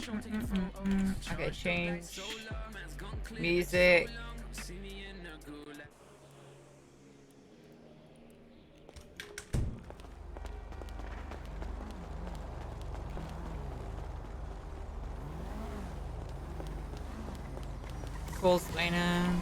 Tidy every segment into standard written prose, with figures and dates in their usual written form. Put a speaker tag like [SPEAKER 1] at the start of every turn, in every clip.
[SPEAKER 1] Okay, change music. Cool, Selena.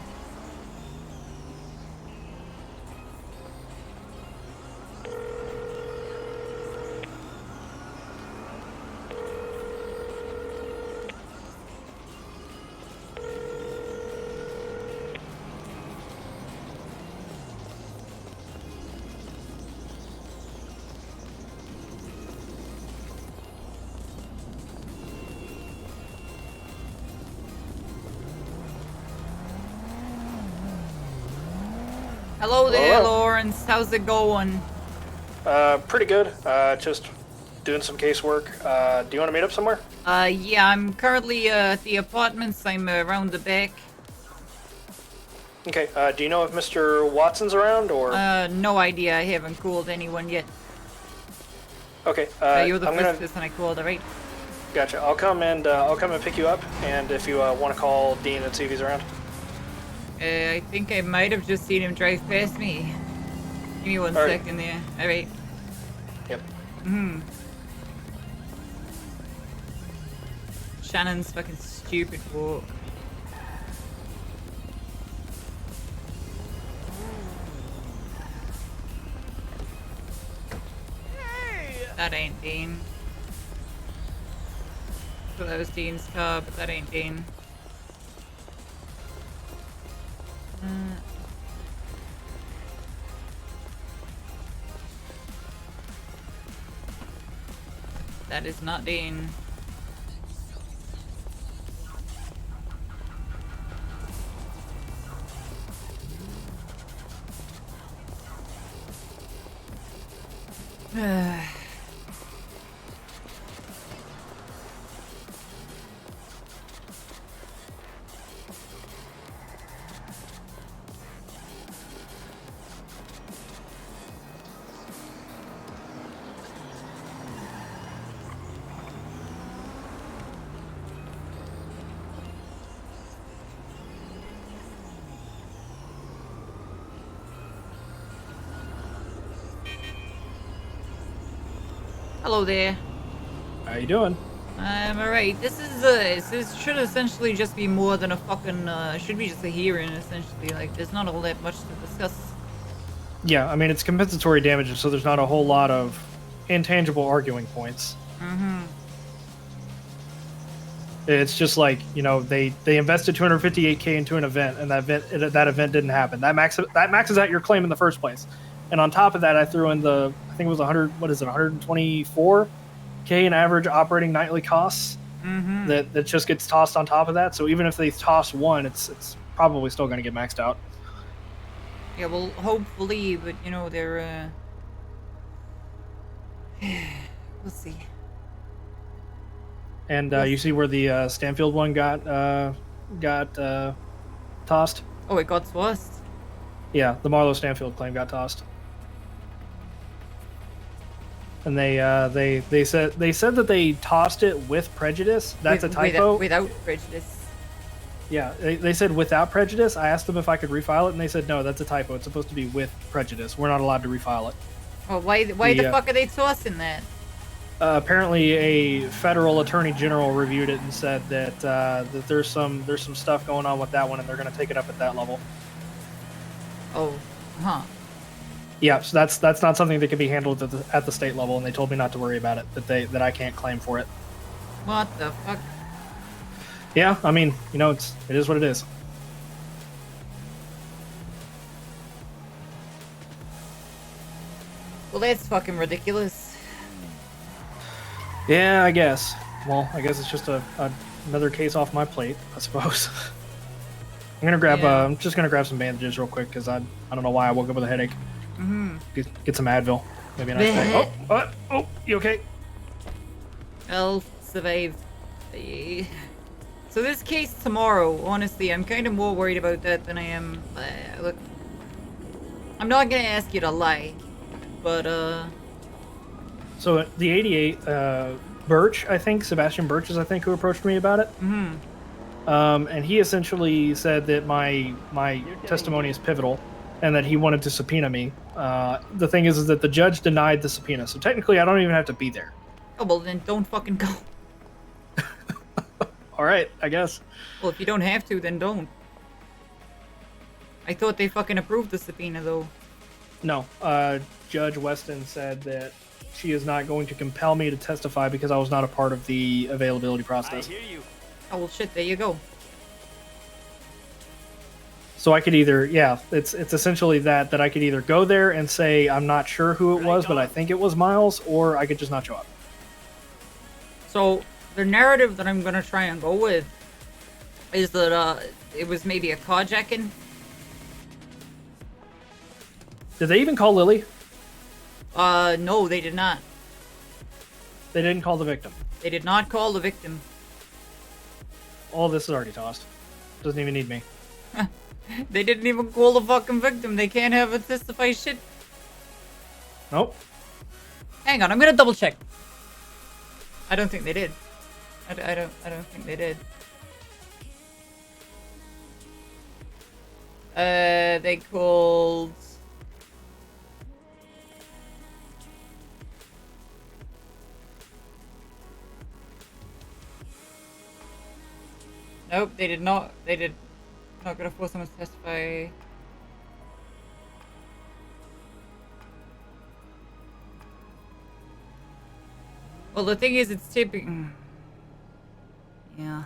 [SPEAKER 1] Hello there,
[SPEAKER 2] Hello.
[SPEAKER 1] Lawrence. How's it going?
[SPEAKER 2] Pretty good. Just doing some casework. Do you want to meet up somewhere?
[SPEAKER 1] Yeah, I'm currently at the apartments. I'm around the back.
[SPEAKER 2] Okay. Do you know if Mr. Watson's around or?
[SPEAKER 1] No idea. I haven't called anyone yet.
[SPEAKER 2] Okay.
[SPEAKER 1] You're the
[SPEAKER 2] I'm
[SPEAKER 1] first
[SPEAKER 2] gonna.
[SPEAKER 1] person I called, alright?
[SPEAKER 2] Gotcha. I'll come and pick you up. And if you want to call Dean and see if he's around.
[SPEAKER 1] I think I might have just seen him drive past me. Give me 1 second there. Alright.
[SPEAKER 2] Yep.
[SPEAKER 1] Shannon's fucking stupid walk. That ain't Dean. So that was Dean's car, but that ain't Dean. That is not Dean. Hello there.
[SPEAKER 2] How you doing?
[SPEAKER 1] I'm alright. This should essentially just be more than a fucking, should be just a hearing, essentially. Like, there's not all that much to discuss.
[SPEAKER 3] Yeah, I mean, it's compensatory damages, so there's not a whole lot of intangible arguing points. It's just like, you know, they invested $258K into an event, and that event didn't happen. That maxes out your claim in the first place. And on top of that, I threw in I think it was 124K in average operating nightly costs. That just gets tossed on top of that. So even if they toss one, it's probably still going to get maxed out.
[SPEAKER 1] Yeah, well, hopefully, but, you know, they're, we'll see.
[SPEAKER 3] And you see where the Stanfield one got tossed?
[SPEAKER 1] Oh, it got tossed?
[SPEAKER 3] Yeah, the Marlowe Stanfield claim got tossed. And they said that they tossed it with prejudice. That's a typo.
[SPEAKER 1] Without prejudice.
[SPEAKER 3] Yeah, they said without prejudice. I asked them if I could refile it, and they said no, that's a typo. It's supposed to be with prejudice. We're not allowed to refile it.
[SPEAKER 1] Oh, why the fuck are they tossing that?
[SPEAKER 3] Apparently, a federal attorney general reviewed it and said that that there's some stuff going on with that one, and they're going to take it up at that level.
[SPEAKER 1] Oh, huh.
[SPEAKER 3] Yeah, so that's not something that can be handled at the state level, and they told me not to worry about it. That I can't claim for it.
[SPEAKER 1] What the fuck?
[SPEAKER 3] Yeah, I mean, you know, it is what it is.
[SPEAKER 1] Well, that's fucking ridiculous.
[SPEAKER 3] Yeah, I guess. Well, I guess it's just another case off my plate, I suppose. I'm gonna grab.
[SPEAKER 1] Yeah.
[SPEAKER 3] I'm just gonna grab some bandages real quick because I don't know why I woke up with a headache. Get some Advil. Maybe a nice day. Oh, you okay?
[SPEAKER 1] I'll survive. So this case tomorrow, honestly, I'm kind of more worried about that than I am. Look, I'm not gonna ask you to lie, but
[SPEAKER 3] So the 88 Birch, I think Sebastian Birch is, I think, who approached me about it. And he essentially said that my testimony is pivotal, and that he wanted to subpoena me. The thing is that the judge denied the subpoena, so technically I don't even have to be there.
[SPEAKER 1] Oh, well, then don't fucking go.
[SPEAKER 3] All right, I guess.
[SPEAKER 1] Well, if you don't have to, then don't. I thought they fucking approved the subpoena, though.
[SPEAKER 3] No, Judge Weston said that she is not going to compel me to testify because I was not a part of the availability process.
[SPEAKER 4] I hear you.
[SPEAKER 1] Oh, well, shit, there you go.
[SPEAKER 3] So I could either, yeah, it's essentially that I could either go there and say I'm not sure who it was, but I think it was Miles, or I could just not show up.
[SPEAKER 1] So, the narrative that I'm gonna try and go with is that, it was maybe a carjacking.
[SPEAKER 3] Did they even call Lily?
[SPEAKER 1] No, they did not.
[SPEAKER 3] They didn't call the victim.
[SPEAKER 1] They did not call the victim.
[SPEAKER 3] All this is already tossed. Doesn't even need me.
[SPEAKER 1] They didn't even call the fucking victim. They can't have it testify shit.
[SPEAKER 3] Nope.
[SPEAKER 1] Hang on, I'm gonna double check. I don't think they did. I don't think they did. They called... Nope, they did not. They did not gonna force someone to testify. Well, the thing is, it's tipping. Yeah.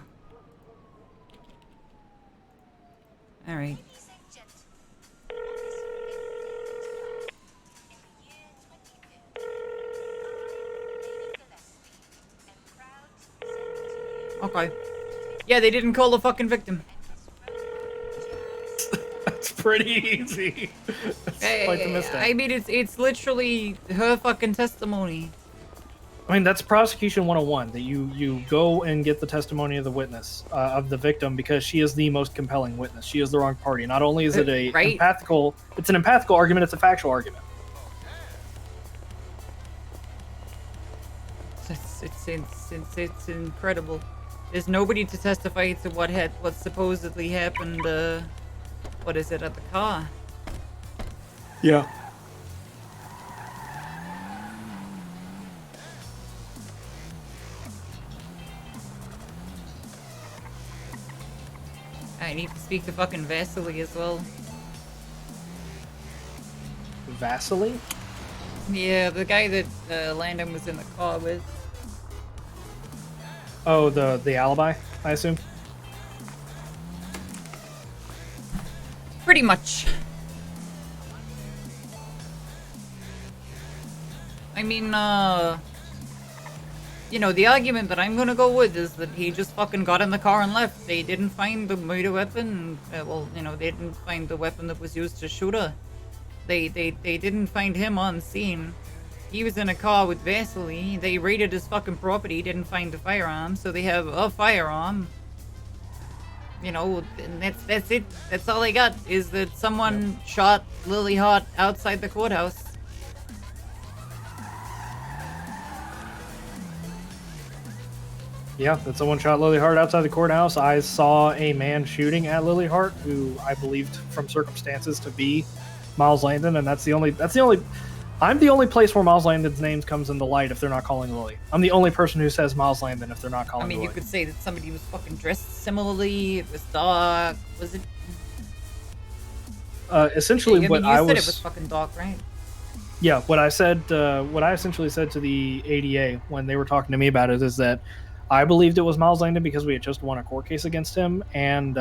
[SPEAKER 1] Alright. Okay. Yeah, they didn't call the fucking victim.
[SPEAKER 3] That's pretty easy. That's quite the mistake.
[SPEAKER 1] I mean, it's literally her fucking testimony.
[SPEAKER 3] I mean, that's prosecution 101, that you go and get the testimony of the witness, of the victim, because she is the most compelling witness. She is the wrong party. Not only is it a
[SPEAKER 1] Right?
[SPEAKER 3] it's an empathical argument, it's a factual argument.
[SPEAKER 1] It's incredible. There's nobody to testify to what supposedly happened, what is it, at the car?
[SPEAKER 3] Yeah.
[SPEAKER 1] I need to speak to fucking Vasily as well.
[SPEAKER 3] Vasily?
[SPEAKER 1] Yeah, the guy that Landon was in the car with.
[SPEAKER 3] Oh, the alibi, I assume?
[SPEAKER 1] Pretty much. I mean, you know, the argument that I'm gonna go with is that he just fucking got in the car and left. They didn't find the murder weapon. Well, you know, they didn't find the weapon that was used to shoot her. They didn't find him on scene. He was in a car with Vasily. They raided his fucking property, didn't find the firearm, so they have a firearm. You know, and that's it. That's all they got, is that someone shot Lily Hart outside the courthouse.
[SPEAKER 3] Yeah, that someone shot Lily Hart outside the courthouse. I saw a man shooting at Lily Hart, who I believed from circumstances to be Miles Landon, and I'm the only place where Miles Landon's name comes into light if they're not calling Lily. I'm the only person who says Miles Landon if they're not calling
[SPEAKER 1] I mean,
[SPEAKER 3] Lily.
[SPEAKER 1] you could say that somebody was fucking dressed similarly. It was dark. Was it?
[SPEAKER 3] Essentially,
[SPEAKER 1] I mean,
[SPEAKER 3] what
[SPEAKER 1] you
[SPEAKER 3] I
[SPEAKER 1] said
[SPEAKER 3] was...
[SPEAKER 1] it was fucking dark, right?
[SPEAKER 3] Yeah, what I essentially said to the ADA when they were talking to me about it is that I believed it was Miles Landon because we had just won a court case against him, and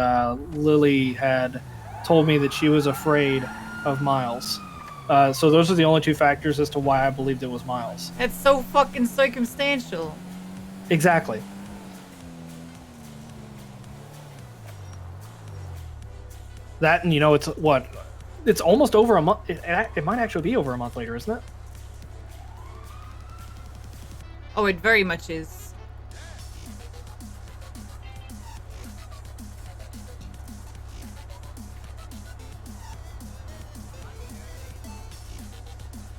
[SPEAKER 3] Lily had told me that she was afraid of Miles. So those are the only two factors as to why I believed it was Miles.
[SPEAKER 1] That's so fucking circumstantial.
[SPEAKER 3] Exactly. That, and you know, it's almost over a month. It might actually be over a month later, isn't it?
[SPEAKER 1] Oh, it very much is.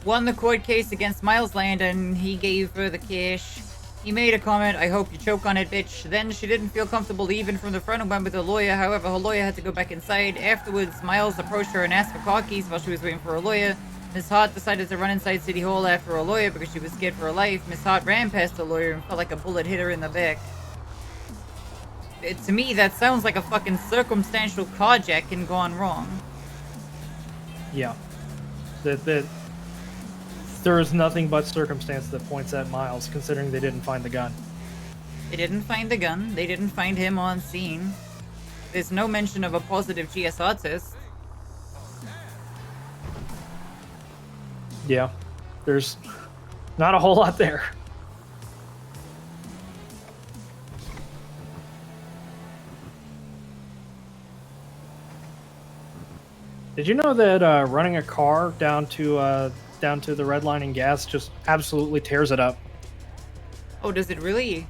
[SPEAKER 1] Won the court case against Miles Landon. He gave her the cash. He made a comment, I hope you choke on it, bitch. Then she didn't feel comfortable leaving from the front and went with her lawyer. However, her lawyer had to go back inside. Afterwards, Miles approached her and asked for car keys while she was waiting for her lawyer. Miss Hart decided to run inside City Hall after her lawyer because she was scared for her life. Miss Hart ran past the lawyer and felt like a bullet hit her in the back. To me, that sounds like a fucking circumstantial carjacking gone wrong.
[SPEAKER 3] Yeah. That there is nothing but circumstance that points at Miles, considering they didn't find the gun.
[SPEAKER 1] They didn't find the gun. They didn't find him on scene. There's no mention of a positive GSR test.
[SPEAKER 3] Yeah. There's not a whole lot there. Did you know that running a car down to the red line in gas just absolutely tears it up?
[SPEAKER 1] Oh, does it really?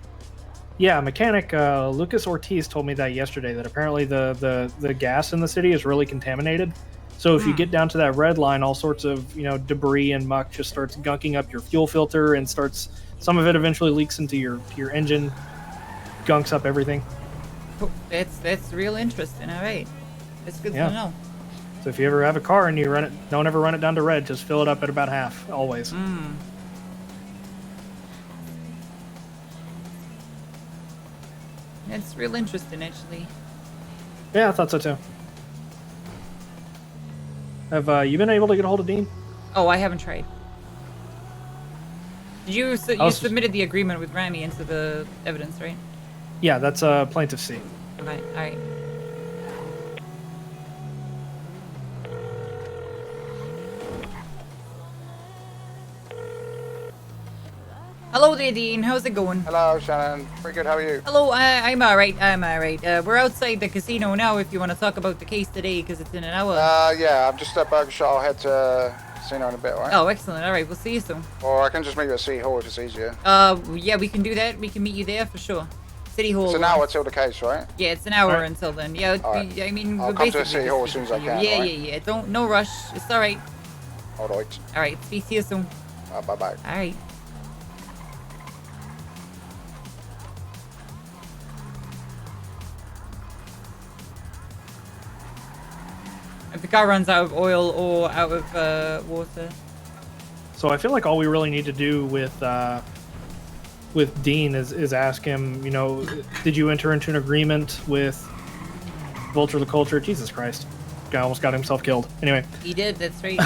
[SPEAKER 3] Yeah, mechanic Lucas Ortiz told me that yesterday, that apparently the gas in the city is really contaminated. So if you get down to that red line, all sorts of, you know, debris and muck just starts gunking up your fuel filter and some of it eventually leaks into your engine, gunks up everything.
[SPEAKER 1] Oh, that's real interesting. All right. That's good to know.
[SPEAKER 3] So if you ever have a car and you don't ever run it down to red, just fill it up at about half, always.
[SPEAKER 1] That's real interesting, actually.
[SPEAKER 3] Yeah, I thought so too. Have you been able to get a hold of Dean?
[SPEAKER 1] Oh, I haven't tried. Did you submitted the agreement with Rami into the evidence, right?
[SPEAKER 3] Yeah, that's Plaintiff C.
[SPEAKER 1] Okay, all right. Hello there, Dean. How's it going?
[SPEAKER 4] Hello, Shannon. Pretty good. How are you?
[SPEAKER 1] Hello, I'm alright. I'm alright. We're outside the casino now if you want to talk about the case today, because it's in an hour.
[SPEAKER 4] Yeah, I'm just at Burger Shot. I'll head to casino in a bit, alright?
[SPEAKER 1] Oh, excellent. Alright, we'll see you soon.
[SPEAKER 4] Or I can just meet you at City Hall if it's easier.
[SPEAKER 1] Yeah, we can do that. We can meet you there for sure. City Hall.
[SPEAKER 4] It's an hour till the case, right?
[SPEAKER 1] Yeah, it's an hour until then. Yeah,
[SPEAKER 4] Right.
[SPEAKER 1] I mean,
[SPEAKER 4] I'll
[SPEAKER 1] we're
[SPEAKER 4] come to
[SPEAKER 1] basically
[SPEAKER 4] the City Hall as soon as I can,
[SPEAKER 1] Yeah,
[SPEAKER 4] right?
[SPEAKER 1] yeah. No rush. It's alright.
[SPEAKER 4] Alright.
[SPEAKER 1] Alright, speak to you soon.
[SPEAKER 4] Bye-bye.
[SPEAKER 1] Alright. If the car runs out of oil or out of water.
[SPEAKER 3] So I feel like all we really need to do with Dean is ask him, you know, did you enter into an agreement with Vulture the Culture? Jesus Christ. Guy almost got himself killed. Anyway.
[SPEAKER 1] He did, that's right.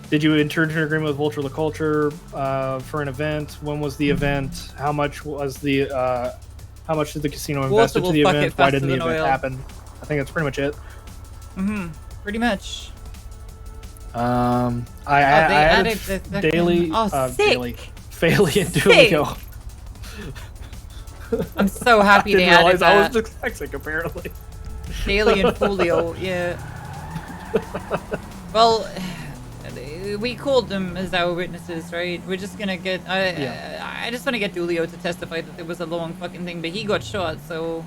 [SPEAKER 3] Did you enter into an agreement with Vulture the Culture for an event? When was the event? How much did the casino invest into the event? Why didn't the event happen? I think that's pretty much it.
[SPEAKER 1] Pretty much.
[SPEAKER 3] I added Daily, Faley and Dulio.
[SPEAKER 1] I'm so happy they
[SPEAKER 3] didn't
[SPEAKER 1] added
[SPEAKER 3] realize I was
[SPEAKER 1] that.
[SPEAKER 3] dyslexic, apparently.
[SPEAKER 1] Daily and Folio, yeah. Well, we called them as our witnesses, right? We're just gonna get... I just want to get Dulio to testify that there was a long fucking thing, but he got shot, so...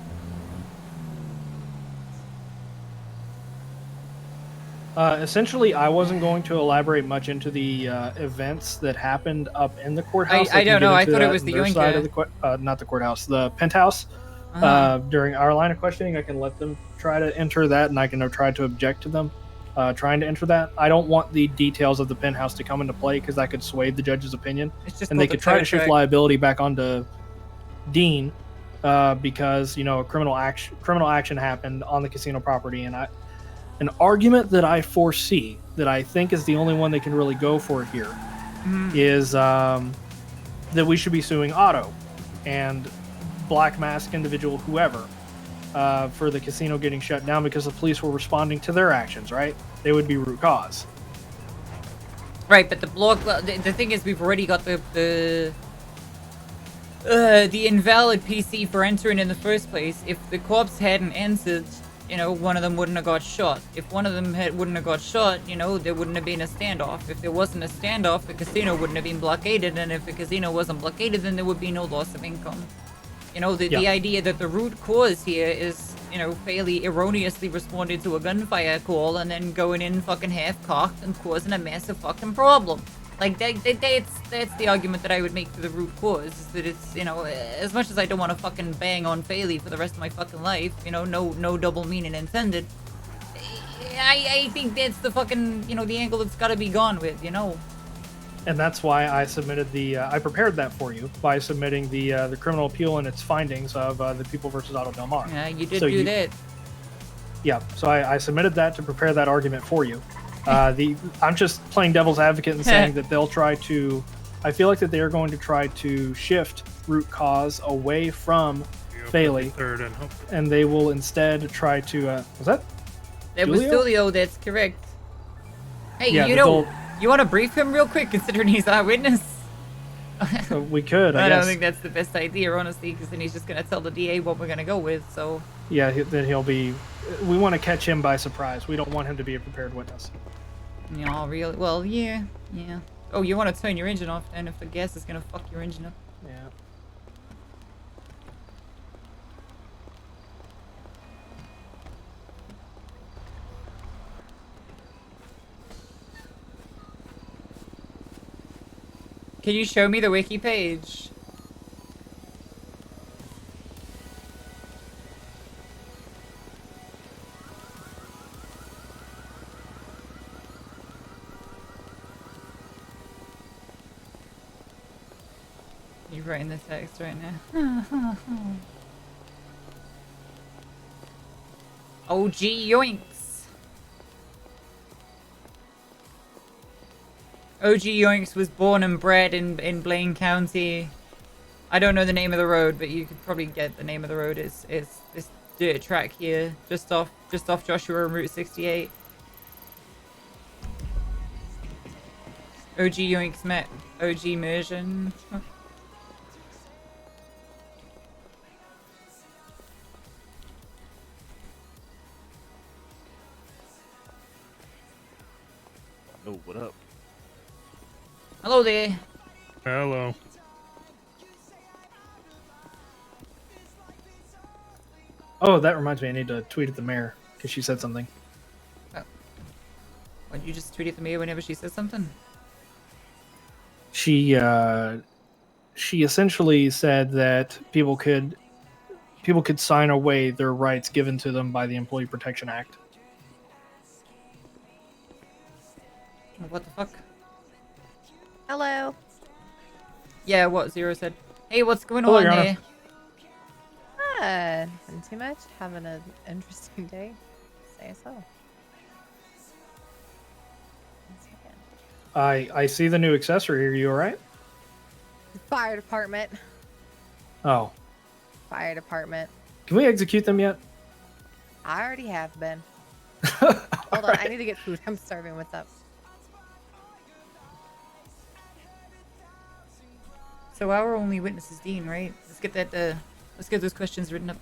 [SPEAKER 3] Essentially, I wasn't going to elaborate much into the events that happened up in the courthouse.
[SPEAKER 1] I don't know. I thought it was the Yoinka.
[SPEAKER 3] Side of the not the courthouse, the penthouse. During our line of questioning, I can let them try to enter that, and I can try to object to them trying to enter that. I don't want the details of the penthouse to come into play because that could sway the judge's opinion, and they could try to shift liability back onto Dean because a criminal action happened on the casino property, and an argument that I foresee, that I think is the only one they can really go for here, is that we should be suing Otto and Black Mask individual, whoever, for the casino getting shut down because the police were responding to their actions, right? They would be root cause.
[SPEAKER 1] Right, but the thing is, we've already got the invalid PC for entering in the first place. If the cops hadn't entered, one of them wouldn't have got shot. If one of them wouldn't have got shot, there wouldn't have been a standoff. If there wasn't a standoff, the casino wouldn't have been blockaded, and if the casino wasn't blockaded, then there would be no loss of income. The idea that the root cause here is, fairly erroneously responding to a gunfire call and then going in fucking half-cocked and causing a massive fucking problem. Like that's the argument that I would make for the root cause, is that it's, you know, as much as I don't want to fucking bang on Faley for the rest of my fucking life, you know, no double meaning intended. I think that's the fucking, you know, the angle that's got to be gone with, you know.
[SPEAKER 3] And that's why I submitted I prepared that for you by submitting the criminal appeal and its findings of the People versus Otto Del Mar.
[SPEAKER 1] Yeah, you did
[SPEAKER 3] So
[SPEAKER 1] do that.
[SPEAKER 3] Yeah, so I submitted that to prepare that argument for you. I'm just playing devil's advocate and saying that they'll try to. I feel like that they are going to try to shift root cause away from Faley, and they will instead try to. Was that?
[SPEAKER 1] It was Julio, that's correct. Hey,
[SPEAKER 3] Yeah,
[SPEAKER 1] you know, you want to brief him real quick, considering he's our witness?
[SPEAKER 3] We could.
[SPEAKER 1] I
[SPEAKER 3] I
[SPEAKER 1] don't
[SPEAKER 3] guess.
[SPEAKER 1] think that's the best idea, honestly, because then he's just gonna tell the DA what we're gonna go with. So.
[SPEAKER 3] Yeah, then he'll be. We want to catch him by surprise. We don't want him to be a prepared witness.
[SPEAKER 1] Yeah, really? Well, yeah. Oh, you want to turn your engine off then if the gas is gonna fuck your engine up?
[SPEAKER 3] Yeah.
[SPEAKER 1] Can you show me the wiki page? You're writing the text right now. OG Yoinks. OG Yoinks was born and bred in Blaine County. I don't know the name of the road, but you could probably get the name of the road. Is this dirt track here, just off Joshua and Route 68. OG Yoinks met OG Immersion.
[SPEAKER 5] Oh, what up?
[SPEAKER 1] Hello there.
[SPEAKER 5] Hello.
[SPEAKER 3] Oh, that reminds me. I need to tweet at the mayor because she said something.
[SPEAKER 1] Oh. What, you just tweet at the mayor whenever she says something?
[SPEAKER 3] She essentially said that people could sign away their rights given to them by the Employee Protection Act.
[SPEAKER 1] What the fuck?
[SPEAKER 6] Hello.
[SPEAKER 1] Yeah, what Zero said. Hey, what's going
[SPEAKER 3] Hello,
[SPEAKER 1] on
[SPEAKER 3] Your Honor.
[SPEAKER 1] there?
[SPEAKER 6] Nothing too much. Having an interesting day. Say so. Once again.
[SPEAKER 3] I see the new accessory. Are you all right?
[SPEAKER 6] Fire department.
[SPEAKER 3] Oh,
[SPEAKER 6] Fire department.
[SPEAKER 3] can we execute them yet?
[SPEAKER 6] I already have been.
[SPEAKER 3] All
[SPEAKER 6] Hold on. I
[SPEAKER 3] right.
[SPEAKER 6] need to get food. I'm starving. What's up?
[SPEAKER 1] So our only witness is Dean, right? Let's get that. Let's get those questions written up.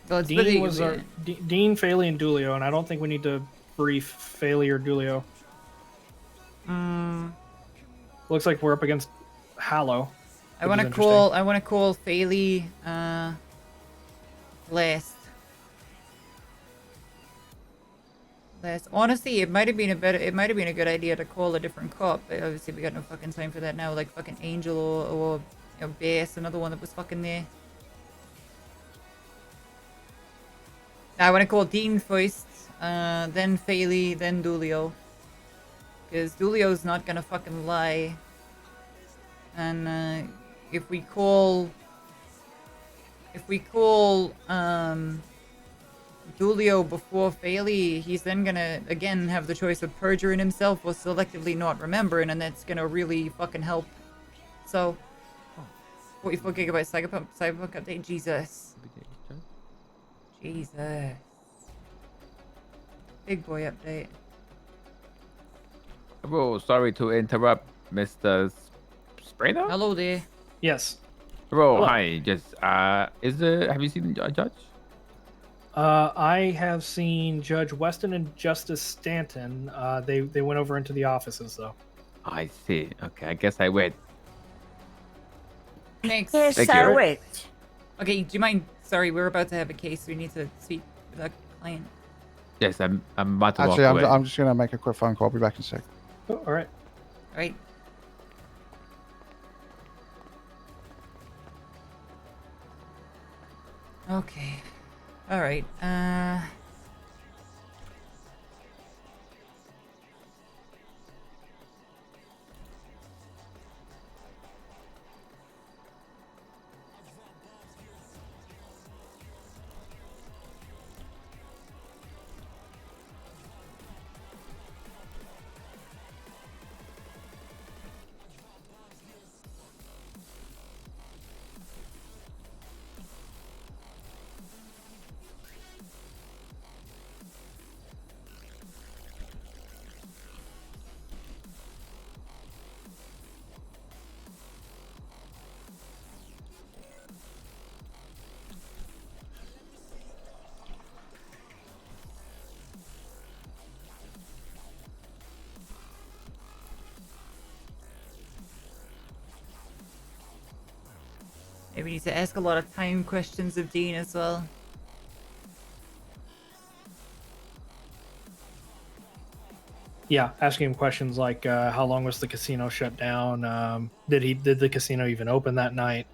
[SPEAKER 1] So it's
[SPEAKER 3] Dean was our Dean, Faley, and Dulio, and I don't think we need to brief Faley or Dulio. Looks like we're up against Hallow.
[SPEAKER 1] I want to call. I want to call Faley. Last. Honestly, it might have been a good idea to call a different cop. But obviously, we got no fucking time for that now. Like fucking Angel or you know, Bass, another one that was fucking there. I want to call Dean first, then Faley, then Dulio. Because Dulio's not gonna fucking lie. And if we call Dulio before Faley, he's then gonna again have the choice of perjuring himself or selectively not remembering, and that's gonna really fucking help. So, 44 gigabyte cyberpunk update. Jesus. Big boy update.
[SPEAKER 7] Bro, sorry to interrupt, Mr. Sprainer.
[SPEAKER 1] Hello there.
[SPEAKER 3] Yes.
[SPEAKER 7] Bro,
[SPEAKER 3] Hello.
[SPEAKER 7] hi. Just have you seen a judge?
[SPEAKER 3] I have seen Judge Weston and Justice Stanton. They went over into the offices though.
[SPEAKER 7] I see. Okay, I guess I wait.
[SPEAKER 1] Thanks.
[SPEAKER 8] Yes,
[SPEAKER 7] Thank
[SPEAKER 8] I
[SPEAKER 7] you.
[SPEAKER 8] wait.
[SPEAKER 1] Okay, do you mind? Sorry, we're about to have a case. We need to speak with our client.
[SPEAKER 7] Yes, I'm about to
[SPEAKER 4] Actually,
[SPEAKER 7] walk away.
[SPEAKER 4] I'm just gonna make a quick phone call. I'll be back in a sec.
[SPEAKER 3] Oh, all right.
[SPEAKER 1] Right. Okay. All right. Maybe need to ask a lot of time questions of Dean as well.
[SPEAKER 3] Yeah, asking him questions like how long was the casino shut down? Did the casino even open that night?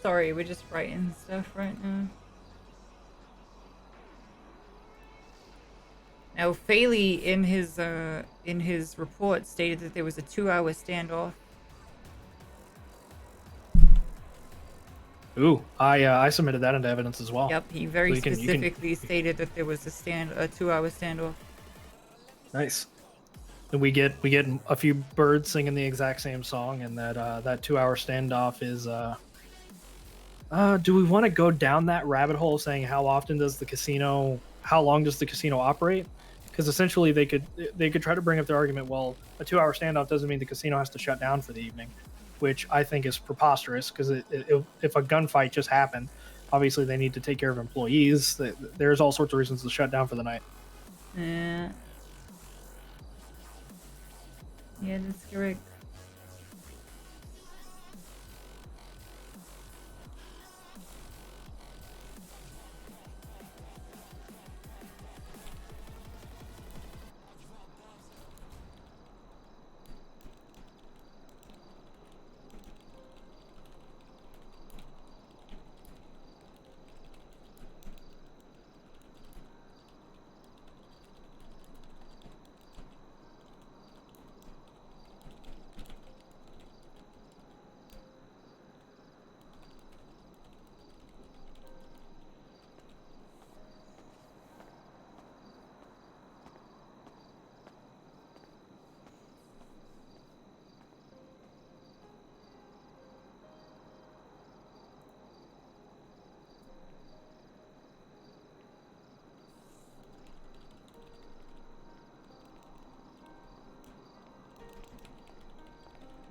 [SPEAKER 1] Sorry, we're just writing stuff right now. Now, Faley in his report stated that there was a 2-hour standoff.
[SPEAKER 3] Ooh, I submitted that into evidence as well.
[SPEAKER 1] Yep, he very
[SPEAKER 3] So you can-
[SPEAKER 1] specifically stated that there was a 2-hour standoff.
[SPEAKER 3] Nice. And we get a few birds singing the exact same song, and that 2-hour standoff is. Do we want to go down that rabbit hole, saying how long does the casino operate? Because essentially they could try to bring up the argument, well, a 2-hour standoff doesn't mean the casino has to shut down for the evening, which I think is preposterous. Because if a gunfight just happened, obviously they need to take care of employees. There's all sorts of reasons to shut down for the night.
[SPEAKER 1] Yeah, that's correct.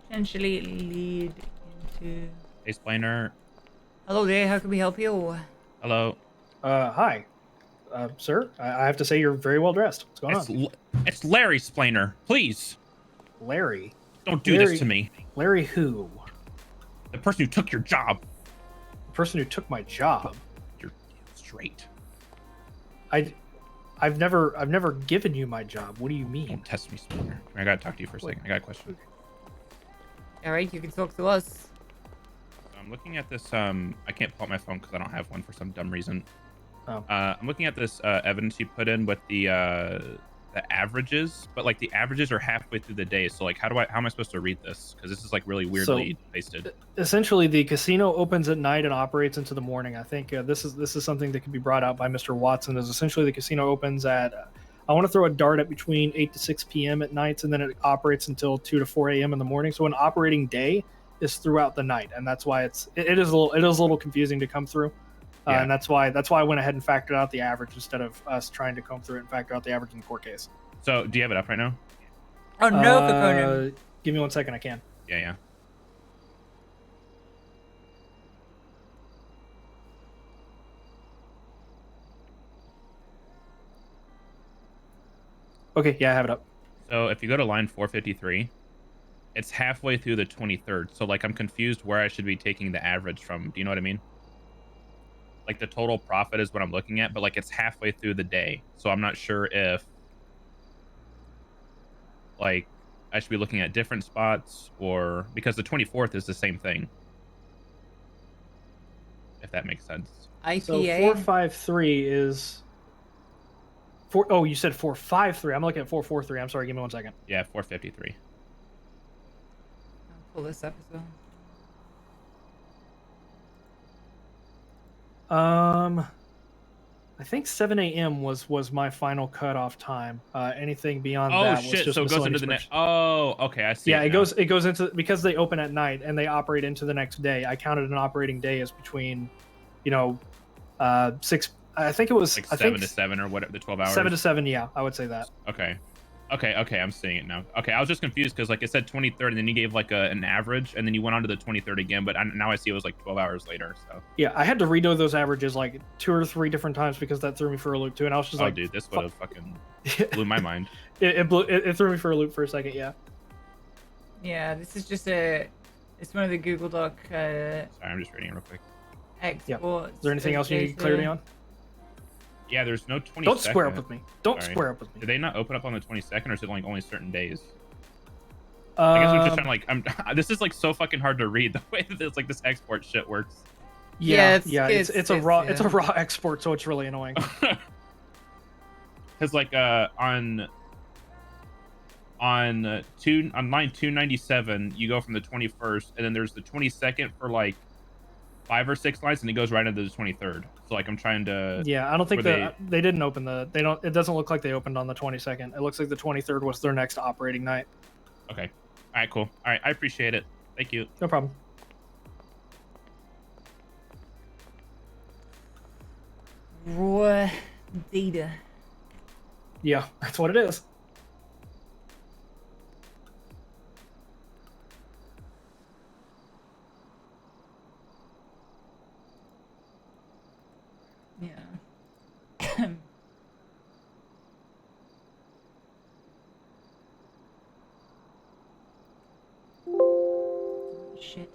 [SPEAKER 1] Potentially lead into.
[SPEAKER 8] Hey, Spliner.
[SPEAKER 1] Hello there, how can we help you?
[SPEAKER 8] Hello.
[SPEAKER 3] Hi, sir. I have to say you're very well dressed. What's going on?
[SPEAKER 8] It's Larry Spliner. Please,
[SPEAKER 3] Larry.
[SPEAKER 8] don't do this to me.
[SPEAKER 3] Larry who?
[SPEAKER 8] The person who took your job.
[SPEAKER 3] The person who took my job.
[SPEAKER 8] You're straight.
[SPEAKER 3] I've never given you my job. What do you mean?
[SPEAKER 8] Don't test me, Spliner. I gotta talk to you for a second. I got a question.
[SPEAKER 1] Alright, you can talk to us.
[SPEAKER 8] I'm looking at this. I can't pull out my phone because I don't have one for some dumb reason.
[SPEAKER 3] Oh.
[SPEAKER 8] I'm looking at this evidence you put in with the averages, but like the averages are halfway through the day. So like, how am I supposed to read this? Because this is like really weirdly pasted.
[SPEAKER 3] Essentially, the casino opens at night and operates into the morning. I think this is something that can be brought out by Mr. Watson. Is essentially the casino opens at I want to throw a dart at between 8 to 6 p.m. at nights, and then it operates until 2 to 4 a.m. in the morning. So an operating day is throughout the night, and that's why it is a little confusing to come through.
[SPEAKER 8] Yeah.
[SPEAKER 3] And that's why I went ahead and factored out the average instead of us trying to comb through it and factor out the average in the court case.
[SPEAKER 8] So do you have it up right now?
[SPEAKER 1] Oh no, Cocoon.
[SPEAKER 3] Give me 1 second, I can.
[SPEAKER 8] Yeah.
[SPEAKER 3] Okay, yeah, I have it up.
[SPEAKER 8] So if you go to line 453, it's halfway through the 23rd. So like I'm confused where I should be taking the average from. Do you know what I mean? Like the total profit is what I'm looking at, but like it's halfway through the day. So I'm not sure if like I should be looking at different spots or because the 24th is the same thing. If that makes sense.
[SPEAKER 1] IPA.
[SPEAKER 3] So 453 is oh, you said 453. I'm looking at 443. I'm sorry, give me 1 second.
[SPEAKER 8] Yeah, 453.
[SPEAKER 1] I'll pull this up as well.
[SPEAKER 3] I think 7 a.m. was my final cutoff time. Anything beyond
[SPEAKER 8] Oh
[SPEAKER 3] that was
[SPEAKER 8] shit!
[SPEAKER 3] just
[SPEAKER 8] So it goes into the next. Oh, okay, I see.
[SPEAKER 3] Yeah,
[SPEAKER 8] it
[SPEAKER 3] now. It goes into because they open at night and they operate into the next day. I counted an operating day as between, 6. I think it was
[SPEAKER 8] like 7 to 7 or whatever, the 12 hours.
[SPEAKER 3] 7 to 7. Yeah, I would say that.
[SPEAKER 8] Okay. I'm seeing it now. Okay, I was just confused because like it said 23rd and then you gave like an average and then you went on to the 23rd again, but now I see it was like 12 hours later. So
[SPEAKER 3] yeah, I had to redo those averages like 2 or 3 different times because that threw me for a loop too, and I was just like,
[SPEAKER 8] dude, this would have fucking blew my mind.
[SPEAKER 3] It threw me for a loop for a second. Yeah.
[SPEAKER 1] Yeah, this is just it's one of the Google Doc
[SPEAKER 8] Sorry, I'm just reading it real quick.
[SPEAKER 1] exports.
[SPEAKER 3] Is there anything else you need clarity on?
[SPEAKER 8] Yeah, there's no 22nd.
[SPEAKER 3] Don't square up with me. Don't
[SPEAKER 8] Sorry.
[SPEAKER 3] square up with me.
[SPEAKER 8] Did they not open up on the 22nd, or is it like only certain days? I guess we're just trying to like. This is like so fucking hard to read the way that this like this export shit works.
[SPEAKER 1] Yeah,
[SPEAKER 3] it's a raw export, so it's really annoying.
[SPEAKER 8] Because like on line 297, you go from the 21st, and then there's the 22nd for like 5 or 6 lines, and it goes right into the 23rd. So like I'm trying to.
[SPEAKER 3] Yeah, I don't think they didn't open it doesn't look like they opened on the 22nd. It looks like the 23rd was their next operating night.
[SPEAKER 8] Okay. All right. Cool. All right. I appreciate it. Thank you.
[SPEAKER 3] No problem.
[SPEAKER 1] Raw data.
[SPEAKER 3] Yeah, that's what it is.
[SPEAKER 1] Yeah. Shit.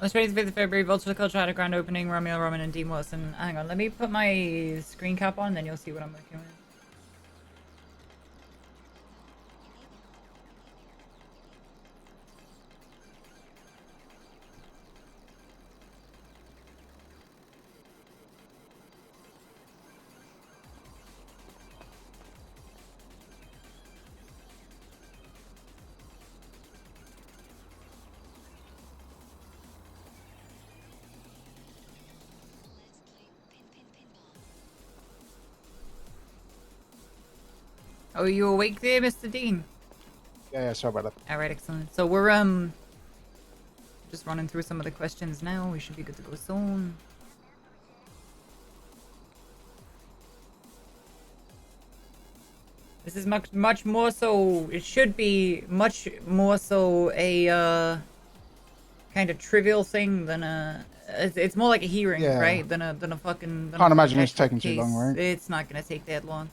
[SPEAKER 1] Let's raise the 5th of February, Vulture the Culture had a grand opening, Romeo Roman and Dean Watson. Hang on, let me put my screen cap on, then you'll see what I'm looking at. Oh, are you awake there, Mr. Dean?
[SPEAKER 4] Yeah, sorry about that.
[SPEAKER 1] Alright, excellent. So we're just running through some of the questions now. We should be good to go soon. This is much more so, it should be much more so a kind of trivial thing than it's more like a hearing,
[SPEAKER 4] Yeah.
[SPEAKER 1] right? Than a fucking
[SPEAKER 4] Can't imagine it's
[SPEAKER 1] actual
[SPEAKER 4] taking too long,
[SPEAKER 1] case.
[SPEAKER 4] right?
[SPEAKER 1] It's not gonna take that long.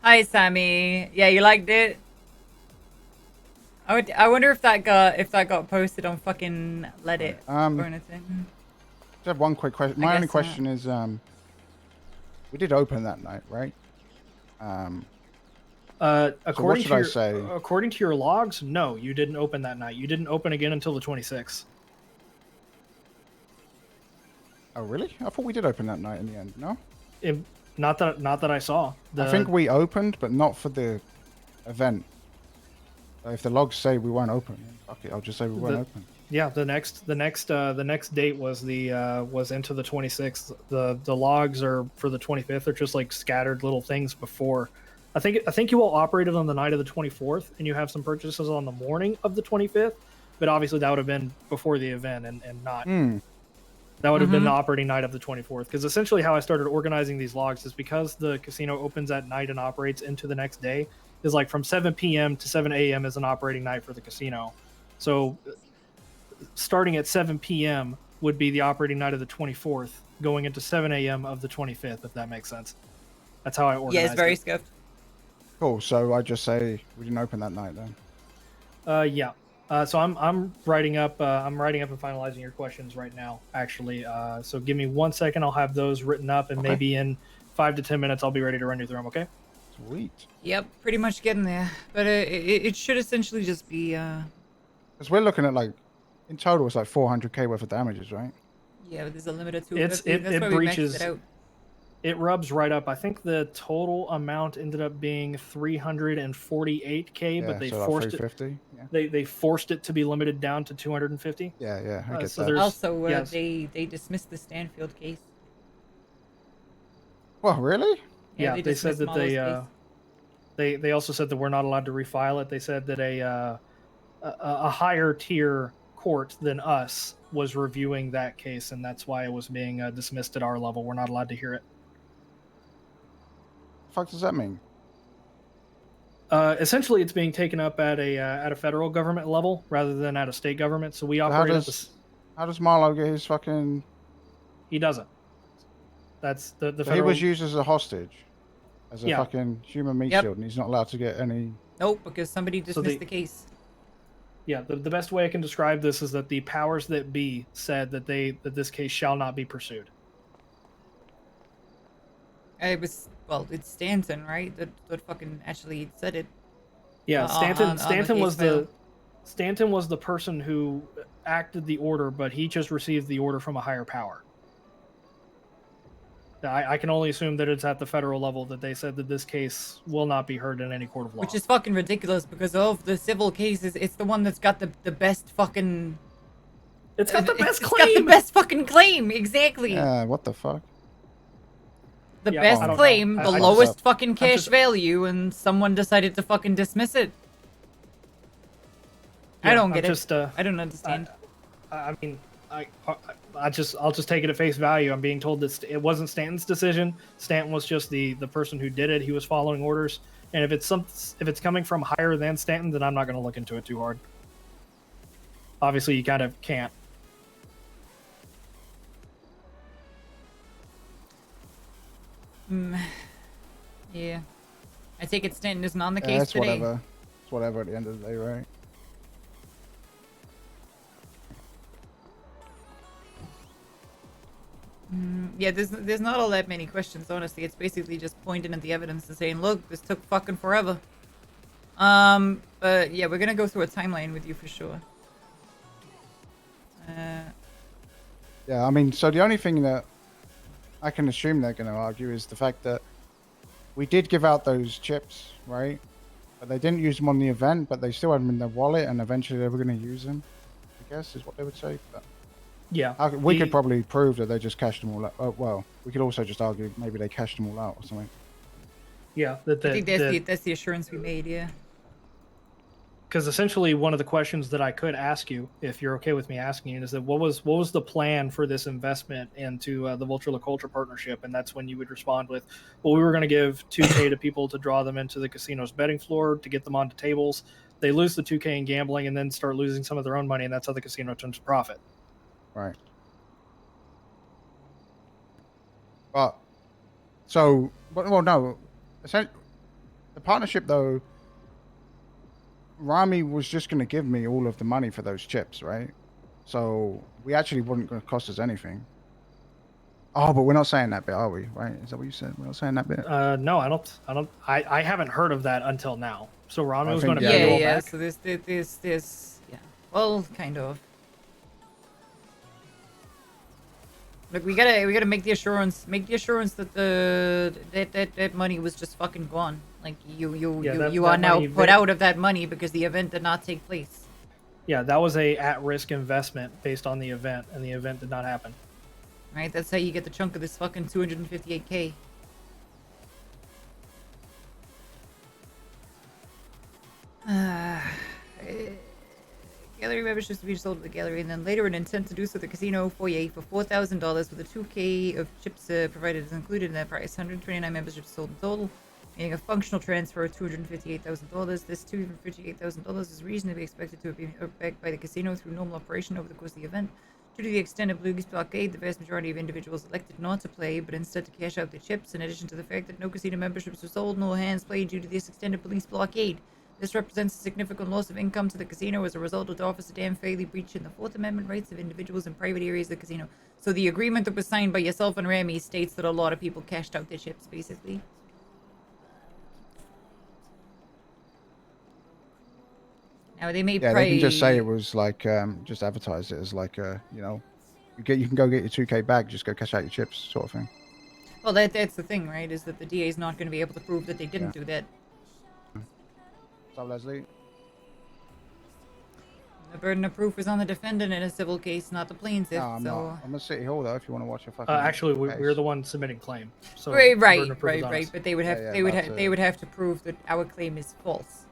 [SPEAKER 1] Hi, Sammy. Yeah, you liked it? I wonder if that got posted on fucking Reddit or anything.
[SPEAKER 4] Just have one quick question.
[SPEAKER 1] I
[SPEAKER 4] My only
[SPEAKER 1] guess not.
[SPEAKER 4] question is, We did open that night, right?
[SPEAKER 3] According
[SPEAKER 4] should
[SPEAKER 3] to
[SPEAKER 4] I
[SPEAKER 3] your
[SPEAKER 4] say?
[SPEAKER 3] according to your logs, no, you didn't open that night. You didn't open again until the 26th.
[SPEAKER 4] Oh, really? I thought we did open that night in the end. No,
[SPEAKER 3] Not that I saw.
[SPEAKER 4] I think we opened, but not for the event. If the logs say we weren't open, fuck it, I'll just say we weren't open.
[SPEAKER 3] Yeah, the next date was was into the 26th. The logs are for the 25th. They're just like scattered little things before. I think you all operated on the night of the 24th, and you have some purchases on the morning of the 25th. But obviously, that would have been before the event, and not. That would have been the operating night of the 24th. Because essentially, how I started organizing these logs is because the casino opens at night and operates into the next day. Is like from 7 p.m. to 7 a.m. is an operating night for the casino. So starting at 7 p.m. would be the operating night of the 24th, going into 7 a.m. of the 25th, if that makes sense. That's how I organized
[SPEAKER 1] Yeah, it's very
[SPEAKER 3] it.
[SPEAKER 1] scuffed.
[SPEAKER 4] Cool. So I just say we didn't open that night then.
[SPEAKER 3] Yeah. So I'm writing up and finalizing your questions right now, actually. So give me 1 second. I'll have those written up, and
[SPEAKER 4] Okay.
[SPEAKER 3] maybe in 5 to 10 minutes I'll be ready to run you through them. Okay.
[SPEAKER 4] Sweet.
[SPEAKER 1] Yep, pretty much getting there. But it should essentially just be
[SPEAKER 4] Because we're looking at like, in total, it's like 400k worth of damages, right?
[SPEAKER 1] yeah, there's a limit of
[SPEAKER 3] It's
[SPEAKER 1] 250. That's
[SPEAKER 3] it
[SPEAKER 1] why we
[SPEAKER 3] breaches.
[SPEAKER 1] maxed it out.
[SPEAKER 3] It rubs right up. I think the total amount ended up being 348k,
[SPEAKER 4] Yeah,
[SPEAKER 3] but they
[SPEAKER 4] so like
[SPEAKER 3] forced it.
[SPEAKER 4] 350. Yeah.
[SPEAKER 3] They forced it to be limited down to 250.
[SPEAKER 4] Yeah. I get
[SPEAKER 3] so
[SPEAKER 4] that.
[SPEAKER 3] there's-
[SPEAKER 1] Also,
[SPEAKER 3] yes.
[SPEAKER 1] they dismissed the Stanfield case.
[SPEAKER 4] Well, really?
[SPEAKER 3] Yeah, they said
[SPEAKER 1] dismissed
[SPEAKER 3] that
[SPEAKER 1] Marlowe's case.
[SPEAKER 3] they also said that we're not allowed to refile it. They said that a higher tier court than us was reviewing that case, and that's why it was being dismissed at our level. We're not allowed to hear it.
[SPEAKER 4] The fuck does that mean?
[SPEAKER 3] Essentially, it's being taken up at a federal government level rather than at a state government. So we
[SPEAKER 4] So
[SPEAKER 3] operate at the.
[SPEAKER 4] how does Marlowe get his fucking?
[SPEAKER 3] He doesn't. That's the
[SPEAKER 4] So
[SPEAKER 3] federal.
[SPEAKER 4] he was used as a hostage, as a
[SPEAKER 3] Yeah.
[SPEAKER 4] fucking human meat
[SPEAKER 1] Yep.
[SPEAKER 4] shield, and he's not allowed to get any.
[SPEAKER 1] Nope, because somebody dismissed
[SPEAKER 3] they-
[SPEAKER 1] the case.
[SPEAKER 3] Yeah, the best way I can describe this is that the powers that be said that this case shall not be pursued.
[SPEAKER 1] It's Stanton, right? That fucking actually said it.
[SPEAKER 3] Yeah,
[SPEAKER 1] on the
[SPEAKER 3] Stanton
[SPEAKER 1] case
[SPEAKER 3] was
[SPEAKER 1] file.
[SPEAKER 3] Stanton was the person who acted the order, but he just received the order from a higher power. I can only assume that it's at the federal level that they said that this case will not be heard in any court of law.
[SPEAKER 1] Which is fucking ridiculous because of the civil cases, it's the one that's got the best fucking.
[SPEAKER 3] it's got the best
[SPEAKER 1] It's
[SPEAKER 3] claim.
[SPEAKER 1] got the best fucking claim, exactly.
[SPEAKER 4] Yeah, what the fuck?
[SPEAKER 1] The
[SPEAKER 3] Yeah,
[SPEAKER 1] best
[SPEAKER 3] I don't know.
[SPEAKER 1] claim,
[SPEAKER 3] I
[SPEAKER 1] the
[SPEAKER 3] just-
[SPEAKER 1] lowest fucking cash
[SPEAKER 3] just-
[SPEAKER 1] value, and someone decided to fucking dismiss it. I
[SPEAKER 3] Yeah,
[SPEAKER 1] don't
[SPEAKER 3] I'm
[SPEAKER 1] get
[SPEAKER 3] just,
[SPEAKER 1] it. I don't understand.
[SPEAKER 3] I mean, I'll just take it at face value. I'm being told that it wasn't Stanton's decision. Stanton was just the person who did it. He was following orders, and if it's coming from higher than Stanton, then I'm not going to look into it too hard. Obviously, you kind of can't.
[SPEAKER 1] Yeah. I take it Stanton isn't on the
[SPEAKER 4] Yeah,
[SPEAKER 1] case
[SPEAKER 4] it's
[SPEAKER 1] today.
[SPEAKER 4] whatever. It's whatever at the end of the day, right?
[SPEAKER 1] Yeah, there's not all that many questions, honestly. It's basically just pointing at the evidence and saying, look, this took fucking forever. But yeah, we're gonna go through a timeline with you for sure.
[SPEAKER 4] Yeah, I mean, so the only thing that I can assume they're going to argue is the fact that we did give out those chips, right? But they didn't use them on the event, but they still had them in their wallet, and eventually they were going to use them, I guess, is what they would say. But
[SPEAKER 3] Yeah,
[SPEAKER 4] we could probably prove that they just cashed them all out. Oh, well, we could also just argue maybe they cashed them all out or something.
[SPEAKER 3] yeah.
[SPEAKER 1] I think that's the assurance we made, yeah.
[SPEAKER 3] Because essentially one of the questions that I could ask you, if you're okay with me asking you, is that what was the plan for this investment into the Vulture La Culture partnership? And that's when you would respond with, well, we were going to give 2K to people to draw them into the casino's betting floor to get them onto tables. They lose the 2K in gambling and then start losing some of their own money, and that's how the casino turns a profit.
[SPEAKER 4] Right. But, well, no. The partnership, though, Rami was just going to give me all of the money for those chips, right? So we actually wouldn't going to cost us anything. Oh, but we're not saying that bit, are we? Right? Is that what you said? We're not saying that bit.
[SPEAKER 3] No, I haven't heard of that until now. So Romney
[SPEAKER 4] I
[SPEAKER 3] was
[SPEAKER 4] think-
[SPEAKER 3] going to
[SPEAKER 4] Yeah,
[SPEAKER 3] pay you all
[SPEAKER 1] yeah.
[SPEAKER 3] back.
[SPEAKER 1] So this, yeah. Well, kind of. Look, we gotta make the assurance that that money was just fucking gone. Like you
[SPEAKER 3] Yeah, that
[SPEAKER 1] are now
[SPEAKER 3] money
[SPEAKER 1] put out of that money because the event did not take place.
[SPEAKER 3] Yeah, that was a at-risk investment based on the event, and the event did not happen.
[SPEAKER 1] Right? That's how you get the chunk of this fucking 258K. Gallery memberships to be sold at the gallery, and then later an intent to do so at the casino foyer for $4,000 with a 2K of chips provided is included in that price. 129 memberships sold in total, meaning a functional transfer of $258,000. This $258,000 is reasonably expected to have been backed by the casino through normal operation over the course of the event. Due to the extended Blue's blockade, the vast majority of individuals elected not to play, but instead to cash out their chips, in addition to the fact that no casino memberships were sold, no hands played due to this extended police blockade. This represents a significant loss of income to the casino as a result of the Officer Dan fairly breaching the Fourth Amendment rights of individuals in private areas of the casino. So the agreement that was signed by yourself and Rami states that a lot of people cashed out their chips, basically. Now they may
[SPEAKER 4] Yeah,
[SPEAKER 1] pray...
[SPEAKER 4] they can just say it was like just advertise it as like you can go get your 2K back, just go cash out your chips, sort of thing.
[SPEAKER 1] Well, that's the thing, right? Is that the DA is not going to be able to prove that they didn't do that.
[SPEAKER 4] What's up, Leslie?
[SPEAKER 1] The burden of proof is on the defendant in a civil case, not the plaintiff.
[SPEAKER 4] No, I'm
[SPEAKER 1] so...
[SPEAKER 4] not. I'm at City Hall though. If you want to watch a fucking.
[SPEAKER 3] Actually,
[SPEAKER 4] case.
[SPEAKER 3] we're the one submitting claim. So
[SPEAKER 1] Right,
[SPEAKER 3] the burden of proof is on
[SPEAKER 1] right.
[SPEAKER 3] us.
[SPEAKER 1] But they would have,
[SPEAKER 4] Yeah,
[SPEAKER 1] they would have to prove that our claim is false.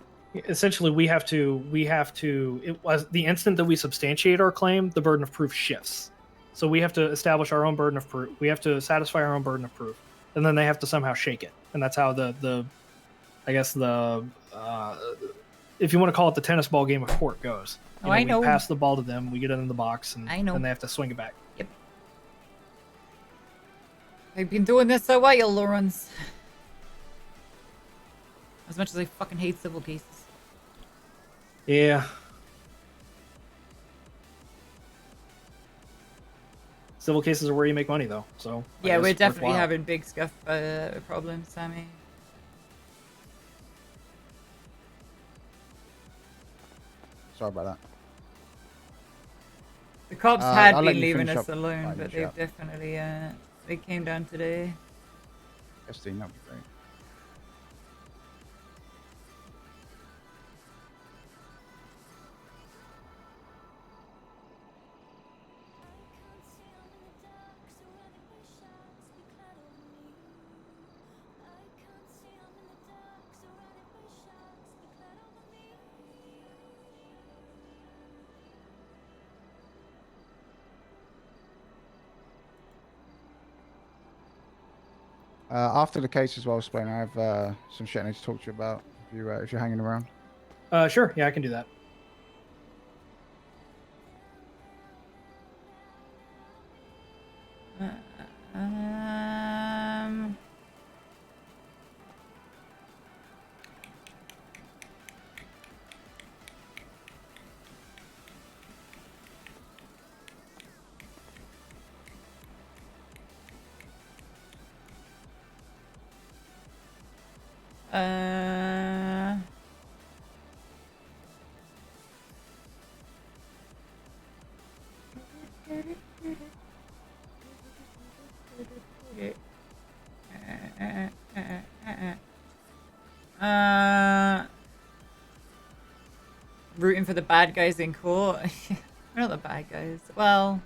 [SPEAKER 3] Essentially, we have to. It was the instant that we substantiate our claim, the burden of proof shifts. So we have to establish our own burden of proof. We have to satisfy our own burden of proof, and then they have to somehow shake it. And that's how I guess if you want to call it the tennis ball game of court goes.
[SPEAKER 1] Oh, I know.
[SPEAKER 3] We pass the ball to them, we get it in the box, and
[SPEAKER 1] I know.
[SPEAKER 3] then they have to swing it back.
[SPEAKER 1] Yep. I've been doing this a while, Lawrence. As much as I fucking hate civil cases.
[SPEAKER 3] Yeah. Civil cases are where you make money, though. So I
[SPEAKER 1] Yeah,
[SPEAKER 3] guess
[SPEAKER 1] we're
[SPEAKER 3] it's
[SPEAKER 1] definitely
[SPEAKER 3] worthwhile.
[SPEAKER 1] having big scuff problems, Sammy.
[SPEAKER 4] Sorry about that.
[SPEAKER 1] The cops
[SPEAKER 4] I'll
[SPEAKER 1] had
[SPEAKER 4] let
[SPEAKER 1] been
[SPEAKER 4] you
[SPEAKER 1] leaving
[SPEAKER 4] finish
[SPEAKER 1] us
[SPEAKER 4] up
[SPEAKER 1] alone,
[SPEAKER 4] writing
[SPEAKER 1] but
[SPEAKER 4] this
[SPEAKER 1] they've
[SPEAKER 4] up.
[SPEAKER 1] definitely they came down today.
[SPEAKER 4] That'd be great. After the case as well, Spain, I have some shit I need to talk to you about if you're hanging around.
[SPEAKER 3] Sure, yeah, I can do that.
[SPEAKER 1] Um. Rooting for the bad guys in court. We're not the bad guys. Well,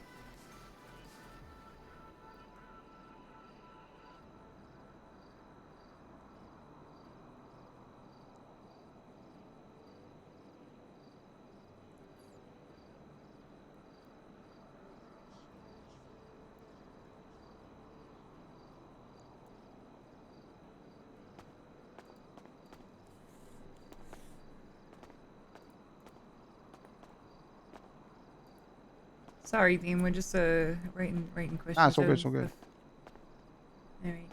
[SPEAKER 1] sorry, Dean. We're just writing questions.
[SPEAKER 4] Nah, it's all
[SPEAKER 1] down
[SPEAKER 4] good. It's all
[SPEAKER 1] and
[SPEAKER 4] good.
[SPEAKER 1] stuff. Alright.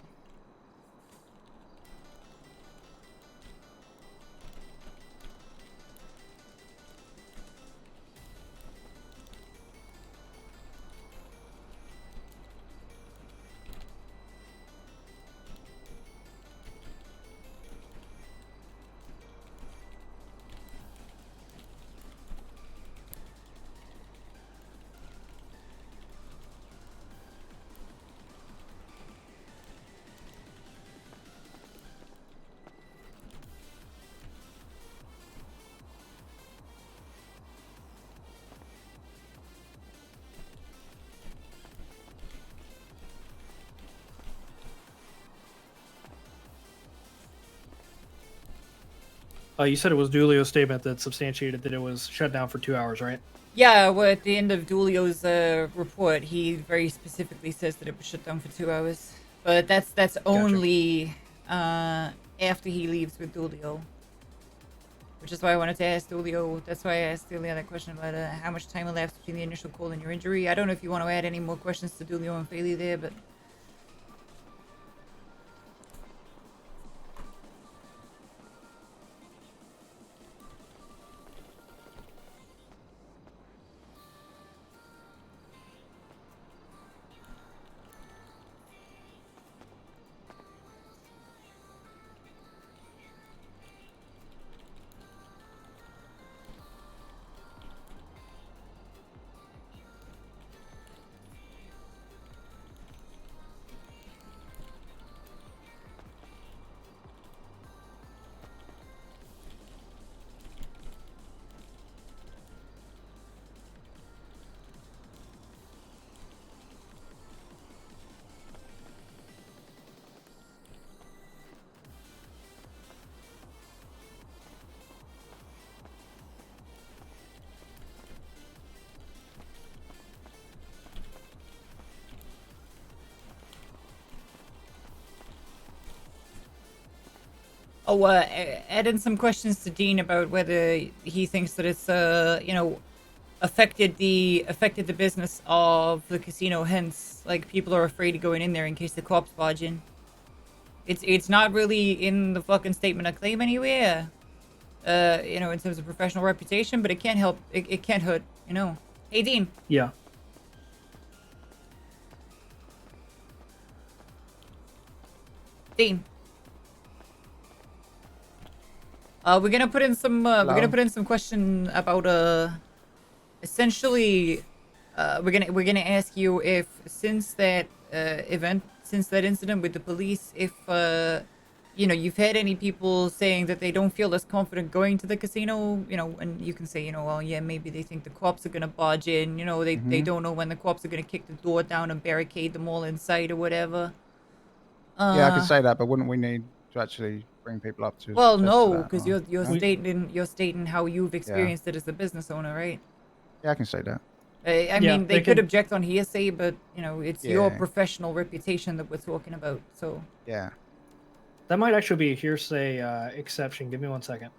[SPEAKER 3] You said it was Dulio's statement that substantiated that it was shut down for 2 hours, right?
[SPEAKER 1] Yeah, well, at the end of Dulio's report, he very specifically says that it was shut down for 2 hours. But that's only after he leaves with Dulio. Which is why I wanted to ask Dulio. That's why I asked Dulio that question about how much time elapsed between the initial call and your injury. I don't know if you want to add any more questions to Dulio and Faley there, but... Oh, add in some questions to Dean about whether he thinks that it's, affected the business of the casino. Hence, like, people are afraid of going in there in case the cops barge in. It's not really in the fucking statement of claim anywhere. In terms of professional reputation, but it can't help. It can't hurt. Hey, Dean.
[SPEAKER 3] Yeah.
[SPEAKER 1] Dean. We're gonna put in some question about essentially we're gonna ask you if since that incident with the police, if you've had any people saying that they don't feel as confident going to the casino, and you can say, well, yeah, maybe they think the cops are gonna barge in, they don't know when the cops are gonna kick the door down and barricade them all inside or whatever.
[SPEAKER 4] Yeah, I could say that, but wouldn't we need to actually bring people up to?
[SPEAKER 1] Well,
[SPEAKER 4] attest to
[SPEAKER 1] no,
[SPEAKER 4] that,
[SPEAKER 1] because
[SPEAKER 4] or-
[SPEAKER 1] you're stating how you've experienced it as a business owner, right?
[SPEAKER 4] Yeah, I can say that.
[SPEAKER 1] I
[SPEAKER 3] Yeah,
[SPEAKER 1] mean, they
[SPEAKER 3] they
[SPEAKER 1] could
[SPEAKER 3] can-
[SPEAKER 1] object on hearsay, but it's your
[SPEAKER 4] Yeah.
[SPEAKER 1] professional reputation that we're talking about. So,
[SPEAKER 4] Yeah.
[SPEAKER 3] That might actually be a hearsay exception. Give me 1 second.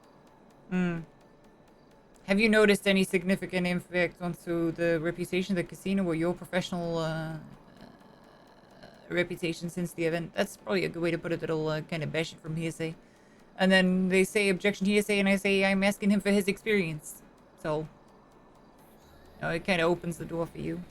[SPEAKER 1] have you noticed any significant impact onto the reputation of the casino or your professional reputation since the event? That's probably a good way to put it. That'll kind of bash it from hearsay. And then they say objection hearsay, and I say I'm asking him for his experience. So, it kind of opens the door for you.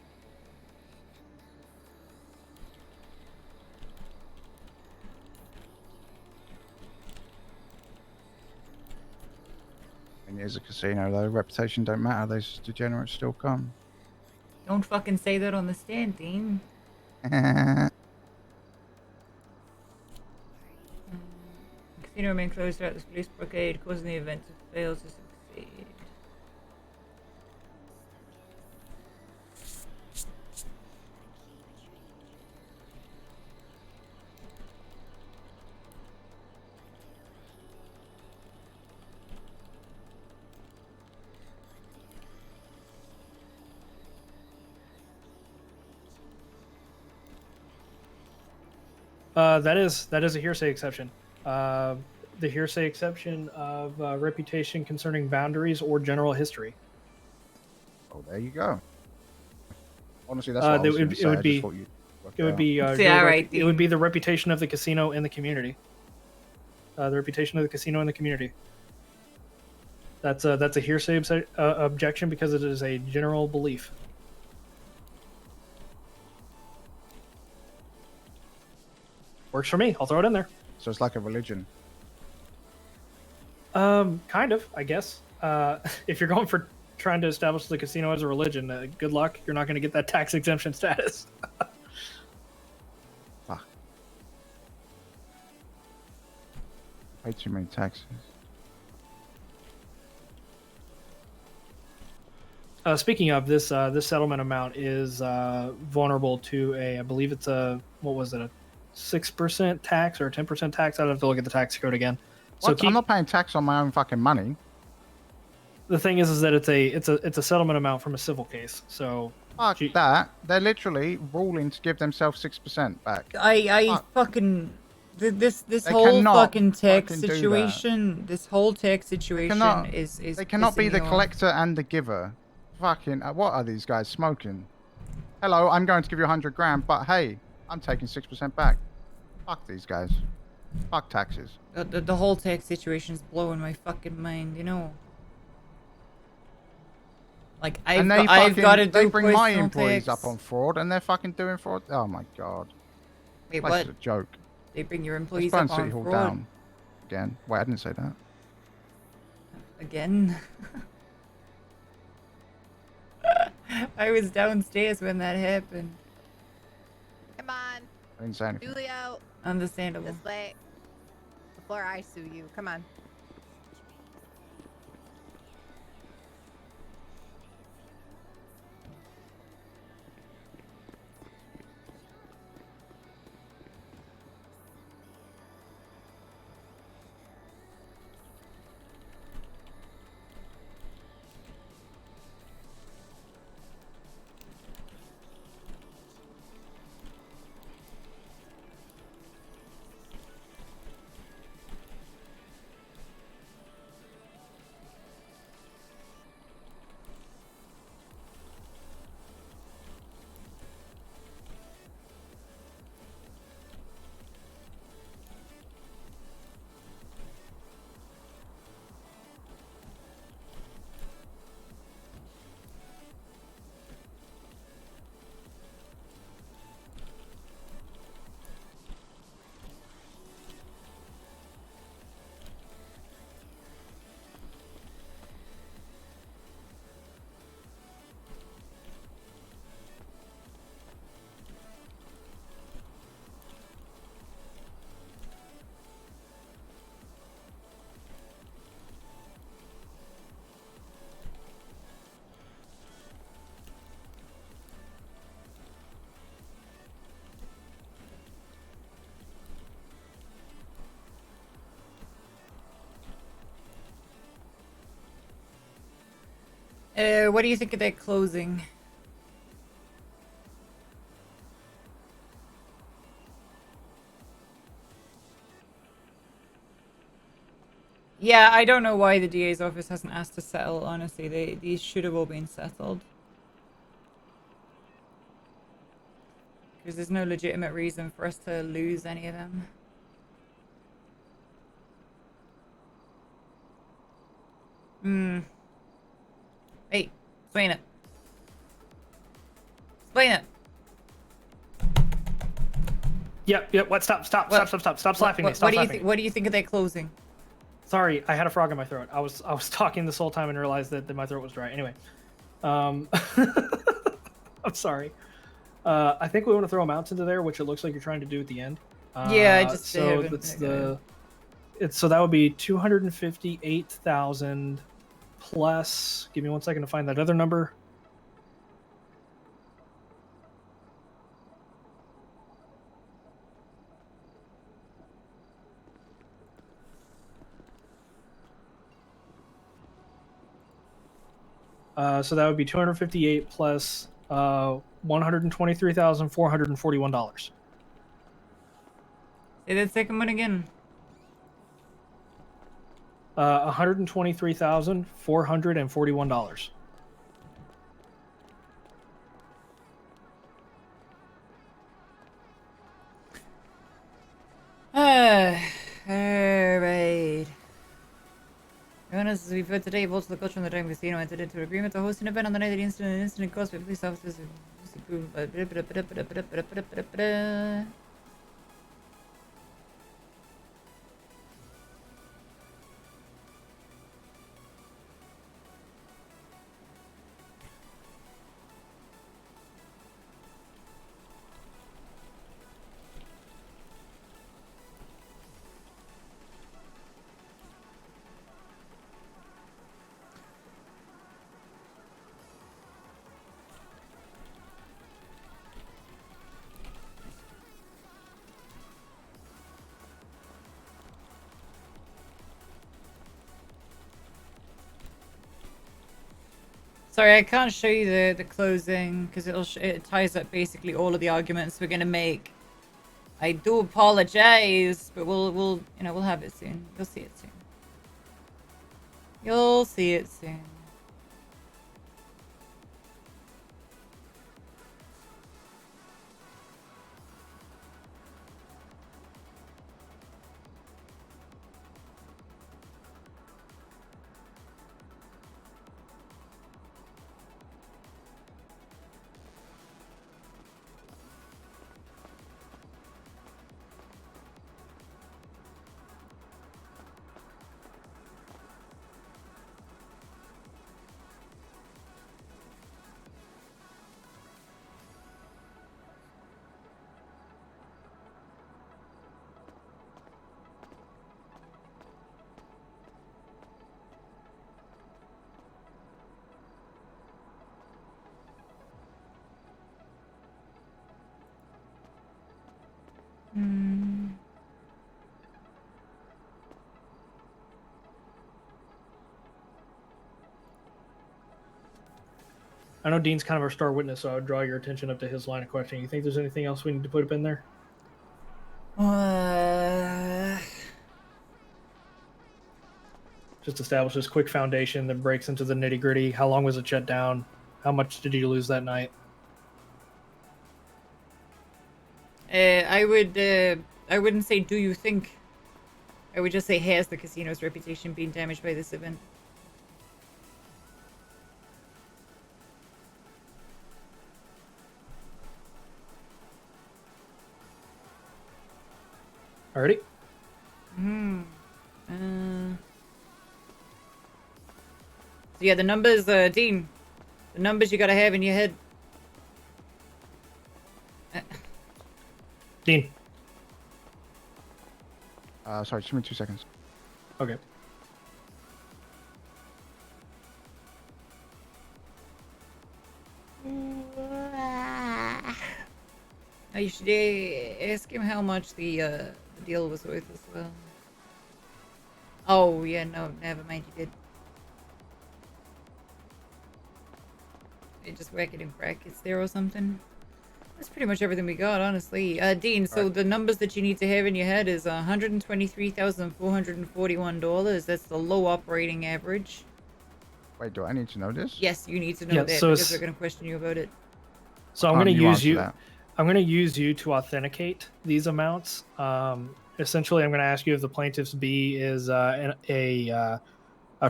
[SPEAKER 4] And here's a casino, though. Reputation don't matter. Those degenerates still come.
[SPEAKER 1] Don't fucking say that on the stand, Dean. Casino remained closed throughout this police blockade, causing the event to fail to succeed.
[SPEAKER 3] That is a hearsay exception. The hearsay exception of reputation concerning boundaries or general history.
[SPEAKER 4] Oh, there you go. Honestly, that's what I was going to say.
[SPEAKER 3] it would
[SPEAKER 4] I
[SPEAKER 3] be-
[SPEAKER 4] just thought you'd work
[SPEAKER 3] It would
[SPEAKER 4] out.
[SPEAKER 3] be
[SPEAKER 1] See, all right,
[SPEAKER 3] it would be the reputation of the casino in the community. The reputation of the casino in the community. That's a hearsay objection because it is a general belief. Works for me. I'll throw it in there.
[SPEAKER 4] So it's like a religion.
[SPEAKER 3] Kind of, I guess. If you're going for trying to establish the casino as a religion, good luck. You're not going to get that tax exemption status.
[SPEAKER 4] Fuck. Pay too many taxes.
[SPEAKER 3] Speaking of this, this settlement amount is vulnerable to I believe it's a 6% tax or a 10% tax. I'd have to look at the tax code again. So
[SPEAKER 4] What? I'm not paying tax on my own fucking money.
[SPEAKER 3] the thing is that it's a settlement amount from a civil case. So
[SPEAKER 4] Fuck that. They're literally ruling to give themselves 6% back.
[SPEAKER 1] I
[SPEAKER 4] Fuck.
[SPEAKER 1] fucking this
[SPEAKER 4] They
[SPEAKER 1] whole
[SPEAKER 4] cannot
[SPEAKER 1] fucking tax
[SPEAKER 4] fucking do that.
[SPEAKER 1] situation. This whole tax
[SPEAKER 4] They
[SPEAKER 1] situation
[SPEAKER 4] cannot.
[SPEAKER 1] is
[SPEAKER 4] They cannot be
[SPEAKER 1] pissing
[SPEAKER 4] the
[SPEAKER 1] me off.
[SPEAKER 4] collector and the giver. Fucking. What are these guys smoking? Hello, I'm going to give you 100 grand, but hey, I'm taking 6% back. Fuck these guys. Fuck taxes.
[SPEAKER 1] The whole tax situation's blowing my fucking mind, you know. Like I've
[SPEAKER 4] And they
[SPEAKER 1] got to do
[SPEAKER 4] they bring my
[SPEAKER 1] personal
[SPEAKER 4] employees
[SPEAKER 1] tax.
[SPEAKER 4] up on fraud, and they're fucking doing fraud. Oh my god.
[SPEAKER 1] Wait,
[SPEAKER 4] This
[SPEAKER 1] what?
[SPEAKER 4] is a joke.
[SPEAKER 1] They bring your
[SPEAKER 4] Let's
[SPEAKER 1] employees
[SPEAKER 4] burn
[SPEAKER 1] up
[SPEAKER 4] City
[SPEAKER 1] on
[SPEAKER 4] Hall
[SPEAKER 1] fraud
[SPEAKER 4] down. Again. Wait, I didn't say that.
[SPEAKER 1] again. I was downstairs when that happened.
[SPEAKER 6] Come on,
[SPEAKER 4] I didn't say anything.
[SPEAKER 6] Julio.
[SPEAKER 1] Understandable.
[SPEAKER 6] This way. Before I sue you. Come on.
[SPEAKER 1] What do you think of that closing? Yeah, I don't know why the DA's office hasn't asked to settle, honestly. These should have all been settled. Because there's no legitimate reason for us to lose any of them. Hey, explain it. Explain it.
[SPEAKER 3] Yep. What? Stop slapping me. Stop slapping me.
[SPEAKER 1] What do you think of that closing?
[SPEAKER 3] Sorry, I had a frog in my throat. I was talking this whole time and realized that my throat was dry. Anyway, I'm sorry. I think we want to throw amounts into there, which it looks like you're trying to do at the end.
[SPEAKER 1] Yeah, I just
[SPEAKER 3] so that's so that would be 258,000 plus. Give me 1 second to find that other number. So that would be 258 plus $123,441.
[SPEAKER 1] Say that second one again.
[SPEAKER 3] $123,441.
[SPEAKER 1] Alright. Jonas, we've heard today both the culture and the Time Casino entered into an agreement to host an event on the night of the incident. An incident caused by police officers. Sorry, I can't show you the closing because it ties up basically all of the arguments we're gonna make. I do apologize, but we'll have it soon. You'll see it soon. You'll see it soon.
[SPEAKER 3] I know Dean's kind of our star witness, so I would draw your attention up to his line of questioning. You think there's anything else we need to put up in there? Just establish this quick foundation that breaks into the nitty gritty. How long was it shut down? How much did you lose that night?
[SPEAKER 1] I wouldn't say do you think. I would just say has the casino's reputation been damaged by this event?
[SPEAKER 3] Alrighty.
[SPEAKER 1] So yeah, the numbers, Dean. The numbers you gotta have in your head.
[SPEAKER 3] Dean.
[SPEAKER 4] Sorry, just give me 2 seconds.
[SPEAKER 3] Okay.
[SPEAKER 1] Now you should ask him how much the deal was worth as well. Oh yeah, no, never mind. You did. They just whack it in brackets there or something. That's pretty much everything we got, honestly. Dean, so the numbers that you need to have in your head is $123,441. That's the low operating average.
[SPEAKER 4] Wait, do I need to know this?
[SPEAKER 1] Yes, you need to know
[SPEAKER 3] Yeah,
[SPEAKER 1] that
[SPEAKER 3] so
[SPEAKER 1] because
[SPEAKER 3] it's-
[SPEAKER 1] we're going to question you about it.
[SPEAKER 3] So I'm going to use
[SPEAKER 4] answer
[SPEAKER 3] you.
[SPEAKER 4] that.
[SPEAKER 3] I'm going to use you to authenticate these amounts. Essentially, I'm going to ask you if the plaintiff's B is a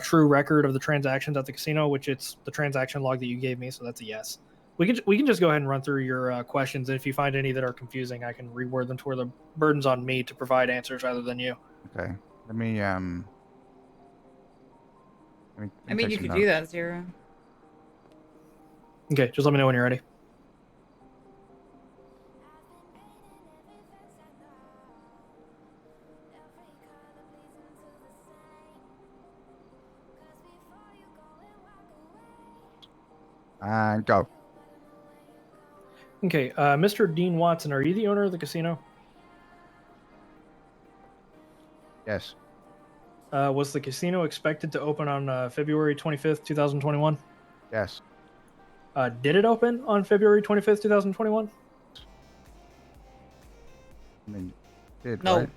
[SPEAKER 3] true record of the transactions at the casino, which it's the transaction log that you gave me. So that's a yes. We can just go ahead and run through your questions, and if you find any that are confusing, I can reword them to where the burden's on me to provide answers rather than you.
[SPEAKER 4] Okay. Let me
[SPEAKER 1] I mean,
[SPEAKER 4] take
[SPEAKER 1] you
[SPEAKER 4] some
[SPEAKER 1] could do
[SPEAKER 4] notes.
[SPEAKER 1] that, Zero.
[SPEAKER 3] Okay, just let me know when you're ready.
[SPEAKER 4] And go.
[SPEAKER 3] Okay, Mr. Dean Watson, are you the owner of the casino?
[SPEAKER 4] Yes.
[SPEAKER 3] Was the casino expected to open on February 25th, 2021?
[SPEAKER 4] Yes.
[SPEAKER 3] Did it open on February 25th, 2021?
[SPEAKER 4] I mean, did
[SPEAKER 1] No.
[SPEAKER 4] right?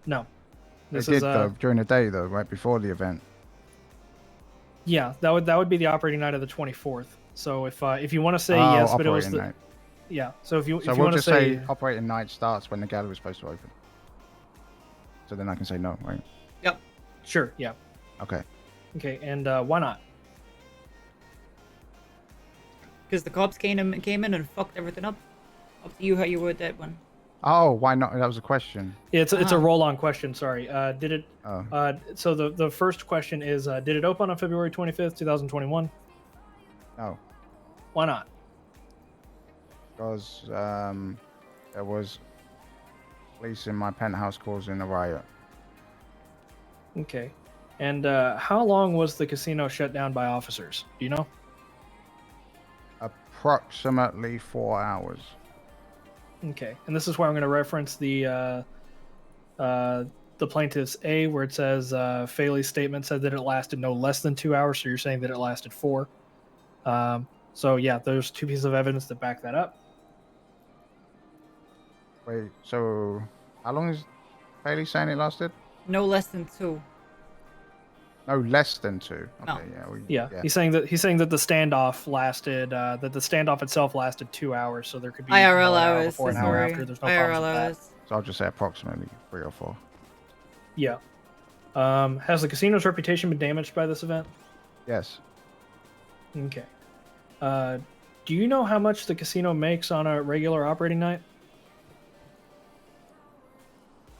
[SPEAKER 3] No.
[SPEAKER 4] It did though during the day though, right before the event.
[SPEAKER 3] Yeah, that would be the operating night of the 24th. So if you want to say yes, but it was
[SPEAKER 4] operating night.
[SPEAKER 3] yeah. So if you
[SPEAKER 4] So
[SPEAKER 3] if you
[SPEAKER 4] we'll
[SPEAKER 3] want to
[SPEAKER 4] just say operating night starts when the gallery is supposed to open. So then I can say no, right?
[SPEAKER 1] Yep.
[SPEAKER 3] Sure, yeah.
[SPEAKER 4] Okay.
[SPEAKER 3] Okay, and why not?
[SPEAKER 1] Because the cops came in and fucked everything up. Up to you how you word that one.
[SPEAKER 4] Oh, why not? That was a question.
[SPEAKER 3] Yeah, it's a roll-on question. Sorry. Did it?
[SPEAKER 4] Oh.
[SPEAKER 3] So the first question is, did it open on February 25th, 2021?
[SPEAKER 4] No.
[SPEAKER 3] Why not?
[SPEAKER 4] Because there was police in my penthouse causing a riot.
[SPEAKER 3] Okay. And how long was the casino shut down by officers? Do you know?
[SPEAKER 4] Approximately 4 hours.
[SPEAKER 3] Okay. And this is where I'm going to reference the plaintiff's A, where it says Faley's statement said that it lasted no less than 2 hours. So you're saying that it lasted 4. So yeah, there's two pieces of evidence that back that up.
[SPEAKER 4] Wait, so how long is Bailey saying it lasted?
[SPEAKER 1] No less than 2.
[SPEAKER 4] No, less than 2.
[SPEAKER 1] No.
[SPEAKER 4] Okay,
[SPEAKER 3] Yeah, he's saying that the standoff lasted that the standoff itself lasted 2 hours, so there could be
[SPEAKER 1] IRL
[SPEAKER 3] an hour
[SPEAKER 1] hours.
[SPEAKER 3] before, an hour
[SPEAKER 1] Sorry.
[SPEAKER 3] after. There's no problems
[SPEAKER 1] IRL
[SPEAKER 3] with that.
[SPEAKER 1] hours.
[SPEAKER 4] So I'll just say approximately 3 or 4.
[SPEAKER 3] Yeah. Has the casino's reputation been damaged by this event?
[SPEAKER 4] Yes.
[SPEAKER 3] Okay. Do you know how much the casino makes on a regular operating night?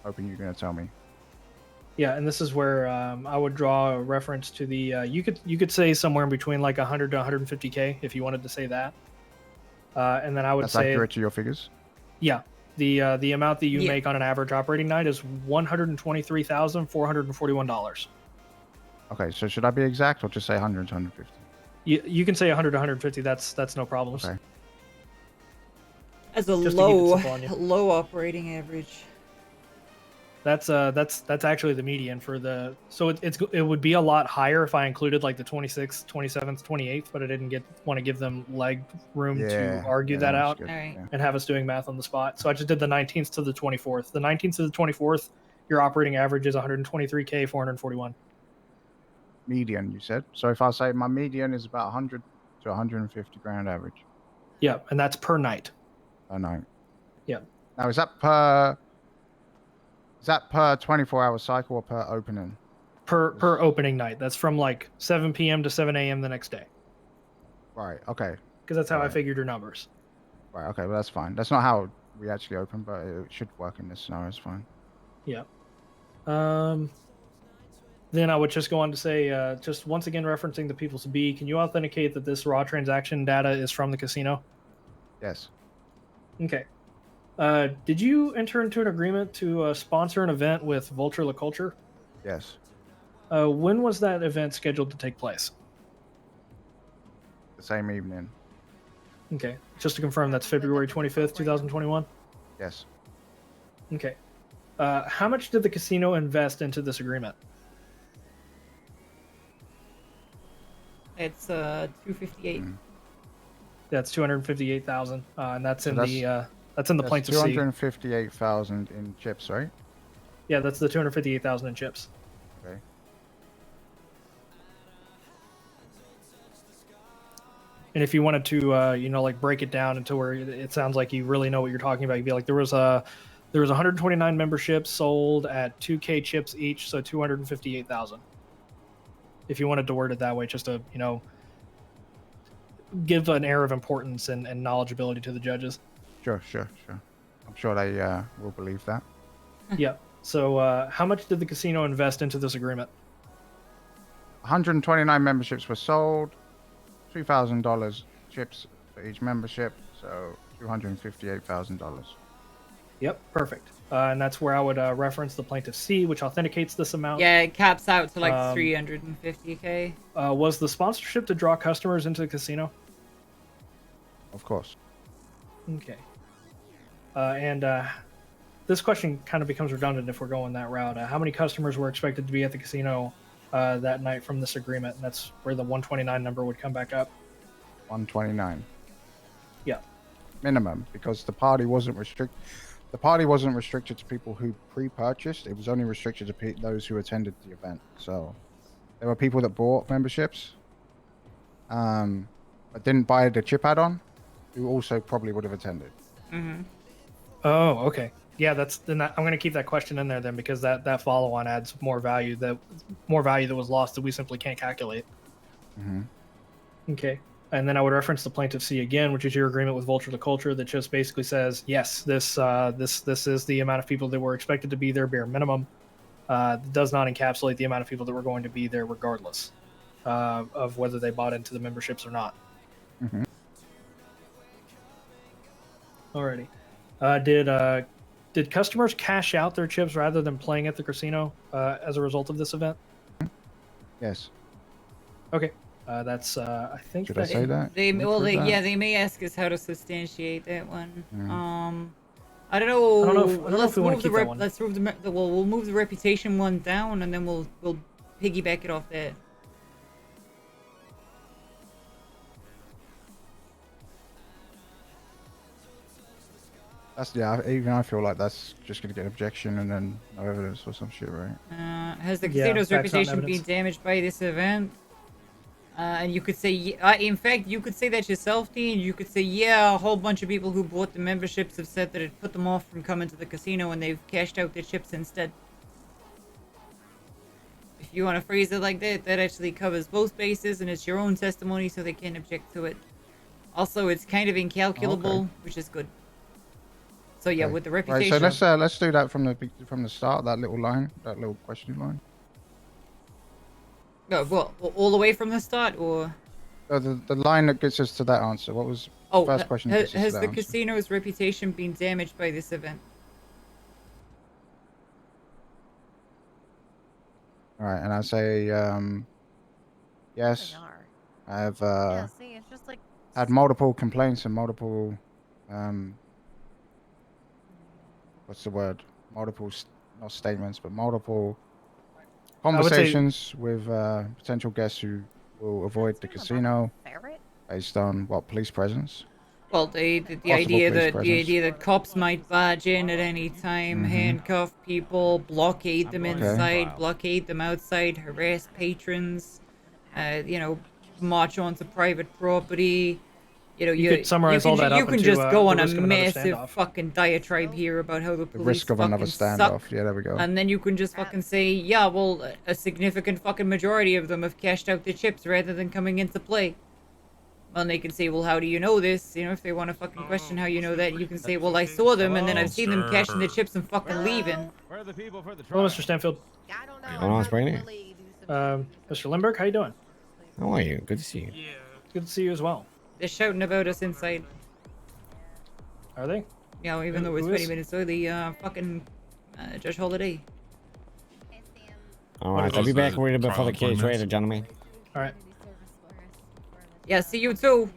[SPEAKER 4] Hoping you're going to tell me.
[SPEAKER 3] Yeah, and this is where I would draw a reference to the you could say somewhere in between like 100 to 150k if you wanted to say that, and then I would
[SPEAKER 4] That's
[SPEAKER 3] say
[SPEAKER 4] accurate to your figures.
[SPEAKER 3] yeah, the amount that you
[SPEAKER 1] Yeah.
[SPEAKER 3] make on an average operating night is $123,441.
[SPEAKER 4] Okay, so should I be exact or just say 100 to 150?
[SPEAKER 3] You can say 100 to 150. That's no problems.
[SPEAKER 4] Okay.
[SPEAKER 1] As a
[SPEAKER 3] Just to keep it
[SPEAKER 1] low
[SPEAKER 3] simple on you.
[SPEAKER 1] low operating average.
[SPEAKER 3] That's actually the median for the so it would be a lot higher if I included like the 26th, 27th, 28th, but I didn't want to give them leg room to argue that
[SPEAKER 4] that's
[SPEAKER 3] out
[SPEAKER 4] good,
[SPEAKER 1] All right.
[SPEAKER 4] yeah.
[SPEAKER 3] and have us doing math on the spot. So I just did the 19th to the 24th. The 19th to the 24th, your operating average is 123k 441.
[SPEAKER 4] Median, you said. So if I say my median is about 100 to 150 grand average
[SPEAKER 3] Yeah, and that's per night.
[SPEAKER 4] per night.
[SPEAKER 3] Yeah.
[SPEAKER 4] Now is that per 24-hour cycle or per opening?
[SPEAKER 3] Per opening night. That's from like 7 p.m. to 7 a.m. the next day.
[SPEAKER 4] Right. Okay.
[SPEAKER 3] Because that's how I
[SPEAKER 4] Right.
[SPEAKER 3] figured your numbers.
[SPEAKER 4] Right. Okay. Well, that's fine. That's not how we actually open, but it should work in this scenario. It's fine.
[SPEAKER 3] Yeah. Then I would just go on to say, just once again referencing the People's B, can you authenticate that this raw transaction data is from the casino?
[SPEAKER 4] Yes.
[SPEAKER 3] Okay. Did you enter into an agreement to sponsor an event with Vulture La Culture?
[SPEAKER 4] Yes.
[SPEAKER 3] When was that event scheduled to take place?
[SPEAKER 4] The same evening.
[SPEAKER 3] Okay. Just to confirm, that's February 25th, 2021?
[SPEAKER 4] Yes.
[SPEAKER 3] Okay. How much did the casino invest into this agreement?
[SPEAKER 1] It's 258.
[SPEAKER 3] That's 258,000, and that's in
[SPEAKER 4] that's-
[SPEAKER 3] that's in the
[SPEAKER 4] That's
[SPEAKER 3] plaintiff's C.
[SPEAKER 4] 258,000 in chips, right?
[SPEAKER 3] Yeah, that's the 258,000 in chips.
[SPEAKER 4] Okay.
[SPEAKER 3] And if you wanted to, like break it down into where it sounds like you really know what you're talking about, you'd be like, there was 129 memberships sold at 2K chips each, so 258,000. If you wanted to word it that way, just to give an air of importance and knowledgeability to the judges.
[SPEAKER 4] Sure. I'm sure they will believe that.
[SPEAKER 3] Yeah. So how much did the casino invest into this agreement?
[SPEAKER 4] 129 memberships were sold. $2,000 chips for each membership, so $258,000.
[SPEAKER 3] Yep, perfect. And that's where I would reference the plaintiff C, which authenticates this amount.
[SPEAKER 1] Yeah, it caps out to like 350k.
[SPEAKER 3] Was the sponsorship to draw customers into the casino?
[SPEAKER 4] Of course.
[SPEAKER 3] Okay. And this question kind of becomes redundant if we're going that route. How many customers were expected to be at the casino that night from this agreement? And that's where the 129 number would come back up.
[SPEAKER 4] 129.
[SPEAKER 3] Yeah.
[SPEAKER 4] Minimum, because the party wasn't restricted. The party wasn't restricted to people who pre-purchased. It was only restricted to those who attended the event. So there were people that bought memberships, but didn't buy the chip add-on, who also probably would have attended.
[SPEAKER 1] Mm-hmm.
[SPEAKER 3] Oh, okay. Yeah, I'm going to keep that question in there then, because that follow-on adds more value that was lost that we simply can't calculate.
[SPEAKER 4] Mm-hmm.
[SPEAKER 3] Okay. And then I would reference the plaintiff C again, which is your agreement with Vulture La Culture that just basically says, yes, this is the amount of people that were expected to be there bare minimum. Does not encapsulate the amount of people that were going to be there regardless of whether they bought into the memberships or not.
[SPEAKER 4] Mm-hmm.
[SPEAKER 3] Alrighty. Did customers cash out their chips rather than playing at the casino as a result of this event?
[SPEAKER 4] Yes.
[SPEAKER 3] Okay. That's I think.
[SPEAKER 4] Should I say that?
[SPEAKER 1] They
[SPEAKER 4] Can we
[SPEAKER 1] well,
[SPEAKER 4] prove
[SPEAKER 1] they
[SPEAKER 4] that?
[SPEAKER 1] yeah, they may ask us how to substantiate that one.
[SPEAKER 4] Yeah.
[SPEAKER 1] I don't know.
[SPEAKER 3] I don't know if we want to keep that one.
[SPEAKER 1] Let's move we'll move the reputation one down, and then we'll piggyback it off that.
[SPEAKER 4] That's yeah. Even I feel like that's just gonna get objection and then no evidence or some shit, right?
[SPEAKER 1] Has the
[SPEAKER 3] Yeah,
[SPEAKER 1] casino's
[SPEAKER 3] facts, not
[SPEAKER 1] reputation been
[SPEAKER 3] evidence.
[SPEAKER 1] damaged by this event? And you could say, in fact, you could say that yourself, Dean. You could say, yeah, a whole bunch of people who bought the memberships have said that it put them off from coming to the casino and they've cashed out their chips instead. If you want to phrase it like that, that actually covers both bases and it's your own testimony, so they can't object to it. Also, it's kind of incalculable, which is good. So yeah,
[SPEAKER 4] Okay.
[SPEAKER 1] with the
[SPEAKER 4] Right.
[SPEAKER 1] reputation.
[SPEAKER 4] So let's do that from the start. That little line, that little question line.
[SPEAKER 1] No, well, all the way from the start, or
[SPEAKER 4] The line that gets us to that answer. What was
[SPEAKER 1] oh,
[SPEAKER 4] the first question? That gets us to
[SPEAKER 1] has
[SPEAKER 4] that
[SPEAKER 1] the
[SPEAKER 4] answer?
[SPEAKER 1] casino's reputation been damaged by this event?
[SPEAKER 4] All right, and I say yes.
[SPEAKER 6] They are.
[SPEAKER 4] I have
[SPEAKER 6] Yeah, see, it's just like
[SPEAKER 4] had multiple complaints and multiple what's the word? Multiple not statements, but multiple
[SPEAKER 3] would say-
[SPEAKER 4] conversations with potential guests who will avoid the
[SPEAKER 6] That's
[SPEAKER 4] casino
[SPEAKER 6] ferret.
[SPEAKER 4] based on what police presence.
[SPEAKER 1] Well, the
[SPEAKER 4] Possible
[SPEAKER 1] idea
[SPEAKER 4] police
[SPEAKER 1] that
[SPEAKER 4] presence.
[SPEAKER 1] cops might barge in at any time, handcuff people, blockade them inside, blockade them outside, harass patrons, you know, march onto private property. You know,
[SPEAKER 3] You could summarize all that
[SPEAKER 1] you
[SPEAKER 3] up
[SPEAKER 1] can
[SPEAKER 3] into,
[SPEAKER 1] just go
[SPEAKER 3] the
[SPEAKER 1] on a
[SPEAKER 3] risk of another
[SPEAKER 1] massive
[SPEAKER 3] standoff.
[SPEAKER 1] fucking diatribe here about how the
[SPEAKER 4] The
[SPEAKER 1] police
[SPEAKER 4] risk of
[SPEAKER 1] fucking
[SPEAKER 4] another
[SPEAKER 1] suck.
[SPEAKER 4] standoff. Yeah, there we go.
[SPEAKER 1] And then you can just fucking say, yeah, well, a significant fucking majority of them have cashed out their chips rather than coming into play. Well, they can say, well, how do you know this? You know, if they want to fucking question how you know that, you can say, well, I saw them and then I've seen them cashing the chips and fucking leaving.
[SPEAKER 5] Where are the people for the
[SPEAKER 3] Hello,
[SPEAKER 5] trial?
[SPEAKER 3] Mr. Stanfield.
[SPEAKER 6] I don't know.
[SPEAKER 9] What's going on,
[SPEAKER 6] I'd
[SPEAKER 9] Springy?
[SPEAKER 6] really do some-
[SPEAKER 3] Mr. Lindbergh, how you doing?
[SPEAKER 9] How are you? Good to see you.
[SPEAKER 3] Good to see you as well.
[SPEAKER 1] They're shouting about us inside.
[SPEAKER 3] Are they?
[SPEAKER 1] You know, even though it's
[SPEAKER 3] Who
[SPEAKER 1] 20
[SPEAKER 3] is?
[SPEAKER 1] minutes early, fucking Judge Holiday.
[SPEAKER 9] All right,
[SPEAKER 5] What
[SPEAKER 9] I'll be
[SPEAKER 5] was
[SPEAKER 9] back
[SPEAKER 5] the
[SPEAKER 9] ready before
[SPEAKER 5] trial
[SPEAKER 9] the case
[SPEAKER 5] appointments?
[SPEAKER 9] ready, gentlemen.
[SPEAKER 3] All right.
[SPEAKER 1] Yeah, see you too.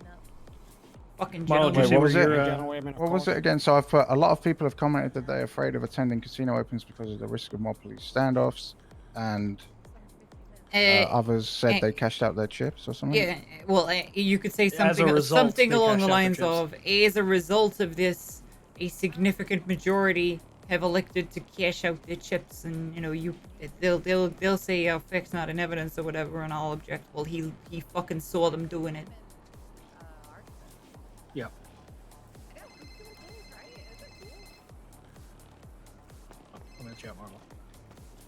[SPEAKER 1] Fucking
[SPEAKER 3] Marlo,
[SPEAKER 1] gentlemen.
[SPEAKER 3] did you see
[SPEAKER 4] what was
[SPEAKER 3] where
[SPEAKER 4] it?
[SPEAKER 3] your,
[SPEAKER 4] What was it again? So I've put a lot of people have commented that they're afraid of attending casino opens because of the risk of more police standoffs, and others said they cashed out their chips or something.
[SPEAKER 1] Yeah, well, you could say
[SPEAKER 3] As a
[SPEAKER 1] something
[SPEAKER 3] result,
[SPEAKER 1] something
[SPEAKER 3] they
[SPEAKER 1] along
[SPEAKER 3] cashed
[SPEAKER 1] the
[SPEAKER 3] out their
[SPEAKER 1] lines
[SPEAKER 3] chips.
[SPEAKER 1] of, as a result of this, a significant majority have elected to cash out their chips, and you know, they'll say facts not in evidence or whatever, and I'll object. Well, he fucking saw them doing it.
[SPEAKER 3] yeah. I'm gonna chat, Marlo.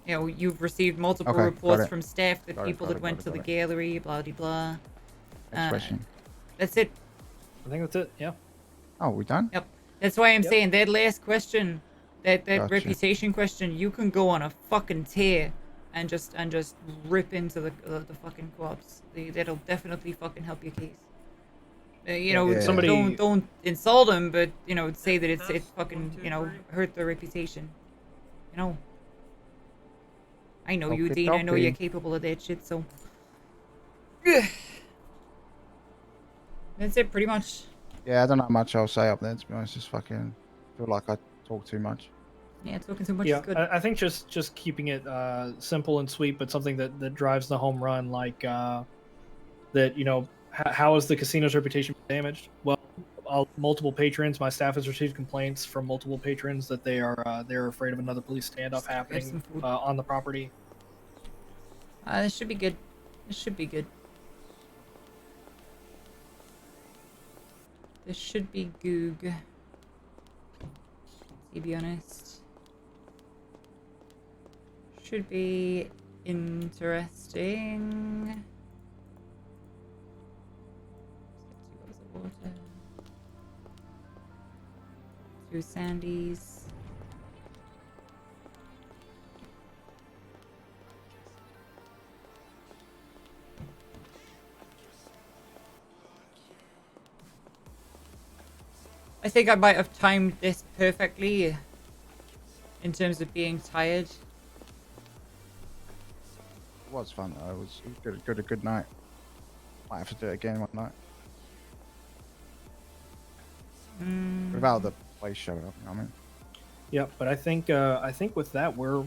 [SPEAKER 1] You know, you've received multiple
[SPEAKER 4] Okay, got
[SPEAKER 1] reports
[SPEAKER 4] it.
[SPEAKER 1] from staff that
[SPEAKER 4] Got it,
[SPEAKER 1] people
[SPEAKER 4] got
[SPEAKER 1] that
[SPEAKER 4] it,
[SPEAKER 1] went
[SPEAKER 4] got
[SPEAKER 1] to
[SPEAKER 4] it,
[SPEAKER 1] the
[SPEAKER 4] got
[SPEAKER 1] gallery, blah de blah.
[SPEAKER 4] Next question.
[SPEAKER 1] That's it.
[SPEAKER 3] I think that's it. Yeah.
[SPEAKER 4] Oh, we done?
[SPEAKER 1] Yep. That's why I'm
[SPEAKER 3] Yep.
[SPEAKER 1] saying that last question, that
[SPEAKER 4] Gotcha.
[SPEAKER 1] reputation question, you can go on a fucking tear and just rip into the fucking corpse. That'll definitely fucking help your case. You know,
[SPEAKER 4] Yeah.
[SPEAKER 3] Somebody-
[SPEAKER 1] don't insult him, but you know, say that it fucking, you know, hurt the reputation. You know. I know you,
[SPEAKER 4] Okay,
[SPEAKER 1] Dean. I know
[SPEAKER 4] okay.
[SPEAKER 1] you're capable of that shit. So. That's it, pretty much.
[SPEAKER 4] Yeah, I don't know much I'll say up there. To be honest, just fucking feel like I talk too much.
[SPEAKER 1] Yeah, talking too much
[SPEAKER 3] Yeah,
[SPEAKER 1] is good.
[SPEAKER 3] I think just keeping it simple and sweet, but something that drives the home run, like that. You know, how is the casino's reputation damaged? Well, multiple patrons. My staff has received complaints from multiple patrons that they're afraid of another police standoff
[SPEAKER 1] Grab
[SPEAKER 3] happening
[SPEAKER 1] some food.
[SPEAKER 3] on the property.
[SPEAKER 1] This should be good. This should be good. This should be goog. To be honest. Should be interesting. Let's get 2 bottles of water. 2 sandies. I think I might have timed this perfectly in terms of being tired.
[SPEAKER 4] It was fun though. It was a good night. Might have to do it again one night without the place showing up. You know what I mean?
[SPEAKER 3] Yep, but I think with that we're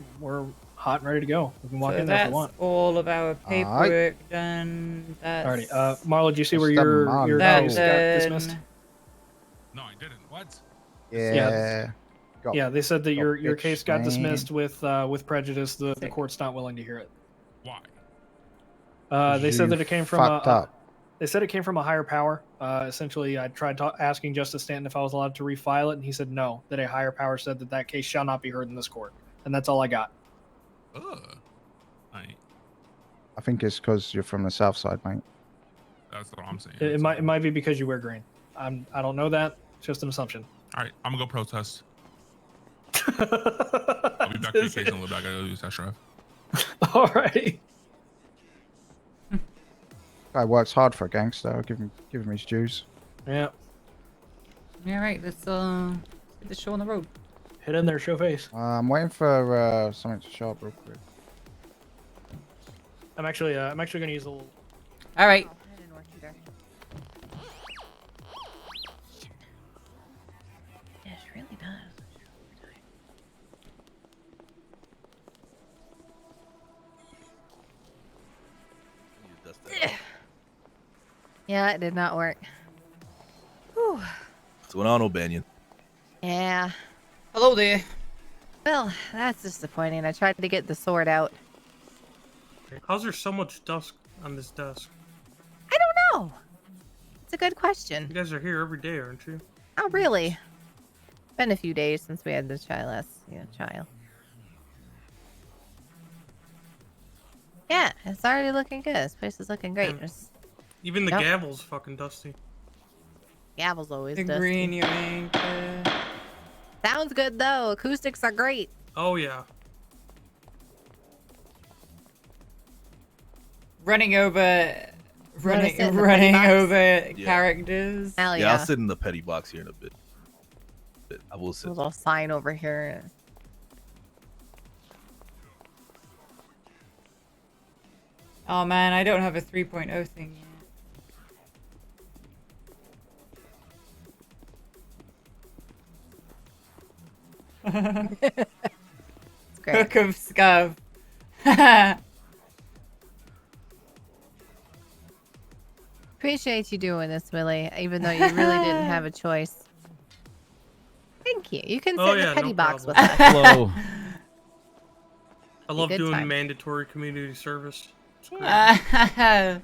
[SPEAKER 3] hot and ready to go. We can walk
[SPEAKER 1] So
[SPEAKER 3] in there if
[SPEAKER 1] that's
[SPEAKER 3] we want.
[SPEAKER 1] all of our paperwork done. That's
[SPEAKER 3] Alrighty, Marlo, do you see where
[SPEAKER 4] Just a
[SPEAKER 3] your
[SPEAKER 4] Marlo.
[SPEAKER 3] case got
[SPEAKER 1] that
[SPEAKER 3] dismissed?
[SPEAKER 1] done.
[SPEAKER 5] No, I didn't. What?
[SPEAKER 4] Yeah. Got
[SPEAKER 3] Yeah, they said that
[SPEAKER 4] got
[SPEAKER 3] your
[SPEAKER 4] bitch
[SPEAKER 3] case got
[SPEAKER 4] slain.
[SPEAKER 3] dismissed with prejudice. The
[SPEAKER 6] Sick.
[SPEAKER 3] court's not willing to hear it.
[SPEAKER 5] Why?
[SPEAKER 3] They said
[SPEAKER 4] You
[SPEAKER 3] that it came from
[SPEAKER 4] fucked up.
[SPEAKER 3] they said it came from a higher power. Essentially, I tried asking Justice Stanton if I was allowed to refile it, and he said no. That a higher power said that case shall not be heard in this court, and that's all I got.
[SPEAKER 5] I,
[SPEAKER 4] I think it's because you're from the south side, mate.
[SPEAKER 5] that's what I'm saying.
[SPEAKER 3] It might be because you wear green. I don't know that. It's just an assumption.
[SPEAKER 5] All right, I'm gonna go protest. I'll be back to the case in a little bit. I gotta use that drive.
[SPEAKER 3] All right.
[SPEAKER 4] Guy works hard for a gangster. I'll give him his dues.
[SPEAKER 3] Yeah.
[SPEAKER 1] All right, let's get the show on the road.
[SPEAKER 3] Hit in there, show face.
[SPEAKER 4] I'm waiting for something to show up real quick.
[SPEAKER 3] I'm actually gonna use a little.
[SPEAKER 1] All right.
[SPEAKER 6] Oh, that didn't work either. Yeah, it really does. Yeah, it did not work. Whew.
[SPEAKER 10] What's going on, O'Banion?
[SPEAKER 6] Yeah.
[SPEAKER 1] Hello there.
[SPEAKER 6] Well, that's disappointing. I tried to get the sword out.
[SPEAKER 11] How's there so much dust on this desk?
[SPEAKER 6] I don't know. It's a good question.
[SPEAKER 11] You guys are here every day, aren't you?
[SPEAKER 6] Oh, really? Been a few days since we had the child. Yeah, it's already looking good. This place is looking great.
[SPEAKER 11] Yeah.
[SPEAKER 6] There's
[SPEAKER 11] Even the
[SPEAKER 6] Yep.
[SPEAKER 11] gavel's fucking dusty.
[SPEAKER 6] gavel's always
[SPEAKER 1] The
[SPEAKER 6] dusty.
[SPEAKER 1] green you ink.
[SPEAKER 6] Sounds good though. Acoustics are great.
[SPEAKER 11] Oh yeah.
[SPEAKER 1] Running over,
[SPEAKER 6] Wanna sit in the
[SPEAKER 1] running
[SPEAKER 6] petty box?
[SPEAKER 1] over
[SPEAKER 10] Yeah.
[SPEAKER 1] characters.
[SPEAKER 6] Hell
[SPEAKER 10] Yeah,
[SPEAKER 6] yeah.
[SPEAKER 10] I'll sit in the petty box here in a bit. I will
[SPEAKER 6] A
[SPEAKER 10] sit.
[SPEAKER 6] little sign over here.
[SPEAKER 1] Oh man, I don't have a 3.0 thing yet.
[SPEAKER 6] It's great.
[SPEAKER 1] Hook of Scav.
[SPEAKER 6] Appreciate you doing this, Willie, even though you really didn't have a choice. Thank you. You can sit
[SPEAKER 11] Oh,
[SPEAKER 6] in the
[SPEAKER 11] yeah,
[SPEAKER 6] petty
[SPEAKER 11] no
[SPEAKER 6] box
[SPEAKER 11] problem.
[SPEAKER 6] with us.
[SPEAKER 9] Hello.
[SPEAKER 11] I love
[SPEAKER 6] good
[SPEAKER 11] doing
[SPEAKER 6] time.
[SPEAKER 11] mandatory community service. It's great.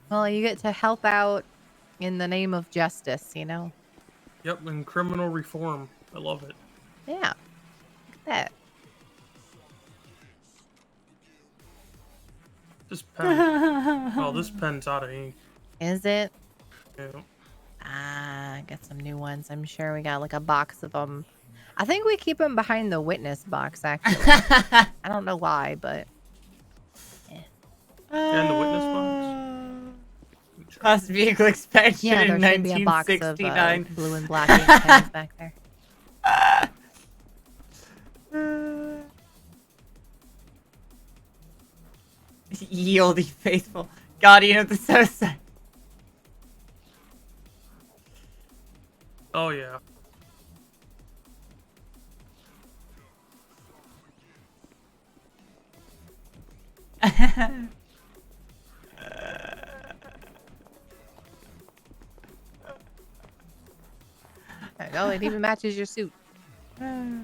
[SPEAKER 6] Well, you get to help out in the name of justice, you know?
[SPEAKER 11] Yep, and criminal reform. I love it.
[SPEAKER 6] Yeah. Look at that.
[SPEAKER 11] This pen. Oh, this pen's out of ink.
[SPEAKER 6] Is it?
[SPEAKER 11] Yeah.
[SPEAKER 6] Ah, got some new ones. I'm sure we got like a box of them. I think we keep them behind the witness box, actually. I don't know why, but
[SPEAKER 11] And the witness box.
[SPEAKER 1] Last vehicle expansion
[SPEAKER 6] yeah,
[SPEAKER 1] in
[SPEAKER 6] there should be a box of
[SPEAKER 1] 1969.
[SPEAKER 6] blue and black ink pens back there.
[SPEAKER 1] Ye olde faithful. Guardian of the South Side.
[SPEAKER 11] Oh yeah.
[SPEAKER 6] There you go. It even matches your suit.
[SPEAKER 10] I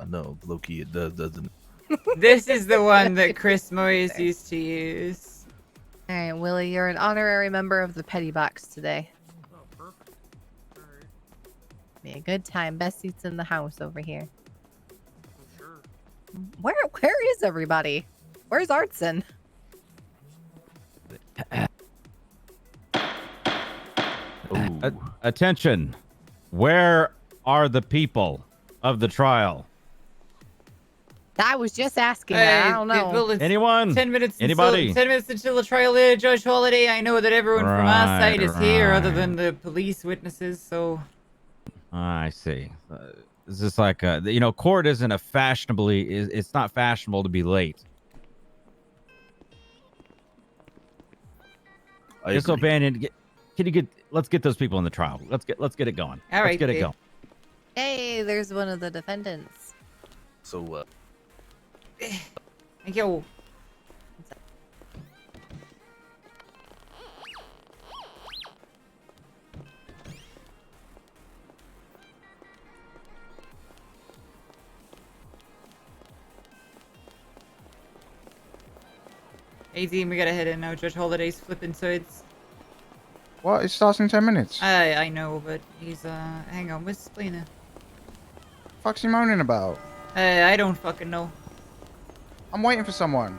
[SPEAKER 10] know, Loki, it does, doesn't it?
[SPEAKER 1] This is the one that Chris Moyes used to use.
[SPEAKER 6] All right, Willie, you're an honorary member of the petty box today.
[SPEAKER 11] Oh, perfect. All right.
[SPEAKER 6] Be a good time. Best seats in the house over here.
[SPEAKER 11] I'm sure.
[SPEAKER 6] Where is everybody? Where's Artson?
[SPEAKER 10] Ooh.
[SPEAKER 9] Attention. Where are the people of the trial?
[SPEAKER 6] I was just asking that. I don't know.
[SPEAKER 1] Well, it's
[SPEAKER 9] Anyone?
[SPEAKER 1] 10 minutes.
[SPEAKER 9] Anybody?
[SPEAKER 1] 10 minutes until the trial there, Judge Holiday. I know that everyone from our side is here, other than the police witnesses. So
[SPEAKER 9] I see. It's just like court isn't a fashionably. It's not fashionable to be late.
[SPEAKER 10] I
[SPEAKER 9] Just
[SPEAKER 10] agree.
[SPEAKER 9] O'Banion, let's get those people in the trial. Let's get it going.
[SPEAKER 1] All
[SPEAKER 9] Let's
[SPEAKER 1] right,
[SPEAKER 9] get it
[SPEAKER 1] babe.
[SPEAKER 9] going.
[SPEAKER 6] Hey, there's one of the defendants.
[SPEAKER 10] So,
[SPEAKER 1] yo, Hey, Dean, we gotta head in now. Judge Holiday's flipping sides.
[SPEAKER 4] What? It starts in 10 minutes.
[SPEAKER 1] I know, but he's, hang on, what's Splina?
[SPEAKER 4] Fuck's he moaning about?
[SPEAKER 1] I don't fucking know.
[SPEAKER 4] I'm waiting for someone.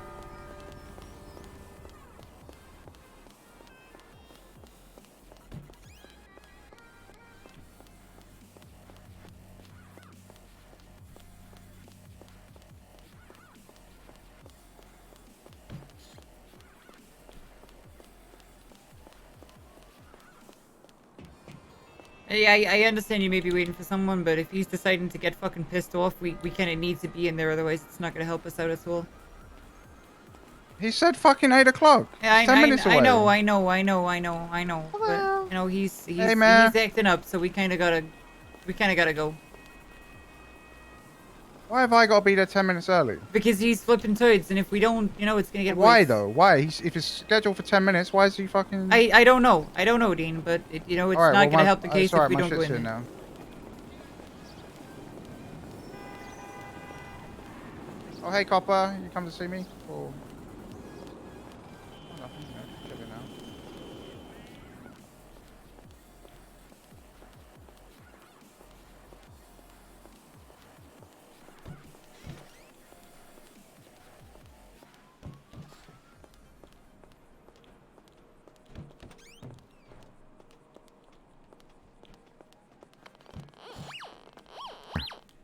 [SPEAKER 1] Hey, I understand you may be waiting for someone, but if he's deciding to get fucking pissed off, we kind of need to be in there, otherwise it's not gonna help us out at all.
[SPEAKER 4] He said fucking 8 o'clock.
[SPEAKER 1] Yeah,
[SPEAKER 4] 10 minutes away.
[SPEAKER 1] I know. But, you know, he's acting up, so we kind of gotta go.
[SPEAKER 4] Why have I got to be there 10 minutes early?
[SPEAKER 1] Because he's flipping toads, and if we don't, you know, it's gonna get
[SPEAKER 4] Why
[SPEAKER 1] worse.
[SPEAKER 4] though? Why? If it's scheduled for 10 minutes, why is he fucking...
[SPEAKER 1] I don't know. I don't know, Dean, but, you know, it's
[SPEAKER 4] Alright,
[SPEAKER 1] not
[SPEAKER 4] well,
[SPEAKER 1] gonna help the case
[SPEAKER 4] it's alright,
[SPEAKER 1] if we
[SPEAKER 4] my
[SPEAKER 1] don't go
[SPEAKER 4] shit's
[SPEAKER 1] in
[SPEAKER 4] here
[SPEAKER 1] there.
[SPEAKER 4] now. Oh, hey, Copper. You come to see me? Or... Oh, nothing. No, chilling now.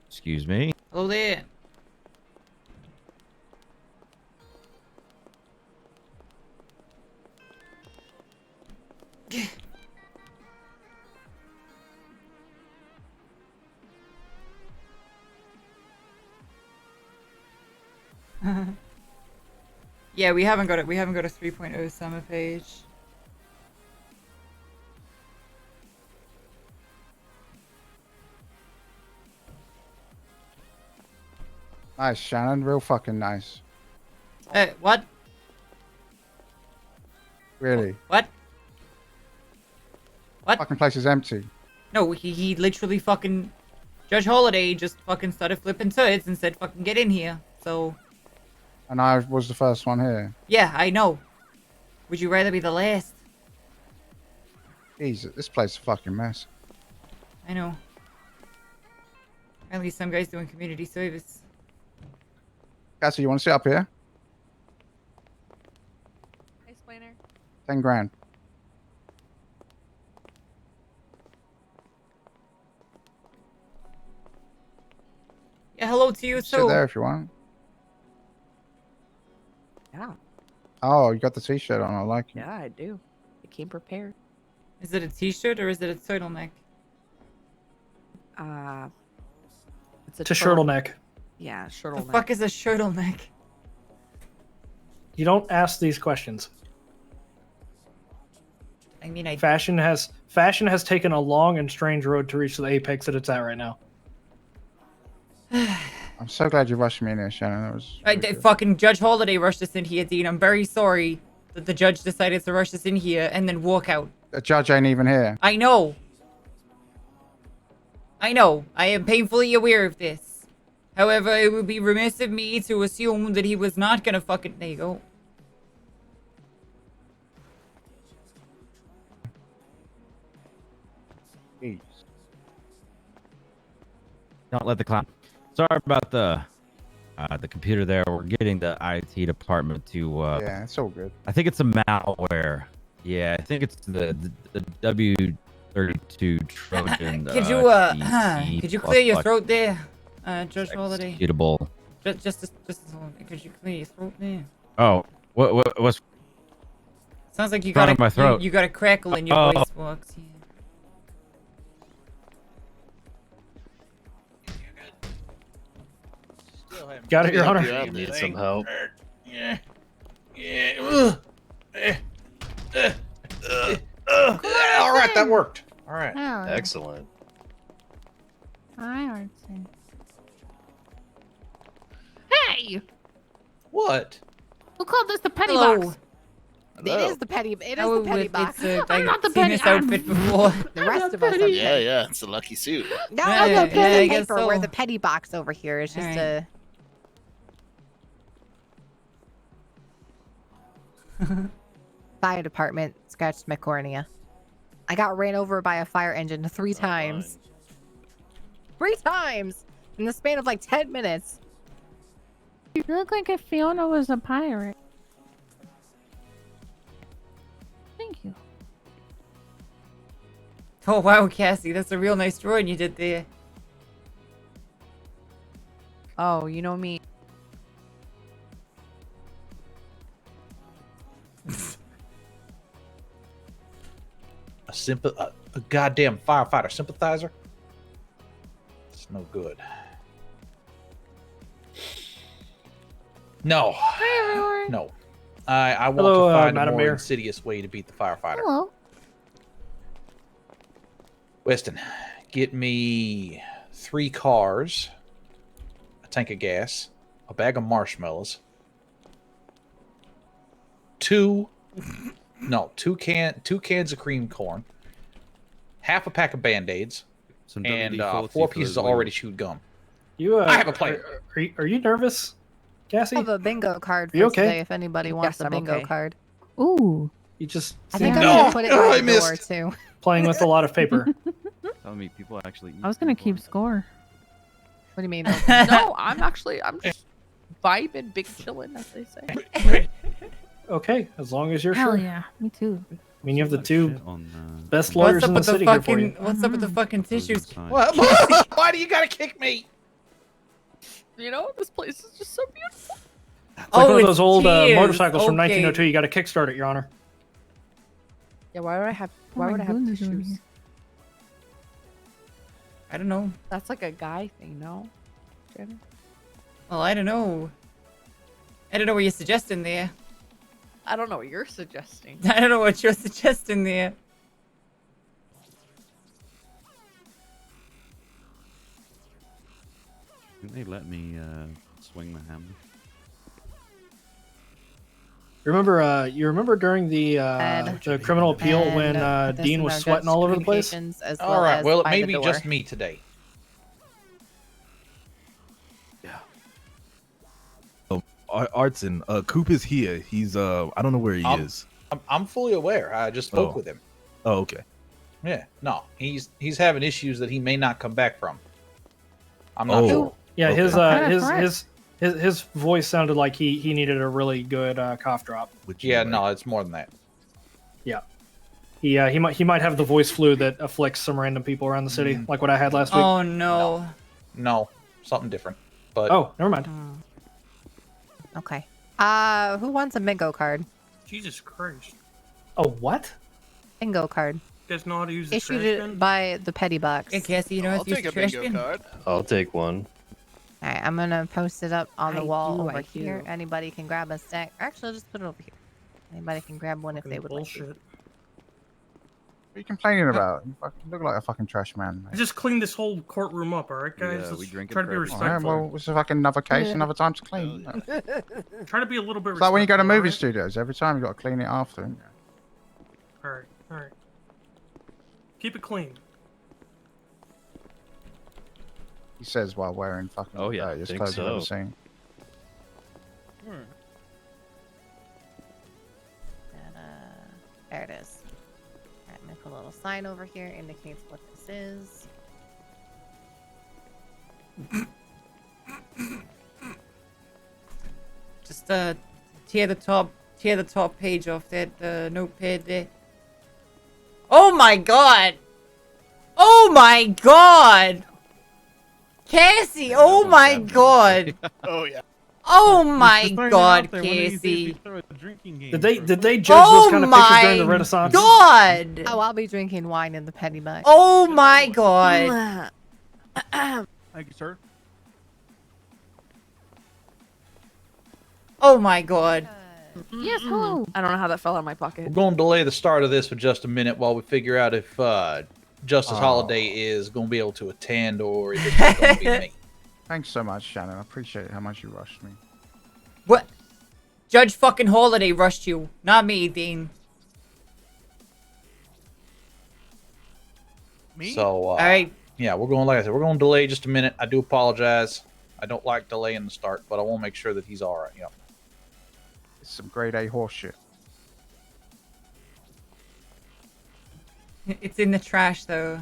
[SPEAKER 9] Excuse me.
[SPEAKER 1] Hello there. Yeah, we haven't got it. We haven't got a 3.0 summer page.
[SPEAKER 4] Nice, Shannon. Real fucking nice.
[SPEAKER 1] What?
[SPEAKER 4] Really.
[SPEAKER 1] What? What?
[SPEAKER 4] Fucking place is empty.
[SPEAKER 1] No, he literally fucking... Judge Holiday just fucking started flipping turds and said fucking get in here. So,
[SPEAKER 4] And I was the first one here.
[SPEAKER 1] yeah, I know. Would you rather be the last?
[SPEAKER 4] Jesus, this place is a fucking mess.
[SPEAKER 1] I know. At least some guy's doing community service.
[SPEAKER 4] Cassie, you want to sit up here?
[SPEAKER 6] Explainer.
[SPEAKER 4] 10 grand.
[SPEAKER 1] Yeah, hello to you,
[SPEAKER 4] Sit there if you want.
[SPEAKER 6] Yeah,
[SPEAKER 4] Oh, you got the t-shirt on. I like it.
[SPEAKER 6] yeah, I do. I came prepared.
[SPEAKER 1] Is it a t-shirt or is it a turtleneck?
[SPEAKER 6] It's
[SPEAKER 3] It's a turtleneck.
[SPEAKER 6] Yeah,
[SPEAKER 1] The
[SPEAKER 6] turtleneck.
[SPEAKER 1] fuck is a turtleneck?
[SPEAKER 3] You don't ask these questions.
[SPEAKER 1] I mean, I...
[SPEAKER 3] Fashion has taken a long and strange road to reach the apex that it's at right now.
[SPEAKER 4] I'm so glad you rushed me in here, Shannon. That was really good.
[SPEAKER 1] Fucking Judge Holiday rushed us in here, Dean. I'm very sorry that the judge decided to rush us in here and then walk out.
[SPEAKER 4] The judge ain't even here.
[SPEAKER 1] I know. I know. I am painfully aware of this. However, it would be remiss of me to assume that he was not gonna fucking... There you go.
[SPEAKER 4] Jeez.
[SPEAKER 9] Don't let the clown. Sorry about the computer there. We're getting the IT department to.
[SPEAKER 4] Yeah, it's all good.
[SPEAKER 9] I think it's a malware. Yeah, I think it's the W32 Trojan.
[SPEAKER 1] Could you could you clear your throat there, Judge Holiday?
[SPEAKER 9] Executable.
[SPEAKER 1] Just a moment. Could you clear your throat there?
[SPEAKER 9] Oh, what's
[SPEAKER 1] Sounds like you
[SPEAKER 9] front
[SPEAKER 1] got
[SPEAKER 9] of my throat?
[SPEAKER 1] you got a crackle in your
[SPEAKER 9] Oh.
[SPEAKER 1] voice box. Yeah.
[SPEAKER 3] Got it, Your Honor.
[SPEAKER 10] I need some help.
[SPEAKER 11] Yeah. Yeah.
[SPEAKER 10] All right, that worked. All right.
[SPEAKER 6] Oh.
[SPEAKER 10] Excellent.
[SPEAKER 6] Hi, Arson.
[SPEAKER 12] Hey!
[SPEAKER 10] What?
[SPEAKER 12] Who called this the petty
[SPEAKER 1] Hello.
[SPEAKER 12] box?
[SPEAKER 6] It is the petty. It is
[SPEAKER 1] Oh,
[SPEAKER 6] the petty
[SPEAKER 1] it's
[SPEAKER 6] box.
[SPEAKER 12] I'm not the
[SPEAKER 1] I've seen
[SPEAKER 12] petty-
[SPEAKER 1] this outfit before.
[SPEAKER 6] The rest of us. Are
[SPEAKER 10] Yeah, yeah, it's a lucky suit.
[SPEAKER 6] No,
[SPEAKER 1] Yeah,
[SPEAKER 6] no, pen
[SPEAKER 1] I
[SPEAKER 6] and
[SPEAKER 1] guess
[SPEAKER 6] paper. We're
[SPEAKER 1] so.
[SPEAKER 6] the petty box over here. It's just
[SPEAKER 1] Alright.
[SPEAKER 6] a. Fire department scratched my cornea. I got ran over by a fire engine 3 times. 3 times in the span of like 10 minutes.
[SPEAKER 12] You look like if Fiona was a pirate. Thank you.
[SPEAKER 1] Oh wow, Cassie, that's a real nice drawing you did there.
[SPEAKER 6] Oh, you know me.
[SPEAKER 10] A goddamn firefighter sympathizer. It's no good. No.
[SPEAKER 12] Hi, everyone.
[SPEAKER 10] No. I want
[SPEAKER 3] Hello,
[SPEAKER 10] to find a
[SPEAKER 3] Madam
[SPEAKER 10] more
[SPEAKER 3] Mayor.
[SPEAKER 10] insidious way to beat the firefighter.
[SPEAKER 12] Hello.
[SPEAKER 10] Weston, get me 3 cars, a tank of gas, a bag of marshmallows, 2 cans of cream corn, half a pack of Band-Aids, and 4 pieces of already chewed gum.
[SPEAKER 3] You,
[SPEAKER 10] I have a plan.
[SPEAKER 3] Are you nervous, Cassie?
[SPEAKER 6] I have a bingo card for
[SPEAKER 3] You okay?
[SPEAKER 6] today if anybody wants a bingo card.
[SPEAKER 12] Ooh.
[SPEAKER 3] You just
[SPEAKER 6] I think
[SPEAKER 3] seem
[SPEAKER 6] I'm
[SPEAKER 3] to
[SPEAKER 6] gonna
[SPEAKER 3] be
[SPEAKER 6] put it on the door too.
[SPEAKER 3] playing with a lot of paper.
[SPEAKER 9] Telling me people actually.
[SPEAKER 12] I was gonna keep score.
[SPEAKER 6] What do you mean?
[SPEAKER 13] No, I'm just vibing, big chillin', as they say.
[SPEAKER 3] Okay, as long as you're
[SPEAKER 12] Hell
[SPEAKER 3] sure.
[SPEAKER 12] yeah, me too.
[SPEAKER 3] I mean, you have the 2
[SPEAKER 9] On,
[SPEAKER 3] best lawyers
[SPEAKER 1] What's up
[SPEAKER 3] in the
[SPEAKER 1] with the
[SPEAKER 3] city here for you.
[SPEAKER 1] fucking? What's up with the fucking tissues?
[SPEAKER 10] What? Why do you gotta kick me?
[SPEAKER 13] You know, this place is just so beautiful.
[SPEAKER 3] It's like one of
[SPEAKER 1] it's
[SPEAKER 3] those old
[SPEAKER 1] cheers.
[SPEAKER 3] motorcycles from
[SPEAKER 1] Okay.
[SPEAKER 3] 1902. You got to kickstart it, Your Honor.
[SPEAKER 13] Yeah, why would I have
[SPEAKER 12] goodness, doing
[SPEAKER 13] tissues?
[SPEAKER 12] here?
[SPEAKER 1] I don't know.
[SPEAKER 13] That's like a guy thing, no? Shannon?
[SPEAKER 1] Well, I don't know. I don't know what you're suggesting there.
[SPEAKER 13] I don't know what you're suggesting.
[SPEAKER 1] I don't know what you're suggesting there.
[SPEAKER 9] Can they let me swing the hammer?
[SPEAKER 3] You remember during the criminal appeal when
[SPEAKER 6] Put this
[SPEAKER 3] Dean
[SPEAKER 6] in
[SPEAKER 3] was
[SPEAKER 6] our
[SPEAKER 3] sweating
[SPEAKER 6] judge
[SPEAKER 3] all over the place?
[SPEAKER 6] communications As
[SPEAKER 10] All right.
[SPEAKER 6] as
[SPEAKER 10] Well, it
[SPEAKER 6] by
[SPEAKER 10] may
[SPEAKER 6] the
[SPEAKER 10] be
[SPEAKER 6] door.
[SPEAKER 10] just me today.
[SPEAKER 14] Artson, Coop is here. He's I don't know where he is.
[SPEAKER 10] I'm fully aware. I just spoke
[SPEAKER 14] Oh.
[SPEAKER 10] with him.
[SPEAKER 14] Oh, okay.
[SPEAKER 10] Yeah. No, he's having issues that he may not come back from. I'm not
[SPEAKER 14] Oh.
[SPEAKER 10] sure.
[SPEAKER 3] Yeah,
[SPEAKER 14] Okay.
[SPEAKER 3] his voice sounded like he needed a really good cough drop.
[SPEAKER 10] Yeah. No, it's more than that.
[SPEAKER 3] Yeah. He might have the voice flu that afflicts some random people around the city, like what I had last week.
[SPEAKER 1] Oh no.
[SPEAKER 10] No, something different. But
[SPEAKER 3] Oh, never mind.
[SPEAKER 6] Okay. Who wants a bingo card?
[SPEAKER 11] Jesus Christ.
[SPEAKER 3] Oh, what?
[SPEAKER 6] Bingo card.
[SPEAKER 11] You guys know how to use the
[SPEAKER 6] Issued
[SPEAKER 11] trash
[SPEAKER 6] it
[SPEAKER 11] bin?
[SPEAKER 6] by the petty box.
[SPEAKER 1] Hey, Cassie, you know how to use the trash bin?
[SPEAKER 15] I'll take one.
[SPEAKER 6] Alright, I'm gonna post it up on the wall over
[SPEAKER 13] I
[SPEAKER 6] here.
[SPEAKER 13] do.
[SPEAKER 6] Anybody can grab a stack. Actually, I'll just put it over here. Anybody can grab one if they would like to.
[SPEAKER 11] Bullshit.
[SPEAKER 4] What are you complaining about? You fucking look like a fucking trash man.
[SPEAKER 11] I
[SPEAKER 4] Mate.
[SPEAKER 11] just cleaned this whole courtrroom up, alright, guys?
[SPEAKER 9] Yeah,
[SPEAKER 11] Let's
[SPEAKER 9] we drink it
[SPEAKER 11] try to be
[SPEAKER 9] for everyone.
[SPEAKER 4] Alright,
[SPEAKER 11] respectful.
[SPEAKER 4] well, it's a fucking another case, another time to clean.
[SPEAKER 11] Try to be a little bit
[SPEAKER 4] It's like when you go to
[SPEAKER 11] respectful,
[SPEAKER 4] movie
[SPEAKER 11] alright?
[SPEAKER 4] studios. Every time you got to clean it after. Ain't you?
[SPEAKER 11] Alright, alright. Keep it clean.
[SPEAKER 4] He says while wearing fucking
[SPEAKER 15] Oh, yeah,
[SPEAKER 4] dirtiest
[SPEAKER 15] think
[SPEAKER 4] clothes I've ever
[SPEAKER 15] so.
[SPEAKER 4] seen.
[SPEAKER 6] There it is. Alright, I'm gonna put a little sign over here indicates what this is.
[SPEAKER 1] Just tear the top page off that notepad there. Oh my god! Oh my god! Cassie, oh my god!
[SPEAKER 15] Oh yeah.
[SPEAKER 1] Oh my god, Cassie!
[SPEAKER 3] Did they judge those kind of pictures during the Renaissance?
[SPEAKER 1] God!
[SPEAKER 6] Oh, I'll be drinking wine in the petty box.
[SPEAKER 1] Oh my god!
[SPEAKER 9] Thank you, sir.
[SPEAKER 1] Oh my god!
[SPEAKER 12] Yes, hello.
[SPEAKER 13] I don't know how that fell out of my pocket.
[SPEAKER 10] we're going to delay the start of this for just a minute while we figure out if Justice
[SPEAKER 4] Oh.
[SPEAKER 10] Holiday is going to be able to attend or if it's just going to be me.
[SPEAKER 4] Thanks so much, Shannon. I appreciate how much you rushed me.
[SPEAKER 1] What? Judge fucking Holiday rushed you, not me, Dean.
[SPEAKER 10] So,
[SPEAKER 1] Alright.
[SPEAKER 10] yeah, we're going, like I said, we're going to delay just a minute. I do apologize. I don't like delaying the start, but I want to make sure that he's all right. You know.
[SPEAKER 4] It's some grade A horse shit.
[SPEAKER 1] It's in the trash, though.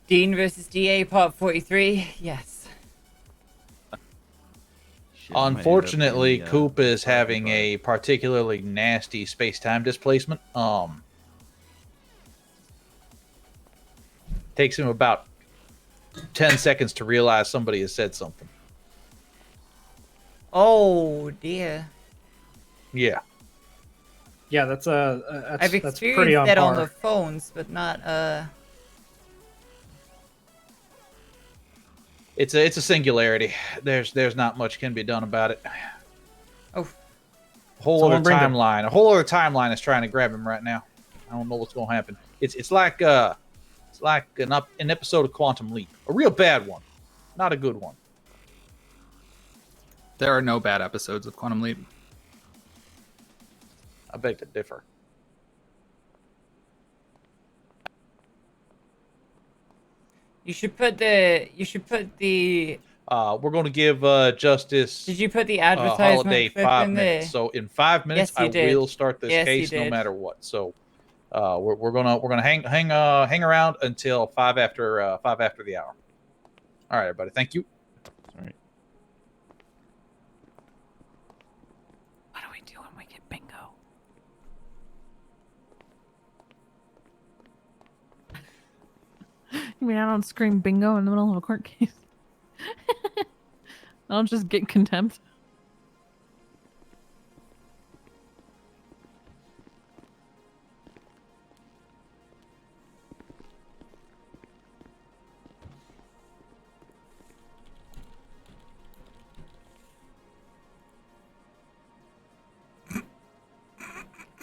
[SPEAKER 1] Dean versus DA, part 43. Yes.
[SPEAKER 10] Unfortunately, Coop is having a particularly nasty space-time displacement. Takes him about 10 seconds to realize somebody has said something.
[SPEAKER 1] Oh, dear.
[SPEAKER 10] Yeah.
[SPEAKER 3] Yeah, that's
[SPEAKER 1] I've
[SPEAKER 3] that's pretty
[SPEAKER 1] experienced
[SPEAKER 3] on
[SPEAKER 1] that
[SPEAKER 3] par.
[SPEAKER 1] on the phones, but not,
[SPEAKER 10] It's a singularity. There's not much can be done about it.
[SPEAKER 1] Oh.
[SPEAKER 10] A whole other timeline is trying to grab him right now. I don't know what's gonna happen. It's like an episode of Quantum Leap, a real bad one, not a good one.
[SPEAKER 15] There are no bad episodes of Quantum Leap.
[SPEAKER 10] I beg to differ.
[SPEAKER 1] You should put the.
[SPEAKER 10] We're going to give Justice.
[SPEAKER 1] Did you put the advertisement
[SPEAKER 10] Holiday
[SPEAKER 1] clip
[SPEAKER 10] 5
[SPEAKER 1] in
[SPEAKER 10] minutes?
[SPEAKER 1] there?
[SPEAKER 10] So in 5 minutes,
[SPEAKER 1] Yes, you
[SPEAKER 10] I
[SPEAKER 1] did.
[SPEAKER 10] will start this
[SPEAKER 1] Yes, you
[SPEAKER 10] case no
[SPEAKER 1] did.
[SPEAKER 10] matter what. So we're gonna hang around until 5 after the hour. All right, everybody. Thank you.
[SPEAKER 8] All right.
[SPEAKER 12] What do we do when we get bingo? You mean I don't scream bingo in the middle of a court case? I'll just get contempt.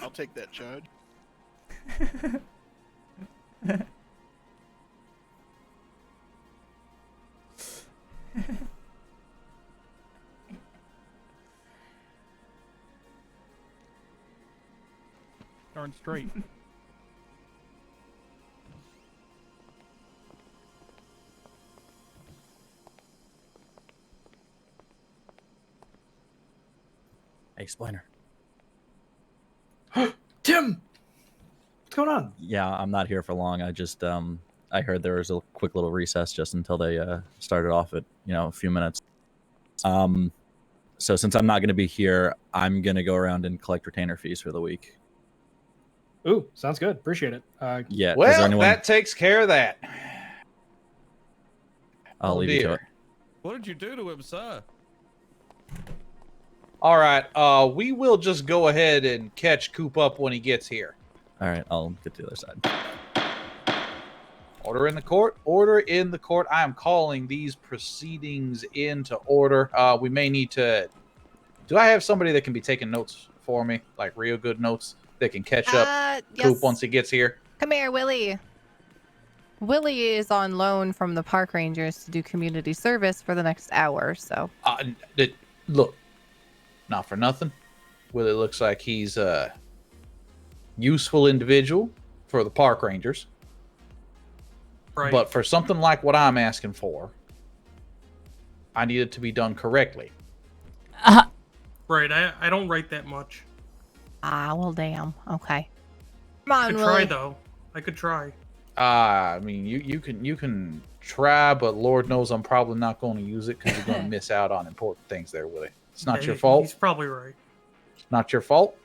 [SPEAKER 16] I'll take that charge.
[SPEAKER 14] Darn straight.
[SPEAKER 17] Explainer.
[SPEAKER 3] Tim, what's going on?
[SPEAKER 17] Yeah, I'm not here for long. I just I heard there was a quick little recess just until they started off at a few minutes. So since I'm not going to be here, I'm going to go around and collect retainer fees for the week.
[SPEAKER 3] Ooh, sounds good. Appreciate it.
[SPEAKER 17] Yeah.
[SPEAKER 10] Well,
[SPEAKER 17] is there anyone...
[SPEAKER 10] that takes care of that.
[SPEAKER 17] I'll leave you to it.
[SPEAKER 14] What did you do to him, sir?
[SPEAKER 10] All right. We will just go ahead and catch Coop up when he gets here.
[SPEAKER 17] All right, I'll get to the other side.
[SPEAKER 10] Order in the court. Order in the court. I am calling these proceedings into order. We may need to... Do I have somebody that can be taking notes for me? Like real good notes that can catch up
[SPEAKER 6] Yes.
[SPEAKER 10] Coop once he gets here?
[SPEAKER 6] Come here, Willie. Willie is on loan from the park rangers to do community service for the next hour, so...
[SPEAKER 10] Look, not for nothing. Willie looks like he's a useful individual for the park rangers.
[SPEAKER 11] Right.
[SPEAKER 10] But for something like what I'm asking for, I need it to be done correctly.
[SPEAKER 11] Right, I don't write that much.
[SPEAKER 6] Ah, well, damn. Okay. Come on,
[SPEAKER 11] I could
[SPEAKER 6] Willie.
[SPEAKER 11] try, though. I could try.
[SPEAKER 10] I mean, you can try, but Lord knows I'm probably not going to use it because you're going to miss out on important things there, Willie. It's not
[SPEAKER 11] Yeah,
[SPEAKER 10] your fault.
[SPEAKER 11] He's probably right.
[SPEAKER 10] It's not your fault.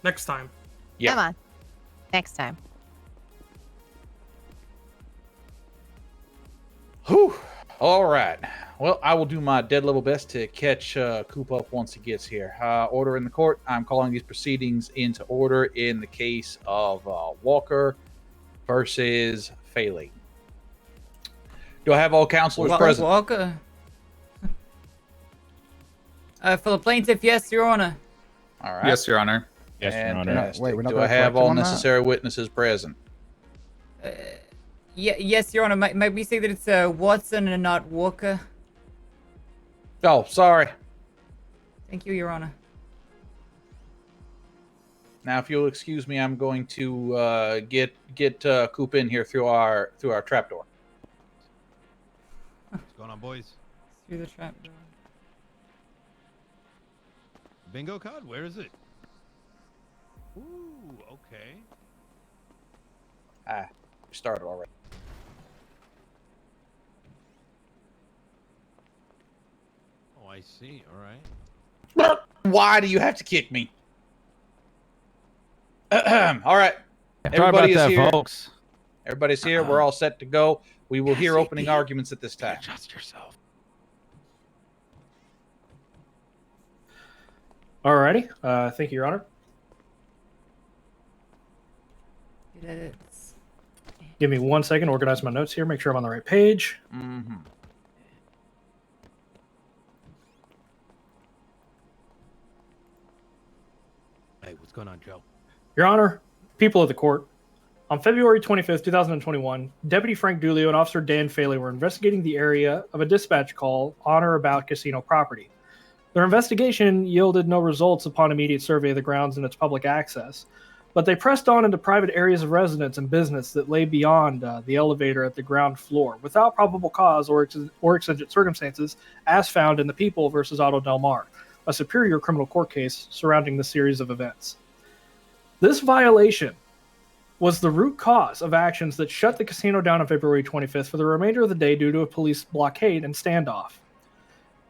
[SPEAKER 11] Next time.
[SPEAKER 10] Yeah.
[SPEAKER 6] Come on. Next time.
[SPEAKER 10] Whew. All right. Well, I will do my dead level best to catch Coop up once he gets here. Order in the court. I'm calling these proceedings into order in the case of Walker versus Faley. Do I have all counselors present?
[SPEAKER 1] Walker. For the plaintiff, yes, Your Honor.
[SPEAKER 10] All right.
[SPEAKER 15] Yes, Your Honor.
[SPEAKER 8] Yes, Your Honor.
[SPEAKER 10] Fantastic.
[SPEAKER 4] Wait, we're not
[SPEAKER 10] Do I
[SPEAKER 4] gonna
[SPEAKER 10] have
[SPEAKER 4] correct him
[SPEAKER 10] all
[SPEAKER 4] on that?
[SPEAKER 10] necessary witnesses present?
[SPEAKER 1] Yes, Your Honor. Might we say that it's Watson and not Walker?
[SPEAKER 10] Oh, sorry.
[SPEAKER 1] Thank you, Your Honor.
[SPEAKER 10] Now, if you'll excuse me, I'm going to get Coop in here through our trapdoor.
[SPEAKER 18] going on, boys?
[SPEAKER 1] Through the trap door.
[SPEAKER 18] Bingo card? Where is it? Ooh, okay.
[SPEAKER 10] We started already.
[SPEAKER 18] Oh, I see. All right.
[SPEAKER 10] Why do you have to kick me? All right.
[SPEAKER 9] Sorry about that,
[SPEAKER 10] here.
[SPEAKER 9] folks.
[SPEAKER 10] Everybody's here. We're all set to go. We will hear opening arguments at this time.
[SPEAKER 18] Adjust yourself.
[SPEAKER 3] Alrighty. Thank you, Your Honor.
[SPEAKER 1] Good edits.
[SPEAKER 3] Give me 1 second. Organize my notes here. Make sure I'm on the right page.
[SPEAKER 10] Mm-hmm.
[SPEAKER 18] Hey, what's going on, Joe?
[SPEAKER 3] Your Honor, people of the court, on February 25th, 2021, Deputy Frank Dulio and Officer Dan Faley were investigating the area of a dispatch call on or about casino property. Their investigation yielded no results upon immediate survey of the grounds and its public access, but they pressed on into private areas of residence and business that lay beyond the elevator at the ground floor without probable cause or exigent circumstances, as found in the People versus Otto Del Mar, a superior criminal court case surrounding the series of events. This violation was the root cause of actions that shut the casino down on February 25th for the remainder of the day due to a police blockade and standoff.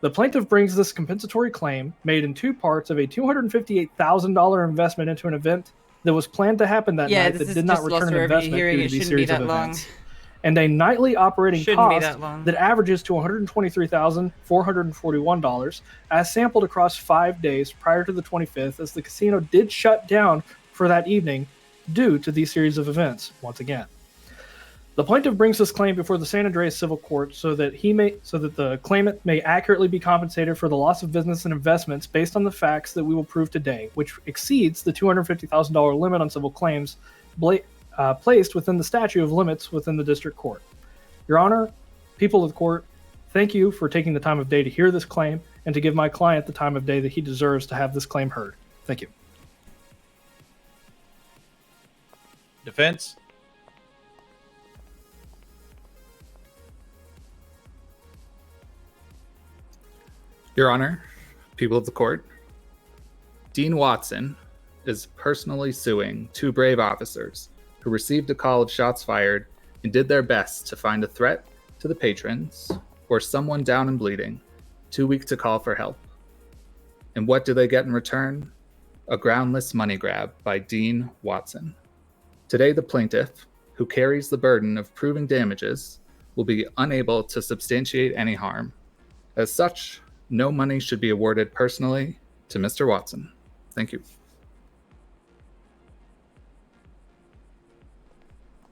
[SPEAKER 3] The plaintiff brings this compensatory claim, made in two parts, of a $258,000 investment into an event that was planned to happen that night that did not return an investment due to these series of events, and a nightly operating cost that averages to $123,441 as sampled across 5 days prior to the 25th, as the casino did shut down for that evening due to these series of events once again. The plaintiff brings this claim before the San Andreas Civil Court so that the claimant may accurately be compensated for the loss of business and investments based on the facts that we will prove today, which exceeds the $250,000 limit on civil claims placed within the statute of limits within the district court. Your Honor, people of the court, thank you for taking the time of day to hear this claim and to give my client the time of day that he deserves to have this claim heard. Thank you.
[SPEAKER 10] Defense?
[SPEAKER 15] Your Honor, people of the court, Dean Watson is personally suing two brave officers who received a call of shots fired and did their best to find a threat to the patrons or someone down and bleeding, too weak to call for help. And what do they get in return? A groundless money grab by Dean Watson. Today, the plaintiff, who carries the burden of proving damages, will be unable to substantiate any harm. As such, no money should be awarded personally to Mr. Watson. Thank you.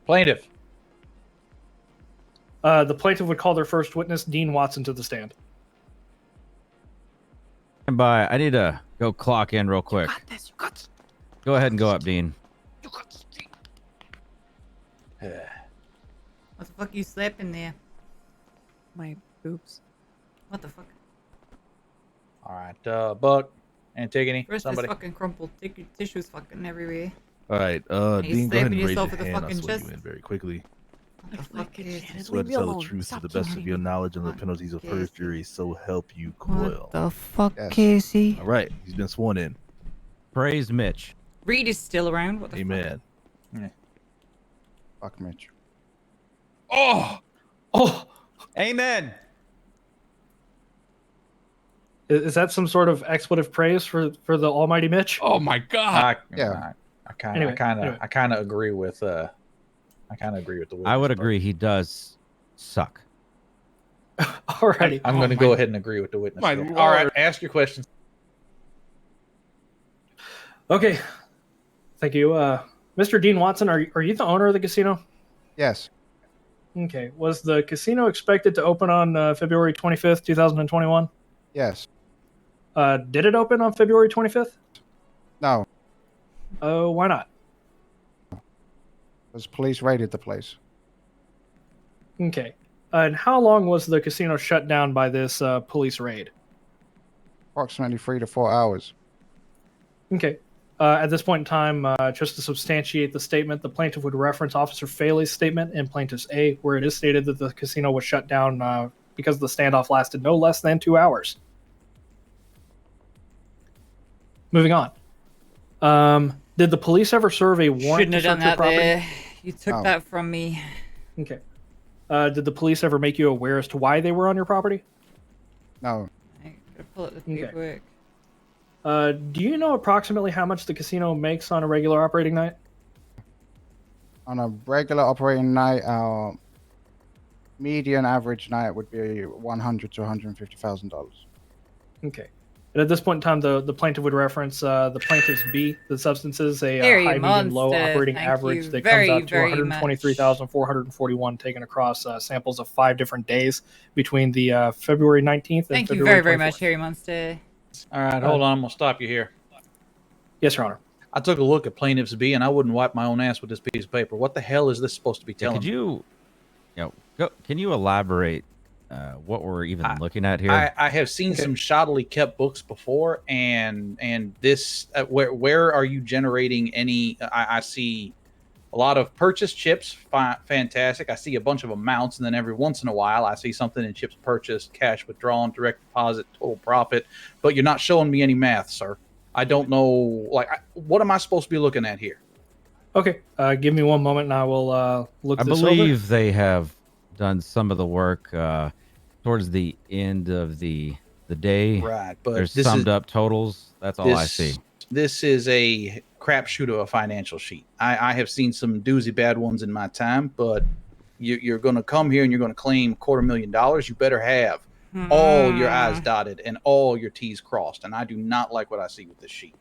[SPEAKER 10] Plaintiff.
[SPEAKER 3] The plaintiff would call their first witness, Dean Watson, to the stand.
[SPEAKER 9] Stand by. I need to go clock in real quick.
[SPEAKER 13] You got this.
[SPEAKER 9] Go ahead and go up, Dean.
[SPEAKER 1] What the fuck you slapping there?
[SPEAKER 13] My boobs.
[SPEAKER 1] What the fuck?
[SPEAKER 10] All right, Buck, Antigone,
[SPEAKER 1] First
[SPEAKER 10] somebody.
[SPEAKER 1] is fucking crumpled tissues fucking everywhere.
[SPEAKER 14] All right,
[SPEAKER 1] And you
[SPEAKER 14] Dean, go ahead
[SPEAKER 1] slapping
[SPEAKER 14] and raise your
[SPEAKER 1] yourself with the
[SPEAKER 14] hand. I'll
[SPEAKER 1] fucking
[SPEAKER 14] swear
[SPEAKER 1] chest.
[SPEAKER 14] you in very quickly.
[SPEAKER 1] What the fuck is
[SPEAKER 14] I swear to tell the truth to the best of your knowledge and the penalties of perjury, so help you Coil.
[SPEAKER 1] What the fuck, Casey?
[SPEAKER 14] All right, he's been sworn in.
[SPEAKER 9] Praise Mitch.
[SPEAKER 1] Reed is still around. What the
[SPEAKER 14] Amen.
[SPEAKER 10] Yeah.
[SPEAKER 4] Fuck Mitch.
[SPEAKER 10] Oh!
[SPEAKER 9] Amen.
[SPEAKER 3] Is that some sort of expletive praise for the almighty Mitch?
[SPEAKER 8] Oh my God!
[SPEAKER 10] I kind of agree with the witness.
[SPEAKER 9] I would agree. He does suck.
[SPEAKER 3] Alrighty.
[SPEAKER 10] I'm going to go ahead and agree with the witness.
[SPEAKER 8] My
[SPEAKER 10] here.
[SPEAKER 8] Lord.
[SPEAKER 10] All right, ask your questions.
[SPEAKER 3] Okay. Thank you. Mr. Dean Watson, are you the owner of the casino?
[SPEAKER 4] Yes.
[SPEAKER 3] Okay. Was the casino expected to open on February 25th, 2021?
[SPEAKER 4] Yes.
[SPEAKER 3] Did it open on February 25th?
[SPEAKER 4] No.
[SPEAKER 3] Oh, why not?
[SPEAKER 4] Because police raided the place.
[SPEAKER 3] Okay. And how long was the casino shut down by this police raid?
[SPEAKER 4] Approximately 3 to 4 hours.
[SPEAKER 3] Okay. At this point in time, just to substantiate the statement, the plaintiff would reference Officer Faley's statement in Plaintiff's A, where it is stated that the casino was shut down because the standoff lasted no less than 2 hours. Moving on. Did the police ever serve a warrant
[SPEAKER 1] Shouldn't have
[SPEAKER 3] to
[SPEAKER 1] done
[SPEAKER 3] search your
[SPEAKER 1] that
[SPEAKER 3] property?
[SPEAKER 1] there. You took
[SPEAKER 4] Oh.
[SPEAKER 1] that from me.
[SPEAKER 3] Okay. Did the police ever make you aware as to why they were on your property?
[SPEAKER 4] No.
[SPEAKER 1] I gotta pull up the
[SPEAKER 3] Okay.
[SPEAKER 1] paperwork.
[SPEAKER 3] Do you know approximately how much the casino makes on a regular operating night?
[SPEAKER 4] On a regular operating night, our median average night would be $100,000 to $150,000.
[SPEAKER 3] Okay. And at this point in time, the plaintiff would reference the plaintiff's B, the substances, a
[SPEAKER 1] Harry
[SPEAKER 3] high, medium, low
[SPEAKER 1] Monster,
[SPEAKER 3] operating
[SPEAKER 1] thank
[SPEAKER 3] average
[SPEAKER 1] you
[SPEAKER 3] that
[SPEAKER 1] very,
[SPEAKER 3] comes out to
[SPEAKER 1] very
[SPEAKER 3] 123,441 taken across samples of 5 different days between the February 19th and
[SPEAKER 1] Thank you
[SPEAKER 3] February
[SPEAKER 1] very, very
[SPEAKER 3] 24th.
[SPEAKER 1] much, Harry Monster.
[SPEAKER 10] All right, hold on. I'm gonna stop you here.
[SPEAKER 3] Yes, Your Honor.
[SPEAKER 10] I took a look at plaintiff's B, and I wouldn't wipe my own ass with this piece of paper. What the hell is this supposed to be telling
[SPEAKER 9] Could
[SPEAKER 10] me?
[SPEAKER 9] you, can you elaborate what we're even looking at here?
[SPEAKER 10] I have seen some shoddily kept books before, and this where are you generating any? I see a lot of purchased chips, fantastic. I see a bunch of amounts, and then every once in a while I see something in chips purchased, cash withdrawn, direct deposit, total profit. But you're not showing me any math, sir. I don't know. Like, what am I supposed to be looking at here?
[SPEAKER 3] Okay, give me one moment and I will look
[SPEAKER 9] I
[SPEAKER 3] this
[SPEAKER 9] believe
[SPEAKER 3] over.
[SPEAKER 9] they have done some of the work towards the end of the day.
[SPEAKER 10] Right, but
[SPEAKER 9] there's
[SPEAKER 10] this
[SPEAKER 9] summed
[SPEAKER 10] is-
[SPEAKER 9] up totals. That's all I see.
[SPEAKER 10] This is a crapshoot of a financial sheet. I have seen some doozy bad ones in my time, but you're going to come here and you're going to claim $250,000. You better have all your I's dotted and all your T's crossed. And I do not like what I see with this sheet.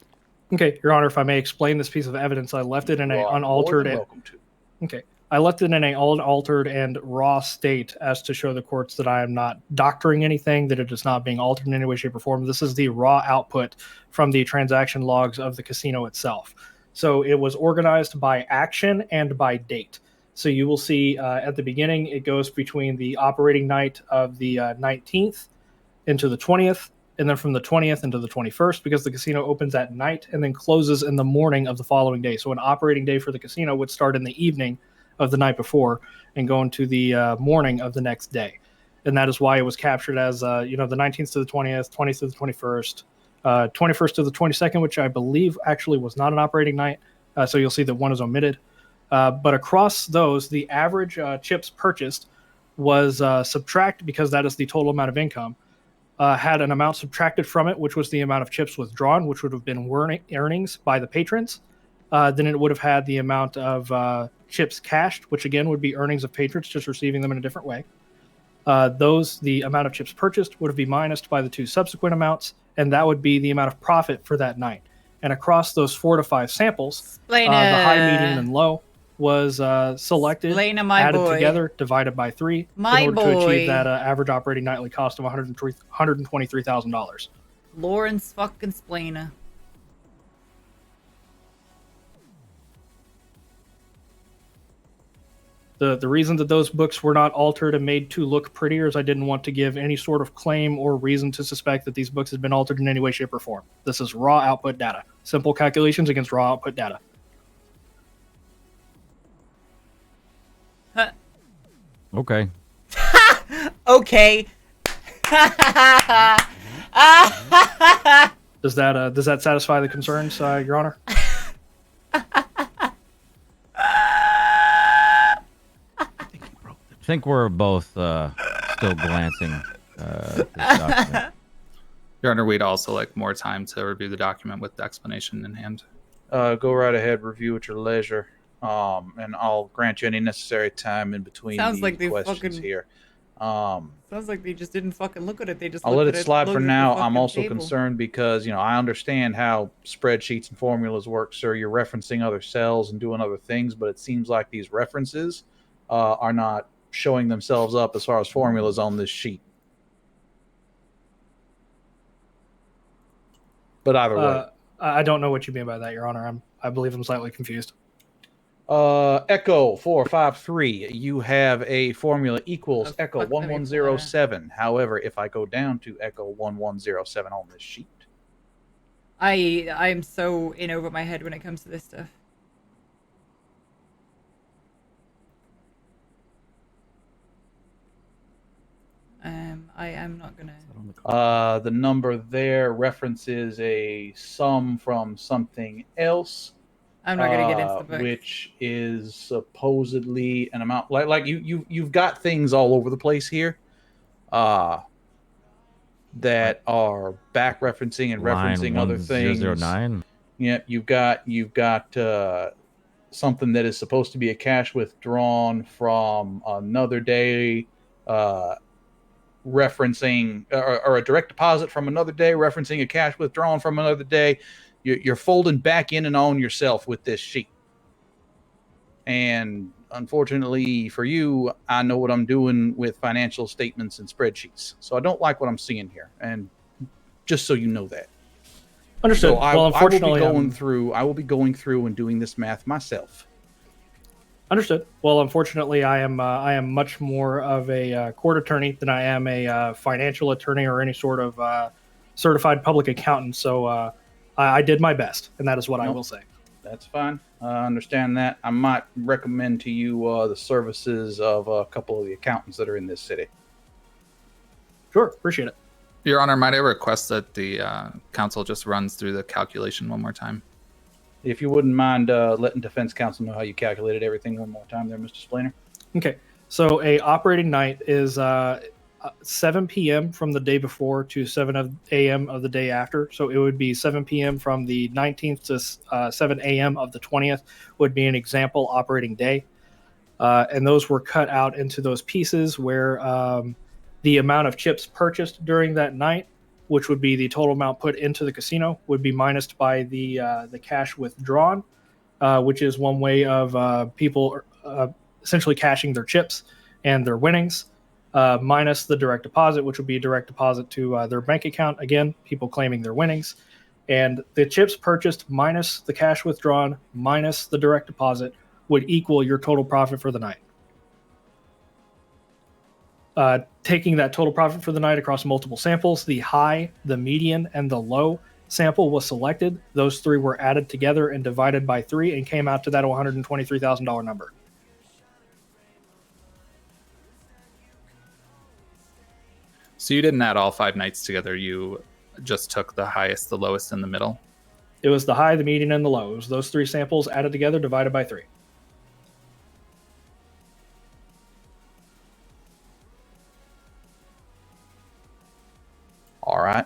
[SPEAKER 3] Okay, Your Honor, if I may explain this piece of evidence, I left it in
[SPEAKER 10] You
[SPEAKER 3] an
[SPEAKER 10] are
[SPEAKER 3] unaltered.
[SPEAKER 10] more than welcome to.
[SPEAKER 3] Okay, I left it in an unaltered and raw state as to show the courts that I am not doctoring anything, that it is not being altered in any way, shape, or form. This is the raw output from the transaction logs of the casino itself. So it was organized by action and by date. So you will see at the beginning, it goes between the operating night of the 19th into the 20th, and then from the 20th into the 21st, because the casino opens at night and then closes in the morning of the following day. So an operating day for the casino would start in the evening of the night before and go into the morning of the next day. And that is why it was captured as, the 19th to the 20th, 20th to the 21st, 21st to the 22nd, which I believe actually was not an operating night. So you'll see that one is omitted. But across those, the average chips purchased was subtracted, because that is the total amount of income, had an amount subtracted from it, which was the amount of chips withdrawn, which would have been earnings by the patrons. Then it would have had the amount of chips cashed, which again would be earnings of patrons, just receiving them in a different way. The amount of chips purchased would be minused by the 2 subsequent amounts, and that would be the amount of profit for that night. And across those 4 to 5 samples, the high, medium, and low was selected, added together, divided by 3 in order to achieve that average operating nightly cost of $123,000.
[SPEAKER 1] Lawrence fucking Splainer.
[SPEAKER 3] The reason that those books were not altered and made to look prettier is I didn't want to give any sort of claim or reason to suspect that these books had been altered in any way, shape, or form. This is raw output data. Simple calculations against raw output data.
[SPEAKER 9] Okay.
[SPEAKER 1] Okay.
[SPEAKER 3] Does that satisfy the concerns, Your Honor?
[SPEAKER 9] I think we're both still glancing at this document.
[SPEAKER 15] Your Honor, we'd also like more time to review the document with the explanation in hand.
[SPEAKER 10] Go right ahead, review at your leisure, and I'll grant you any necessary time in between
[SPEAKER 1] Sounds
[SPEAKER 10] the
[SPEAKER 1] like they
[SPEAKER 10] questions
[SPEAKER 1] fucking-
[SPEAKER 10] here.
[SPEAKER 1] Sounds like they just didn't fucking look at it. They just
[SPEAKER 10] I'll let
[SPEAKER 1] looked
[SPEAKER 10] it
[SPEAKER 1] at
[SPEAKER 10] slide for
[SPEAKER 1] looked at the
[SPEAKER 10] now. I'm
[SPEAKER 1] fucking
[SPEAKER 10] also
[SPEAKER 1] table.
[SPEAKER 10] concerned because, I understand how spreadsheets and formulas work, sir. You're referencing other cells and doing other things, but it seems like these references are not showing themselves up as far as formulas on this sheet. But either way.
[SPEAKER 3] I don't know what you mean by that, Your Honor. I believe I'm slightly confused.
[SPEAKER 10] Echo 453, you have a formula equals Echo 1107. However, if I go down to Echo 1107 on this sheet,
[SPEAKER 1] I'm so in over my head when it comes to this stuff. I'm not gonna.
[SPEAKER 10] The number there references a sum from something else.
[SPEAKER 1] I'm not gonna get into the book.
[SPEAKER 10] Which is supposedly an amount like you've got things all over the place here. That are back referencing and
[SPEAKER 9] Line
[SPEAKER 10] referencing other things.
[SPEAKER 9] 1009.
[SPEAKER 10] Yeah, you've got something that is supposed to be a cash withdrawn from another day, referencing or a direct deposit from another day, referencing a cash withdrawn from another day. You're folding back in and on yourself with this sheet. And unfortunately for you, I know what I'm doing with financial statements and spreadsheets. So I don't like what I'm seeing here. And just so you know that.
[SPEAKER 3] Understood.
[SPEAKER 10] So I
[SPEAKER 3] well,
[SPEAKER 10] will be
[SPEAKER 3] unfortunately,
[SPEAKER 10] I will be going through and doing this math myself.
[SPEAKER 3] Understood. Well, unfortunately, I am much more of a court attorney than I am a financial attorney or any sort of certified public accountant. So I did my best, and that is what I will say.
[SPEAKER 10] That's fine. I understand that. I might recommend to you the services of a couple of the accountants that are in this city.
[SPEAKER 3] Sure, appreciate it.
[SPEAKER 15] Your Honor, might I request that the counsel just runs through the calculation one more time?
[SPEAKER 10] If you wouldn't mind letting defense counsel know how you calculated everything one more time there, Mr. Splainer.
[SPEAKER 3] Okay, so a operating night is 7 p.m. from the day before to 7 a.m. of the day after. So it would be 7 p.m. from the 19th to 7 a.m. of the 20th would be an example operating day. And those were cut out into those pieces where the amount of chips purchased during that night, which would be the total amount put into the casino, would be minused by the cash withdrawn, which is one way of people essentially cashing their chips and their winnings, minus the direct deposit, which would be a direct deposit to their bank account. Again, people claiming their winnings. And the chips purchased minus the cash withdrawn minus the direct deposit would equal your total profit for the night. Taking that total profit for the night across multiple samples, the high, the median, and the low sample was selected. Those three were added together and divided by 3 and came out to that $123,000 number.
[SPEAKER 15] So you didn't add all 5 nights together. You just took the highest, the lowest, and the middle?
[SPEAKER 3] It was the high, the median, and the low. It was those 3 samples added together divided by 3.
[SPEAKER 10] All right.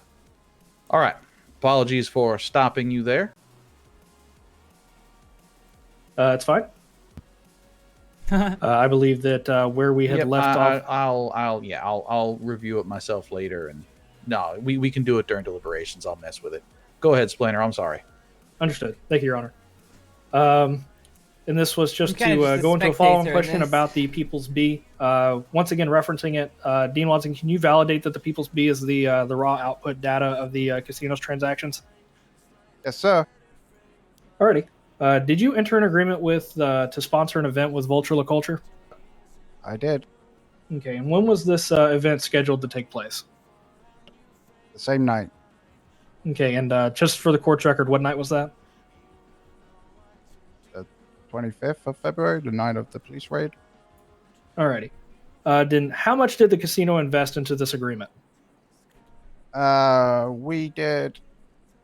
[SPEAKER 10] All right. Apologies for stopping you there.
[SPEAKER 3] It's fine. I believe that where we had left off.
[SPEAKER 10] I'll review it myself later. And no, we can do it during deliberations. I'll mess with it. Go ahead, Splainer. I'm sorry.
[SPEAKER 3] Understood. Thank you, Your Honor. And this was just to go into a follow-on question about the People's B. Once again, referencing it, Dean Watson, can you validate that the People's B is the raw output data of the casino's transactions?
[SPEAKER 4] Yes, sir.
[SPEAKER 3] Alrighty. Did you enter an agreement with to sponsor an event with Vulture La Culture?
[SPEAKER 4] I did.
[SPEAKER 3] Okay, and when was this event scheduled to take place?
[SPEAKER 4] The same night.
[SPEAKER 3] Okay, and just for the court's record, what night was that?
[SPEAKER 4] 25th of February, the night of the police raid.
[SPEAKER 3] Alrighty. Then how much did the casino invest into this agreement?
[SPEAKER 4] We did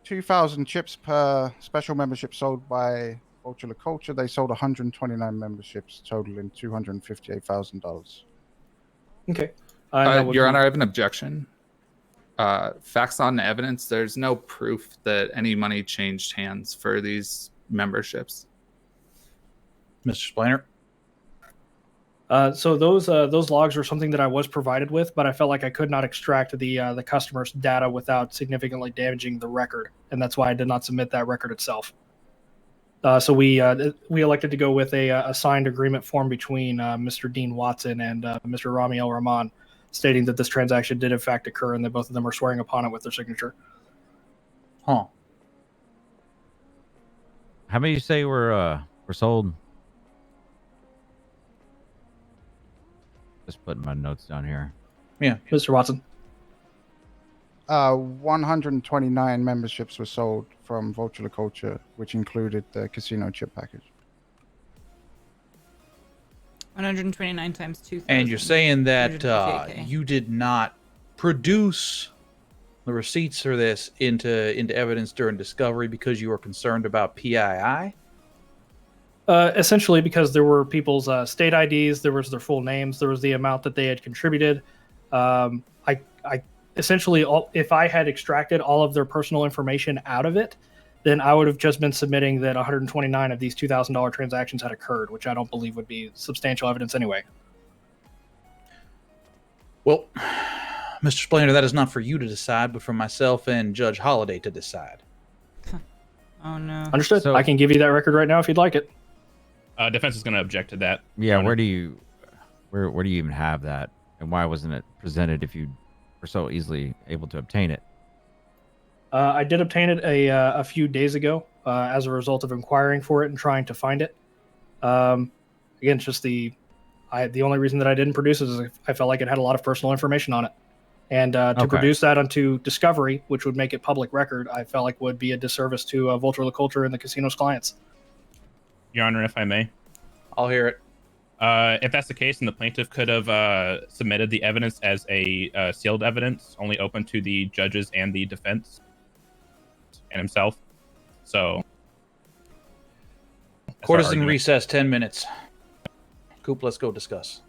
[SPEAKER 4] 2,000 chips per special membership sold by Vulture La Culture. They sold 129 memberships, totaling $258,000.
[SPEAKER 3] Okay.
[SPEAKER 15] Your Honor, I have an objection. Facts on evidence. There's no proof that any money changed hands for these memberships.
[SPEAKER 10] Mr. Splainer?
[SPEAKER 3] So those logs were something that I was provided with, but I felt like I could not extract the customer's data without significantly damaging the record, and that's why I did not submit that record itself. So we elected to go with a signed agreement form between Mr. Dean Watson and Mr. Rami El Rahman, stating that this transaction did in fact occur and that both of them are swearing upon it with their signature.
[SPEAKER 10] Huh.
[SPEAKER 9] How many you say were sold? Just putting my notes down here.
[SPEAKER 10] Yeah,
[SPEAKER 3] Mr. Watson.
[SPEAKER 4] 129 memberships were sold from Vulture La Culture, which included the casino chip package.
[SPEAKER 1] 129 times 2,000.
[SPEAKER 10] And you're saying that
[SPEAKER 1] 158K.
[SPEAKER 10] you did not produce the receipts for this into evidence during discovery because you were concerned about PII?
[SPEAKER 3] Essentially, because there were people's state IDs, there was their full names, there was the amount that they had contributed. I essentially, if I had extracted all of their personal information out of it, then I would have just been submitting that 129 of these $2,000 transactions had occurred, which I don't believe would be substantial evidence anyway.
[SPEAKER 10] Well, Mr. Splainer, that is not for you to decide, but for myself and Judge Holliday to decide.
[SPEAKER 1] Oh no.
[SPEAKER 3] Understood.
[SPEAKER 9] So-
[SPEAKER 3] I can give you that record right now if you'd like it.
[SPEAKER 8] Defense is going to object to that.
[SPEAKER 9] Yeah, where do you even have that, and why wasn't it presented if you were so easily able to obtain it?
[SPEAKER 3] I did obtain it a few days ago as a result of inquiring for it and trying to find it. Again, just the only reason that I didn't produce it is I felt like it had a lot of personal information on it. And to produce that onto discovery, which would make it public record, I felt like would be a disservice to Vulture La Culture and the casino's clients.
[SPEAKER 8] Your Honor, if I may.
[SPEAKER 10] I'll hear it.
[SPEAKER 8] If that's the case, then the plaintiff could have submitted the evidence as a sealed evidence, only open to the judges and the defense and himself. So,
[SPEAKER 10] Court is
[SPEAKER 8] our
[SPEAKER 10] in
[SPEAKER 8] argument.
[SPEAKER 10] recess 10 minutes. Coop, let's go discuss.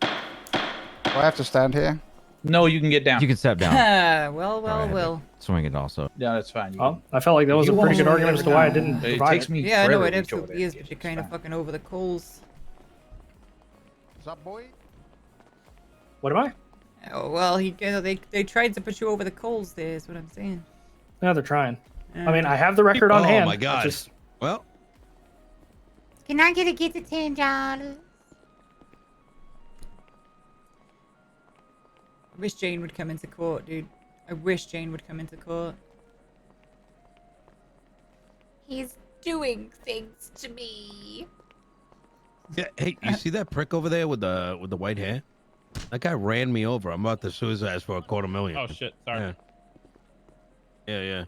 [SPEAKER 4] Do I have to stand here?
[SPEAKER 10] No, you can get down.
[SPEAKER 9] You can step down.
[SPEAKER 1] well.
[SPEAKER 9] Swing it also.
[SPEAKER 10] Yeah, that's fine.
[SPEAKER 3] Well, I felt like that was a pretty good argument as to why I didn't
[SPEAKER 10] It
[SPEAKER 3] provide
[SPEAKER 10] takes me
[SPEAKER 1] Yeah, I know
[SPEAKER 10] forever
[SPEAKER 1] it
[SPEAKER 10] to reach over
[SPEAKER 1] absolutely
[SPEAKER 10] there.
[SPEAKER 1] is, but you're kind of fucking over the coals.
[SPEAKER 4] What's up, boy?
[SPEAKER 3] What am I?
[SPEAKER 1] Oh, well, they tried to put you over the coals there, is what I'm saying.
[SPEAKER 3] No, they're trying. I mean, I have the record on hand.
[SPEAKER 18] Oh my god.
[SPEAKER 3] Just,
[SPEAKER 18] Well,
[SPEAKER 12] Can I get the $10?
[SPEAKER 1] I wish Jane would come into court, dude. I wish Jane would come into court.
[SPEAKER 12] He's doing things to me.
[SPEAKER 18] yeah. Hey, you see that prick over there with the white hair? That guy ran me over. I'm about to sue his ass for $250,000.
[SPEAKER 8] Oh shit! Sorry.
[SPEAKER 18] Yeah.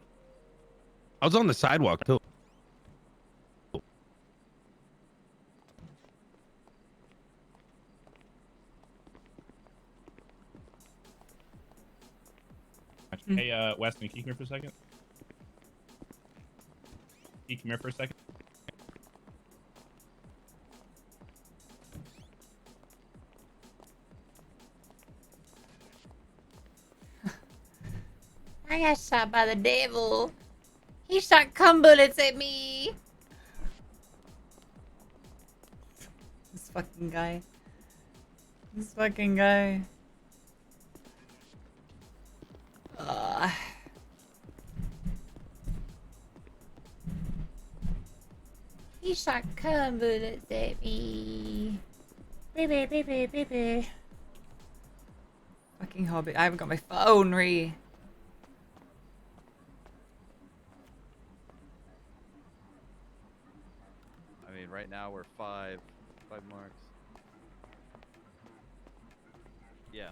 [SPEAKER 18] I was on the sidewalk too.
[SPEAKER 8] Hey, Weston, can you come here for a second? Can you come here for a second?
[SPEAKER 12] I got shot by the devil. He shot cum bullets at me.
[SPEAKER 1] This fucking guy. This fucking guy.
[SPEAKER 12] He shot cum bullets at me. Baby.
[SPEAKER 1] Fucking hobbit. I haven't got my phone, Ree.
[SPEAKER 19] I mean, right now we're five marks. Yeah,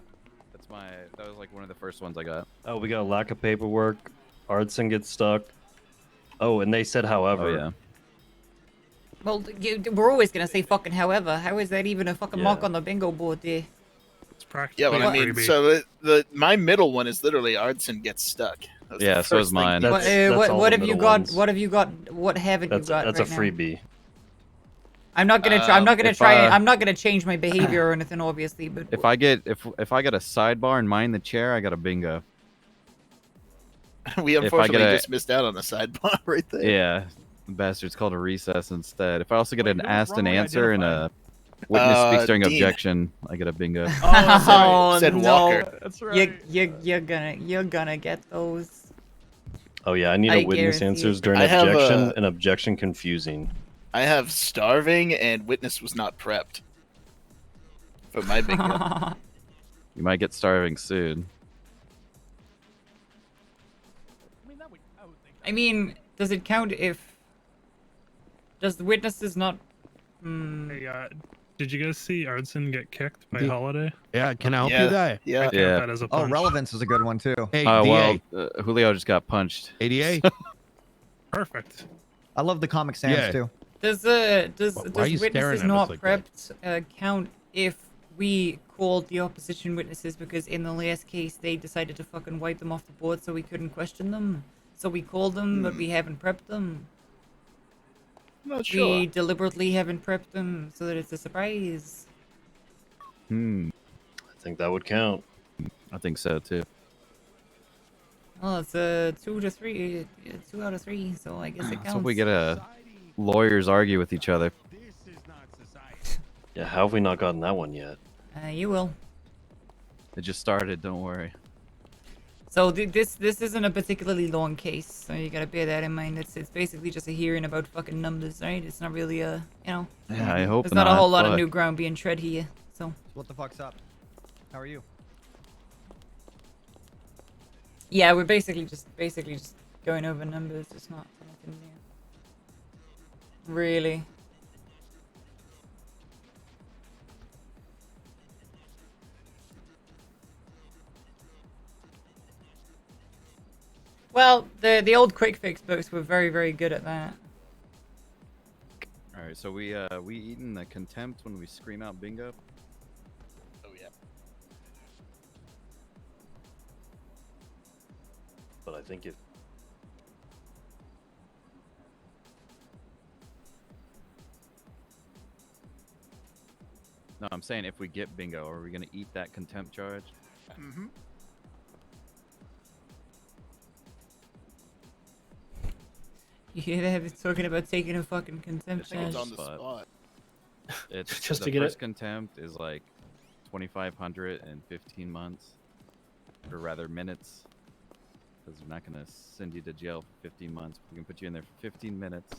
[SPEAKER 19] that was like one of the first ones I got.
[SPEAKER 20] Oh, we got a lack of paperwork. Ardson gets stuck. Oh, and they said however.
[SPEAKER 19] Oh yeah.
[SPEAKER 1] Well, we're always gonna say fucking however. How is that even a fucking mark
[SPEAKER 20] Yeah.
[SPEAKER 1] on the bingo board there?
[SPEAKER 11] It's practical.
[SPEAKER 16] Yeah, but I mean, so my middle one is literally Ardson gets stuck. That's
[SPEAKER 19] Yeah,
[SPEAKER 16] the
[SPEAKER 19] so is
[SPEAKER 16] first thing.
[SPEAKER 19] mine.
[SPEAKER 1] What have you got? What have you got? What haven't you got?
[SPEAKER 20] That's
[SPEAKER 1] right
[SPEAKER 20] a
[SPEAKER 1] now?
[SPEAKER 20] freebie.
[SPEAKER 1] I'm not gonna try. I'm not gonna
[SPEAKER 19] if,
[SPEAKER 1] try. I'm not gonna change my behavior or anything, obviously. But
[SPEAKER 19] If I get a sidebar and mine the chair, I got a bingo.
[SPEAKER 16] We
[SPEAKER 19] If I
[SPEAKER 16] unfortunately
[SPEAKER 19] get a-
[SPEAKER 16] just missed out on the sidebar right there.
[SPEAKER 19] Yeah, the bastard's called a recess instead. If I also get an
[SPEAKER 3] who was
[SPEAKER 19] asked and
[SPEAKER 3] wrongly
[SPEAKER 19] answer and a witness speaks during
[SPEAKER 16] Dean.
[SPEAKER 19] objection, I get a bingo.
[SPEAKER 16] Oh, sorry. Said
[SPEAKER 1] no.
[SPEAKER 16] Walker.
[SPEAKER 3] That's right.
[SPEAKER 1] You're gonna get those.
[SPEAKER 20] Oh yeah, I need
[SPEAKER 1] I
[SPEAKER 20] a witness
[SPEAKER 1] guarantee
[SPEAKER 20] answers
[SPEAKER 1] it.
[SPEAKER 20] during
[SPEAKER 16] I have,
[SPEAKER 20] objection and objection confusing.
[SPEAKER 16] I have starving and witness was not prepped for my bingo.
[SPEAKER 19] You might get starving soon.
[SPEAKER 1] I mean, does it count if? Does the witnesses not?
[SPEAKER 11] Hey, did you guys see Ardson get kicked by
[SPEAKER 18] The-
[SPEAKER 11] Holiday?
[SPEAKER 18] Yeah, can I help
[SPEAKER 16] Yeah.
[SPEAKER 18] you there?
[SPEAKER 16] Yeah.
[SPEAKER 11] I count
[SPEAKER 19] Yeah.
[SPEAKER 11] that as a
[SPEAKER 21] Oh,
[SPEAKER 11] punch.
[SPEAKER 21] relevance is a good one too.
[SPEAKER 18] Hey,
[SPEAKER 19] Oh
[SPEAKER 18] DA.
[SPEAKER 19] well, Julio just got punched.
[SPEAKER 18] ADA.
[SPEAKER 11] Perfect.
[SPEAKER 21] I love the Comic Sans
[SPEAKER 18] Yeah.
[SPEAKER 21] too.
[SPEAKER 1] Does
[SPEAKER 18] Why are you staring
[SPEAKER 1] witnesses
[SPEAKER 18] at us
[SPEAKER 1] not
[SPEAKER 18] like that?
[SPEAKER 1] prepped count if we called the opposition witnesses because in the last case they decided to fucking wipe them off the board so we couldn't question them. So we called them, but we haven't prepped them.
[SPEAKER 16] Not
[SPEAKER 1] We
[SPEAKER 16] sure.
[SPEAKER 1] deliberately haven't prepped them so that it's a surprise.
[SPEAKER 20] I think that would count.
[SPEAKER 19] I think so too.
[SPEAKER 1] Well, it's a 2 to 3, 2 out of 3, so I guess it counts.
[SPEAKER 19] So if we get lawyers argue with each other.
[SPEAKER 20] Yeah, how have we not gotten that one yet?
[SPEAKER 1] You will.
[SPEAKER 19] It just started. Don't worry.
[SPEAKER 1] So this isn't a particularly long case, so you gotta bear that in mind. It's basically just a hearing about fucking numbers, right? It's not really a, you know.
[SPEAKER 19] Yeah, I hope
[SPEAKER 1] there's not a
[SPEAKER 19] not,
[SPEAKER 1] whole lot of
[SPEAKER 19] fuck.
[SPEAKER 1] new ground being tread here. So.
[SPEAKER 21] What the fuck's up? How are you?
[SPEAKER 1] Yeah, we're basically just going over numbers. It's not anything new. Really. Well, the old quick fix books were very, very good at that.
[SPEAKER 19] All right. So we eating the contempt when we scream out bingo.
[SPEAKER 16] Oh yeah.
[SPEAKER 20] But I think if
[SPEAKER 19] No, I'm saying if we get bingo, are we gonna eat that contempt charge?
[SPEAKER 16] Mm-hmm.
[SPEAKER 1] You hear that? It's talking about taking a fucking contempt
[SPEAKER 19] It's on
[SPEAKER 1] charge.
[SPEAKER 19] the spot. It's
[SPEAKER 3] Just
[SPEAKER 19] the
[SPEAKER 3] to get
[SPEAKER 19] first
[SPEAKER 3] it.
[SPEAKER 19] contempt is like 2,500 and 15 months, or rather minutes, because we're not gonna send you to jail for 15 months. We can put you in there for 15 minutes.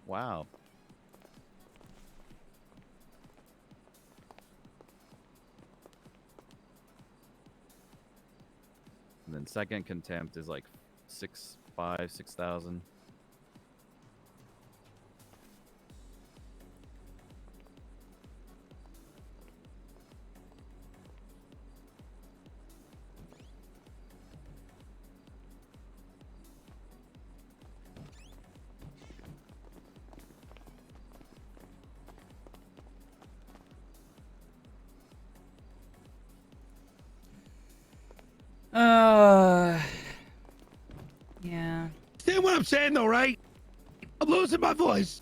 [SPEAKER 19] Wow. And then second contempt is like 6,000.
[SPEAKER 1] Yeah.
[SPEAKER 18] Understand what I'm saying, though, right? I'm losing my voice.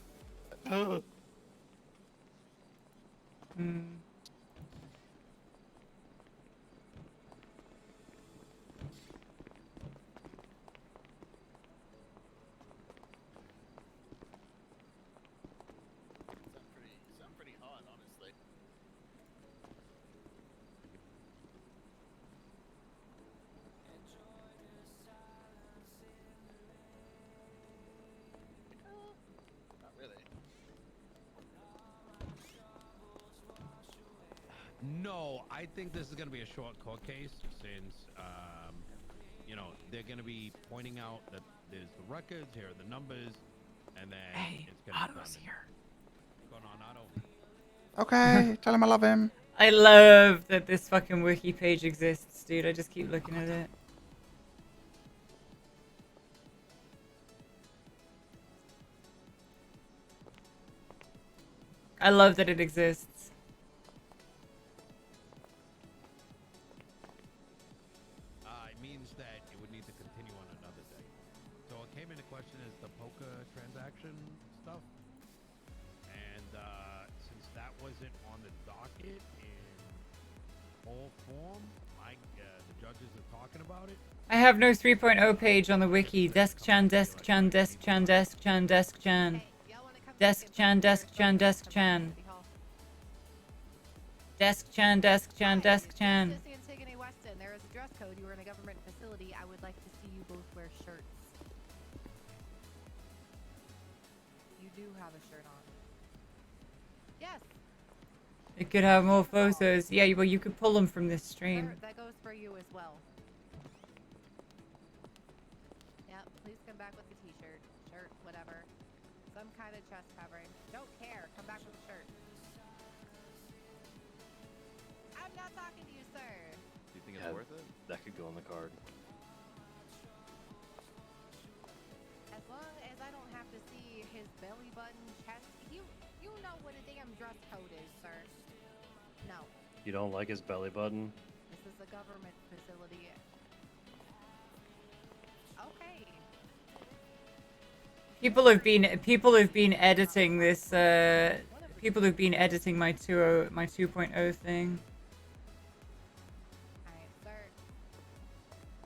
[SPEAKER 16] Sound pretty hot, honestly. Not really.
[SPEAKER 18] No, I think this is going to be a short court case since, you know, they're going to be pointing out that there's the records, here are the numbers, and then it's going to be done.
[SPEAKER 1] Here.
[SPEAKER 18] What's going on, Otto?
[SPEAKER 4] Okay, tell him I love him.
[SPEAKER 1] I love that this fucking wiki page exists, dude. I just keep looking at it. I love that it exists.
[SPEAKER 18] It means that it would need to continue on another day. So what came into question is the poker transaction stuff. And since that wasn't on the docket in whole form, the judges are talking about it.
[SPEAKER 1] I have no 3.0 page on the wiki. Desk chan, desk chan, desk chan, desk chan, desk chan. Desk chan, desk chan, desk chan. Desk chan, desk chan, desk chan.
[SPEAKER 6] Antigone Weston, there is a dress code. You are in a government facility. I would like to see you both wear shirts. You do have a shirt on. Yes.
[SPEAKER 1] It could have more photos. Yeah, well, you could pull them from this stream.
[SPEAKER 6] That goes for you as well. Yeah, please come back with a t-shirt, shirt, whatever. Some kind of chest covering. Don't care. Come back with a shirt. I'm not talking to you, sir.
[SPEAKER 19] Do you think it's
[SPEAKER 20] Yeah,
[SPEAKER 19] worth it?
[SPEAKER 20] that could go on the card.
[SPEAKER 6] As long as I don't have to see his belly button, chest, you know what a damn dress code is, sir. No.
[SPEAKER 20] You don't like his belly button?
[SPEAKER 6] This is a government facility. Okay.
[SPEAKER 1] People have been editing this. People have been editing my 2.0 thing.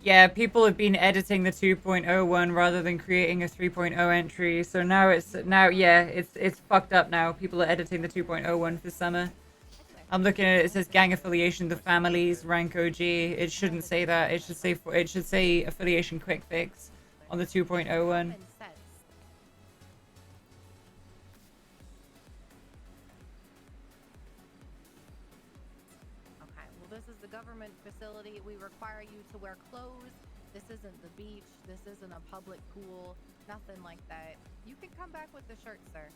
[SPEAKER 1] Yeah, people have been editing the 2.0 one rather than creating a 3.0 entry. So now it's fucked up now. People are editing the 2.0 one for summer. I'm looking at it. It says gang affiliation, the families, rank OG. It shouldn't say that. It should say affiliation quick fix on the 2.0 one.
[SPEAKER 6] Okay, well this is the government facility. We require you to wear clothes. This isn't the beach. This isn't a public pool. Nothing like that. You can come back with the shirt, sir.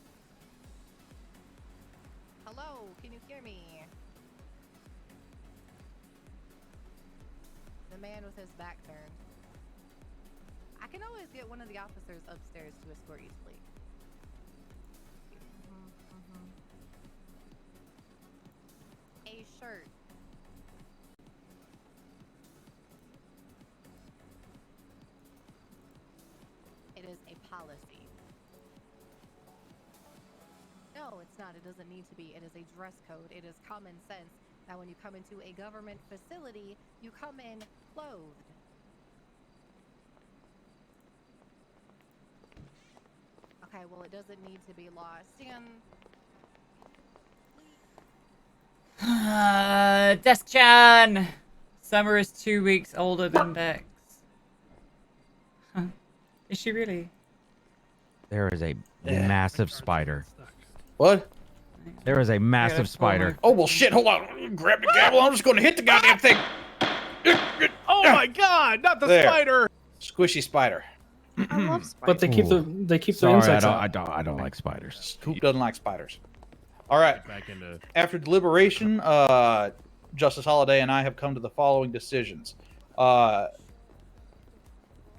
[SPEAKER 6] Hello, can you hear me? The man with his back turned. I can always get one of the officers upstairs to escort you to sleep. A shirt. It is a policy. No, it's not. It doesn't need to be. It is a dress code. It is common sense that when you come into a government facility, you come in clothed. Okay, well, it doesn't need to be lost.
[SPEAKER 1] Desk Chan! Summer is 2 weeks older than Dex. Huh. Is she really?
[SPEAKER 9] There is a massive spider.
[SPEAKER 10] What?
[SPEAKER 9] There is a massive spider.
[SPEAKER 10] Oh, well, shit, hold on. Grab the gavel. I'm just going to hit the goddamn thing.
[SPEAKER 14] Oh my god, not the
[SPEAKER 10] There.
[SPEAKER 14] spider!
[SPEAKER 10] Squishy spider.
[SPEAKER 6] I love spiders.
[SPEAKER 3] But they keep the
[SPEAKER 9] Sorry,
[SPEAKER 3] insects
[SPEAKER 9] I
[SPEAKER 3] out.
[SPEAKER 9] don't like spiders.
[SPEAKER 10] Coop doesn't like spiders. All right.
[SPEAKER 14] Back into
[SPEAKER 10] After deliberation, Justice Holliday and I have come to the following decisions.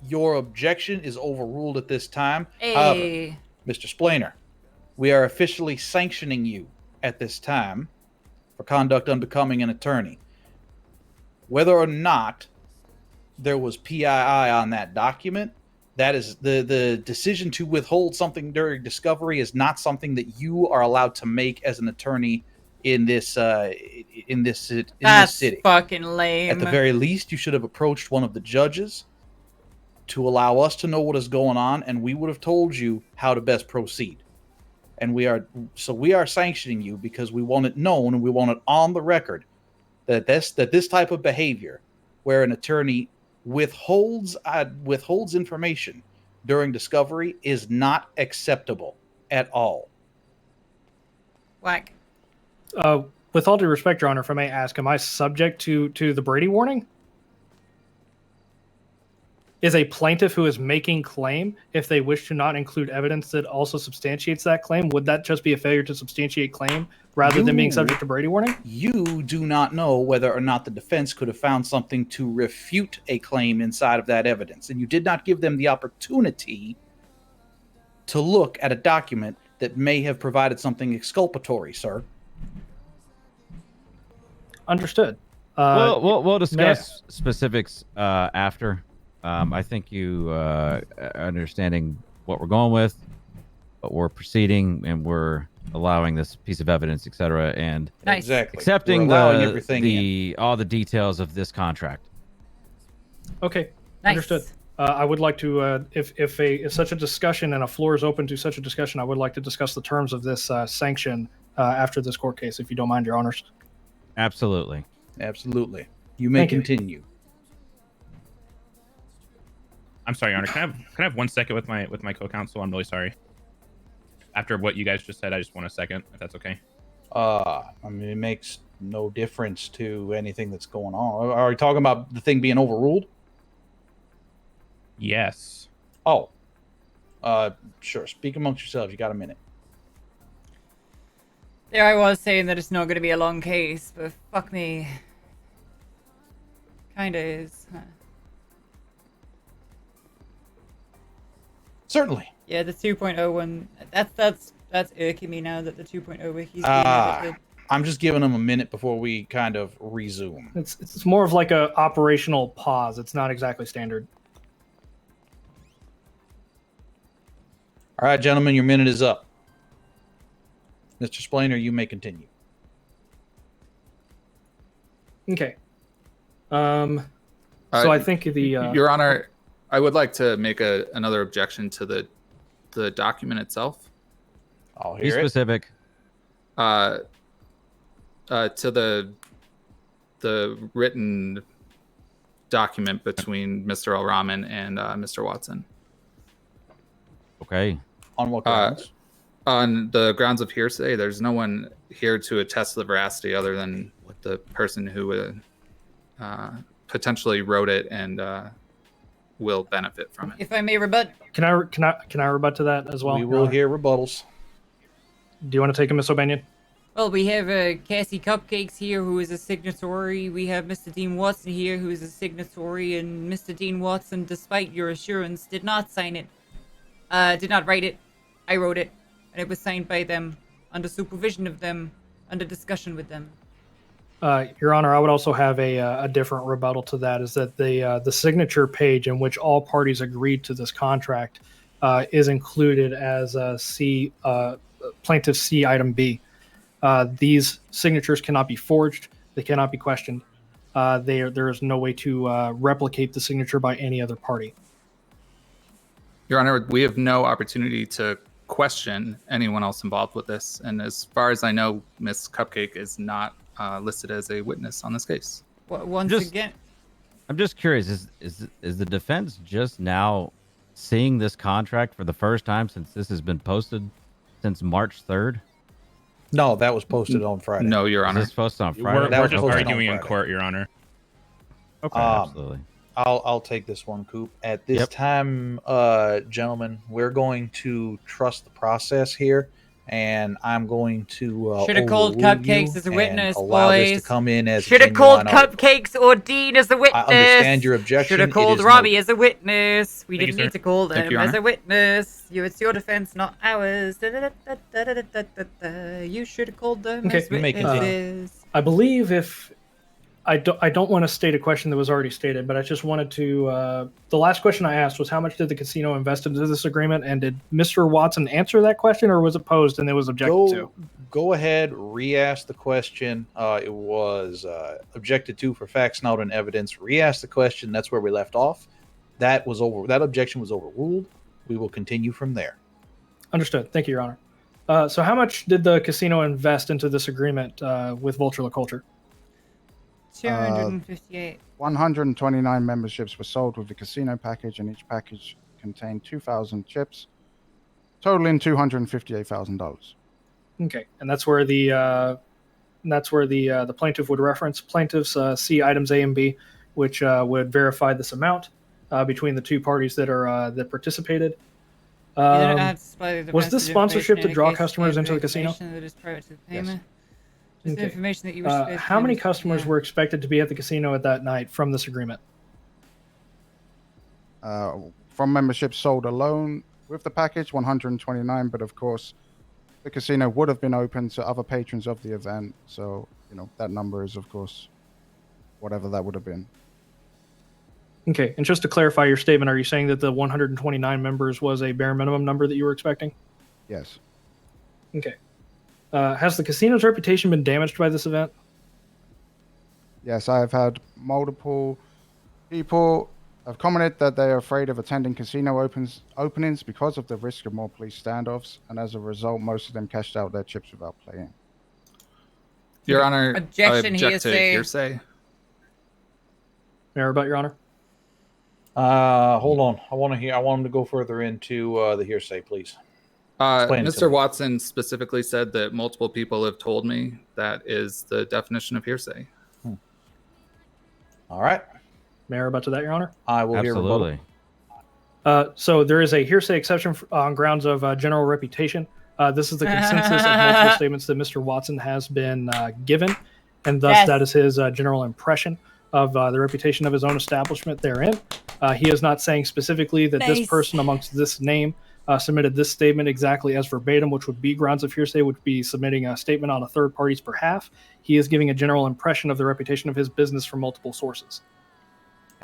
[SPEAKER 10] Your objection is overruled at this time. However,
[SPEAKER 1] Hey.
[SPEAKER 10] Mr. Splainer, we are officially sanctioning you at this time for conduct unbecoming an attorney. Whether or not there was PII on that document, that is the decision to withhold something during discovery is not something that you are allowed to make as an attorney in this
[SPEAKER 1] That's
[SPEAKER 10] city.
[SPEAKER 1] fucking lame.
[SPEAKER 10] At the very least, you should have approached one of the judges to allow us to know what is going on, and we would have told you how to best proceed. And we are sanctioning you because we want it known and we want it on the record that this type of behavior, where an attorney withholds information during discovery, is not acceptable at all.
[SPEAKER 1] Whack.
[SPEAKER 3] With all due respect, Your Honor, if I may ask, am I subject to the Brady warning? Is a plaintiff who is making claim, if they wish to not include evidence that also substantiates that claim, would that just be a failure to substantiate claim rather than being subject to Brady warning?
[SPEAKER 10] You do not know whether or not the defense could have found something to refute a claim inside of that evidence, and you did not give them the opportunity to look at a document that may have provided something exculpatory, sir.
[SPEAKER 3] Understood.
[SPEAKER 9] We'll discuss specifics after. I think you understanding what we're going with, but we're proceeding and we're allowing this piece of evidence, etc., and
[SPEAKER 1] Nice.
[SPEAKER 10] Exactly.
[SPEAKER 9] accepting
[SPEAKER 10] We're allowing everything
[SPEAKER 9] all the details of this contract.
[SPEAKER 3] Okay,
[SPEAKER 1] Nice.
[SPEAKER 3] understood. I would like to, if such a discussion and a floor is open to such a discussion, I would like to discuss the terms of this sanction after this court case, if you don't mind, Your Honors.
[SPEAKER 9] Absolutely.
[SPEAKER 10] Absolutely. You may
[SPEAKER 3] Thank you.
[SPEAKER 10] continue.
[SPEAKER 8] I'm sorry, Your Honor. Can I have 1 second with my co-counsel? I'm really sorry. After what you guys just said, I just want a second, if that's okay.
[SPEAKER 10] I mean, it makes no difference to anything that's going on. Are you talking about the thing being overruled?
[SPEAKER 8] Yes.
[SPEAKER 10] Oh. Sure. Speak amongst yourselves. You got a minute.
[SPEAKER 1] There I was saying that it's not going to be a long case, but fuck me. Kinda is. Huh.
[SPEAKER 10] Certainly.
[SPEAKER 1] Yeah, the 2.0 one. That's irking me now that the 2.0 wiki's being edited.
[SPEAKER 10] I'm just giving them a minute before we kind of resume.
[SPEAKER 3] It's more of like a operational pause. It's not exactly standard.
[SPEAKER 10] All right, gentlemen, your minute is up. Mr. Splainer, you may continue.
[SPEAKER 3] Okay. So I think
[SPEAKER 15] Your Honor, I would like to make another objection to the document itself.
[SPEAKER 10] I'll
[SPEAKER 9] Be specific.
[SPEAKER 15] To the written document between Mr. Al-Rahman and Mr. Watson.
[SPEAKER 9] Okay.
[SPEAKER 10] On what grounds?
[SPEAKER 15] On the grounds of hearsay. There's no one here to attest to the veracity other than the person who potentially wrote it and will benefit from it.
[SPEAKER 1] If I may rebut.
[SPEAKER 3] Can I rebut to that as well?
[SPEAKER 10] We will hear rebuttals.
[SPEAKER 3] Do you want to take him, Miss O'Banion?
[SPEAKER 1] Well, we have Cassie Cupcakes here, who is a signatory. We have Mr. Dean Watson here, who is a signatory. And Mr. Dean Watson, despite your assurance, did not sign it. Did not write it. I wrote it. And it was signed by them, under supervision of them, under discussion with them.
[SPEAKER 3] Your Honor, I would also have a different rebuttal to that, is that the signature page in which all parties agreed to this contract is included as Plaintiff C Item B. These signatures cannot be forged. They cannot be questioned. There is no way to replicate the signature by any other party.
[SPEAKER 15] Your Honor, we have no opportunity to question anyone else involved with this. And as far as I know, Miss Cupcake is not listed as a witness on this case.
[SPEAKER 1] Once again,
[SPEAKER 9] I'm just curious. Is the defense just now seeing this contract for the first time since this has been posted since March 3rd?
[SPEAKER 10] No, that was posted on Friday.
[SPEAKER 15] No, Your Honor.
[SPEAKER 9] Is this posted on Friday?
[SPEAKER 8] We're just arguing in court, Your Honor.
[SPEAKER 9] Okay, absolutely.
[SPEAKER 10] I'll take this one, Coop. At this time, gentlemen, we're going to trust the process here, and I'm going to
[SPEAKER 1] should have called Cupcakes as a witness,
[SPEAKER 10] allow
[SPEAKER 1] boys.
[SPEAKER 10] this to come in as
[SPEAKER 1] should have called
[SPEAKER 10] genuine
[SPEAKER 1] Cupcakes or Dean as a witness.
[SPEAKER 10] I understand your objection.
[SPEAKER 1] Should have
[SPEAKER 10] It
[SPEAKER 1] called
[SPEAKER 10] is
[SPEAKER 1] Robbie as a witness. We
[SPEAKER 10] Thank you,
[SPEAKER 1] didn't need
[SPEAKER 10] sir.
[SPEAKER 1] to call
[SPEAKER 10] Thank
[SPEAKER 1] them
[SPEAKER 10] you,
[SPEAKER 1] as
[SPEAKER 10] Honor.
[SPEAKER 1] a witness. It's your defense, not ours. You should have called them as witnesses.
[SPEAKER 3] I believe if I don't want to state a question that was already stated, but I just wanted to. The last question I asked was how much did the casino invest into this agreement, and did Mr. Watson answer that question, or was it posed and it was objected to?
[SPEAKER 10] Go ahead, re-ask the question. It was objected to for facts, not in evidence. Re-ask the question. That's where we left off. That objection was overruled. We will continue from there.
[SPEAKER 3] Understood. Thank you, Your Honor. So how much did the casino invest into this agreement with Vulture La Culture?
[SPEAKER 1] 258.
[SPEAKER 4] 129 memberships were sold with the casino package, and each package contained 2,000 chips, totaling $258,000.
[SPEAKER 3] Okay, and that's where the plaintiff would reference plaintiffs C items A and B, which would verify this amount between the two parties that participated. Was this sponsorship to draw customers into the casino?
[SPEAKER 1] That is prior to the
[SPEAKER 3] Yes.
[SPEAKER 1] payment. Just
[SPEAKER 3] Okay.
[SPEAKER 1] information that you wish to
[SPEAKER 3] How many customers were expected to be at the casino at that night from this agreement?
[SPEAKER 4] From memberships sold alone with the package, 129, but of course, the casino would have been open to other patrons of the event. So, that number is, of course, whatever that would have been.
[SPEAKER 3] Okay, and just to clarify your statement, are you saying that the 129 members was a bare minimum number that you were expecting?
[SPEAKER 4] Yes.
[SPEAKER 3] Okay. Has the casino's reputation been damaged by this event?
[SPEAKER 4] Yes, I have had multiple people have commented that they are afraid of attending casino openings because of the risk of more police standoffs, and as a result, most of them cashed out their chips without playing.
[SPEAKER 15] Your Honor,
[SPEAKER 1] Objection,
[SPEAKER 15] I object to hearsay.
[SPEAKER 3] May I rebut, Your Honor?
[SPEAKER 10] Hold on. I want him to go further into the hearsay, please. Explain it to
[SPEAKER 15] Mr.
[SPEAKER 10] me.
[SPEAKER 15] Watson specifically said that multiple people have told me that is the definition of hearsay.
[SPEAKER 10] All right.
[SPEAKER 3] May I rebut to that, Your Honor?
[SPEAKER 10] I will
[SPEAKER 9] Absolutely.
[SPEAKER 3] So there is a hearsay exception on grounds of general reputation. This is the consensus of multiple statements that Mr. Watson has been given, and thus that is his general impression of the reputation of his own establishment therein. He is not saying specifically that this person amongst this name submitted this statement exactly as verbatim, which would be grounds of hearsay, would be submitting a statement on a third party's behalf. He is giving a general impression of the reputation of his business from multiple sources.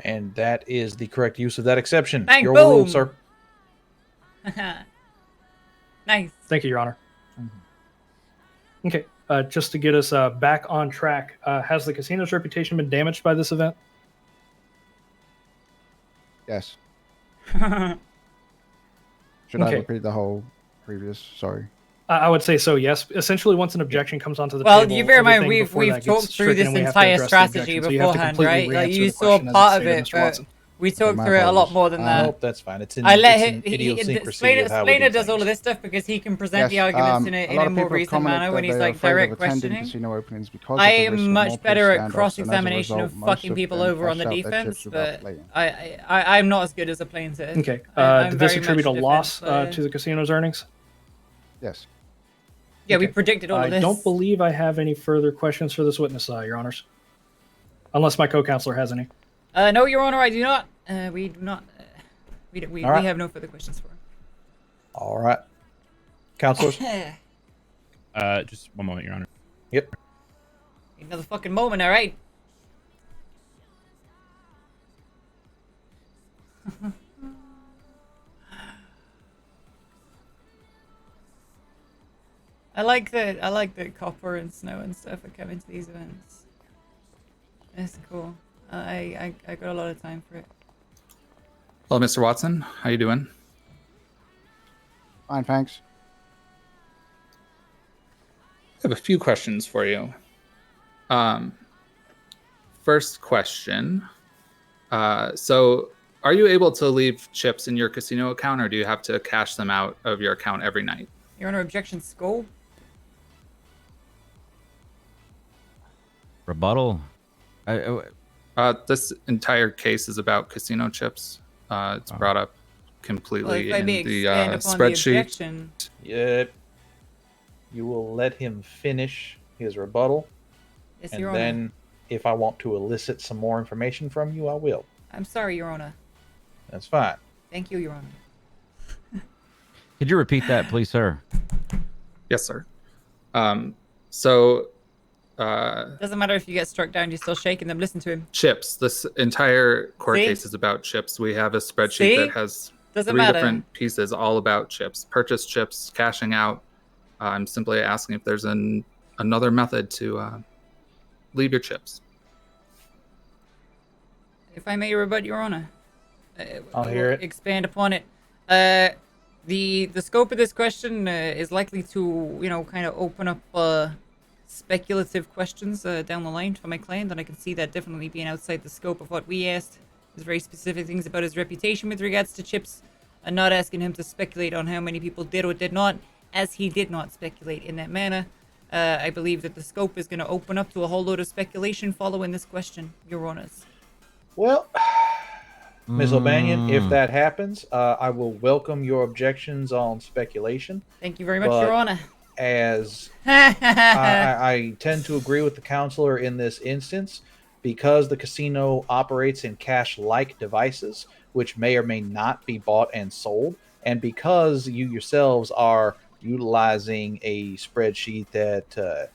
[SPEAKER 10] And that is the correct use of that exception.
[SPEAKER 1] Bang,
[SPEAKER 10] You're overruled,
[SPEAKER 1] boom.
[SPEAKER 10] sir.
[SPEAKER 1] Nice.
[SPEAKER 3] Thank you, Your Honor. Okay, just to get us back on track, has the casino's reputation been damaged by this event?
[SPEAKER 4] Yes. Should I
[SPEAKER 3] Okay.
[SPEAKER 4] repeat the whole previous? Sorry.
[SPEAKER 3] I would say so, yes. Essentially, once an objection comes onto the
[SPEAKER 1] Well,
[SPEAKER 3] table,
[SPEAKER 1] you bear in mind
[SPEAKER 3] everything
[SPEAKER 1] we've
[SPEAKER 3] before that gets
[SPEAKER 1] talked through
[SPEAKER 3] stricken,
[SPEAKER 1] this
[SPEAKER 3] and we have to
[SPEAKER 1] entire
[SPEAKER 3] address the
[SPEAKER 1] strategy
[SPEAKER 3] objection. So you have to
[SPEAKER 1] beforehand,
[SPEAKER 3] completely
[SPEAKER 1] right? Like
[SPEAKER 3] re-answer
[SPEAKER 1] you
[SPEAKER 3] the
[SPEAKER 1] saw
[SPEAKER 3] question as
[SPEAKER 1] part of
[SPEAKER 3] stated,
[SPEAKER 1] it,
[SPEAKER 3] Mr.
[SPEAKER 1] but
[SPEAKER 3] Watson.
[SPEAKER 1] we talked
[SPEAKER 4] my
[SPEAKER 1] through it a lot
[SPEAKER 4] apologies.
[SPEAKER 1] more than that.
[SPEAKER 10] Nope, that's fine. It's in,
[SPEAKER 1] I let
[SPEAKER 10] it's
[SPEAKER 1] him.
[SPEAKER 10] an idiosyncrasy
[SPEAKER 1] Splana,
[SPEAKER 10] of how we do
[SPEAKER 1] Splana does all
[SPEAKER 10] things.
[SPEAKER 1] of this stuff because he can present
[SPEAKER 4] Yes,
[SPEAKER 1] the arguments
[SPEAKER 4] a
[SPEAKER 1] in
[SPEAKER 4] lot
[SPEAKER 1] a
[SPEAKER 4] of
[SPEAKER 1] more
[SPEAKER 4] people have
[SPEAKER 1] reasoned
[SPEAKER 4] commented
[SPEAKER 1] manner
[SPEAKER 4] that
[SPEAKER 1] when he's
[SPEAKER 4] they are
[SPEAKER 1] like
[SPEAKER 4] afraid
[SPEAKER 1] direct
[SPEAKER 4] of attending
[SPEAKER 1] questioning.
[SPEAKER 4] casino openings because
[SPEAKER 1] I
[SPEAKER 4] of the risk
[SPEAKER 1] am
[SPEAKER 4] of
[SPEAKER 1] much
[SPEAKER 4] more
[SPEAKER 1] better
[SPEAKER 4] police
[SPEAKER 1] at
[SPEAKER 4] standoffs,
[SPEAKER 1] cross-examination
[SPEAKER 4] and as a
[SPEAKER 1] of
[SPEAKER 4] result, most
[SPEAKER 1] fucking
[SPEAKER 4] of
[SPEAKER 1] people
[SPEAKER 4] them
[SPEAKER 1] over on the
[SPEAKER 4] cashed out their
[SPEAKER 1] defense,
[SPEAKER 4] chips without
[SPEAKER 1] but
[SPEAKER 4] playing.
[SPEAKER 1] I'm not as good as a plaintiff.
[SPEAKER 3] Okay.
[SPEAKER 1] I'm
[SPEAKER 3] Did this
[SPEAKER 1] very
[SPEAKER 3] attribute a
[SPEAKER 1] much
[SPEAKER 3] loss
[SPEAKER 1] defense player.
[SPEAKER 3] to the casino's earnings?
[SPEAKER 4] Yes.
[SPEAKER 1] Yeah, we
[SPEAKER 3] Okay.
[SPEAKER 1] predicted all of
[SPEAKER 3] I
[SPEAKER 1] this.
[SPEAKER 3] don't believe I have any further questions for this witness, Your Honors. Unless my co-counselor has any.
[SPEAKER 1] No, Your Honor, I do not. We do not. We
[SPEAKER 10] All right.
[SPEAKER 1] have no further questions for him.
[SPEAKER 10] All right. Counselors?
[SPEAKER 8] Just one moment, Your Honor.
[SPEAKER 10] Yep.
[SPEAKER 1] Another fucking moment, all right? I like that Copper and Snow and stuff are coming to these events. It's cool. I got a lot of time for it.
[SPEAKER 15] Hello, Mr. Watson. How you doing?
[SPEAKER 4] Fine, thanks.
[SPEAKER 15] I have a few questions for you. First question. So are you able to leave chips in your casino account, or do you have to cash them out of your account every night?
[SPEAKER 1] Your Honor, objection scope?
[SPEAKER 9] Rebuttal.
[SPEAKER 15] This entire case is about casino chips. It's brought up completely
[SPEAKER 1] Well, if I may
[SPEAKER 15] in the
[SPEAKER 1] expand upon the
[SPEAKER 15] spreadsheet.
[SPEAKER 1] objection.
[SPEAKER 10] Yep. You will let him finish his rebuttal.
[SPEAKER 1] Yes,
[SPEAKER 10] and
[SPEAKER 1] Your Honor.
[SPEAKER 10] then if I want to elicit some more information from you, I will.
[SPEAKER 1] I'm sorry, Your Honor.
[SPEAKER 10] That's fine.
[SPEAKER 1] Thank you, Your Honor.
[SPEAKER 9] Could you repeat that, please, sir?
[SPEAKER 15] Yes, sir.
[SPEAKER 1] Doesn't matter if you get struck down, you're still shaking them. Listen to him.
[SPEAKER 15] Chips. This entire court
[SPEAKER 1] See?
[SPEAKER 15] case is about chips. We have a spreadsheet
[SPEAKER 1] See?
[SPEAKER 15] that has
[SPEAKER 1] Doesn't
[SPEAKER 15] three
[SPEAKER 1] matter.
[SPEAKER 15] different pieces all about chips. Purchase chips, cashing out. I'm simply asking if there's another method to leave your chips.
[SPEAKER 1] If I may rebut, Your Honor.
[SPEAKER 10] I'll hear it.
[SPEAKER 1] Expand upon it. The scope of this question is likely to, kind of open up speculative questions down the line for my client, and I can see that definitely being outside the scope of what we asked. There's very specific things about his reputation with regards to chips, and not asking him to speculate on how many people did or did not, as he did not speculate in that manner. I believe that the scope is going to open up to a whole load of speculation following this question, Your Honors.
[SPEAKER 10] Well, Ms. O'Banion, if that happens, I will welcome your objections on speculation.
[SPEAKER 1] Thank you very much,
[SPEAKER 10] but
[SPEAKER 1] Your Honor.
[SPEAKER 10] As I tend to agree with the counselor in this instance, because the casino operates in cash-like devices, which may or may not be bought and sold, and because you yourselves are utilizing a spreadsheet that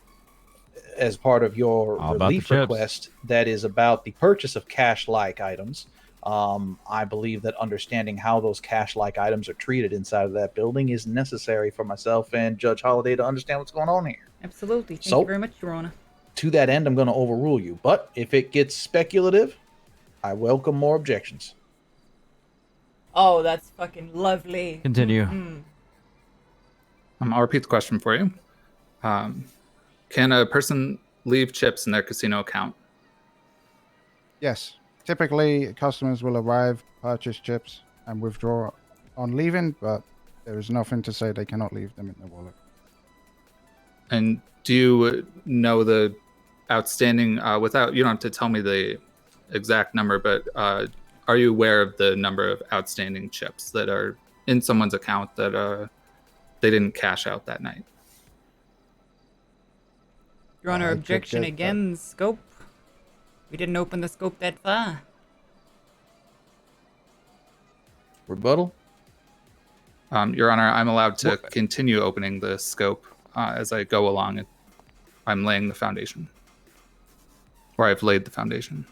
[SPEAKER 10] as part of your
[SPEAKER 9] All about the
[SPEAKER 10] relief
[SPEAKER 9] chips.
[SPEAKER 10] request that is about the purchase of cash-like items. I believe that understanding how those cash-like items are treated inside of that building is necessary for myself and Judge Holliday to understand what's going on here.
[SPEAKER 1] Absolutely. Thank
[SPEAKER 10] So-
[SPEAKER 1] you very much, Your Honor.
[SPEAKER 10] To that end, I'm going to overrule you. But if it gets speculative, I welcome more objections.
[SPEAKER 1] Oh, that's fucking lovely.
[SPEAKER 9] Continue.
[SPEAKER 1] Mhm.
[SPEAKER 15] I'll repeat the question for you. Can a person leave chips in their casino account?
[SPEAKER 4] Yes. Typically, customers will arrive, purchase chips, and withdraw on leaving, but there is nothing to say they cannot leave them in their wallet.
[SPEAKER 15] And do you know the outstanding, without, you don't have to tell me the exact number, but are you aware of the number of outstanding chips that are in someone's account that they didn't cash out that night?
[SPEAKER 1] Your Honor,
[SPEAKER 4] I could
[SPEAKER 1] objection
[SPEAKER 4] get
[SPEAKER 1] again, scope. We didn't open the scope that far.
[SPEAKER 10] Rebuttal?
[SPEAKER 15] Your Honor, I'm allowed to continue opening the scope as I go along. I'm laying the foundation. Or I've laid the foundation.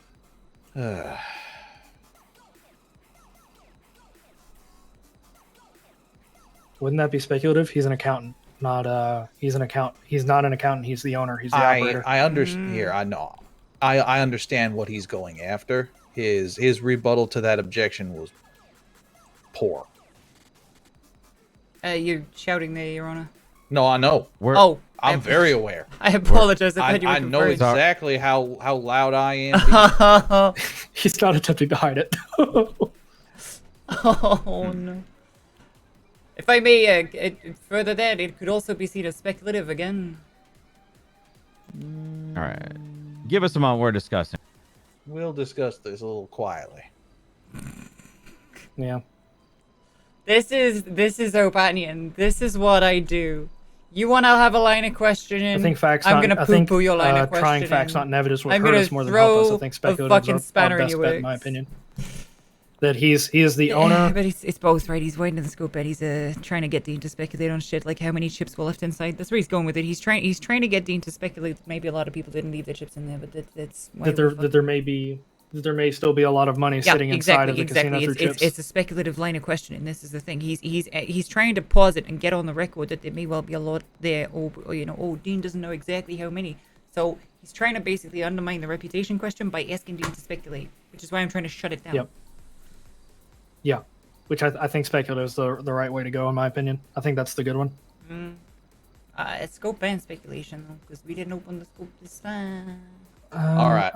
[SPEAKER 3] Wouldn't that be speculative? He's an accountant, not he's an account. He's not an accountant. He's the owner. He's the operator.
[SPEAKER 10] I understand here. I know. I understand what he's going after. His rebuttal to that objection was poor.
[SPEAKER 1] You're shouting there, Your Honor.
[SPEAKER 10] No, I know. I'm very aware.
[SPEAKER 1] I apologize. I thought you were
[SPEAKER 10] I know
[SPEAKER 1] conferring.
[SPEAKER 10] exactly how loud I am.
[SPEAKER 3] He's not attempting to hide it.
[SPEAKER 1] Oh no. If I may further that, it could also be seen as speculative again.
[SPEAKER 9] All right. Give us a moment. We're discussing.
[SPEAKER 10] We'll discuss this a little quietly.
[SPEAKER 3] Yeah.
[SPEAKER 1] This is opinion. This is what I do. You want to have a line of questioning?
[SPEAKER 3] I think facts.
[SPEAKER 1] I'm gonna poo-poo your line of questioning.
[SPEAKER 3] Trying facts, not negatives, would
[SPEAKER 1] I'm
[SPEAKER 3] hurt
[SPEAKER 1] gonna
[SPEAKER 3] us more than help us. I
[SPEAKER 1] throw
[SPEAKER 3] think
[SPEAKER 1] a
[SPEAKER 3] speculatives
[SPEAKER 1] fucking
[SPEAKER 3] are
[SPEAKER 1] spanner in
[SPEAKER 3] best
[SPEAKER 1] your
[SPEAKER 3] bet, in my
[SPEAKER 1] works.
[SPEAKER 3] opinion. That he is the owner.
[SPEAKER 1] But it's both, right? He's widening the scope, but he's trying to get Dean to speculate on shit like how many chips were left inside. That's where he's going with it. He's trying to get Dean to speculate. Maybe a lot of people didn't leave their chips in there, but that's why
[SPEAKER 3] there may still be a lot of money sitting inside of the casino through chips.
[SPEAKER 1] It's a speculative line of questioning. This is the thing. He's trying to pause it and get on the record that there may well be a lot there, or Dean doesn't know exactly how many. So he's trying to basically undermine the reputation question by asking Dean to speculate, which is why I'm trying to shut it down.
[SPEAKER 3] Yep. Yeah, which I think speculative is the right way to go, in my opinion. I think that's the good one.
[SPEAKER 1] It's scope and speculation, though, because we didn't open the scope this time.
[SPEAKER 10] All right.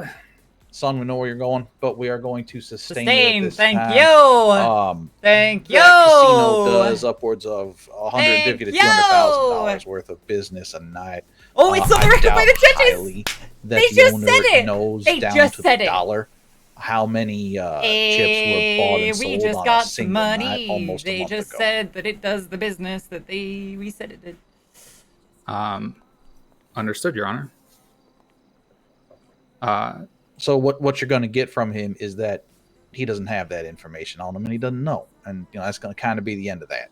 [SPEAKER 10] Son, we know where you're going, but we are going to sustain it
[SPEAKER 1] Sustain,
[SPEAKER 10] at this
[SPEAKER 1] thank
[SPEAKER 10] time.
[SPEAKER 1] you. Thank you.
[SPEAKER 10] That casino does upwards of $150,000 to
[SPEAKER 1] Thank
[SPEAKER 10] $200,000 worth of business a night.
[SPEAKER 1] Oh, it's on the
[SPEAKER 10] I
[SPEAKER 1] record by
[SPEAKER 10] doubt
[SPEAKER 1] the judges.
[SPEAKER 10] highly that
[SPEAKER 1] They
[SPEAKER 10] the
[SPEAKER 1] just
[SPEAKER 10] owner
[SPEAKER 1] said it.
[SPEAKER 10] knows
[SPEAKER 1] They
[SPEAKER 10] down
[SPEAKER 1] just
[SPEAKER 10] to
[SPEAKER 1] said
[SPEAKER 10] the
[SPEAKER 1] it.
[SPEAKER 10] dollar how many chips were bought and sold
[SPEAKER 1] We just
[SPEAKER 10] on a
[SPEAKER 1] got
[SPEAKER 10] single
[SPEAKER 1] money.
[SPEAKER 10] night almost a
[SPEAKER 1] They
[SPEAKER 10] month
[SPEAKER 1] just
[SPEAKER 10] ago.
[SPEAKER 1] said that it does the business that we said it did.
[SPEAKER 15] Understood, Your Honor.
[SPEAKER 10] So what you're going to get from him is that he doesn't have that information on him and he doesn't know, and that's going to kind of be the end of that.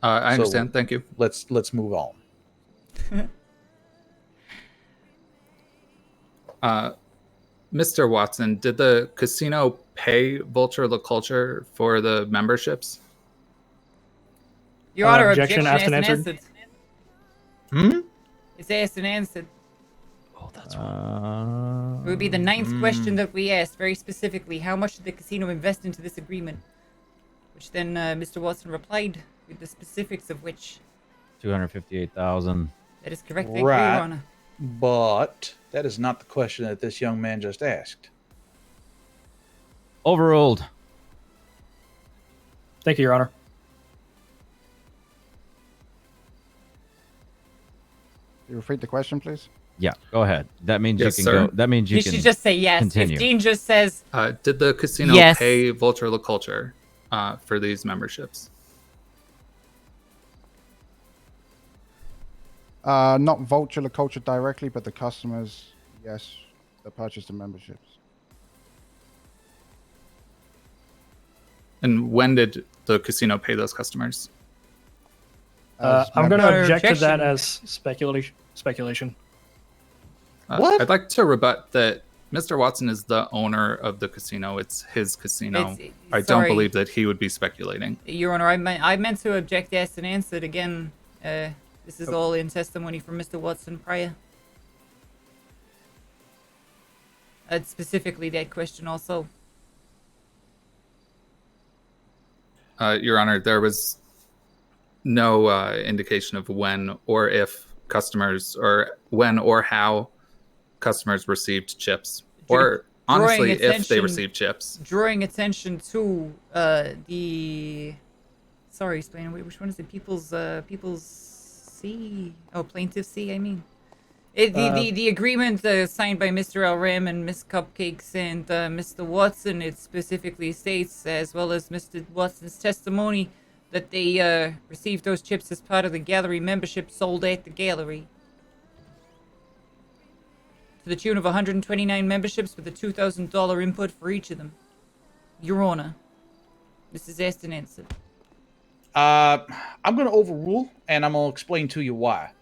[SPEAKER 15] I understand. Thank you.
[SPEAKER 10] Let's move on.
[SPEAKER 15] Mr. Watson, did the casino pay Vulture La Culture for the memberships?
[SPEAKER 1] Your Honor,
[SPEAKER 3] objection asked and
[SPEAKER 1] answered. It's asked and answered.
[SPEAKER 9] Oh, that's
[SPEAKER 1] It would be the ninth question that we asked, very specifically. How much did the casino invest into this agreement? Which then Mr. Watson replied with the specifics of which.
[SPEAKER 9] 258,000.
[SPEAKER 1] That is correct. Thank you, Your Honor.
[SPEAKER 10] But that is not the question that this young man just asked.
[SPEAKER 9] Overruled.
[SPEAKER 3] Thank you, Your Honor.
[SPEAKER 4] You repeat the question, please?
[SPEAKER 9] Yeah, go ahead. That means
[SPEAKER 15] Yes,
[SPEAKER 9] you can
[SPEAKER 15] sir.
[SPEAKER 9] go. That means you can
[SPEAKER 1] should just say yes.
[SPEAKER 9] Continue.
[SPEAKER 1] If Dean just says
[SPEAKER 15] Did the casino
[SPEAKER 1] Yes.
[SPEAKER 15] pay Vulture La Culture for these memberships?
[SPEAKER 4] Not Vulture La Culture directly, but the customers, yes, that purchased the memberships.
[SPEAKER 15] And when did the casino pay those customers?
[SPEAKER 3] I'm going to object to that
[SPEAKER 1] objection.
[SPEAKER 3] as speculation.
[SPEAKER 10] What?
[SPEAKER 15] I'd like to rebut that Mr. Watson is the owner of the casino. It's his casino. I don't
[SPEAKER 1] sorry.
[SPEAKER 15] believe that he would be speculating.
[SPEAKER 1] Your Honor, I meant to object, asked and answered again. This is all in testimony from Mr. Watson prior. Specifically that question also.
[SPEAKER 15] Your Honor, there was no indication of when or if customers, or when or how customers received chips, or honestly, if they received chips.
[SPEAKER 1] Drawing attention to the... Sorry, explain. Which one is it? People's C? Oh, Plaintiff C, I mean. The agreement signed by Mr. Elram and Miss Cupcakes and Mr. Watson, it specifically states, as well as Mr. Watson's testimony, that they received those chips as part of the gallery membership sold at the gallery. To the tune of 129 memberships with a $2,000 input for each of them. Your Honor. This is asked and answered.
[SPEAKER 10] I'm going to overrule, and I'm going to explain to you why.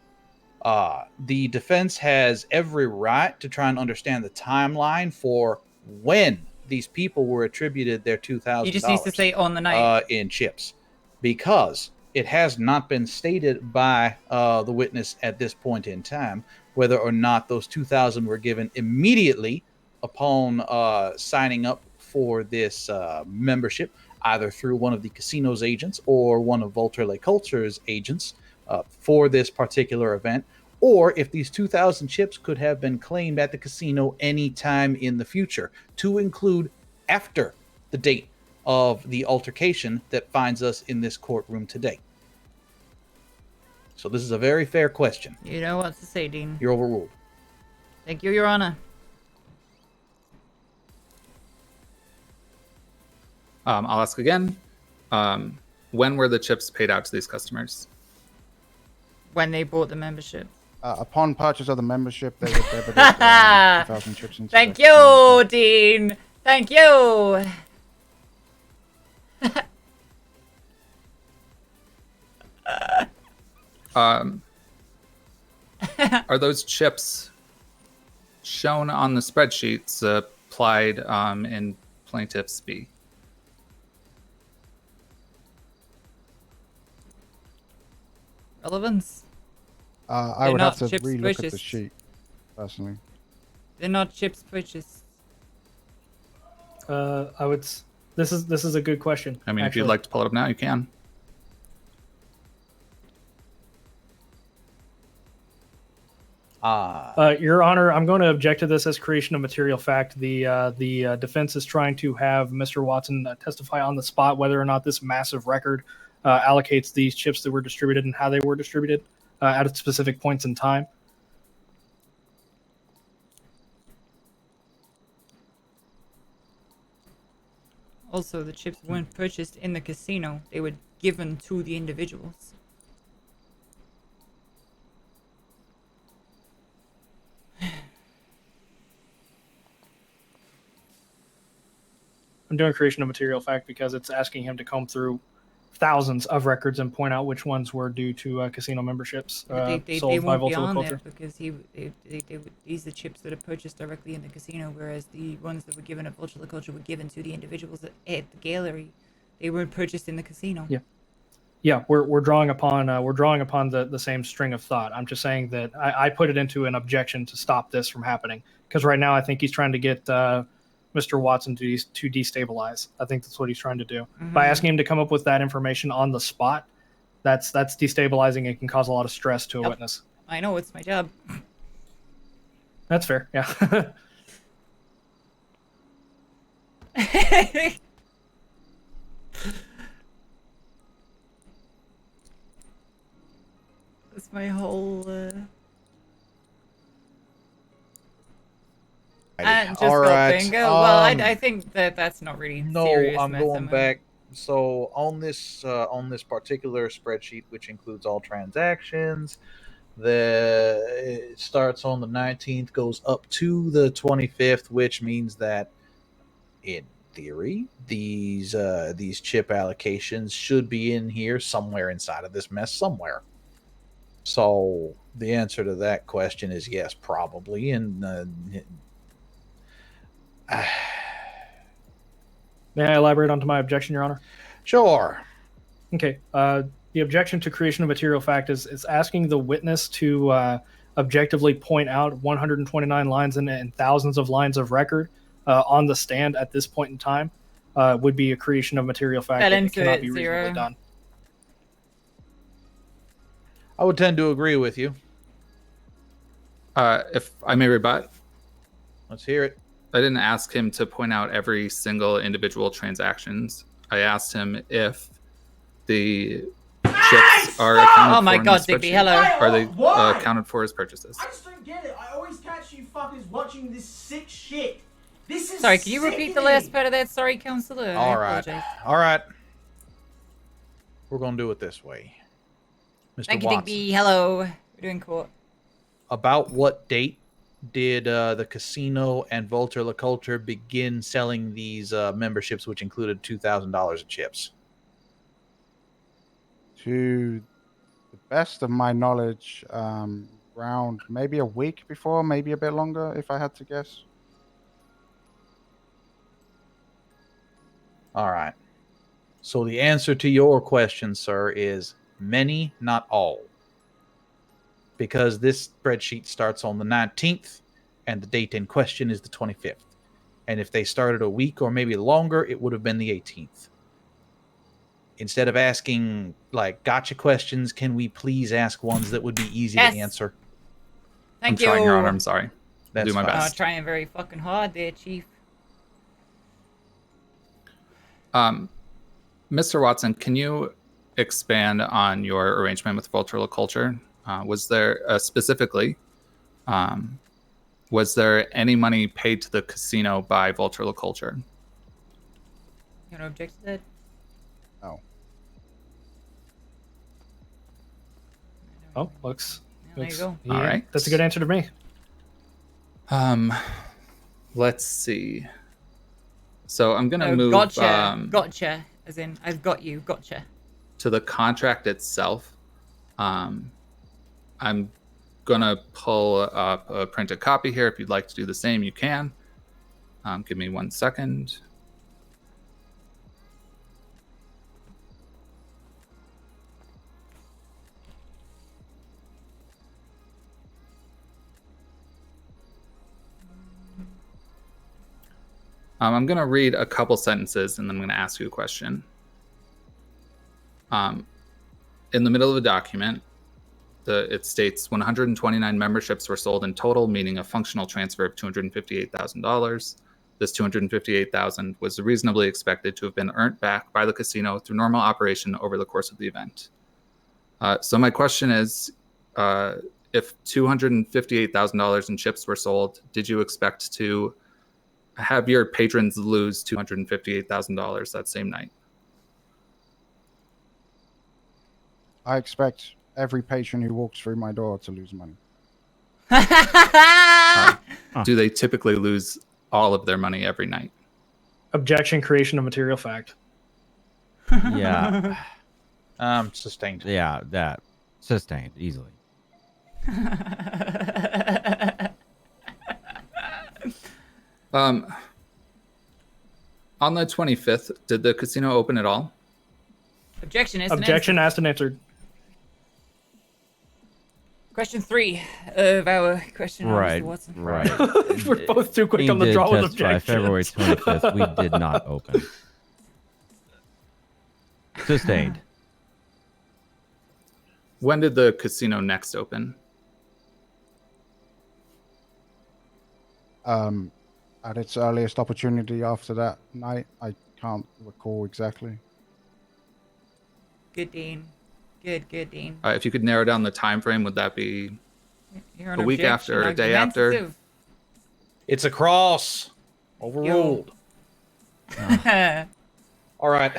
[SPEAKER 10] The defense has every right to try and understand the timeline for when these people were attributed their $2,000.
[SPEAKER 1] You just need to say on the night.
[SPEAKER 10] In chips, because it has not been stated by the witness at this point in time whether or not those 2,000 were given immediately upon signing up for this membership, either through one of the casino's agents or one of Voltaire Le Culture's agents for this particular event, or if these 2,000 chips could have been claimed at the casino any time in the future, to include after the date of the altercation that finds us in this courtroom today. So this is a very fair question.
[SPEAKER 1] You know what to say, Dean.
[SPEAKER 10] You're overruled.
[SPEAKER 1] Thank you, Your Honor.
[SPEAKER 15] I'll ask again. When were the chips paid out to these customers?
[SPEAKER 1] When they bought the membership.
[SPEAKER 4] Upon purchase of the membership, they were debited 2,000 chips into
[SPEAKER 1] Thank
[SPEAKER 4] their
[SPEAKER 1] you, Dean. Thank you.
[SPEAKER 15] Are those chips shown on the spreadsheets applied in plaintiff's fee?
[SPEAKER 1] Relevance?
[SPEAKER 4] I
[SPEAKER 1] They're
[SPEAKER 4] would have
[SPEAKER 1] not
[SPEAKER 4] to
[SPEAKER 1] chips
[SPEAKER 4] relook at the
[SPEAKER 1] purchased.
[SPEAKER 4] sheet, personally.
[SPEAKER 1] They're not chips purchased.
[SPEAKER 3] I would. This is a good question.
[SPEAKER 15] I mean, if
[SPEAKER 3] actually.
[SPEAKER 15] you'd like to pull it up now, you can.
[SPEAKER 3] Your Honor, I'm going to object to this as creation of material fact. The defense is trying to have Mr. Watson testify on the spot whether or not this massive record allocates these chips that were distributed and how they were distributed at specific points in time.
[SPEAKER 1] Also, the chips weren't purchased in the casino. They were given to the individuals.
[SPEAKER 3] I'm doing creation of material fact because it's asking him to comb through thousands of records and point out which ones were due to casino memberships
[SPEAKER 1] But they
[SPEAKER 3] sold by
[SPEAKER 1] won't be
[SPEAKER 3] Voltaire
[SPEAKER 1] on
[SPEAKER 3] Culture.
[SPEAKER 1] there because these are chips that are purchased directly in the casino, whereas the ones that were given at Voltaire Culture were given to the individuals at the gallery. They weren't purchased in the casino.
[SPEAKER 3] Yeah, we're drawing upon the same string of thought. I'm just saying that I put it into an objection to stop this from happening because right now I think he's trying to get Mr. Watson to destabilize. I think that's what he's trying to do by asking him to come up with that information on the spot. That's destabilizing and can cause a lot of stress to a witness.
[SPEAKER 1] I know, it's my job.
[SPEAKER 3] That's fair. Yeah.
[SPEAKER 1] That's my whole. And just
[SPEAKER 10] All right.
[SPEAKER 1] bingo. Well, I think that's not really serious.
[SPEAKER 10] I'm
[SPEAKER 1] mess,
[SPEAKER 10] going
[SPEAKER 1] am I?
[SPEAKER 10] back. So on this particular spreadsheet, which includes all transactions, it starts on the 19th, goes up to the 25th, which means that in theory, these chip allocations should be in here somewhere inside of this mess somewhere. So the answer to that question is yes, probably. And
[SPEAKER 3] May I elaborate onto my objection, Your Honor?
[SPEAKER 10] Sure.
[SPEAKER 3] Okay. The objection to creation of material fact is asking the witness to objectively point out 129 lines and thousands of lines of record on the stand at this point in time would be a creation of material fact that it cannot be reasonably done.
[SPEAKER 10] I would tend to agree with you.
[SPEAKER 15] If I may rebut.
[SPEAKER 10] Let's hear it.
[SPEAKER 15] I didn't ask him to point out every single individual transactions. I asked him if the chips are accounted
[SPEAKER 1] Oh my
[SPEAKER 15] for
[SPEAKER 1] God,
[SPEAKER 15] in the
[SPEAKER 1] Digby,
[SPEAKER 15] spreadsheet.
[SPEAKER 1] hello.
[SPEAKER 15] Are they
[SPEAKER 2] Why?
[SPEAKER 15] accounted for as purchases?
[SPEAKER 2] I just don't get it. I always catch you fuckers watching this sick shit. This is
[SPEAKER 1] Sorry, can you repeat the last part of that? Sorry, counselor.
[SPEAKER 10] All
[SPEAKER 1] I
[SPEAKER 10] right.
[SPEAKER 1] apologize.
[SPEAKER 10] All right. We're going to do it this way. Mr.
[SPEAKER 1] Thank you,
[SPEAKER 10] Watson,
[SPEAKER 1] Digby. Hello. We're doing court.
[SPEAKER 10] about what date did the casino and Volta La Culture begin selling these memberships, which included $2,000 of chips?
[SPEAKER 4] To the best of my knowledge, around maybe a week before, maybe a bit longer, if I had to guess.
[SPEAKER 10] All right. So the answer to your question, sir, is many, not all. Because this spreadsheet starts on the 19th and the date in question is the 25th. And if they started a week or maybe longer, it would have been the 18th. Instead of asking like gotcha questions, can we please ask ones that would be easy to answer?
[SPEAKER 1] Thank
[SPEAKER 15] I'm trying, Your Honor.
[SPEAKER 1] you.
[SPEAKER 15] I'm sorry. I'll
[SPEAKER 10] That's
[SPEAKER 15] do my
[SPEAKER 10] fine.
[SPEAKER 15] best.
[SPEAKER 1] Trying very fucking hard there, Chief.
[SPEAKER 15] Mr. Watson, can you expand on your arrangement with Vulture Culture? Was there specifically, was there any money paid to the casino by Vulture Culture?
[SPEAKER 1] You want to object to that?
[SPEAKER 4] No.
[SPEAKER 3] Oh, looks.
[SPEAKER 1] There you go.
[SPEAKER 3] Yeah,
[SPEAKER 15] All right.
[SPEAKER 3] That's a good answer to me.
[SPEAKER 15] Let's see. So I'm gonna
[SPEAKER 1] No,
[SPEAKER 15] move.
[SPEAKER 1] gotcha. Gotcha. As in, I've got you. Gotcha.
[SPEAKER 15] To the contract itself. I'm gonna pull up a printed copy here. If you'd like to do the same, you can. Give me 1 second. I'm going to read a couple sentences and then I'm going to ask you a question. In the middle of the document, it states 129 memberships were sold in total, meaning a functional transfer of $258,000. This $258,000 was reasonably expected to have been earned back by the casino through normal operation over the course of the event. So my question is, if $258,000 in chips were sold, did you expect to have your patrons lose $258,000 that same night?
[SPEAKER 4] I expect every patron who walks through my door to lose money.
[SPEAKER 15] Do they typically lose all of their money every night?
[SPEAKER 3] Objection, creation of material fact.
[SPEAKER 9] Yeah.
[SPEAKER 10] Sustained.
[SPEAKER 9] Yeah, that. Sustained, easily.
[SPEAKER 15] On the 25th, did the casino open at all?
[SPEAKER 1] Objection is
[SPEAKER 3] Objection asked and answered.
[SPEAKER 1] Question 3 of our question.
[SPEAKER 9] Right,
[SPEAKER 1] Mr. Watson.
[SPEAKER 9] right.
[SPEAKER 3] We're both too quick
[SPEAKER 9] He
[SPEAKER 3] on the
[SPEAKER 9] did
[SPEAKER 3] draw with
[SPEAKER 9] testify
[SPEAKER 3] objections.
[SPEAKER 9] February 25th. We did not open. Sustained.
[SPEAKER 15] When did the casino next open?
[SPEAKER 4] At its earliest opportunity after that night, I can't recall exactly.
[SPEAKER 1] Good, Dean. Good, Dean.
[SPEAKER 15] If you could narrow down the time frame, would that be
[SPEAKER 1] You're an
[SPEAKER 15] a week
[SPEAKER 1] objection
[SPEAKER 15] after, a day after?
[SPEAKER 1] argumentative.
[SPEAKER 10] It's a cross. Overruled. All right.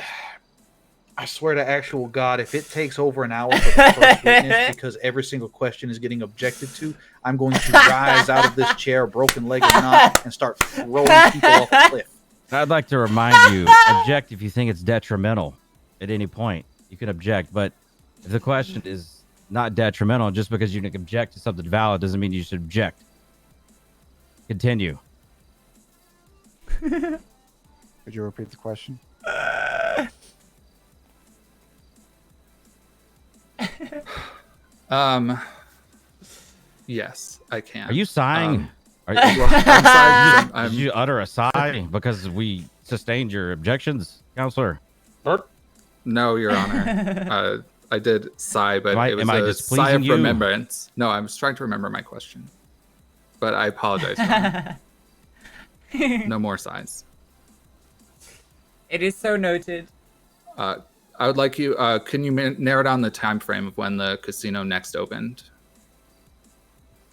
[SPEAKER 10] I swear to actual God, if it takes over an hour for the first witness because every single question is getting objected to, I'm going to rise out of this chair, broken leg or not, and start throwing people off the cliff.
[SPEAKER 9] I'd like to remind you, object if you think it's detrimental at any point. You can object, but if the question is not detrimental, just because you can object to something valid doesn't mean you should object. Continue.
[SPEAKER 4] Could you repeat the question?
[SPEAKER 15] Yes, I can.
[SPEAKER 9] Are you sighing?
[SPEAKER 15] Well, I'm sighing.
[SPEAKER 9] Did you utter a sigh because we sustained your objections, Counselor?
[SPEAKER 15] No, Your Honor. I did sigh, but it was
[SPEAKER 9] am I
[SPEAKER 15] a
[SPEAKER 9] displeasing
[SPEAKER 15] sigh of
[SPEAKER 9] you?
[SPEAKER 15] remembrance. No, I was trying to remember my question. But I apologize, Your Honor. No more sighs.
[SPEAKER 1] It is so noted.
[SPEAKER 15] I would like you, can you narrow down the time frame of when the casino next opened?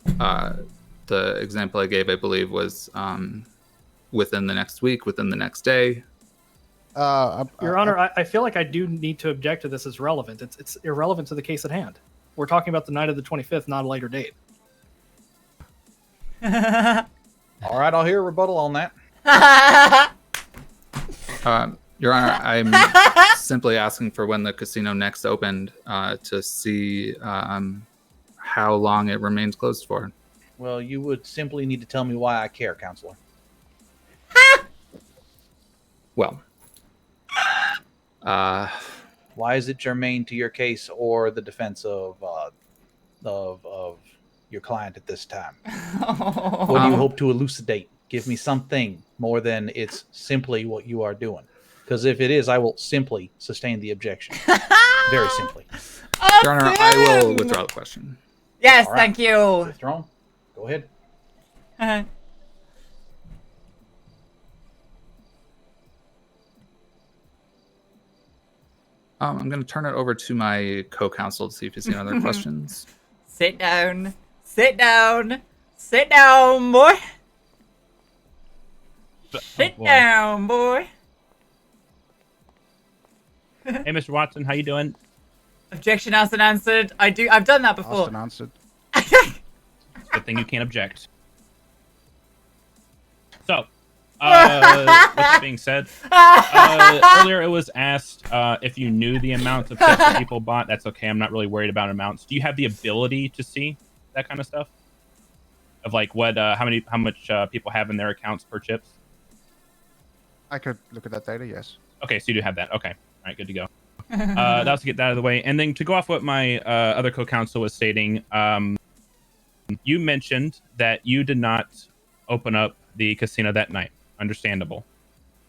[SPEAKER 15] The example I gave, I believe, was within the next week, within the next day.
[SPEAKER 3] Your Honor, I feel like I do need to object to this as relevant. It's irrelevant to the case at hand. We're talking about the night of the 25th, not a later date.
[SPEAKER 10] All right, I'll hear a rebuttal on that.
[SPEAKER 15] Your Honor, I'm simply asking for when the casino next opened to see how long it remains closed for.
[SPEAKER 10] Well, you would simply need to tell me why I care, Counselor.
[SPEAKER 15] Well,
[SPEAKER 10] why is it germane to your case or the defense of your client at this time? What do you hope to elucidate? Give me something more than it's simply what you are doing. Because if it is, I will simply sustain the objection. Very simply.
[SPEAKER 15] Your Honor, I will withdraw the question.
[SPEAKER 1] Yes,
[SPEAKER 10] All right.
[SPEAKER 1] thank you.
[SPEAKER 10] Withdrawn. Go ahead.
[SPEAKER 15] I'm going to turn it over to my co-counsel to see if he's got other questions.
[SPEAKER 1] Sit down. Sit down. Sit down, boy. Sit down, boy.
[SPEAKER 8] Hey, Mr. Watson, how you doing?
[SPEAKER 1] Objection asked and answered. I've done that before.
[SPEAKER 4] Asked and answered.
[SPEAKER 8] Good thing you can't object. So, with that being said, earlier it was asked if you knew the amount of chips that people bought. That's okay. I'm not really worried about amounts. Do you have the ability to see that kind of stuff? Of like what, how much people have in their accounts per chips?
[SPEAKER 4] I could look at that data, yes.
[SPEAKER 8] Okay, so you do have that. Okay. All right, good to go. That was to get that out of the way. And then to go off what my other co-counsel was stating, you mentioned that you did not open up the casino that night. Understandable.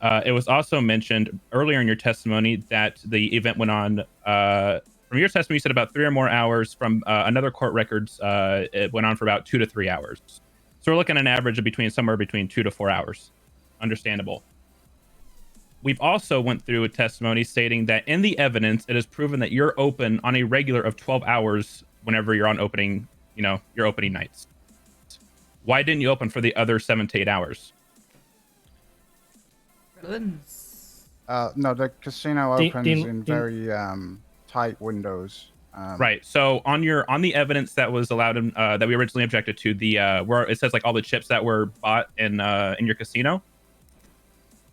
[SPEAKER 8] It was also mentioned earlier in your testimony that the event went on, from your testimony, you said about 3 or more hours. From another court records, it went on for about 2 to 3 hours. So we're looking at an average of somewhere between 2 to 4 hours. Understandable. We've also went through a testimony stating that in the evidence, it is proven that you're open on a regular of 12 hours whenever you're on opening, your opening nights. Why didn't you open for the other 7 to 8 hours?
[SPEAKER 4] No, the casino opens in very tight windows.
[SPEAKER 8] Right. So on the evidence that was allowed in, that we originally objected to, the where it says like all the chips that were bought in your casino,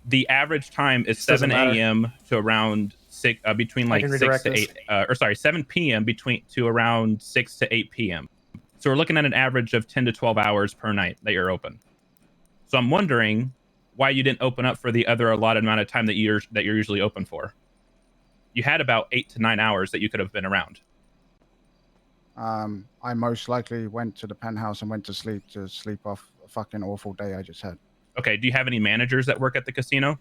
[SPEAKER 8] the average time is 7 a.m. to around 6 between like 6 to 8 7 p.m. to around 6 to 8 p.m. So we're looking at an average of 10 to 12 hours per night that you're open. So I'm wondering why you didn't open up for the other allotted amount of time that you're usually open for. You had about 8 to 9 hours that you could have been around.
[SPEAKER 4] I most likely went to the penthouse and went to sleep off a fucking awful day I just had.
[SPEAKER 8] Okay, do you have any managers that work at the casino?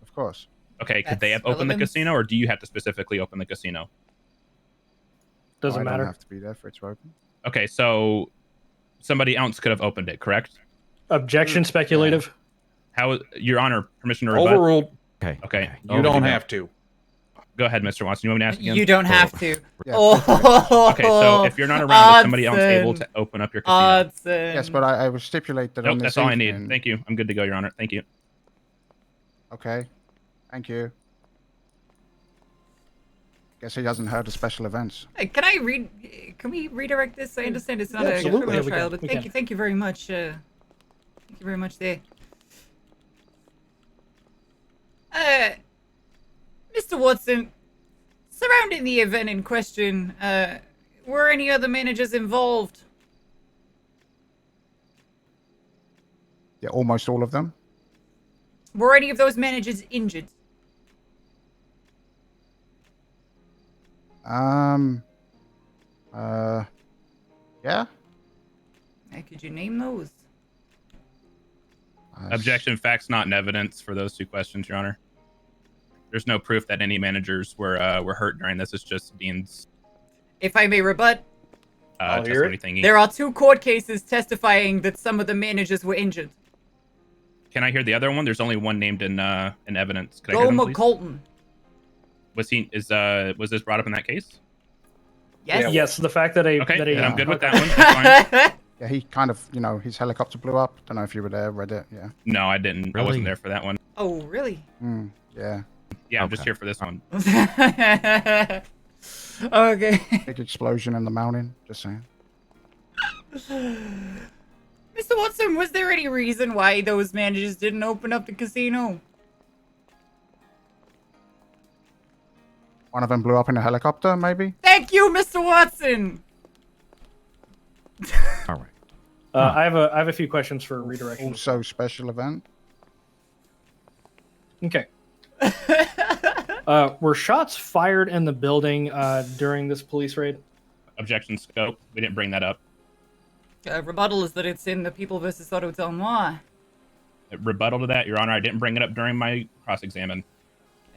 [SPEAKER 4] Of course.
[SPEAKER 8] Okay, could they have opened the casino, or do you have to specifically open the casino?
[SPEAKER 3] Doesn't
[SPEAKER 4] I
[SPEAKER 3] matter.
[SPEAKER 4] don't have to be there for it to open.
[SPEAKER 8] Okay, so somebody else could have opened it, correct?
[SPEAKER 3] Objection speculative.
[SPEAKER 8] How, Your Honor, permission to rebut?
[SPEAKER 10] Overruled.
[SPEAKER 9] Okay.
[SPEAKER 8] Okay.
[SPEAKER 10] You don't have to.
[SPEAKER 8] Go ahead, Mr. Watson. You want me to ask again?
[SPEAKER 1] You don't have to.
[SPEAKER 4] Yeah.
[SPEAKER 1] Oh.
[SPEAKER 8] Okay, so if you're not around, is somebody else able to open up your casino?
[SPEAKER 4] Yes, but I will stipulate that on
[SPEAKER 8] Nope,
[SPEAKER 4] this
[SPEAKER 8] that's all I need.
[SPEAKER 4] evening-
[SPEAKER 8] Thank you. I'm good to go, Your Honor. Thank you.
[SPEAKER 4] Okay. Thank you. Guess he hasn't heard of special events.
[SPEAKER 1] Hey, can we redirect this? I understand it's not
[SPEAKER 4] Yeah,
[SPEAKER 1] a
[SPEAKER 4] absolutely.
[SPEAKER 1] criminal
[SPEAKER 4] Yeah, we
[SPEAKER 1] trial,
[SPEAKER 4] can.
[SPEAKER 1] but
[SPEAKER 4] We
[SPEAKER 1] thank you very much. Thank you very much there. Mr. Watson, surrounding the event in question, were any other managers involved?
[SPEAKER 4] Yeah, almost all of them.
[SPEAKER 1] Were any of those managers injured?
[SPEAKER 4] Yeah.
[SPEAKER 1] Could you name those?
[SPEAKER 8] Objection, facts not in evidence for those 2 questions, Your Honor. There's no proof that any managers were hurt during this. It's just Dean's
[SPEAKER 1] If I may rebut,
[SPEAKER 8] testimony thingy.
[SPEAKER 1] there are 2 court cases testifying that some of the managers were injured.
[SPEAKER 8] Can I hear the other one? There's only one named in evidence. Could I hear them, please?
[SPEAKER 1] Colton.
[SPEAKER 8] Was this brought up in that case?
[SPEAKER 1] Yes.
[SPEAKER 3] Yes, the fact that
[SPEAKER 8] Okay,
[SPEAKER 3] that he,
[SPEAKER 8] then I'm good with that one. That's fine.
[SPEAKER 4] Yeah, he kind of, his helicopter blew up. Don't know if you were there, read it. Yeah.
[SPEAKER 8] No, I didn't. I wasn't there for that one.
[SPEAKER 1] Oh, really?
[SPEAKER 4] Yeah.
[SPEAKER 8] Yeah, I'm just here for this one.
[SPEAKER 1] Okay.
[SPEAKER 4] Big explosion in the mountain. Just saying.
[SPEAKER 1] Mr. Watson, was there any reason why those managers didn't open up the casino?
[SPEAKER 4] One of them blew up in a helicopter, maybe?
[SPEAKER 1] Thank you, Mr. Watson!
[SPEAKER 9] All right.
[SPEAKER 3] I have a few questions for redirection.
[SPEAKER 4] Also special event.
[SPEAKER 3] Okay. Were shots fired in the building during this police raid?
[SPEAKER 8] Objection scope. We didn't bring that up.
[SPEAKER 1] Rebuttal is that it's in the People vs. Auto Del Mar.
[SPEAKER 8] Rebuttal to that, Your Honor. I didn't bring it up during my cross-examine.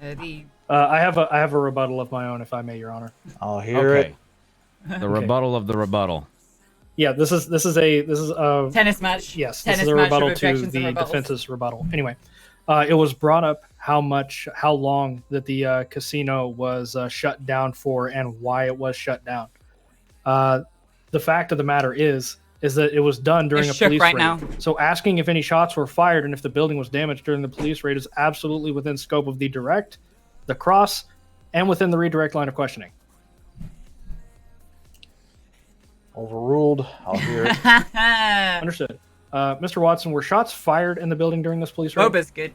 [SPEAKER 3] I have a rebuttal of my own, if I may, Your Honor.
[SPEAKER 10] I'll hear it.
[SPEAKER 9] The rebuttal of the rebuttal.
[SPEAKER 3] Yeah, this is a
[SPEAKER 1] tennis match.
[SPEAKER 3] Yes,
[SPEAKER 1] Tennis
[SPEAKER 3] this is a
[SPEAKER 1] match
[SPEAKER 3] rebuttal
[SPEAKER 1] of
[SPEAKER 3] to
[SPEAKER 1] objections and
[SPEAKER 3] the
[SPEAKER 1] rebuttals.
[SPEAKER 3] defense's rebuttal. Anyway, it was brought up how long that the casino was shut down for and why it was shut down. The fact of the matter is that it was done during
[SPEAKER 1] You're
[SPEAKER 3] a
[SPEAKER 1] shook
[SPEAKER 3] police
[SPEAKER 1] right
[SPEAKER 3] raid.
[SPEAKER 1] now.
[SPEAKER 3] So asking if any shots were fired and if the building was damaged during the police raid is absolutely within scope of the direct, the cross, and within the redirect line of questioning.
[SPEAKER 10] Overruled. I'll hear it.
[SPEAKER 3] Understood. Mr. Watson, were shots fired in the building during this police raid?
[SPEAKER 1] Boba's good.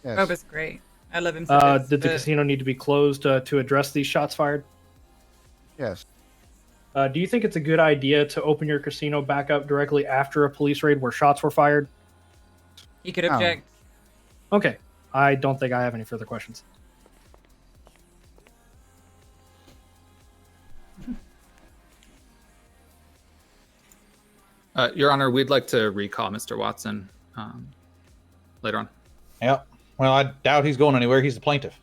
[SPEAKER 4] Yes.
[SPEAKER 1] Boba's great. I love him so much.
[SPEAKER 3] Did the casino need to be closed to address these shots fired?
[SPEAKER 4] Yes.
[SPEAKER 3] Do you think it's a good idea to open your casino back up directly after a police raid where shots were fired?
[SPEAKER 1] You could object.
[SPEAKER 3] Okay. I don't think I have any further questions.
[SPEAKER 15] Your Honor, we'd like to recall Mr. Watson later on.
[SPEAKER 10] Yep. Well, I doubt he's going anywhere. He's the plaintiff.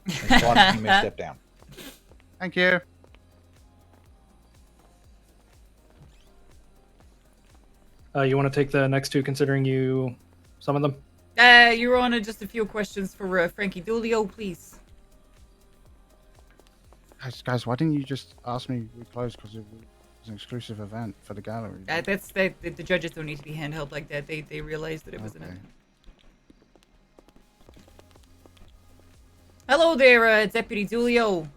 [SPEAKER 10] Mr. Watson, you may step down.
[SPEAKER 4] Thank you.
[SPEAKER 3] You want to take the next two, considering you some of them?
[SPEAKER 1] Your Honor, just a few questions for Frankie Dulio, please.
[SPEAKER 4] Guys, why didn't you just ask me we closed because it was an exclusive event for the gallery?
[SPEAKER 1] The judges don't need to be handheld like that. They realized that it was an event. Hello there, Deputy Dulio.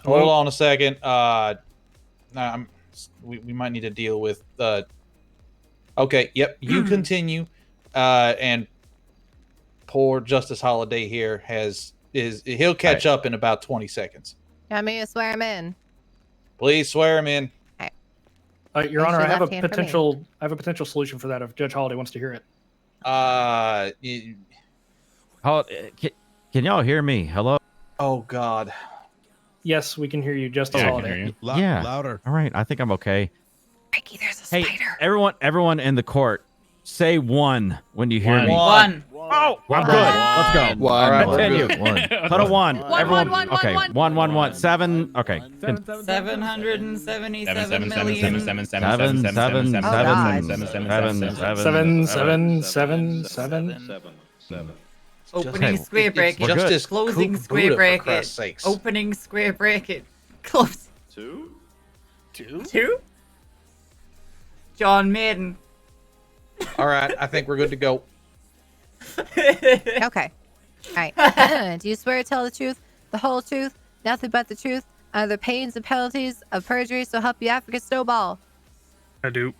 [SPEAKER 10] Hold on a second. We might need to deal with. Okay. Yep. You continue. And poor Justice Holiday here he'll catch up in about 20 seconds.
[SPEAKER 6] You want me to swear him in?
[SPEAKER 10] Please swear him in.
[SPEAKER 3] Your Honor,
[SPEAKER 6] your
[SPEAKER 3] I have
[SPEAKER 6] left
[SPEAKER 3] a
[SPEAKER 6] hand for me.
[SPEAKER 3] potential solution for that if Judge Holiday wants to hear it.
[SPEAKER 9] Can y'all hear me? Hello?
[SPEAKER 10] Oh, God.
[SPEAKER 3] Yes, we can hear you, Justice
[SPEAKER 9] Yeah, I can
[SPEAKER 3] Holiday.
[SPEAKER 9] hear you. Yeah.
[SPEAKER 14] Louder.
[SPEAKER 9] All right, I think I'm okay.
[SPEAKER 6] Frankie, there's a spider.
[SPEAKER 9] Hey, everyone in the court, say one when you hear me.
[SPEAKER 1] One.
[SPEAKER 9] Oh, I'm good. Let's go.
[SPEAKER 16] One.
[SPEAKER 9] All right,
[SPEAKER 16] One.
[SPEAKER 9] continue.
[SPEAKER 16] One.
[SPEAKER 9] Put a one. Everyone.
[SPEAKER 6] one,
[SPEAKER 9] Okay. One. 7. Okay.
[SPEAKER 1] 777 million.
[SPEAKER 3] Seven.
[SPEAKER 1] Opening square bracket.
[SPEAKER 10] Justice
[SPEAKER 1] Closing
[SPEAKER 10] Coop
[SPEAKER 1] square
[SPEAKER 10] Buddha, for
[SPEAKER 1] bracket.
[SPEAKER 10] Christ's sakes.
[SPEAKER 1] Opening square bracket. Close.
[SPEAKER 16] Two?
[SPEAKER 1] Two? John Madden.
[SPEAKER 10] All right. I think we're good to go.
[SPEAKER 6] Okay. All right. Do you swear to tell the truth, the whole truth, nothing but the truth, under the pains and penalties of perjury, so help you African Snowball?
[SPEAKER 11] I do.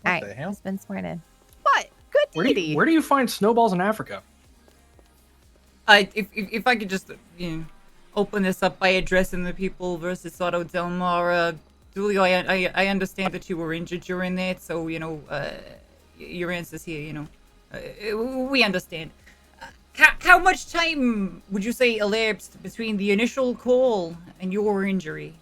[SPEAKER 6] All right.
[SPEAKER 10] the hell?
[SPEAKER 6] He's been sworn in. What? Good deedy.
[SPEAKER 3] Where do you find snowballs in Africa?
[SPEAKER 1] If I could just, open this up by addressing the People versus Auto Del Mar. Julio, I understand that you were injured during that, so, your answers here, we understand. How much time would you say elapsed between the initial call and your injury?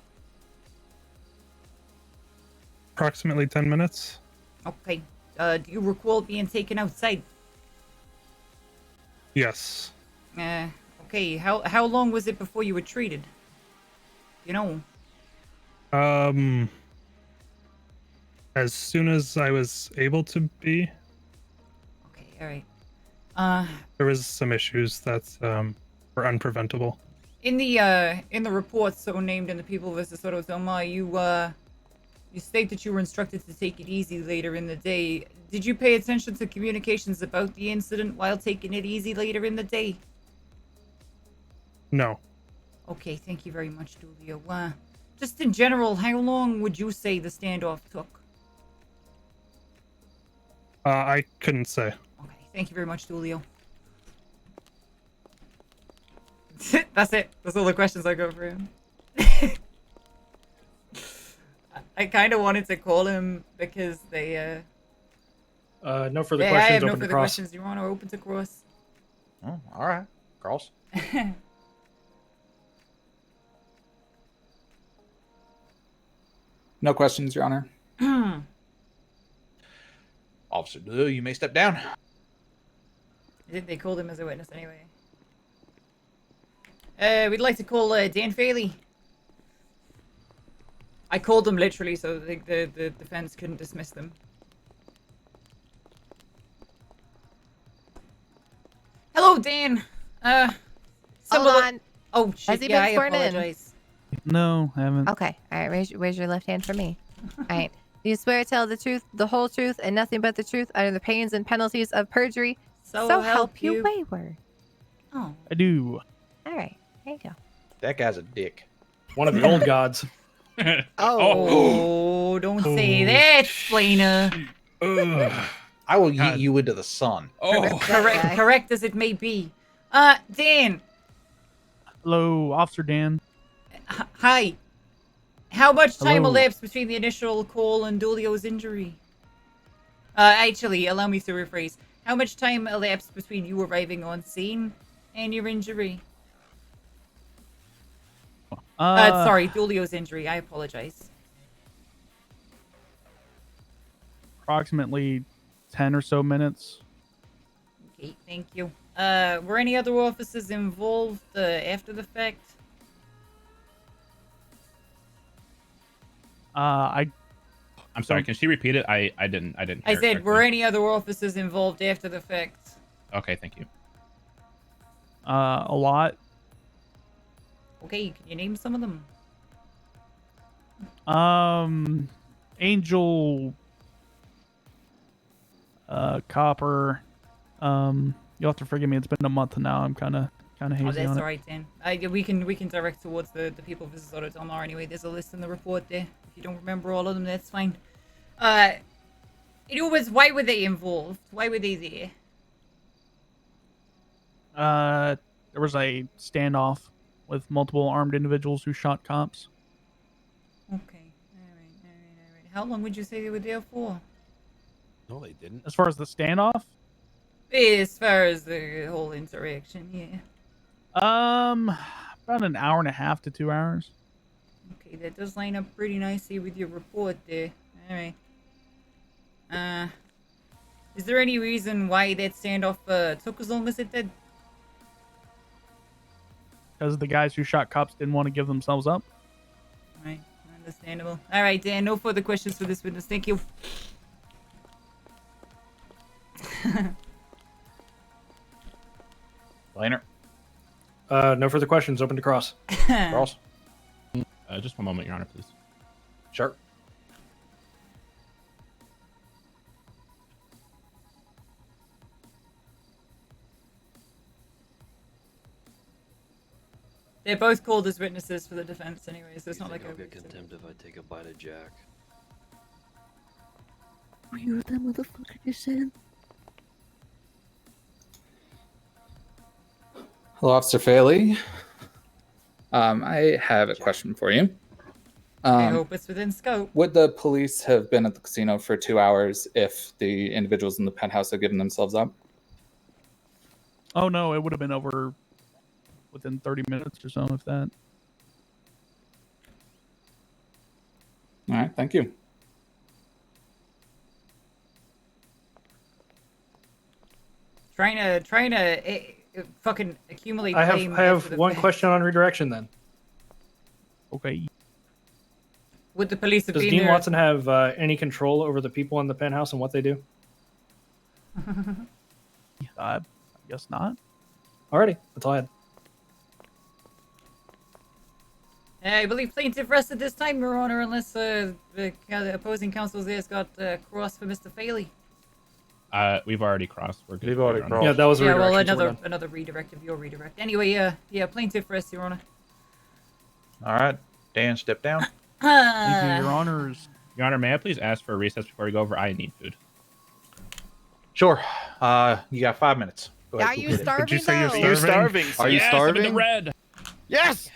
[SPEAKER 11] Approximately 10 minutes.
[SPEAKER 1] Okay. Do you recall being taken outside?
[SPEAKER 11] Yes.
[SPEAKER 1] Okay. How long was it before you were treated?
[SPEAKER 11] As soon as I was able to be.
[SPEAKER 1] Okay, alright.
[SPEAKER 11] There was some issues that were unpreventable.
[SPEAKER 1] In the report so named in the People vs. Auto Del Mar, you state that you were instructed to take it easy later in the day. Did you pay attention to communications about the incident while taking it easy later in the day?
[SPEAKER 11] No.
[SPEAKER 1] Okay, thank you very much, Dulio. Just in general, how long would you say the standoff took?
[SPEAKER 7] I couldn't say.
[SPEAKER 1] Thank you very much, Dulio. That's it. That's all the questions I got for him. I kind of wanted to call him because they.
[SPEAKER 3] No further
[SPEAKER 1] I
[SPEAKER 3] questions.
[SPEAKER 1] have no
[SPEAKER 3] Open to
[SPEAKER 1] further
[SPEAKER 3] cross.
[SPEAKER 1] questions. Your Honor, open to cross.
[SPEAKER 10] Oh, all right. Cross.
[SPEAKER 15] No questions, Your Honor.
[SPEAKER 10] Officer Blue, you may step down.
[SPEAKER 1] I think they called him as a witness anyway. We'd like to call Dan Faley. I called them literally so the defense couldn't dismiss them. Hello, Dan.
[SPEAKER 6] Hold on.
[SPEAKER 1] Oh shit!
[SPEAKER 6] Has he
[SPEAKER 1] Yeah,
[SPEAKER 6] been
[SPEAKER 1] I
[SPEAKER 6] sworn in?
[SPEAKER 1] apologize.
[SPEAKER 22] No, I haven't.
[SPEAKER 6] Okay. All right. Raise your left hand for me. All right. Do you swear to tell the truth, the whole truth, and nothing but the truth under the pains and penalties of perjury?
[SPEAKER 1] So
[SPEAKER 6] help you
[SPEAKER 1] you.
[SPEAKER 6] wayward.
[SPEAKER 1] Oh.
[SPEAKER 22] I do.
[SPEAKER 6] All right. There you go.
[SPEAKER 10] That guy's a dick.
[SPEAKER 3] One of the old gods.
[SPEAKER 1] Oh, don't say that, explainer.
[SPEAKER 10] I will yeet you into the sun.
[SPEAKER 1] Correct as it may be. Dan.
[SPEAKER 22] Hello, Officer Dan.
[SPEAKER 1] Hi. How much time
[SPEAKER 22] Hello.
[SPEAKER 1] elapsed between the initial call and Dulio's injury? Actually, allow me to rephrase. How much time elapsed between you arriving on scene and your injury? Sorry, Dulio's injury. I apologize.
[SPEAKER 22] Approximately 10 or so minutes.
[SPEAKER 1] Okay, thank you. Were any other officers involved after the fact?
[SPEAKER 8] I'm sorry. Can she repeat it? I didn't.
[SPEAKER 1] I
[SPEAKER 8] hear it
[SPEAKER 1] said,
[SPEAKER 8] correctly.
[SPEAKER 1] were any other officers involved after the fact?
[SPEAKER 8] Okay, thank you.
[SPEAKER 22] A lot.
[SPEAKER 1] Okay, can you name some of them?
[SPEAKER 22] Angel, Copper. You'll have to forgive me. It's been a month now. I'm kind of hazy
[SPEAKER 1] Oh, that's
[SPEAKER 22] on it.
[SPEAKER 1] alright then. We can direct towards the people versus Autotomar anyway. There's a list in the report there. If you don't remember all of them, that's fine. It was why were they involved? Why were they there?
[SPEAKER 22] There was a standoff with multiple armed individuals who shot cops.
[SPEAKER 1] Okay. Alright. How long would you say they were there for?
[SPEAKER 18] No, they didn't.
[SPEAKER 22] As far as the standoff,
[SPEAKER 1] As far as the whole interaction, yeah.
[SPEAKER 22] about an hour and a half to 2 hours.
[SPEAKER 1] Okay, that does line up pretty nicely with your report there. Alright. Is there any reason why that standoff took as long as it did?
[SPEAKER 22] Because the guys who shot cops didn't want to give themselves up.
[SPEAKER 1] Alright, understandable. Alright, Dan, no further questions for this witness. Thank you.
[SPEAKER 10] Laner.
[SPEAKER 3] No further questions. Open to cross.
[SPEAKER 10] Cross.
[SPEAKER 8] Just one moment, Your Honor, please.
[SPEAKER 10] Sure.
[SPEAKER 1] They're both called as witnesses for the defense anyway, so it's not like
[SPEAKER 23] I'll
[SPEAKER 1] a...
[SPEAKER 23] get contempt if I take a bite of Jack.
[SPEAKER 13] Were you what that motherfucker just said?
[SPEAKER 15] Hello, Officer Faley. I have a question for you.
[SPEAKER 1] I hope it's within scope.
[SPEAKER 15] Would the police have been at the casino for 2 hours if the individuals in the penthouse had given themselves up?
[SPEAKER 22] Oh no, it would have been over within 30 minutes or so, if that.
[SPEAKER 15] All right, thank you.
[SPEAKER 1] Trying to fucking accumulate
[SPEAKER 3] I
[SPEAKER 1] blame
[SPEAKER 3] have
[SPEAKER 1] after the
[SPEAKER 3] one
[SPEAKER 1] fact.
[SPEAKER 3] question on redirection then.
[SPEAKER 22] Okay.
[SPEAKER 1] Would the police have
[SPEAKER 3] Does
[SPEAKER 1] been
[SPEAKER 3] Dean
[SPEAKER 1] there?
[SPEAKER 3] Watson have any control over the people in the penthouse and what they do?
[SPEAKER 22] I guess not.
[SPEAKER 3] Alrighty, that's all I had.
[SPEAKER 1] I believe plaintiff rested this time, Your Honor, unless the opposing counsel's ears got crossed for Mr. Faley.
[SPEAKER 8] We've already crossed. We're good.
[SPEAKER 10] We've already
[SPEAKER 8] Your Honor.
[SPEAKER 10] crossed.
[SPEAKER 3] Yeah, that was a
[SPEAKER 1] Yeah, well,
[SPEAKER 3] redirection, so we're
[SPEAKER 1] another redirect of your redirect. Anyway, yeah, plaintiff rests, Your Honor.
[SPEAKER 10] All right. Dan, step down.
[SPEAKER 22] Thank you, Your Honors.
[SPEAKER 8] Your Honor, may I please ask for a recess before we go over? I need food.
[SPEAKER 10] Sure. You got 5 minutes. Go ahead.
[SPEAKER 6] Are
[SPEAKER 10] go
[SPEAKER 6] you
[SPEAKER 10] get it.
[SPEAKER 6] starving?
[SPEAKER 11] Did you say you're
[SPEAKER 6] though?
[SPEAKER 16] You're
[SPEAKER 11] starving?
[SPEAKER 16] starving.
[SPEAKER 19] Are you
[SPEAKER 8] Yes, I'm in the
[SPEAKER 19] starving?
[SPEAKER 8] red.
[SPEAKER 16] Yes.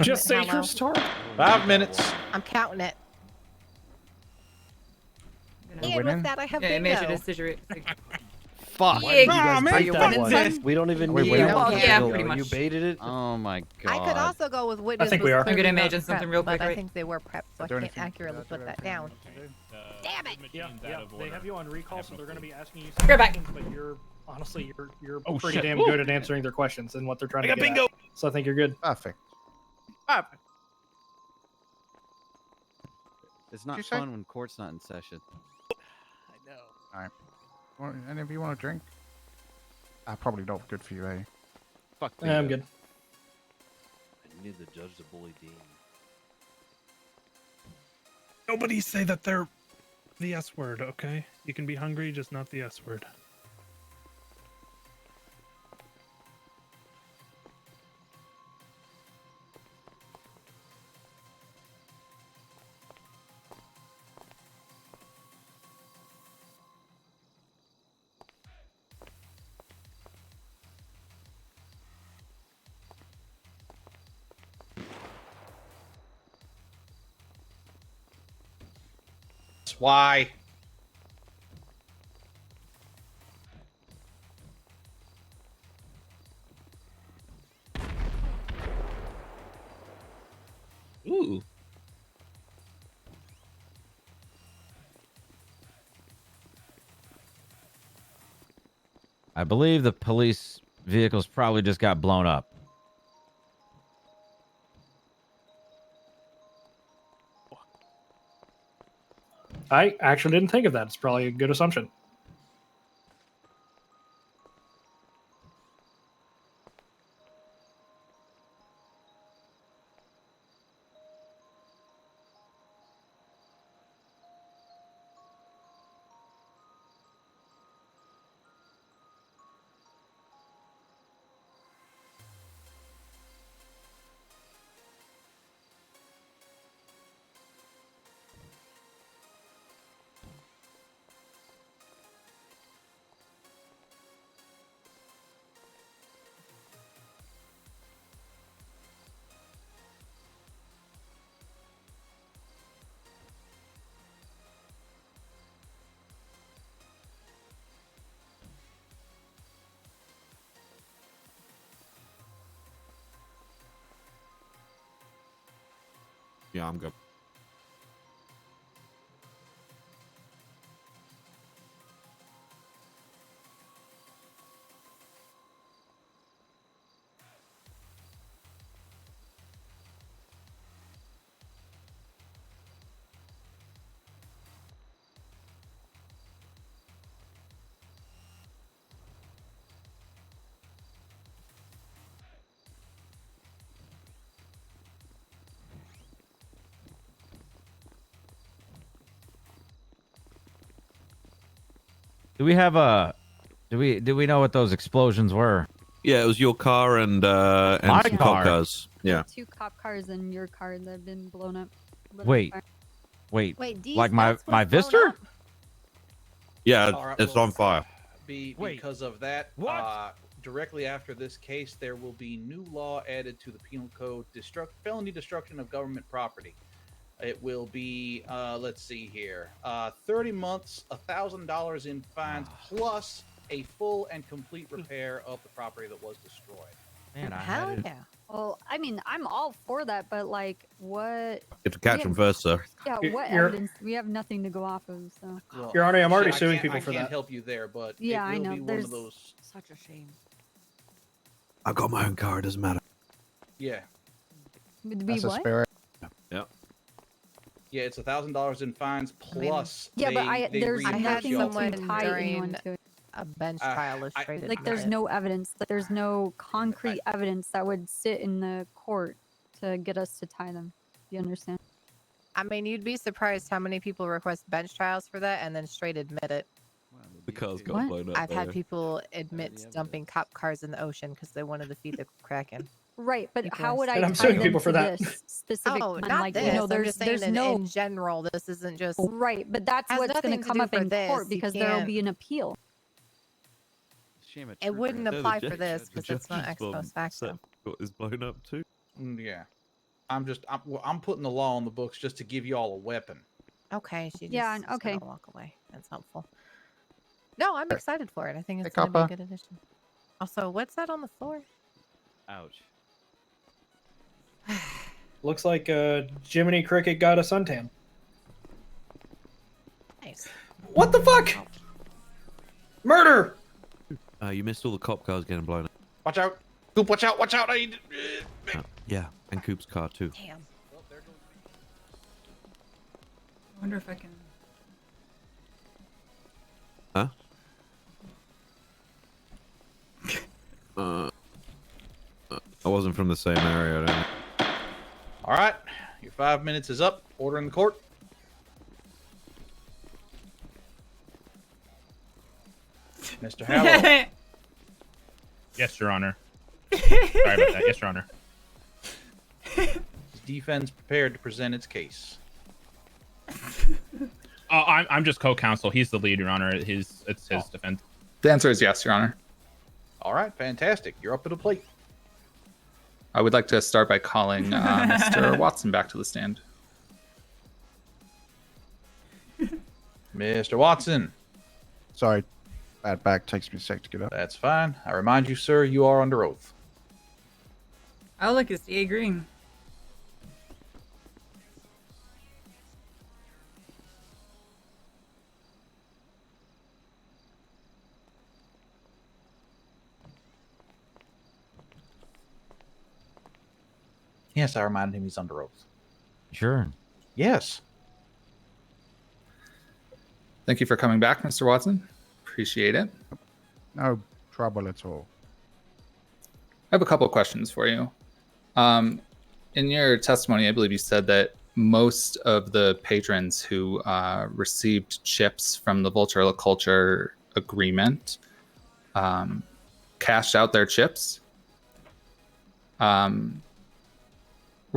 [SPEAKER 3] Just say
[SPEAKER 6] Hello.
[SPEAKER 3] true story.
[SPEAKER 10] 5 minutes.
[SPEAKER 6] I'm counting it.
[SPEAKER 4] We're
[SPEAKER 6] And with
[SPEAKER 4] winning?
[SPEAKER 6] that, I have
[SPEAKER 1] Yeah, major
[SPEAKER 6] bingo.
[SPEAKER 1] decision.
[SPEAKER 19] Fuck.
[SPEAKER 1] Yeah,
[SPEAKER 3] guys
[SPEAKER 1] are
[SPEAKER 3] bait
[SPEAKER 1] you
[SPEAKER 3] that
[SPEAKER 1] winning,
[SPEAKER 3] one?
[SPEAKER 1] son?
[SPEAKER 20] We don't even
[SPEAKER 4] Are we
[SPEAKER 20] need
[SPEAKER 4] winning?
[SPEAKER 20] it.
[SPEAKER 1] Yeah,
[SPEAKER 20] You
[SPEAKER 1] pretty
[SPEAKER 20] know,
[SPEAKER 1] much.
[SPEAKER 20] You baited it.
[SPEAKER 19] Oh my god.
[SPEAKER 6] I could also go with witness.
[SPEAKER 3] think
[SPEAKER 6] was
[SPEAKER 3] we are.
[SPEAKER 1] I'm gonna
[SPEAKER 6] clearly not
[SPEAKER 1] imagine something
[SPEAKER 6] prepped,
[SPEAKER 1] real
[SPEAKER 6] but
[SPEAKER 1] quick,
[SPEAKER 6] I
[SPEAKER 1] right?
[SPEAKER 6] think they were prepped, so I
[SPEAKER 4] Do
[SPEAKER 6] can't
[SPEAKER 4] anything.
[SPEAKER 6] accurately put that down. Damn it!
[SPEAKER 3] Yeah, they have you on recall, so they're going to be asking you
[SPEAKER 1] Go back.
[SPEAKER 3] questions, but you're honestly you're
[SPEAKER 8] Oh,
[SPEAKER 3] pretty
[SPEAKER 8] shit.
[SPEAKER 3] damn
[SPEAKER 8] Ooh.
[SPEAKER 3] good at answering their questions and what they're trying
[SPEAKER 8] I
[SPEAKER 3] to
[SPEAKER 8] got
[SPEAKER 3] get
[SPEAKER 8] bingo.
[SPEAKER 3] at. So I think you're good.
[SPEAKER 4] Perfect.
[SPEAKER 19] It's not
[SPEAKER 4] you say?
[SPEAKER 19] fun when court's not in session.
[SPEAKER 16] I know.
[SPEAKER 4] Any of you want a drink? Probably not good for you, eh?
[SPEAKER 19] Fuck.
[SPEAKER 3] Yeah, I'm good.
[SPEAKER 23] I need the judge to bully Dean.
[SPEAKER 11] Nobody say that they're the S word, okay? You can be hungry, just not the S word.
[SPEAKER 10] That's why.
[SPEAKER 8] Ooh.
[SPEAKER 9] I believe the police vehicles probably just got blown up.
[SPEAKER 3] I actually didn't think of that. It's probably a good assumption.
[SPEAKER 5] Yeah, I'm good.
[SPEAKER 9] Do we have a? Do we know what those explosions were?
[SPEAKER 5] Yeah, it was your car and
[SPEAKER 9] My
[SPEAKER 5] some
[SPEAKER 9] car.
[SPEAKER 5] cop cars. Yeah.
[SPEAKER 7] 2 cop cars and your car that have been blown up. lit on
[SPEAKER 9] Wait,
[SPEAKER 7] fire.
[SPEAKER 9] wait,
[SPEAKER 7] Deez,
[SPEAKER 9] like my
[SPEAKER 7] that's what's blown
[SPEAKER 9] Vista?
[SPEAKER 7] up?
[SPEAKER 5] Yeah,
[SPEAKER 10] All right,
[SPEAKER 5] it's
[SPEAKER 10] well,
[SPEAKER 5] on fire.
[SPEAKER 10] Because of that, directly after this case, there will be new law added to the penal code: felony destruction of government property. It will be, let's see here, 30 months, $1,000 in fines, plus a full and complete repair of the property that was destroyed.
[SPEAKER 9] Man,
[SPEAKER 7] Hell yeah. Well, I mean, I'm all for that, but like, what?
[SPEAKER 5] Get to catch
[SPEAKER 7] we
[SPEAKER 5] them
[SPEAKER 7] have-
[SPEAKER 5] first, sir.
[SPEAKER 7] Yeah,
[SPEAKER 3] You're-
[SPEAKER 7] what
[SPEAKER 3] you're-
[SPEAKER 7] evidence? We have nothing to go off of, so.
[SPEAKER 10] Well,
[SPEAKER 3] Your Honor, I'm already
[SPEAKER 10] I
[SPEAKER 3] suing
[SPEAKER 10] can't-
[SPEAKER 3] people
[SPEAKER 10] I
[SPEAKER 3] for
[SPEAKER 10] can't
[SPEAKER 3] that.
[SPEAKER 10] help you there, but
[SPEAKER 7] Yeah,
[SPEAKER 10] it
[SPEAKER 7] I
[SPEAKER 10] will
[SPEAKER 7] know.
[SPEAKER 10] be one
[SPEAKER 7] There's
[SPEAKER 10] of those.
[SPEAKER 13] Such a shame.
[SPEAKER 5] I got my own car. It doesn't matter.
[SPEAKER 10] Yeah,
[SPEAKER 7] Would
[SPEAKER 4] That's
[SPEAKER 7] be
[SPEAKER 4] a
[SPEAKER 7] what?
[SPEAKER 4] spirit.
[SPEAKER 5] Yeah.
[SPEAKER 10] yeah, it's $1,000 in fines plus.
[SPEAKER 7] Yeah, but
[SPEAKER 10] they
[SPEAKER 7] there's
[SPEAKER 6] I had
[SPEAKER 10] reimburse you all
[SPEAKER 6] someone
[SPEAKER 10] the-
[SPEAKER 7] tie anyone
[SPEAKER 6] during
[SPEAKER 7] to it.
[SPEAKER 6] a bench
[SPEAKER 10] Uh,
[SPEAKER 6] trial illustrated.
[SPEAKER 7] Like, there's no evidence. Like, there's no concrete evidence that would sit in the court to get us to tie them. You understand?
[SPEAKER 6] I mean, you'd be surprised how many people request bench trials for that and then straight admit it.
[SPEAKER 5] The car's got
[SPEAKER 7] What?
[SPEAKER 5] blown up.
[SPEAKER 6] I've had
[SPEAKER 5] there.
[SPEAKER 6] people admit dumping cop cars in the ocean because they wanted to feed the Kraken.
[SPEAKER 7] Right, but how would I
[SPEAKER 3] And I'm
[SPEAKER 7] tie
[SPEAKER 3] suing
[SPEAKER 7] them
[SPEAKER 3] people for
[SPEAKER 7] to
[SPEAKER 3] that.
[SPEAKER 7] this specific
[SPEAKER 6] Oh,
[SPEAKER 7] one?
[SPEAKER 6] not
[SPEAKER 7] Like,
[SPEAKER 6] this.
[SPEAKER 7] you know,
[SPEAKER 6] I'm
[SPEAKER 7] there's
[SPEAKER 6] just saying
[SPEAKER 7] there's
[SPEAKER 6] in,
[SPEAKER 7] no
[SPEAKER 6] in general. This isn't just.
[SPEAKER 7] right, but that's
[SPEAKER 6] has
[SPEAKER 7] what's going
[SPEAKER 6] nothing
[SPEAKER 7] to
[SPEAKER 6] to
[SPEAKER 7] come
[SPEAKER 6] do
[SPEAKER 7] up
[SPEAKER 6] for
[SPEAKER 7] in court
[SPEAKER 6] this. You
[SPEAKER 7] because there'll
[SPEAKER 6] can't-
[SPEAKER 7] be an appeal.
[SPEAKER 19] Shame a
[SPEAKER 6] It wouldn't apply for
[SPEAKER 5] judge-
[SPEAKER 6] this
[SPEAKER 5] the
[SPEAKER 6] because it's not
[SPEAKER 5] judge's
[SPEAKER 6] ex post facto.
[SPEAKER 5] is blown up too.
[SPEAKER 10] Yeah. I'm putting the law on the books just to give you all a weapon.
[SPEAKER 6] Okay, she just
[SPEAKER 7] Yeah,
[SPEAKER 6] is
[SPEAKER 7] okay.
[SPEAKER 6] gonna walk away. That's helpful. No, I'm excited for it. I think it's
[SPEAKER 4] Hey,
[SPEAKER 6] gonna be a
[SPEAKER 4] Copper.
[SPEAKER 6] good addition. Also, what's that on the floor?
[SPEAKER 19] Ouch.
[SPEAKER 3] Looks like Jiminy Cricket got a suntan.
[SPEAKER 6] Nice.
[SPEAKER 3] What the fuck? Murder!
[SPEAKER 5] You missed all the cop cars getting blown up.
[SPEAKER 10] Watch out. Coop, watch out. Watch out.
[SPEAKER 5] Yeah, and Coop's car too.
[SPEAKER 6] Damn.
[SPEAKER 1] I wonder if I can.
[SPEAKER 5] Huh? I wasn't from the same area. I don't know.
[SPEAKER 10] All right. Your 5 minutes is up. Order in the court. Mr. Hallow.
[SPEAKER 8] Yes, Your Honor. Sorry about that. Yes, Your Honor.
[SPEAKER 10] Is defense prepared to present its case?
[SPEAKER 8] Oh, I'm just co-counsel. He's the lead, Your Honor. It's his defense.
[SPEAKER 15] The answer is yes, Your Honor.
[SPEAKER 10] All right, fantastic. You're up to the plate.
[SPEAKER 15] I would like to start by calling Mr. Watson back to the stand.
[SPEAKER 10] Mr. Watson.
[SPEAKER 4] Sorry, bad back takes me a sec to get up.
[SPEAKER 10] That's fine. I remind you, sir, you are under oath.
[SPEAKER 1] Oh, look, it's DA Green.
[SPEAKER 10] Yes, I reminded him he's under oath.
[SPEAKER 9] Sure.
[SPEAKER 10] Yes.
[SPEAKER 15] Thank you for coming back, Mr. Watson. Appreciate it.
[SPEAKER 4] No trouble at all.
[SPEAKER 15] I have a couple of questions for you. In your testimony, I believe you said that most of the patrons who received chips from the Vulture Culture agreement cashed out their chips. Were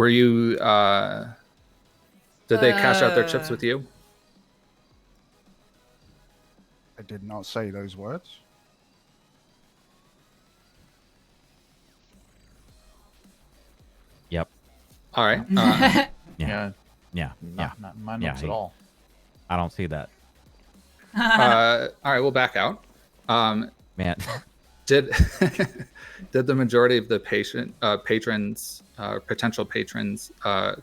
[SPEAKER 15] you? Did they cash out their chips with you?
[SPEAKER 4] I did not say those words.
[SPEAKER 9] Yep.
[SPEAKER 15] All right.
[SPEAKER 9] Yeah.
[SPEAKER 10] Yeah.
[SPEAKER 9] Yeah. Yeah.
[SPEAKER 10] Not in my
[SPEAKER 9] Yeah,
[SPEAKER 10] notes at all.
[SPEAKER 9] I don't see that.
[SPEAKER 15] All right, we'll back out.
[SPEAKER 9] Man.
[SPEAKER 15] Did did the majority of the patrons, potential patrons,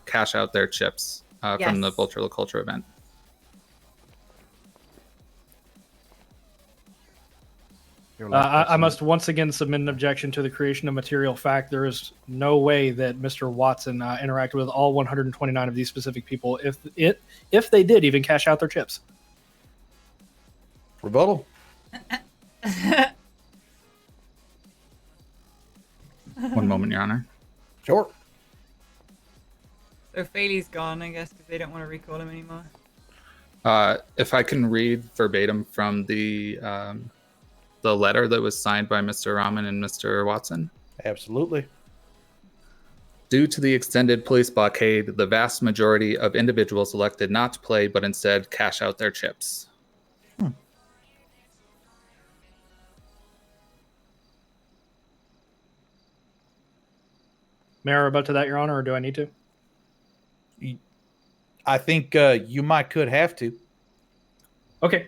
[SPEAKER 15] cash out their chips from the
[SPEAKER 1] Yes.
[SPEAKER 15] Vulture Culture event?
[SPEAKER 3] I must once again submit an objection to the creation of material fact. There is no way that Mr. Watson interacted with all 129 of these specific people if they did even cash out their chips.
[SPEAKER 10] Rebuttal.
[SPEAKER 15] One moment, Your Honor.
[SPEAKER 10] Sure.
[SPEAKER 1] So Faley's gone, I guess, because they don't want to recall him anymore.
[SPEAKER 15] If I can read verbatim from the letter that was signed by Mr. Rahman and Mr. Watson.
[SPEAKER 10] Absolutely.
[SPEAKER 15] Due to the extended police blockade, the vast majority of individuals elected not to play, but instead cash out their chips.
[SPEAKER 3] May I rebut to that, Your Honor, or do I need to?
[SPEAKER 10] I think you might could have to.
[SPEAKER 3] Okay.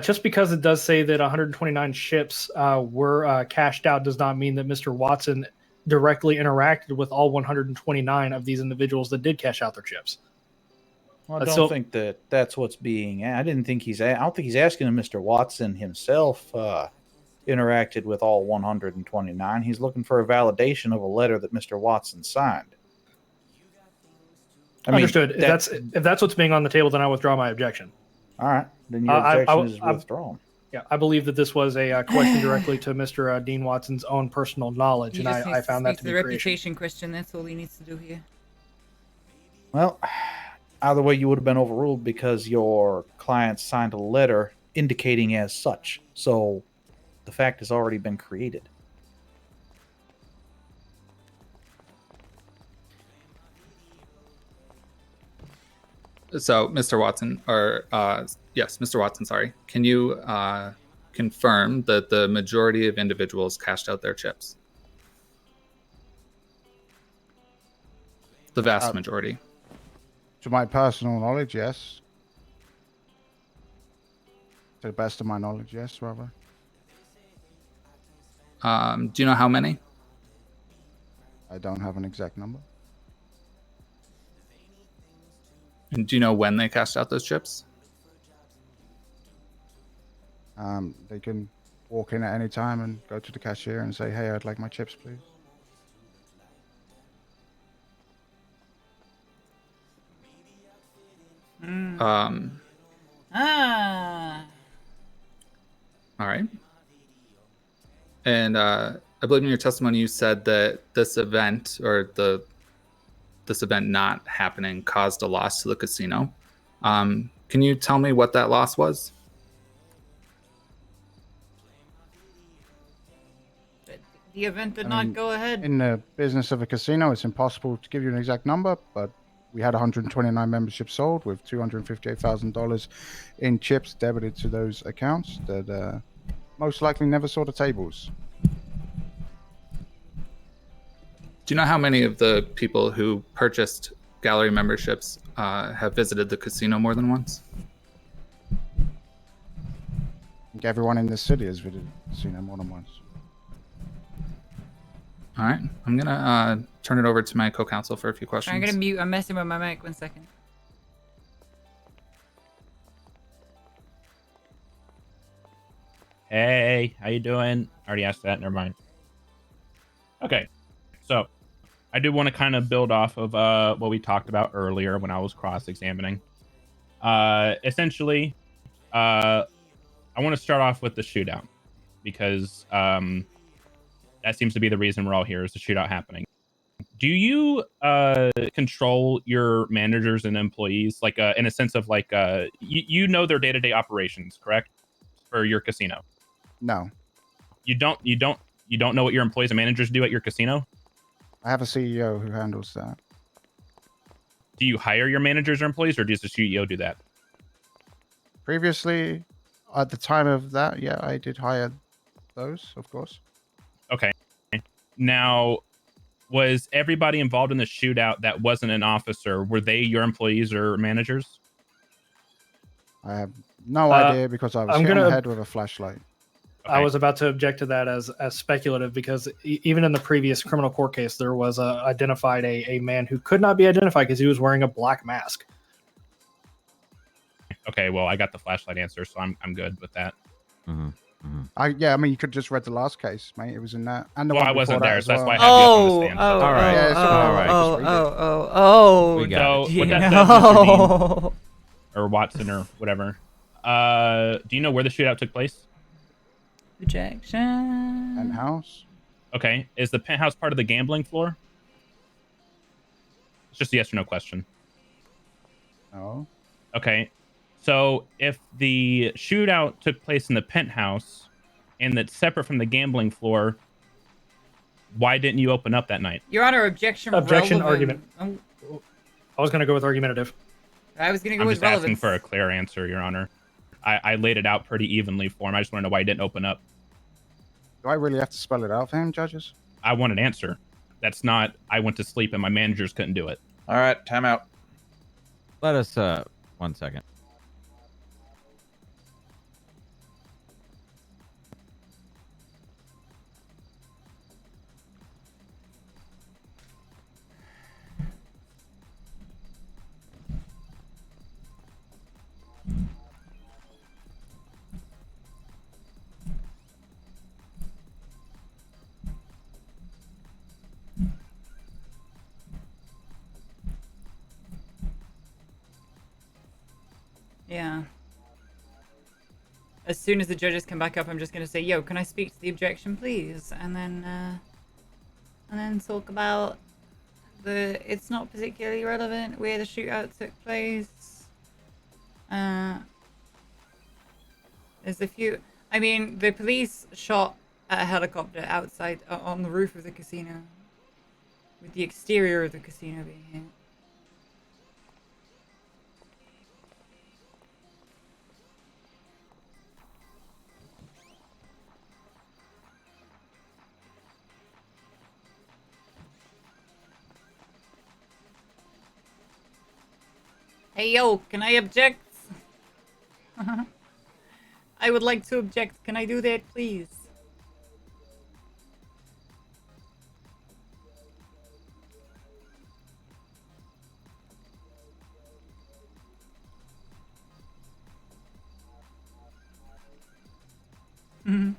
[SPEAKER 3] Just because it does say that 129 ships were cashed out does not mean that Mr. Watson directly interacted with all 129 of these individuals that did cash out their chips.
[SPEAKER 10] Well, I don't think that that's what's being. I didn't think he's. I don't think he's asking if Mr. Watson himself interacted with all 129. He's looking for a validation of a letter that Mr. Watson signed. I mean,
[SPEAKER 3] Understood. If that's what's being on the table, then I withdraw my objection.
[SPEAKER 10] All right, then your objection is withdrawn.
[SPEAKER 3] Yeah, I believe that this was a question directly to Mr. Dean Watson's own personal knowledge,
[SPEAKER 1] He
[SPEAKER 3] and
[SPEAKER 1] just
[SPEAKER 3] I
[SPEAKER 1] needs
[SPEAKER 3] found
[SPEAKER 1] to
[SPEAKER 3] that
[SPEAKER 1] speak
[SPEAKER 3] to be
[SPEAKER 1] the
[SPEAKER 3] creation.
[SPEAKER 1] reputation question. That's all he needs to do here.
[SPEAKER 10] Well, either way, you would have been overruled because your client signed a letter indicating as such. So the fact has already been created.
[SPEAKER 15] So, Mr. Watson, or yes, Mr. Watson, sorry. Can you confirm that the majority of individuals cashed out their chips? The vast majority.
[SPEAKER 4] To my personal knowledge, yes. To the best of my knowledge, yes, rather.
[SPEAKER 15] Do you know how many?
[SPEAKER 4] I don't have an exact number.
[SPEAKER 15] And do you know when they cashed out those chips?
[SPEAKER 4] They can walk in at any time and go to the cashier and say, "Hey, I'd like my chips, please."
[SPEAKER 15] All right. And I believe in your testimony you said that this event not happening caused a loss to the casino. Can you tell me what that loss was?
[SPEAKER 1] The event did
[SPEAKER 4] I
[SPEAKER 1] not
[SPEAKER 4] mean,
[SPEAKER 1] go ahead.
[SPEAKER 4] In the business of a casino, it's impossible to give you an exact number, but we had 129 memberships sold with $258,000 in chips debited to those accounts that most likely never saw the tables.
[SPEAKER 15] Do you know how many of the people who purchased gallery memberships have visited the casino more than once?
[SPEAKER 4] I think everyone in this city has visited the casino more than once.
[SPEAKER 15] All right. I'm going to turn it over to my co-counsel for a few questions.
[SPEAKER 1] I'm gonna mute. I'm messing with my mic. 1 second.
[SPEAKER 8] Hey, how you doing? I already asked that. Never mind. Okay, so I do want to kind of build off of what we talked about earlier when I was cross-examining. Essentially, I want to start off with the shootout because that seems to be the reason we're all here is the shootout happening. Do you control your managers and employees, like in a sense of like you know their day-to-day operations, correct? For your casino.
[SPEAKER 4] No.
[SPEAKER 8] You don't know what your employees and managers do at your casino?
[SPEAKER 4] I have a CEO who handles that.
[SPEAKER 8] Do you hire your managers or employees, or does the CEO do that?
[SPEAKER 4] Previously, at the time of that, yeah, I did hire those, of course.
[SPEAKER 8] Okay. Now, was everybody involved in the shootout that wasn't an officer, were they your employees or managers?
[SPEAKER 4] I have no idea because I was hit on the head with a flashlight.
[SPEAKER 3] I was about to object to that as speculative because even in the previous criminal court case, there was identified a man who could not be identified because he was wearing a black mask.
[SPEAKER 8] Okay, well, I got the flashlight answer, so I'm good with that.
[SPEAKER 4] Yeah, I mean, you could just read the last case, mate. It was in that, and the
[SPEAKER 8] Well,
[SPEAKER 4] one
[SPEAKER 8] I wasn't
[SPEAKER 4] before that
[SPEAKER 8] there,
[SPEAKER 4] as
[SPEAKER 8] so that's
[SPEAKER 4] well.
[SPEAKER 8] why I have you up on the stand.
[SPEAKER 6] All right.
[SPEAKER 4] Yeah, it's
[SPEAKER 6] Oh.
[SPEAKER 8] We got it. With that said, Mr. Dean, or Watson or whatever, do you know where the shootout took place?
[SPEAKER 1] Rejection.
[SPEAKER 4] Penthouse.
[SPEAKER 8] Okay, is the penthouse part of the gambling floor? It's just a yes or no question.
[SPEAKER 4] No.
[SPEAKER 8] Okay, so if the shootout took place in the penthouse and that's separate from the gambling floor, why didn't you open up that night?
[SPEAKER 1] Your Honor, objection.
[SPEAKER 3] Objection,
[SPEAKER 1] relevant.
[SPEAKER 3] argument. I was going to go with argumentative.
[SPEAKER 1] I was going to go
[SPEAKER 8] I'm
[SPEAKER 1] with
[SPEAKER 8] just asking
[SPEAKER 1] relevance.
[SPEAKER 8] for a clear answer, Your Honor. I laid it out pretty evenly for him. I just want to know why he didn't open up.
[SPEAKER 4] Do I really have to spell it out for him, judges?
[SPEAKER 8] I want an answer. That's not, I went to sleep and my managers couldn't do it.
[SPEAKER 10] All right, time out.
[SPEAKER 9] Let us 1 second.
[SPEAKER 1] Yeah. As soon as the judges come back up, I'm just gonna say, "Yo, can I speak to the objection, please?" And then talk about the. It's not particularly relevant where the shootout took place. There's a few. I mean, the police shot at a helicopter outside on the roof of the casino, with the exterior of the casino being hit. Hey, yo, can I object? I would like to object. Can I do that, please? Mhm.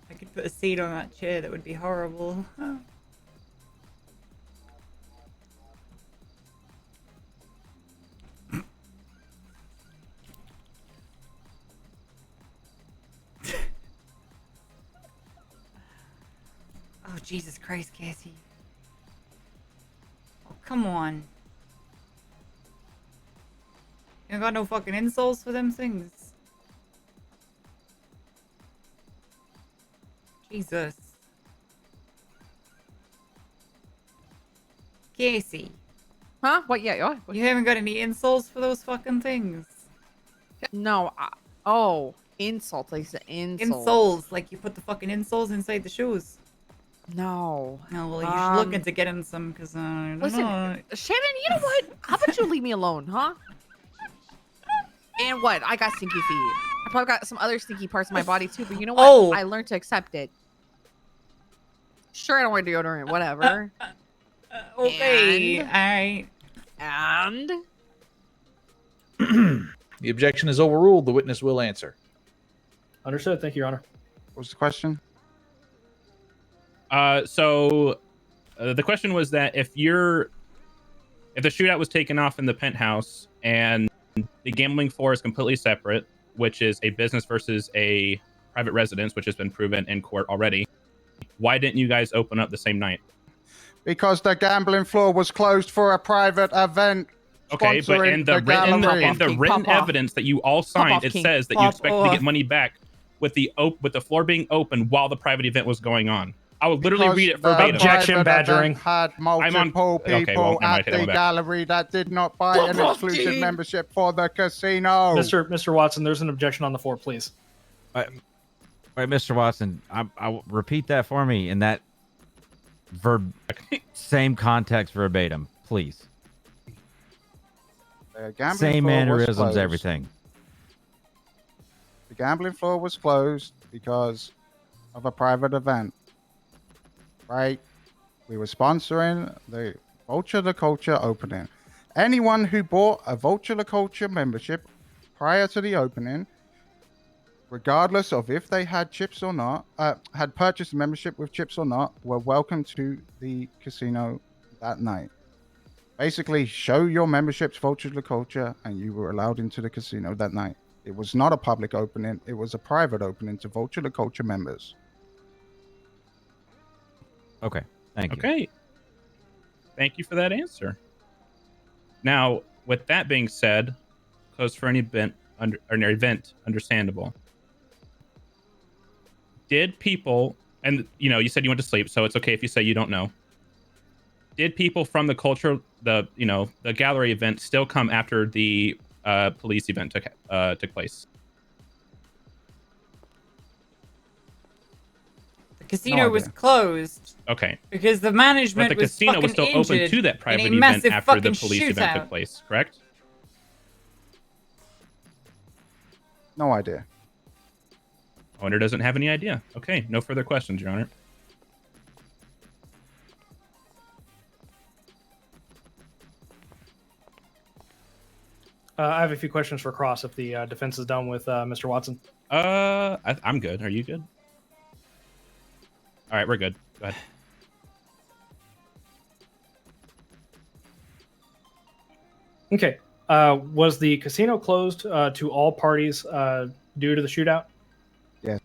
[SPEAKER 1] I could put a seat on that chair, that would be horrible. Oh, Jesus Christ, Cassie. Oh, come on. You got no fucking insoles for them things? Jesus. Casey.
[SPEAKER 13] Huh? What? Yeah. What?
[SPEAKER 1] You haven't got any insoles for those fucking things?
[SPEAKER 13] No. Oh, insults. I said insults.
[SPEAKER 1] Insoles. Like you put the fucking insoles inside the shoes.
[SPEAKER 13] No.
[SPEAKER 1] No, well, you should look into getting some, because I don't
[SPEAKER 13] Listen,
[SPEAKER 1] know.
[SPEAKER 13] Shannon, you know what? How about you leave me alone, huh? And what? I got stinky feet. I probably got some other stinky parts of my body too, but you know what?
[SPEAKER 1] Oh.
[SPEAKER 13] I learned to accept it. Sure, I don't wear deodorant, whatever.
[SPEAKER 1] Okay, alright.
[SPEAKER 13] And?
[SPEAKER 10] The objection is overruled. The witness will answer.
[SPEAKER 3] Understood. Thank you, Your Honor.
[SPEAKER 4] What was the question?
[SPEAKER 8] So the question was that if the shootout was taken off in the penthouse and the gambling floor is completely separate, which is a business versus a private residence, which has been proven in court already, why didn't you guys open up the same night?
[SPEAKER 4] Because the gambling floor was closed for a private event.
[SPEAKER 8] Okay, but in the written evidence that you all signed, it says that you expect to get money back with the floor being open while the private event was going on. I will literally read it verbatim.
[SPEAKER 3] Objection, badgering.
[SPEAKER 4] Had multiple people at the gallery that did not buy an exclusive membership for the casino.
[SPEAKER 3] Mr. Watson, there's an objection on the floor, please.
[SPEAKER 9] Wait, Mr. Watson, I'll repeat that for me in that same context verbatim, please.
[SPEAKER 4] The gambling
[SPEAKER 9] Same
[SPEAKER 4] floor was
[SPEAKER 9] mannerisms,
[SPEAKER 4] closed.
[SPEAKER 9] everything.
[SPEAKER 4] The gambling floor was closed because of a private event. Right? We were sponsoring the Vulture the Culture opening. Anyone who bought a Vulture the Culture membership prior to the opening, regardless of if they had chips or not, had purchased a membership with chips or not, were welcome to the casino that night. Basically, show your memberships Vulture the Culture, and you were allowed into the casino that night. It was not a public opening. It was a private opening to Vulture the Culture members.
[SPEAKER 9] Okay, thank you.
[SPEAKER 8] Okay. Thank you for that answer. Now, with that being said, closed for an event, understandable. Did people, and you said you went to sleep, so it's okay if you say you don't know. Did people from the the gallery event still come after the police event took place?
[SPEAKER 1] The casino was closed.
[SPEAKER 8] Okay.
[SPEAKER 1] Because the management
[SPEAKER 8] but the casino was still open to that private event after the police event took place, correct?
[SPEAKER 4] No idea.
[SPEAKER 8] Owner doesn't have any idea. Okay, no further questions, Your Honor.
[SPEAKER 3] I have a few questions for Cross if the defense is done with Mr. Watson.
[SPEAKER 8] I'm good. Are you good? All right, we're good. Go ahead.
[SPEAKER 3] Okay. Was the casino closed to all parties due to the shootout?
[SPEAKER 4] Yes.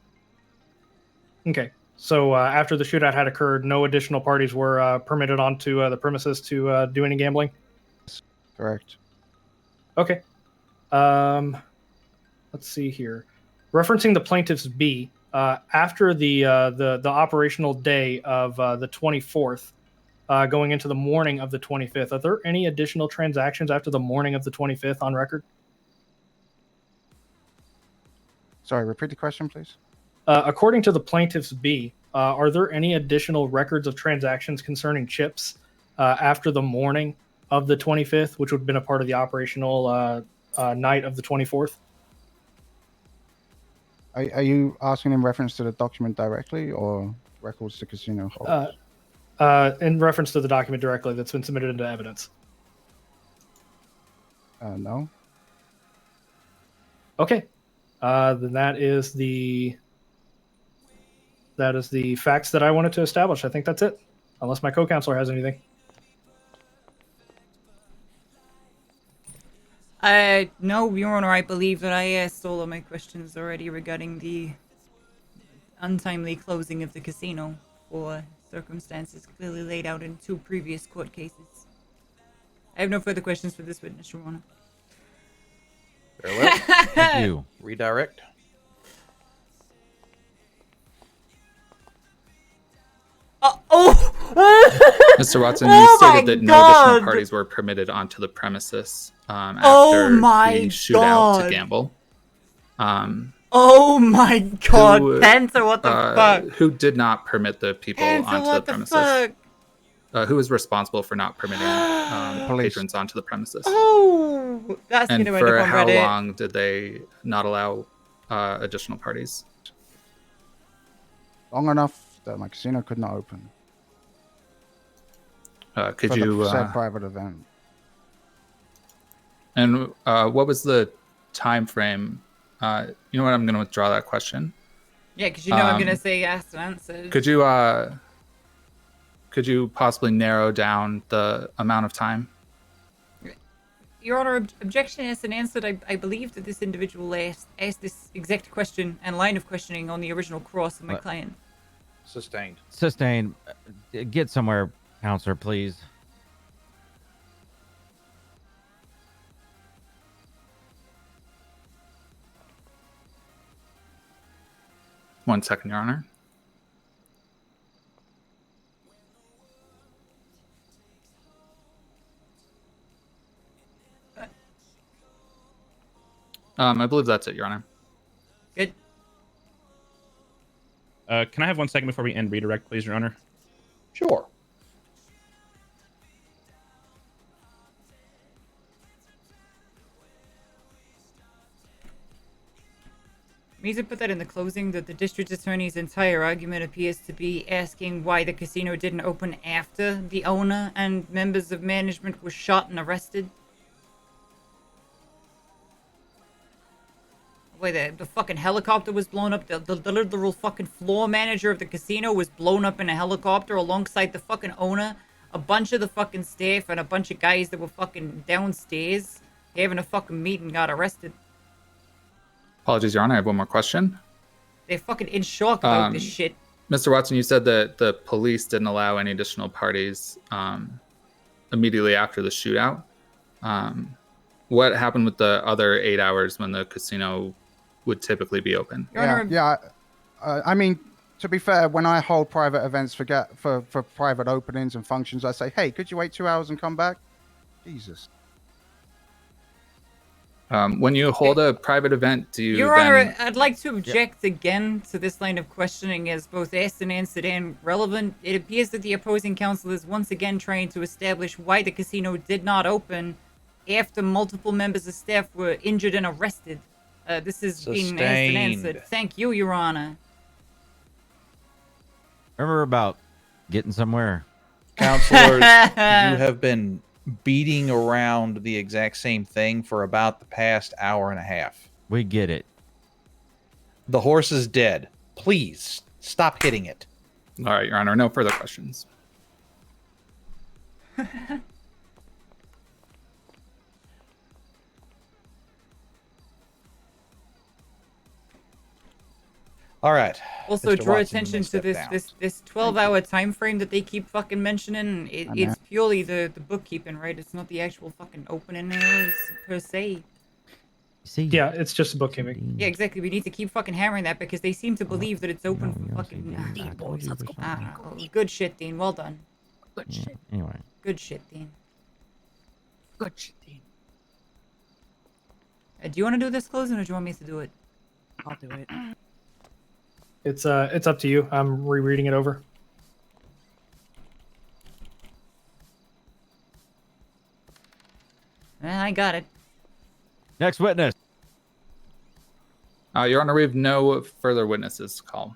[SPEAKER 3] Okay. So after the shootout had occurred, no additional parties were permitted onto the premises to do any gambling?
[SPEAKER 4] Correct.
[SPEAKER 3] Okay. Let's see here. Referencing the plaintiff's B, after the operational day of the 24th, going into the morning of the 25th. Are there any additional transactions after the morning of the 25th on record?
[SPEAKER 4] Sorry, repeat the question, please.
[SPEAKER 3] According to the plaintiff's B, are there any additional records of transactions concerning chips after the morning of the 25th, which would have been a part of the operational night of the 24th?
[SPEAKER 4] Are you asking in reference to the document directly or records to casino holders?
[SPEAKER 3] In reference to the document directly that's been submitted into evidence.
[SPEAKER 4] No.
[SPEAKER 3] Okay. Then that is the facts that I wanted to establish. I think that's it. Unless my co-counselor has anything.
[SPEAKER 1] No, Your Honor, I believe that I asked all of my questions already regarding the untimely closing of the casino for circumstances clearly laid out in 2 previous court cases. I have no further questions for this witness, Your Honor.
[SPEAKER 10] Very well.
[SPEAKER 9] Thank you.
[SPEAKER 10] Redirect.
[SPEAKER 15] Mr. Watson, you stated that no additional parties were permitted onto the premises after the shootout to gamble.
[SPEAKER 1] Oh my god, Penta, what the fuck?
[SPEAKER 15] Who did not permit the people
[SPEAKER 1] Penta,
[SPEAKER 15] onto
[SPEAKER 1] what
[SPEAKER 15] the
[SPEAKER 1] the
[SPEAKER 15] premises? Who is responsible for not permitting patrons onto the premises?
[SPEAKER 1] Oh, that's
[SPEAKER 15] And
[SPEAKER 1] gonna end up
[SPEAKER 15] for
[SPEAKER 1] on
[SPEAKER 15] how
[SPEAKER 1] Reddit.
[SPEAKER 15] long did they not allow additional parties?
[SPEAKER 4] Long enough that my casino could not open.
[SPEAKER 15] Could
[SPEAKER 4] for
[SPEAKER 15] you?
[SPEAKER 4] the said private event.
[SPEAKER 15] And what was the time frame? You know what? I'm going to withdraw that question.
[SPEAKER 1] Yeah, because you know I'm gonna say yes and answer.
[SPEAKER 15] Could you possibly narrow down the amount of time?
[SPEAKER 1] Your Honor, objection asked and answered. I believe that this individual asked this exact question and line of questioning on the original cross of my client.
[SPEAKER 10] Sustained.
[SPEAKER 9] Sustained. Get somewhere, counselor, please.
[SPEAKER 15] One second, Your Honor. I believe that's it, Your Honor.
[SPEAKER 1] Good.
[SPEAKER 8] Can I have 1 second before we end redirect, please, Your Honor?
[SPEAKER 10] Sure.
[SPEAKER 1] We need to put that in the closing, that the district attorney's entire argument appears to be asking why the casino didn't open after the owner and members of management were shot and arrested. Wait, the fucking helicopter was blown up. The literal fucking floor manager of the casino was blown up in a helicopter alongside the fucking owner, a bunch of the fucking staff, and a bunch of guys that were fucking downstairs having a fucking meeting got arrested.
[SPEAKER 15] Apologies, Your Honor. I have one more question.
[SPEAKER 1] They're fucking in shock about this shit.
[SPEAKER 15] Mr. Watson, you said that the police didn't allow any additional parties immediately after the shootout. What happened with the other 8 hours when the casino would typically be open?
[SPEAKER 4] I mean, to be fair, when I hold private events for private openings and functions, I say, hey, could you wait 2 hours and come back? Jesus.
[SPEAKER 15] When you hold a private event, do you
[SPEAKER 1] Your
[SPEAKER 15] then...
[SPEAKER 1] Honor, I'd like to object again to this line of questioning as both asked and answered and relevant. It appears that the opposing counsel is once again trying to establish why the casino did not open after multiple members of staff were injured and arrested. This is being asked and answered. Thank you, Your Honor.
[SPEAKER 9] Remember about getting somewhere.
[SPEAKER 10] Counselors, you have been beating around the exact same thing for about the past hour and a half.
[SPEAKER 9] We get it.
[SPEAKER 10] The horse is dead. Please stop hitting it.
[SPEAKER 15] All right, Your Honor. No further questions.
[SPEAKER 10] All right.
[SPEAKER 1] Also,
[SPEAKER 10] Mr.
[SPEAKER 1] draw
[SPEAKER 10] Watson, you
[SPEAKER 1] attention
[SPEAKER 10] may
[SPEAKER 1] to
[SPEAKER 10] step
[SPEAKER 1] this
[SPEAKER 10] down.
[SPEAKER 1] this 12-hour time frame that they keep fucking mentioning. It's purely the bookkeeping, right? It's not the actual fucking opening hours per se.
[SPEAKER 3] Yeah, it's just bookkeeping.
[SPEAKER 1] Yeah, exactly. We need to keep fucking hammering that because they seem to believe that it's open for fucking... Dean, boys, let's go. Good shit, Dean. Well done.
[SPEAKER 13] Good shit.
[SPEAKER 9] Anyway.
[SPEAKER 1] Good shit, Dean.
[SPEAKER 13] Good shit, Dean.
[SPEAKER 1] Do you want to do this closing, or do you want me to do it?
[SPEAKER 13] I'll do it.
[SPEAKER 3] It's up to you. I'm rereading it over.
[SPEAKER 1] I got it.
[SPEAKER 9] Next witness.
[SPEAKER 15] Your Honor, we have no further witnesses to call.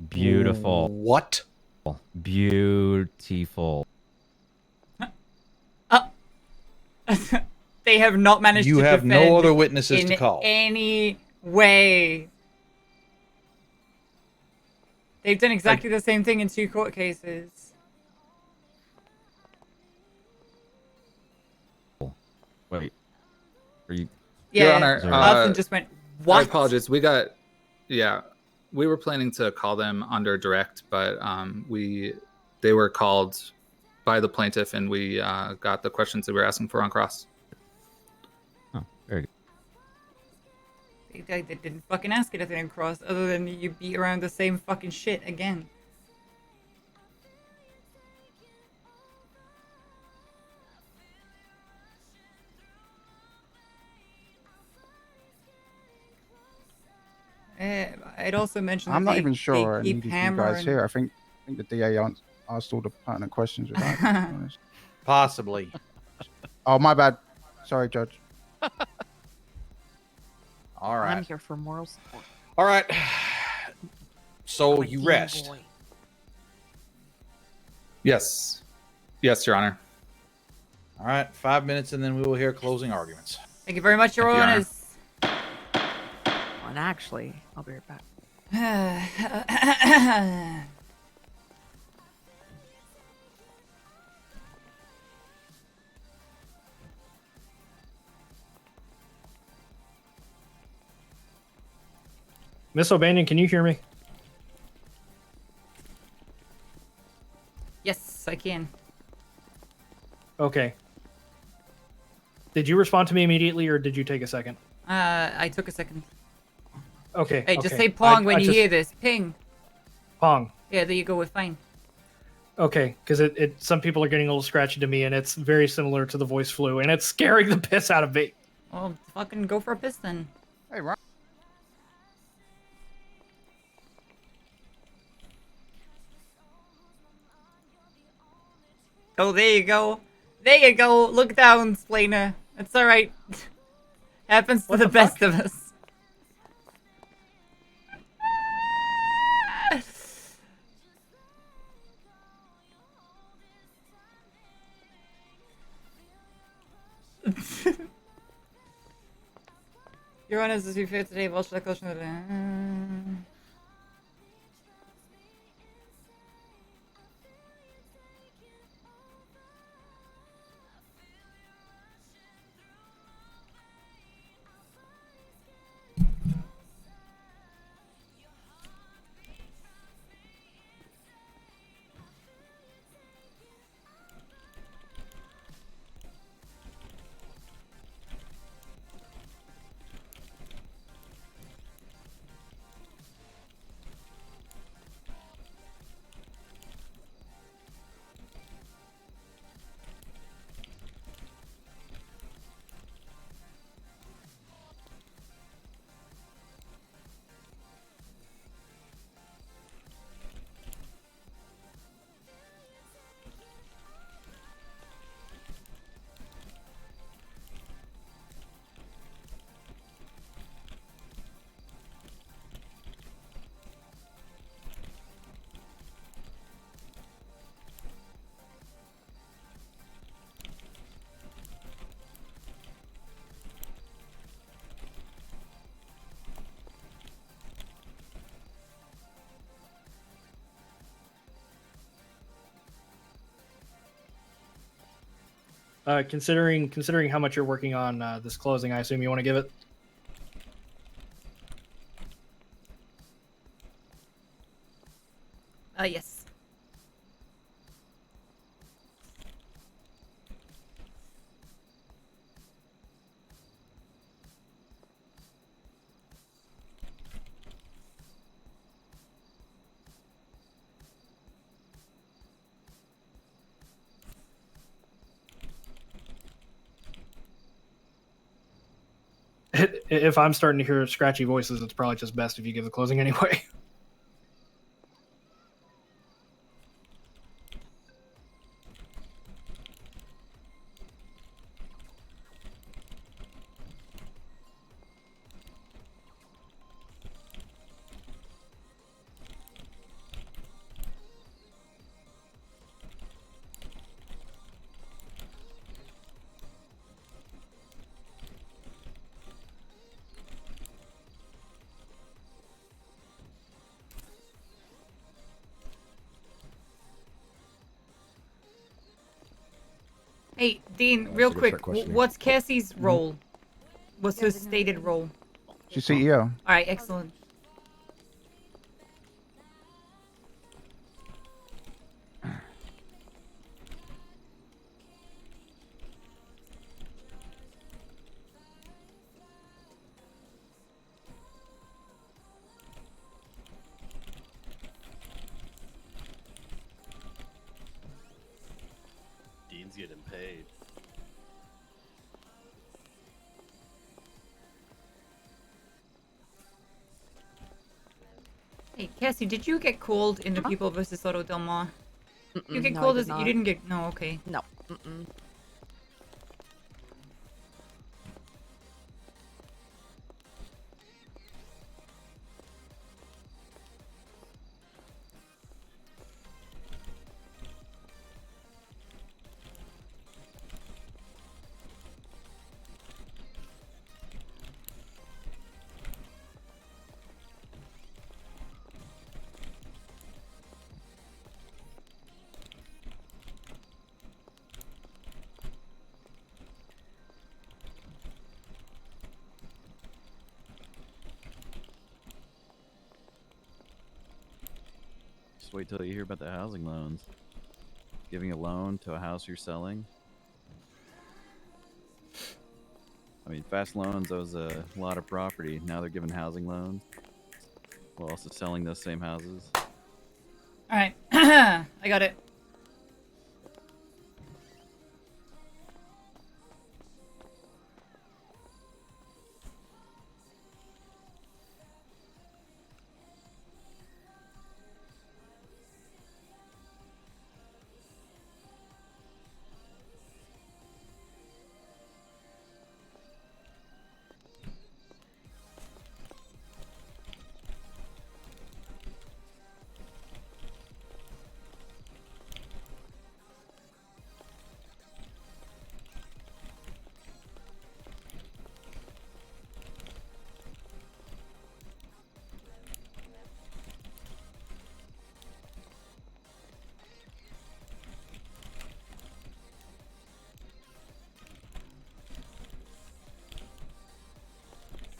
[SPEAKER 9] Beautiful.
[SPEAKER 10] What?
[SPEAKER 9] Beautiful.
[SPEAKER 1] They have not managed
[SPEAKER 10] You
[SPEAKER 1] to
[SPEAKER 10] have no
[SPEAKER 1] defend
[SPEAKER 10] other witnesses
[SPEAKER 1] in
[SPEAKER 10] to call.
[SPEAKER 1] any way. They've done exactly the same thing in 2 court cases.
[SPEAKER 9] Wait. Are you?
[SPEAKER 15] Your
[SPEAKER 1] Yeah,
[SPEAKER 15] Honor,
[SPEAKER 1] Hudson just went, what?
[SPEAKER 15] I apologize. We were planning to call them under direct, but they were called by the plaintiff, and we got the questions that we were asking for on cross.
[SPEAKER 9] Oh, very good.
[SPEAKER 1] They didn't fucking ask anything across, other than you beat around the same fucking shit again. I'd also mentioned
[SPEAKER 4] I'm
[SPEAKER 1] that
[SPEAKER 4] not even sure I
[SPEAKER 1] they keep
[SPEAKER 4] needed you
[SPEAKER 1] hammering.
[SPEAKER 4] guys here. I think the DA asked all the pertinent questions with that, to be honest.
[SPEAKER 10] Possibly.
[SPEAKER 4] Oh, my bad. Sorry, Judge.
[SPEAKER 10] All right.
[SPEAKER 13] I'm here for moral support.
[SPEAKER 10] All right. So
[SPEAKER 13] I'm a
[SPEAKER 10] you
[SPEAKER 13] Dean
[SPEAKER 10] rest.
[SPEAKER 13] boy.
[SPEAKER 15] Yes. Yes, Your Honor.
[SPEAKER 10] All right. 5 minutes, and then we will hear closing arguments.
[SPEAKER 1] Thank you very much, Your
[SPEAKER 15] Thank you, Your
[SPEAKER 1] Honors.
[SPEAKER 13] And actually, I'll be right back.
[SPEAKER 3] Miss O'Banion, can you hear me?
[SPEAKER 1] Yes, I can.
[SPEAKER 3] Okay. Did you respond to me immediately, or did you take a second?
[SPEAKER 1] I took a second.
[SPEAKER 3] Okay.
[SPEAKER 1] Hey, just
[SPEAKER 3] okay.
[SPEAKER 1] say pong when
[SPEAKER 3] I
[SPEAKER 1] you
[SPEAKER 3] just-
[SPEAKER 1] hear this. Ping.
[SPEAKER 3] Pong.
[SPEAKER 1] Yeah, there you go. We're fine.
[SPEAKER 3] Okay, because some people are getting a little scratchy to me, and it's very similar to the voice flu, and it's scaring the piss out of me.
[SPEAKER 1] Well, fucking go for a piss then.
[SPEAKER 4] Hey, Ryan.
[SPEAKER 1] Oh, there you go. There you go. Look down, Splainer. It's alright. Happens to the best of us. Your Honor, as we fear today, watch the caution.
[SPEAKER 3] Considering how much you're working on this closing, I assume you want to give it.
[SPEAKER 1] Yes.
[SPEAKER 3] if I'm starting to hear scratchy voices, it's probably just best if you give the closing anyway.
[SPEAKER 1] Hey, Dean, real
[SPEAKER 4] good
[SPEAKER 1] quick,
[SPEAKER 4] trick question.
[SPEAKER 1] what's Cassie's role? What's her stated role?
[SPEAKER 4] She's CEO.
[SPEAKER 1] All right, excellent.
[SPEAKER 23] Dean's getting paid.
[SPEAKER 1] Hey, Cassie, did you get called in the People versus Soto Del Mar? You get
[SPEAKER 13] no, I
[SPEAKER 1] called
[SPEAKER 13] did
[SPEAKER 1] as you
[SPEAKER 13] not.
[SPEAKER 1] didn't get. No, okay.
[SPEAKER 13] No. Mm-mm.
[SPEAKER 19] Just wait till you hear about the housing loans. Giving a loan to a house you're selling. I mean, fast loans owes a lot of property. Now they're giving housing loans while also selling those same houses.
[SPEAKER 1] All right, I got it.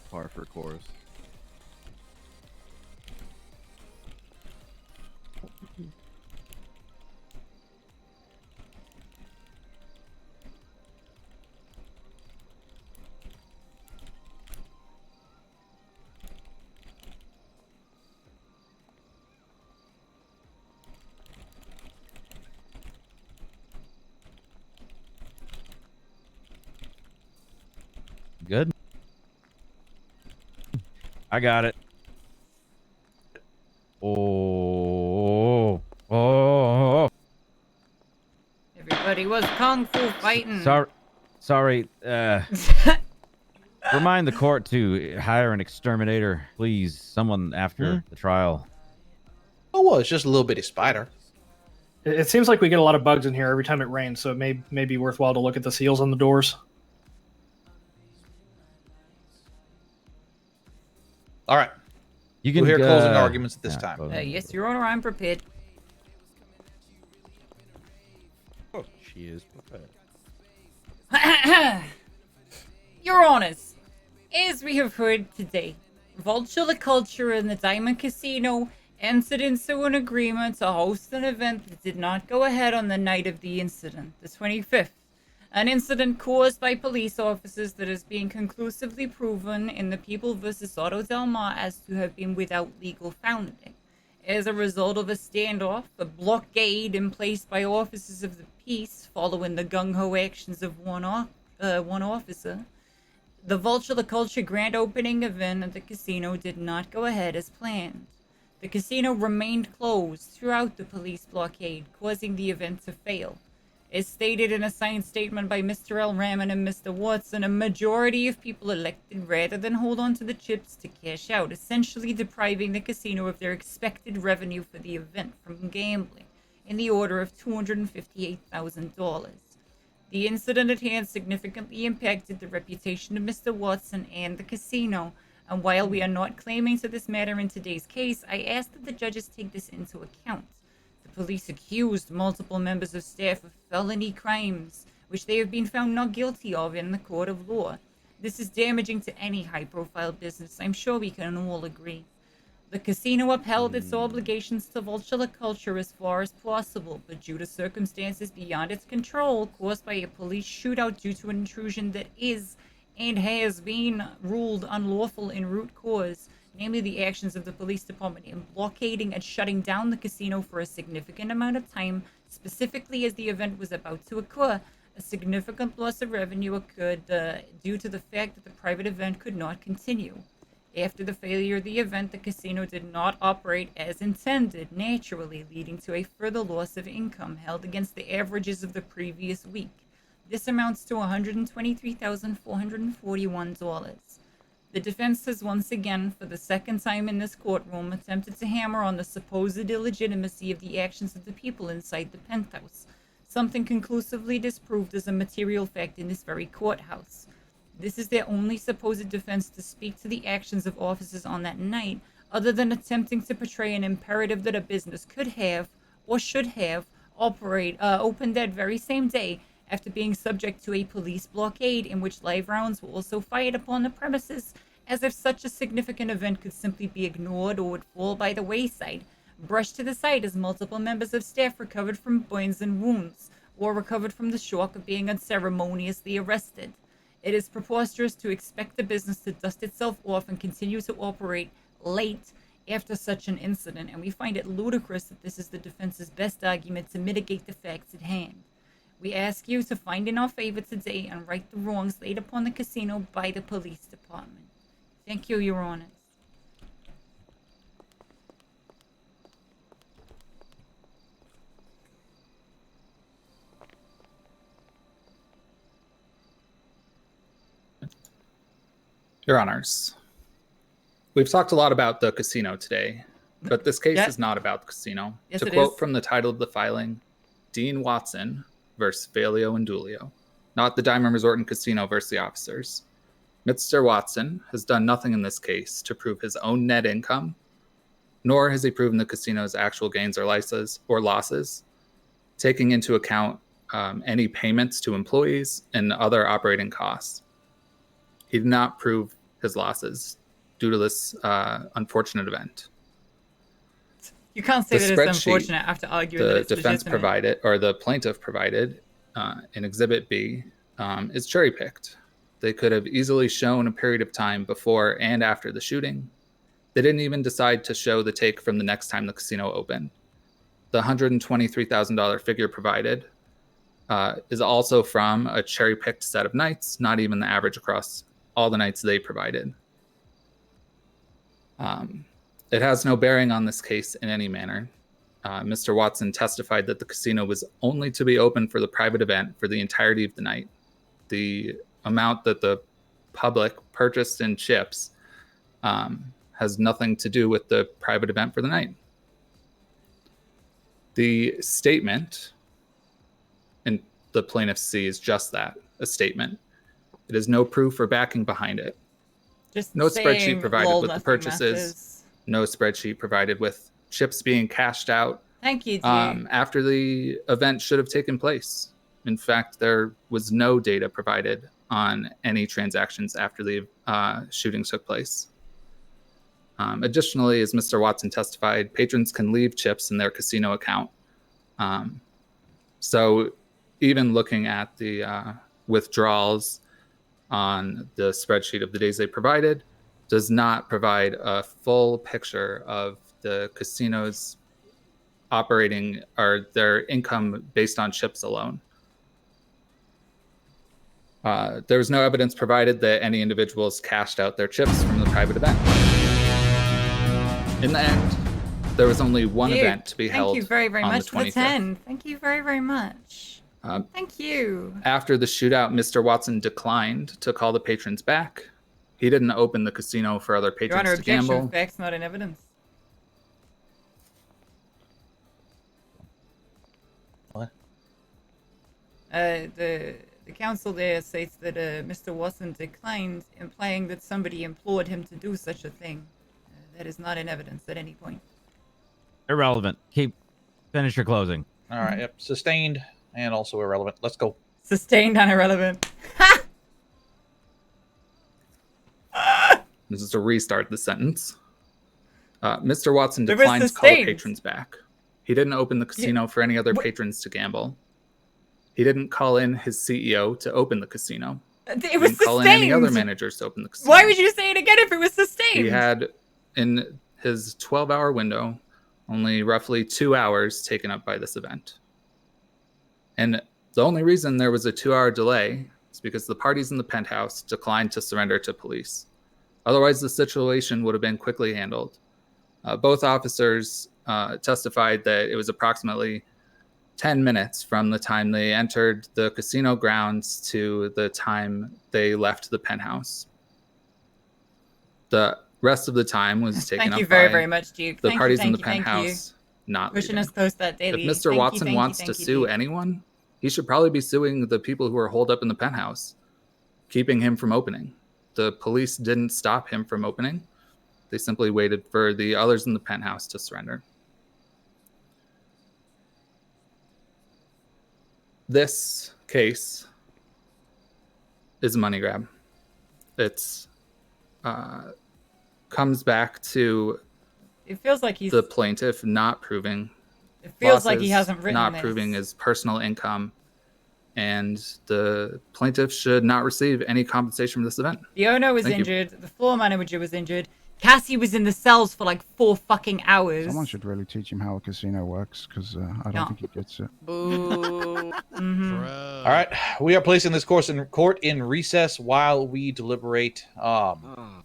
[SPEAKER 19] Par for course.
[SPEAKER 9] Good. I got it. Oh.
[SPEAKER 1] Everybody was kung fu fighting.
[SPEAKER 9] Sorry. Remind the court to hire an exterminator, please. Someone after the trial.
[SPEAKER 10] Oh, well, it's just a little bitty spider.
[SPEAKER 3] It seems like we get a lot of bugs in here every time it rains, so it may be worthwhile to look at the seals on the doors.
[SPEAKER 10] All right.
[SPEAKER 9] You
[SPEAKER 10] We'll hear closing arguments at this time.
[SPEAKER 1] Yes, Your Honor, I'm prepared.
[SPEAKER 5] Oh, she is prepared.
[SPEAKER 1] Your Honors, as we have heard today, Vulture Culture and the Diamond Casino entered into an agreement to host an event that did not go ahead on the night of the incident, the 25th. An incident caused by police officers that is being conclusively proven in the People vs. Auto Del Mar as to have been without legal founding. As a result of a standoff, a blockade in place by officers of the peace following the gung-ho actions of one officer, The Vulture the Culture grand opening event at the casino did not go ahead as planned. The casino remained closed throughout the police blockade, causing the event to fail. As stated in a signed statement by Mr. L. Raman and Mr. Watson, a majority of people elected rather than hold on to the chips to cash out, essentially depriving the casino of their expected revenue for the event from gambling, in the order of $258,000. The incident at hand significantly impacted the reputation of Mr. Watson and the casino, and while we are not claiming to this matter in today's case, I ask that the judges take this into account. The police accused multiple members of staff of felony crimes, which they have been found not guilty of in the court of law. This is damaging to any high-profile business, I'm sure we can all agree. The casino upheld its obligations to vulture the culture as far as possible, but due to circumstances beyond its control caused by a police shootout due to an intrusion that is and has been ruled unlawful in root cause, namely the actions of the police department in blockading and shutting down the casino for a significant amount of time, specifically as the event was about to occur, a significant loss of revenue occurred due to the fact that the private event could not continue. After the failure of the event, the casino did not operate as intended, naturally leading to a further loss of income held against the averages of the previous week. This amounts to $123,441. The defense has once again, for the second time in this courtroom, attempted to hammer on the supposed illegitimacy of the actions of the people inside the penthouse, something conclusively disproved as a material fact in this very courthouse. This is their only supposed defense to speak to the actions of officers on that night, other than attempting to portray an imperative that a business could have, or should have, opened that very same day after being subject to a police blockade in which live rounds were also fired upon the premises, as if such a significant event could simply be ignored or would fall by the wayside, brushed to the side as multiple members of staff recovered from burns and wounds, or recovered from the shock of being unceremoniously arrested. It is preposterous to expect the business to dust itself off and continue to operate late after such an incident, and we find it ludicrous that this is the defense's best argument to mitigate the facts at hand. We ask you to find in our favor today and right the wrongs laid upon the casino by the police department. Thank you, Your Honor.
[SPEAKER 15] Your Honors, we've talked a lot about the casino today, but this case is not about the casino.
[SPEAKER 1] Yes,
[SPEAKER 15] to
[SPEAKER 1] it
[SPEAKER 15] quote
[SPEAKER 1] is.
[SPEAKER 15] from the title of the filing, Dean Watson versus Valio and Dulio, not the Diamond Resort and Casino versus the officers. Mr. Watson has done nothing in this case to prove his own net income, nor has he proven the casino's actual gains or losses, taking into account any payments to employees and other operating costs. He did not prove his losses due to this unfortunate event.
[SPEAKER 1] You can't say
[SPEAKER 15] The
[SPEAKER 1] that it's
[SPEAKER 15] spreadsheet
[SPEAKER 1] unfortunate after arguing that
[SPEAKER 15] the
[SPEAKER 1] it's
[SPEAKER 15] defense
[SPEAKER 1] legitimate.
[SPEAKER 15] provided, or the plaintiff provided in Exhibit B, is cherry picked. They could have easily shown a period of time before and after the shooting. They didn't even decide to show the take from the next time the casino opened. The $123,000 figure provided is also from a cherry picked set of nights, not even the average across all the nights they provided. It has no bearing on this case in any manner. Mr. Watson testified that the casino was only to be open for the private event for the entirety of the night. The amount that the public purchased in chips has nothing to do with the private event for the night. The statement in the plaintiff's C is just that, a statement. It has no proof or backing behind it.
[SPEAKER 1] Just
[SPEAKER 15] No
[SPEAKER 1] saying,
[SPEAKER 15] spreadsheet provided
[SPEAKER 1] lol,
[SPEAKER 15] with the
[SPEAKER 1] nothing
[SPEAKER 15] purchases.
[SPEAKER 1] matters.
[SPEAKER 15] No spreadsheet provided with chips being cashed out
[SPEAKER 1] Thank you, dear.
[SPEAKER 15] after the event should have taken place. In fact, there was no data provided on any transactions after the shooting took place. Additionally, as Mr. Watson testified, patrons can leave chips in their casino account. So even looking at the withdrawals on the spreadsheet of the days they provided does not provide a full picture of the casino's operating or their income based on chips alone. There was no evidence provided that any individuals cashed out their chips from the private event. In the end, there was only one
[SPEAKER 1] Dude,
[SPEAKER 15] event to be held
[SPEAKER 1] Thank you very, very
[SPEAKER 15] on
[SPEAKER 1] much
[SPEAKER 15] the
[SPEAKER 1] for the
[SPEAKER 15] 25th.
[SPEAKER 1] 10. Thank you very, very much. Thank you.
[SPEAKER 15] After the shootout, Mr. Watson declined to call the patrons back. He didn't open the casino for other
[SPEAKER 1] Your
[SPEAKER 15] patrons
[SPEAKER 1] Honor,
[SPEAKER 15] to
[SPEAKER 1] objection,
[SPEAKER 15] gamble.
[SPEAKER 1] facts not in evidence.
[SPEAKER 10] What?
[SPEAKER 1] The counsel there states that Mr. Watson declined, implying that somebody implored him to do such a thing. That is not in evidence at any point.
[SPEAKER 9] Irrelevant. Finish your closing.
[SPEAKER 10] All right. Yep. Sustained and also irrelevant. Let's go.
[SPEAKER 1] Sustained and irrelevant.
[SPEAKER 15] This is to restart the sentence. Mr. Watson
[SPEAKER 1] It was
[SPEAKER 15] declined to call the
[SPEAKER 1] sustained.
[SPEAKER 15] patrons back. He didn't open the casino for any other patrons to gamble. He didn't call in his CEO to open the casino.
[SPEAKER 1] It was
[SPEAKER 15] Didn't call in any other
[SPEAKER 1] sustained.
[SPEAKER 15] managers to open the casino.
[SPEAKER 1] Why would you say it again if it was sustained?
[SPEAKER 15] He had, in his 12-hour window, only roughly 2 hours taken up by this event. And the only reason there was a 2-hour delay is because the parties in the penthouse declined to surrender to police. Otherwise, the situation would have been quickly handled. Both officers testified that it was approximately 10 minutes from the time they entered the casino grounds to the time they left the penthouse. The rest of the time was taken
[SPEAKER 1] Thank
[SPEAKER 15] up
[SPEAKER 1] you very,
[SPEAKER 15] by
[SPEAKER 1] very much, Duke.
[SPEAKER 15] the
[SPEAKER 1] Thank
[SPEAKER 15] parties
[SPEAKER 1] you,
[SPEAKER 15] in the
[SPEAKER 1] thank you, thank you.
[SPEAKER 15] penthouse not
[SPEAKER 1] Pushing
[SPEAKER 15] leaving.
[SPEAKER 1] us close that daily.
[SPEAKER 15] If Mr. Watson wants to sue
[SPEAKER 1] Duke.
[SPEAKER 15] anyone, he should probably be suing the people who are holed up in the penthouse, keeping him from opening. The police didn't stop him from opening. They simply waited for the others in the penthouse to surrender. This case is a money grab. It's comes back to
[SPEAKER 1] It feels like he's.
[SPEAKER 15] the plaintiff not proving.
[SPEAKER 1] It feels like he
[SPEAKER 15] losses,
[SPEAKER 1] hasn't written
[SPEAKER 15] not
[SPEAKER 1] this.
[SPEAKER 15] proving his personal income, and the plaintiff should not receive any compensation from this event.
[SPEAKER 1] The owner was
[SPEAKER 15] Thank you.
[SPEAKER 1] injured. The floor manager was injured. Cassie was in the cells for like 4 fucking hours.
[SPEAKER 4] Someone should really teach him how a casino works, because I don't think he gets it.
[SPEAKER 13] Boo.
[SPEAKER 10] All right. We are placing this course in court in recess while we deliberate. I'm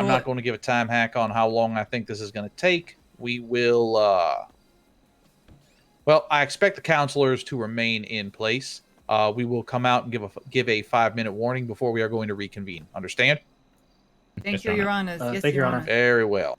[SPEAKER 10] not going to give a time hack on how long I think this is going to take. We will. Well, I expect the counselors to remain in place. We will come out and give a 5-minute warning before we are going to reconvene. Understand?
[SPEAKER 1] Thank you, Your Honor. Yes,
[SPEAKER 3] thank you,
[SPEAKER 1] Your
[SPEAKER 3] Your
[SPEAKER 1] Honor.
[SPEAKER 10] Very well.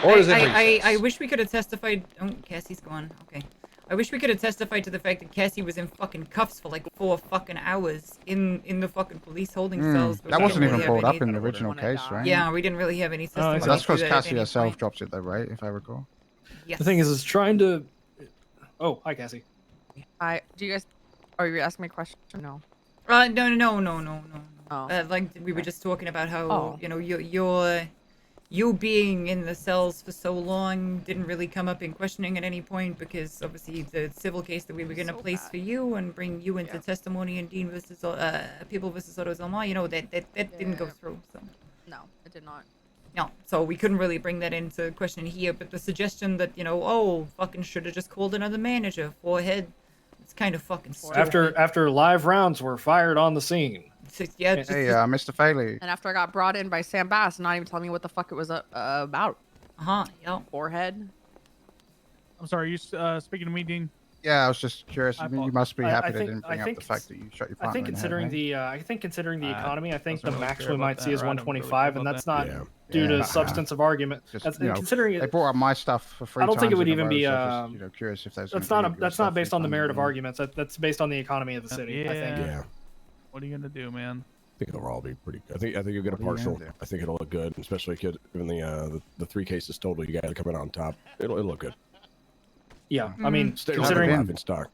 [SPEAKER 10] Orders in recess.
[SPEAKER 1] I wish we could have testified. Oh, Cassie's gone. Okay. I wish we could have testified to the fact that Cassie was in fucking cuffs for like 4 fucking hours in the fucking police holding cells. but
[SPEAKER 4] That
[SPEAKER 1] we
[SPEAKER 4] wasn't
[SPEAKER 1] didn't
[SPEAKER 4] even
[SPEAKER 1] really
[SPEAKER 4] brought
[SPEAKER 1] have
[SPEAKER 4] up in
[SPEAKER 1] any-
[SPEAKER 4] the original case, right?
[SPEAKER 1] Yeah, we didn't really have any testimony.
[SPEAKER 4] So that's because
[SPEAKER 1] to that at
[SPEAKER 4] Cassie
[SPEAKER 1] any
[SPEAKER 4] herself
[SPEAKER 1] point.
[SPEAKER 4] drops it, though, right? If I recall.
[SPEAKER 1] Yes.
[SPEAKER 3] The thing is trying to. Oh, hi, Cassie.
[SPEAKER 13] Do you guys? Are you asking me a question? No.
[SPEAKER 1] No.
[SPEAKER 13] Oh.
[SPEAKER 1] Like we were just talking about how
[SPEAKER 13] Oh.
[SPEAKER 1] you know you being in the cells for so long didn't really come up in questioning at any point because obviously the civil case that we were going to place for you and bring you into testimony in Dean versus People versus Otto Zelmar, you know that didn't go through. So
[SPEAKER 13] No, it did not.
[SPEAKER 1] no, so we couldn't really bring that into question here. But the suggestion that fucking should have just called another manager, forehead, it's kind of fucking stupid.
[SPEAKER 3] After live rounds were fired on the scene.
[SPEAKER 1] Yeah,
[SPEAKER 4] Hey, Mr. Faley.
[SPEAKER 13] And after I got brought in by Sam Bass, not even telling me what the fuck it was about.
[SPEAKER 1] Yeah.
[SPEAKER 13] Forehead.
[SPEAKER 22] I'm sorry, you speaking to me, Dean?
[SPEAKER 4] Yeah, I was just curious. You must be happy they didn't bring up the
[SPEAKER 3] think
[SPEAKER 4] fact that you shot your
[SPEAKER 3] I
[SPEAKER 4] partner
[SPEAKER 3] think
[SPEAKER 4] in the head,
[SPEAKER 3] considering
[SPEAKER 4] right?
[SPEAKER 3] considering the economy, I think the
[SPEAKER 22] really
[SPEAKER 3] max
[SPEAKER 22] care
[SPEAKER 3] we
[SPEAKER 22] about
[SPEAKER 3] might
[SPEAKER 22] that,
[SPEAKER 3] see is
[SPEAKER 22] or I don't really
[SPEAKER 3] 125,
[SPEAKER 22] care
[SPEAKER 3] and
[SPEAKER 22] about
[SPEAKER 3] that's
[SPEAKER 22] that.
[SPEAKER 3] not due to substantive argument.
[SPEAKER 4] Just,
[SPEAKER 3] That's,
[SPEAKER 4] you know,
[SPEAKER 3] considering
[SPEAKER 4] they brought up my stuff for free.
[SPEAKER 3] I don't think it
[SPEAKER 4] times
[SPEAKER 3] would
[SPEAKER 4] in a
[SPEAKER 3] even
[SPEAKER 4] row,
[SPEAKER 3] be.
[SPEAKER 4] so I was just, curious if there's.
[SPEAKER 3] That's not based on the merit of arguments. That's based on the economy of the city. I think.
[SPEAKER 22] Yeah. What are you gonna do, man?
[SPEAKER 14] I think it'll all be pretty good. I think you'll get a partial. I think it'll look good, especially given the 3 cases total. You guys are coming out on top. It'll look good.
[SPEAKER 3] Yeah, I mean,
[SPEAKER 14] Stay
[SPEAKER 3] considering
[SPEAKER 14] in stock.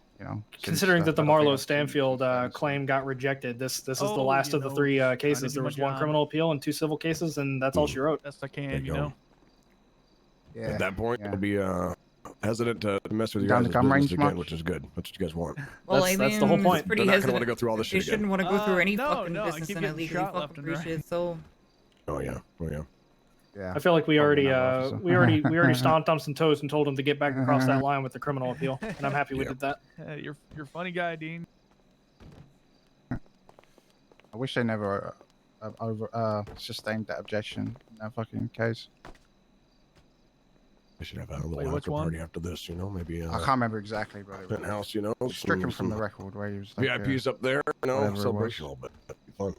[SPEAKER 3] considering that the Marlowe Stanfield claim got rejected, this is the last of the 3 cases. There was 1 criminal appeal and 2 civil cases, and that's all she wrote.
[SPEAKER 22] Best I can, you know.
[SPEAKER 14] At that point, it'll be hesitant to mess with you
[SPEAKER 4] Down
[SPEAKER 14] guys'
[SPEAKER 4] the gun range
[SPEAKER 14] business again,
[SPEAKER 4] much?
[SPEAKER 14] which is good. That's what you guys want.
[SPEAKER 1] Well,
[SPEAKER 3] That's the whole point.
[SPEAKER 1] It's pretty
[SPEAKER 14] They're not gonna
[SPEAKER 1] hesitant.
[SPEAKER 14] wanna go through all this
[SPEAKER 1] They
[SPEAKER 14] shit
[SPEAKER 1] shouldn't
[SPEAKER 14] again.
[SPEAKER 1] want to go through any
[SPEAKER 22] No,
[SPEAKER 1] fucking
[SPEAKER 22] I
[SPEAKER 1] business
[SPEAKER 22] keep
[SPEAKER 1] and
[SPEAKER 22] getting
[SPEAKER 1] illegally
[SPEAKER 22] shot
[SPEAKER 1] fucking
[SPEAKER 22] left and
[SPEAKER 1] appreciate.
[SPEAKER 22] right.
[SPEAKER 1] So
[SPEAKER 14] Oh yeah.
[SPEAKER 4] Yeah.
[SPEAKER 3] I feel like we already
[SPEAKER 4] officer.
[SPEAKER 3] we already stomped on some toes and told him to get back across that line with the criminal appeal, and I'm happy we did that.
[SPEAKER 22] You're a funny guy, Dean.
[SPEAKER 4] I wish they never sustained that objection in that fucking case.
[SPEAKER 14] I should have a little
[SPEAKER 22] Wait, which
[SPEAKER 14] after
[SPEAKER 22] one?
[SPEAKER 14] party after this, you know, maybe.
[SPEAKER 4] I can't remember exactly, but it was
[SPEAKER 14] Penthouse, you know,
[SPEAKER 4] stricken from the record where he was like,
[SPEAKER 14] VIPs up there, you know,
[SPEAKER 4] whatever it was.
[SPEAKER 14] celebrational, but that'd be fun.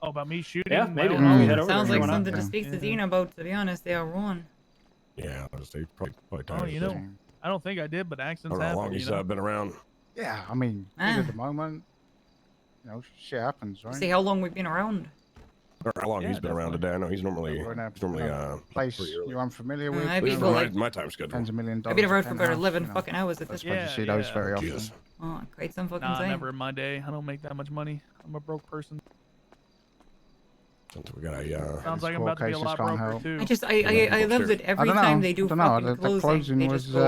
[SPEAKER 22] Oh, about me shooting?
[SPEAKER 3] Yeah,
[SPEAKER 22] my
[SPEAKER 3] maybe.
[SPEAKER 22] own
[SPEAKER 3] We
[SPEAKER 22] officer?
[SPEAKER 3] head over
[SPEAKER 1] Sounds
[SPEAKER 3] there.
[SPEAKER 1] like
[SPEAKER 3] Why not?
[SPEAKER 1] something to speak to Dean about, to be honest. They are wrong.
[SPEAKER 14] Yeah, I was they probably
[SPEAKER 22] Oh,
[SPEAKER 14] tired.
[SPEAKER 22] you know, I don't think I did, but
[SPEAKER 14] I
[SPEAKER 22] accidents
[SPEAKER 14] don't know how long
[SPEAKER 22] happen.
[SPEAKER 14] he's
[SPEAKER 22] You know?
[SPEAKER 14] been around.
[SPEAKER 4] Yeah, I mean, at the moment, you know, shit happens, right?
[SPEAKER 1] See how long we've been around.
[SPEAKER 14] Or how long he's been around today. I know he's normally
[SPEAKER 4] Place
[SPEAKER 14] pretty early.
[SPEAKER 4] you're unfamitiliar with.
[SPEAKER 1] I've been
[SPEAKER 4] you know,
[SPEAKER 1] like
[SPEAKER 14] my time schedule.
[SPEAKER 4] Tens of $1 million.
[SPEAKER 1] I've been around for about
[SPEAKER 4] penthouse,
[SPEAKER 1] 11
[SPEAKER 4] you know.
[SPEAKER 1] fucking hours at
[SPEAKER 4] I
[SPEAKER 1] this
[SPEAKER 4] suppose
[SPEAKER 1] point.
[SPEAKER 4] you see those very often.
[SPEAKER 14] Jesus.
[SPEAKER 1] Oh, quite some fucking
[SPEAKER 22] Nah,
[SPEAKER 1] time.
[SPEAKER 22] never in my day. I don't make that much money. I'm a broke person.
[SPEAKER 14] We got a,
[SPEAKER 22] Sounds like I'm about to be a lot broker too.
[SPEAKER 1] I love that every time they do fucking
[SPEAKER 4] the
[SPEAKER 1] closing,
[SPEAKER 4] closing
[SPEAKER 1] they
[SPEAKER 4] was,
[SPEAKER 1] just go,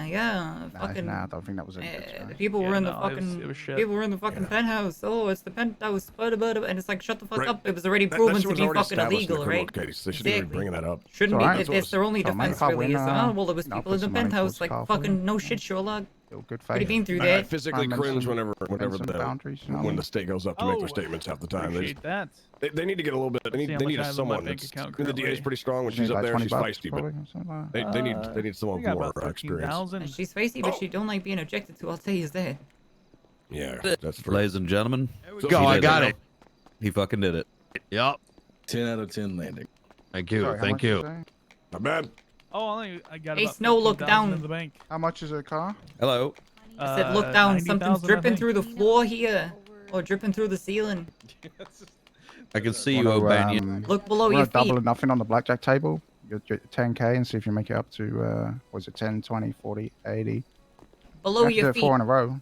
[SPEAKER 1] yeah, fucking.
[SPEAKER 4] Nah, I don't think that was it.
[SPEAKER 1] The people were in the fucking. People were in the fucking penthouse. Oh, it's the penthouse, and it's like, shut the fuck
[SPEAKER 14] Right.
[SPEAKER 1] up. It was already
[SPEAKER 14] That
[SPEAKER 1] proven
[SPEAKER 14] shit
[SPEAKER 1] to
[SPEAKER 14] was
[SPEAKER 1] be
[SPEAKER 14] already
[SPEAKER 1] fucking
[SPEAKER 14] established in the
[SPEAKER 1] illegal,
[SPEAKER 14] criminal
[SPEAKER 1] right?
[SPEAKER 14] case. They shouldn't even be bringing that up.
[SPEAKER 1] Shouldn't
[SPEAKER 4] It's
[SPEAKER 1] be.
[SPEAKER 4] alright.
[SPEAKER 1] That's their only
[SPEAKER 4] So, mate,
[SPEAKER 1] defense,
[SPEAKER 4] if I
[SPEAKER 1] really.
[SPEAKER 4] win,
[SPEAKER 1] Is, oh, well, there was
[SPEAKER 4] I'll
[SPEAKER 1] people
[SPEAKER 4] put
[SPEAKER 1] in the
[SPEAKER 4] some money
[SPEAKER 1] penthouse.
[SPEAKER 4] towards
[SPEAKER 1] Like,
[SPEAKER 4] car
[SPEAKER 1] fucking
[SPEAKER 4] for
[SPEAKER 1] no
[SPEAKER 4] it.
[SPEAKER 1] shit, Sherlock.
[SPEAKER 4] Good
[SPEAKER 1] Could have been through
[SPEAKER 14] I
[SPEAKER 1] that.
[SPEAKER 14] physically cringe whenever
[SPEAKER 4] boundaries, you know?
[SPEAKER 14] when the state goes up to make their
[SPEAKER 22] Oh,
[SPEAKER 14] statements half the time. They,
[SPEAKER 22] Appreciate that.
[SPEAKER 14] they need to get a little bit. They
[SPEAKER 22] See how
[SPEAKER 14] need
[SPEAKER 22] much I have in my
[SPEAKER 14] someone
[SPEAKER 22] bank
[SPEAKER 14] that's.
[SPEAKER 22] account
[SPEAKER 14] The DA is
[SPEAKER 22] currently.
[SPEAKER 14] pretty strong when
[SPEAKER 4] You need
[SPEAKER 14] she's up
[SPEAKER 4] like
[SPEAKER 14] there.
[SPEAKER 4] 20
[SPEAKER 14] She's
[SPEAKER 4] bucks,
[SPEAKER 14] feisty,
[SPEAKER 4] probably,
[SPEAKER 14] but
[SPEAKER 4] or something like
[SPEAKER 14] they need someone
[SPEAKER 22] we got
[SPEAKER 14] more
[SPEAKER 22] about
[SPEAKER 14] experienced.
[SPEAKER 22] 13,000.
[SPEAKER 1] She's feisty, but she don't like being objected to. I'll tell you that.
[SPEAKER 14] Yeah, that's true.
[SPEAKER 5] Ladies and gentlemen,
[SPEAKER 14] Go,
[SPEAKER 5] he
[SPEAKER 14] I
[SPEAKER 5] did
[SPEAKER 14] got
[SPEAKER 5] it.
[SPEAKER 14] it.
[SPEAKER 5] He fucking did it.
[SPEAKER 23] Yup. 10 out of 10 landing. Thank you.
[SPEAKER 4] Sorry, how
[SPEAKER 23] Thank
[SPEAKER 4] much you
[SPEAKER 23] you.
[SPEAKER 4] say?
[SPEAKER 14] Not bad.
[SPEAKER 22] Oh, I got
[SPEAKER 1] Hey,
[SPEAKER 22] about
[SPEAKER 1] Snow, look
[SPEAKER 22] 15,000
[SPEAKER 1] down.
[SPEAKER 22] in the bank.
[SPEAKER 4] How much is a car?
[SPEAKER 14] Hello.
[SPEAKER 1] I said, look down.
[SPEAKER 22] 90,000,
[SPEAKER 1] Something's
[SPEAKER 22] I
[SPEAKER 1] dripping
[SPEAKER 22] think.
[SPEAKER 1] through the floor here. Or dripping through the ceiling.
[SPEAKER 5] I can see you,
[SPEAKER 4] Wanna,
[SPEAKER 5] O'Banion.
[SPEAKER 1] Look below
[SPEAKER 4] wanna
[SPEAKER 1] your feet.
[SPEAKER 4] double or nothing on the blackjack table. Get 10k and see if you make it up to, was it 10, 20, 40, 80?
[SPEAKER 1] Below
[SPEAKER 4] You have to
[SPEAKER 1] your
[SPEAKER 4] do it 4 in
[SPEAKER 1] feet.
[SPEAKER 4] a row.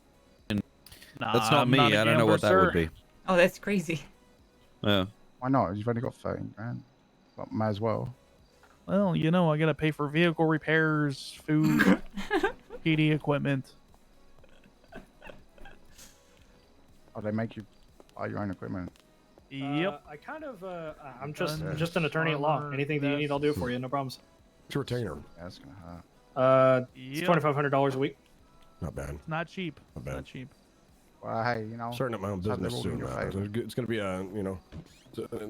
[SPEAKER 22] Nah,
[SPEAKER 5] That's not
[SPEAKER 22] I'm
[SPEAKER 5] me.
[SPEAKER 22] a
[SPEAKER 5] I don't know
[SPEAKER 22] gambler,
[SPEAKER 5] what that would
[SPEAKER 22] sir.
[SPEAKER 5] be.
[SPEAKER 1] Oh, that's crazy.
[SPEAKER 5] Yeah.
[SPEAKER 4] Why not? You've only got 13 grand. But might as well.
[SPEAKER 22] Well, you know, I gotta pay for vehicle repairs, food, PD equipment.
[SPEAKER 4] Oh, they make you buy your own equipment.
[SPEAKER 22] Yep.
[SPEAKER 3] I kind of, I'm just an attorney at law. Anything that you need, I'll do for you. No problems.
[SPEAKER 14] It's a retainer.
[SPEAKER 4] Yeah, that's gonna hurt.
[SPEAKER 3] It's
[SPEAKER 22] Yep.
[SPEAKER 3] $2,500 a week.
[SPEAKER 14] Not bad.
[SPEAKER 22] It's not cheap.
[SPEAKER 14] Not bad.
[SPEAKER 22] Not cheap.
[SPEAKER 4] Well, hey, you know.
[SPEAKER 14] Starting up my own
[SPEAKER 4] it's not
[SPEAKER 14] business
[SPEAKER 4] the rule in
[SPEAKER 14] soon.
[SPEAKER 4] your favor.
[SPEAKER 14] It's going to be a, you know,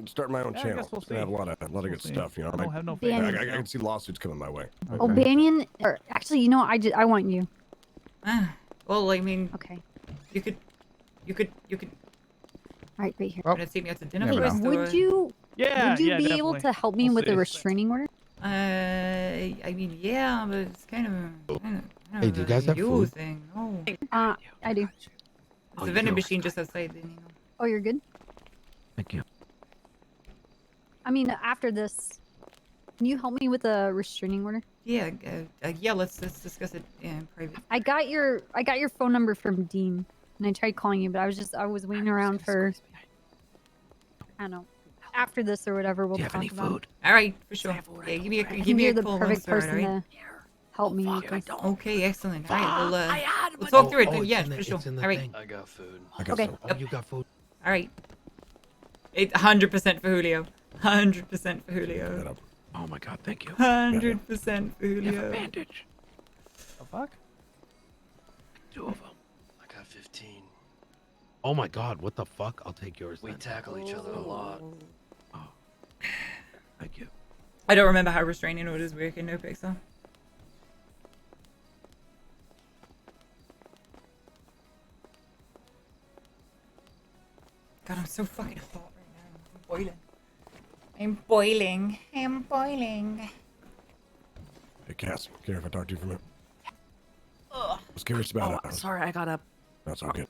[SPEAKER 14] starting my own
[SPEAKER 22] Yeah, I
[SPEAKER 14] channel.
[SPEAKER 22] guess we'll
[SPEAKER 14] It's going to have a lot of good
[SPEAKER 22] see.
[SPEAKER 14] stuff. You know,
[SPEAKER 22] I don't have no
[SPEAKER 7] faith.
[SPEAKER 14] I can see lawsuits coming my way.
[SPEAKER 7] O'Banion, or actually, you know, I want you.
[SPEAKER 1] Well, I mean,
[SPEAKER 7] Okay.
[SPEAKER 1] you could.
[SPEAKER 7] All right, right here.
[SPEAKER 4] Well,
[SPEAKER 1] Gonna take me out to dinner
[SPEAKER 4] never
[SPEAKER 1] first,
[SPEAKER 4] know.
[SPEAKER 1] or-
[SPEAKER 7] Would you?
[SPEAKER 22] Yeah,
[SPEAKER 7] Would you
[SPEAKER 22] yeah,
[SPEAKER 7] be able
[SPEAKER 22] definitely.
[SPEAKER 7] to help me
[SPEAKER 22] We'll
[SPEAKER 7] with
[SPEAKER 22] see.
[SPEAKER 7] a restraining order?
[SPEAKER 1] I mean, yeah, but it's kind of
[SPEAKER 23] Hey, do you guys have
[SPEAKER 1] you
[SPEAKER 23] food?
[SPEAKER 1] thing. Oh,
[SPEAKER 7] I do.
[SPEAKER 1] there's a vending machine just outside. Then, you know.
[SPEAKER 7] Oh, you're good.
[SPEAKER 23] Thank you.
[SPEAKER 7] I mean, after this, can you help me with a restraining order?
[SPEAKER 1] Yeah, yeah. Let's discuss it in private.
[SPEAKER 7] I got your phone number from Dean, and I tried calling you, but I was waiting around for. I don't know. After this or whatever, we'll
[SPEAKER 23] Do you have
[SPEAKER 7] talk
[SPEAKER 23] any
[SPEAKER 7] about
[SPEAKER 23] food?
[SPEAKER 1] All right, for sure. Yeah, give me a
[SPEAKER 7] I think
[SPEAKER 1] give me
[SPEAKER 7] you're
[SPEAKER 1] a
[SPEAKER 7] the
[SPEAKER 1] call
[SPEAKER 7] perfect
[SPEAKER 1] once, all right?
[SPEAKER 7] person to help me with this.
[SPEAKER 1] Okay, excellent. All right, we'll talk through it. Then. Yeah, for sure. All right.
[SPEAKER 23] I got food.
[SPEAKER 14] I got
[SPEAKER 7] Okay.
[SPEAKER 14] some.
[SPEAKER 23] Oh, you got food?
[SPEAKER 1] All right. 100% for Julio. 100% for Julio.
[SPEAKER 23] Oh my god, thank you.
[SPEAKER 1] 100% for
[SPEAKER 23] You have a
[SPEAKER 1] Julio.
[SPEAKER 23] bandage.
[SPEAKER 22] The fuck?
[SPEAKER 23] 2 of them. I got 15. Oh my god, what the fuck? I'll take yours. We tackle each other a lot. Oh. Thank you.
[SPEAKER 1] I don't remember how restraining orders work in NoPixel. God, I'm so fucking hot right now. I'm boiling. I'm boiling. I'm boiling.
[SPEAKER 14] Hey, Cass, care if I talk to you for a minute? I was curious about it.
[SPEAKER 13] Sorry, I got up.
[SPEAKER 14] That's all good.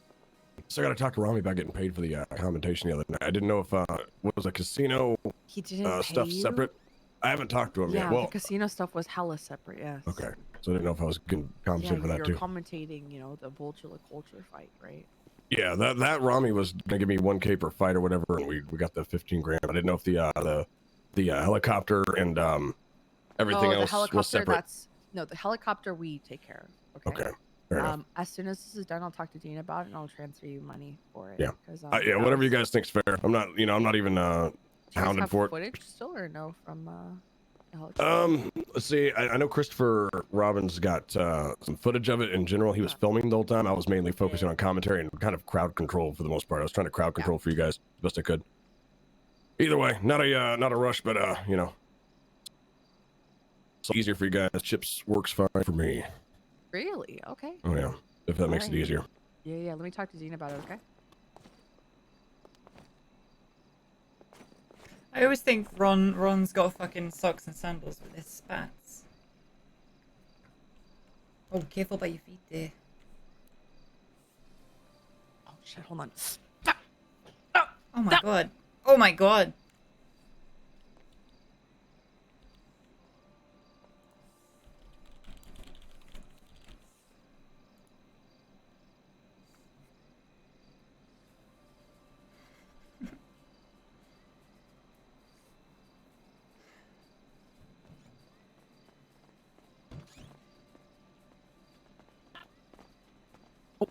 [SPEAKER 14] So I got to talk to Rami about getting paid for the commentation the other night. I didn't know if what was a casino
[SPEAKER 13] He didn't pay
[SPEAKER 14] stuff
[SPEAKER 13] you?
[SPEAKER 14] separate. I haven't talked to him
[SPEAKER 13] Yeah,
[SPEAKER 14] yet. Well,
[SPEAKER 13] the casino stuff was hella separate. Yes.
[SPEAKER 14] okay. So I didn't know if I was getting compensated
[SPEAKER 13] Yeah,
[SPEAKER 14] for that
[SPEAKER 13] you're
[SPEAKER 14] too.
[SPEAKER 13] commentating, you know, the vulture culture fight, right?
[SPEAKER 14] Yeah, that Rami was gonna give me 1K per fight or whatever, and we got the 15 grand. I didn't know if the helicopter and everything
[SPEAKER 13] oh, the
[SPEAKER 14] else
[SPEAKER 13] helicopter,
[SPEAKER 14] was separate.
[SPEAKER 13] that's no, the helicopter we take care of. Okay.
[SPEAKER 14] Okay, fair enough.
[SPEAKER 13] As soon as this is done, I'll talk to Dean about it and I'll transfer you money for it.
[SPEAKER 14] Yeah,
[SPEAKER 13] 'cause,
[SPEAKER 14] yeah,
[SPEAKER 13] that
[SPEAKER 14] whatever you
[SPEAKER 13] was-
[SPEAKER 14] guys think's fair. I'm not even
[SPEAKER 13] Do you guys
[SPEAKER 14] hounded
[SPEAKER 13] have
[SPEAKER 14] for it.
[SPEAKER 13] footage still or no from
[SPEAKER 14] Let's see. I know Christopher Robbins got some footage of it in general. He was filming the whole time. I was mainly focusing on commentary and kind of crowd control for the most part. I was trying to crowd control for you guys the best I could. Either way, not a rush, but you know, it's easier for you guys. Chips works fine for me.
[SPEAKER 13] Really? Okay.
[SPEAKER 14] Oh yeah, if that makes it
[SPEAKER 13] Alright.
[SPEAKER 14] easier.
[SPEAKER 13] Yeah. Let me talk to Dean about it. Okay.
[SPEAKER 1] I always think Ron's got fucking socks and sandals with his spats. Oh, careful by your feet there.
[SPEAKER 13] Oh shit! Hold on.
[SPEAKER 1] Oh my god. Oh my god.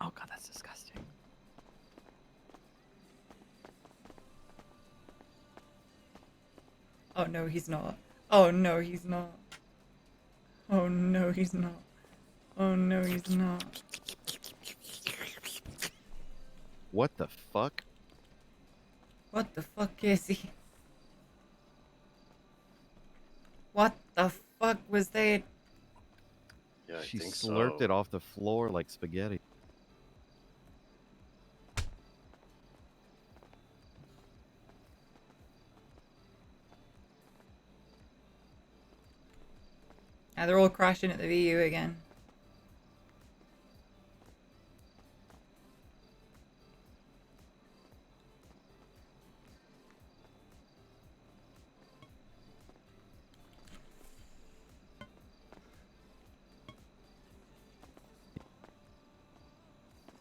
[SPEAKER 13] Oh god, that's disgusting.
[SPEAKER 1] Oh no, he's not. Oh no, he's not. Oh no, he's not. Oh no, he's not.
[SPEAKER 19] What the fuck?
[SPEAKER 1] What the fuck is he? What the fuck was that?
[SPEAKER 20] Yeah, I
[SPEAKER 19] She
[SPEAKER 20] think
[SPEAKER 19] slurped
[SPEAKER 20] so.
[SPEAKER 19] it off the floor like spaghetti.
[SPEAKER 1] Now they're all crashing at the VU again.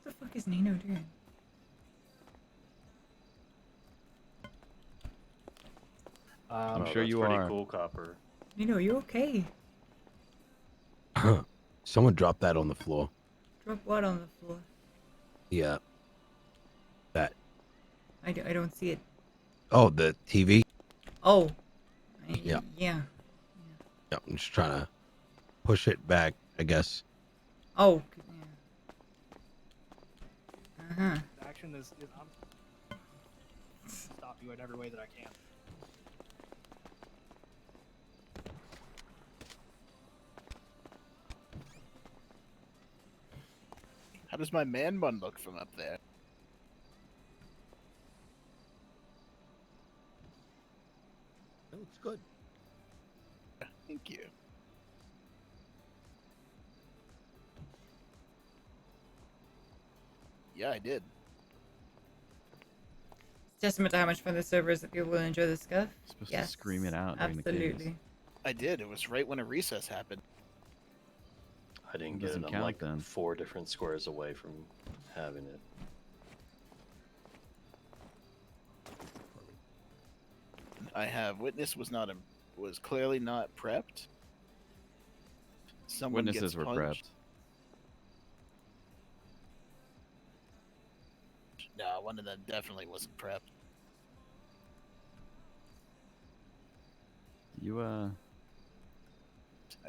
[SPEAKER 1] What the fuck is Nino doing?
[SPEAKER 19] I'm
[SPEAKER 20] Oh,
[SPEAKER 19] sure
[SPEAKER 20] that's
[SPEAKER 19] you
[SPEAKER 20] pretty
[SPEAKER 19] are.
[SPEAKER 20] cool, Copper.
[SPEAKER 1] Nino, you okay?
[SPEAKER 23] Someone dropped that on the floor.
[SPEAKER 1] Drop what on the floor?
[SPEAKER 23] Yeah. That.
[SPEAKER 1] I don't see it.
[SPEAKER 23] Oh, the TV.
[SPEAKER 1] Oh.
[SPEAKER 23] Yeah.
[SPEAKER 1] Yeah.
[SPEAKER 23] Yeah, I'm just trying to push it back, I guess.
[SPEAKER 1] Oh. Uh-huh.
[SPEAKER 3] The action is I'm stop you in every way that I can.
[SPEAKER 16] How does my man bun look from up there?
[SPEAKER 23] It looks good.
[SPEAKER 16] Thank you. Yeah, I did.
[SPEAKER 1] It's testament to how much fun the server is that people will enjoy this stuff.
[SPEAKER 19] Supposed
[SPEAKER 1] Yes,
[SPEAKER 19] to scream it out during the
[SPEAKER 1] absolutely.
[SPEAKER 19] games.
[SPEAKER 16] I did. It was right when a recess happened.
[SPEAKER 20] I didn't
[SPEAKER 19] It
[SPEAKER 20] get it.
[SPEAKER 19] doesn't
[SPEAKER 20] I'm
[SPEAKER 19] count
[SPEAKER 20] like
[SPEAKER 19] then.
[SPEAKER 20] 4 different squares away from having it.
[SPEAKER 16] I have witness was clearly not prepped. Someone
[SPEAKER 19] Witnesses
[SPEAKER 16] gets
[SPEAKER 19] were
[SPEAKER 16] punched.
[SPEAKER 19] prepped.
[SPEAKER 16] No, one of them definitely wasn't prepped.
[SPEAKER 19] You
[SPEAKER 16] I've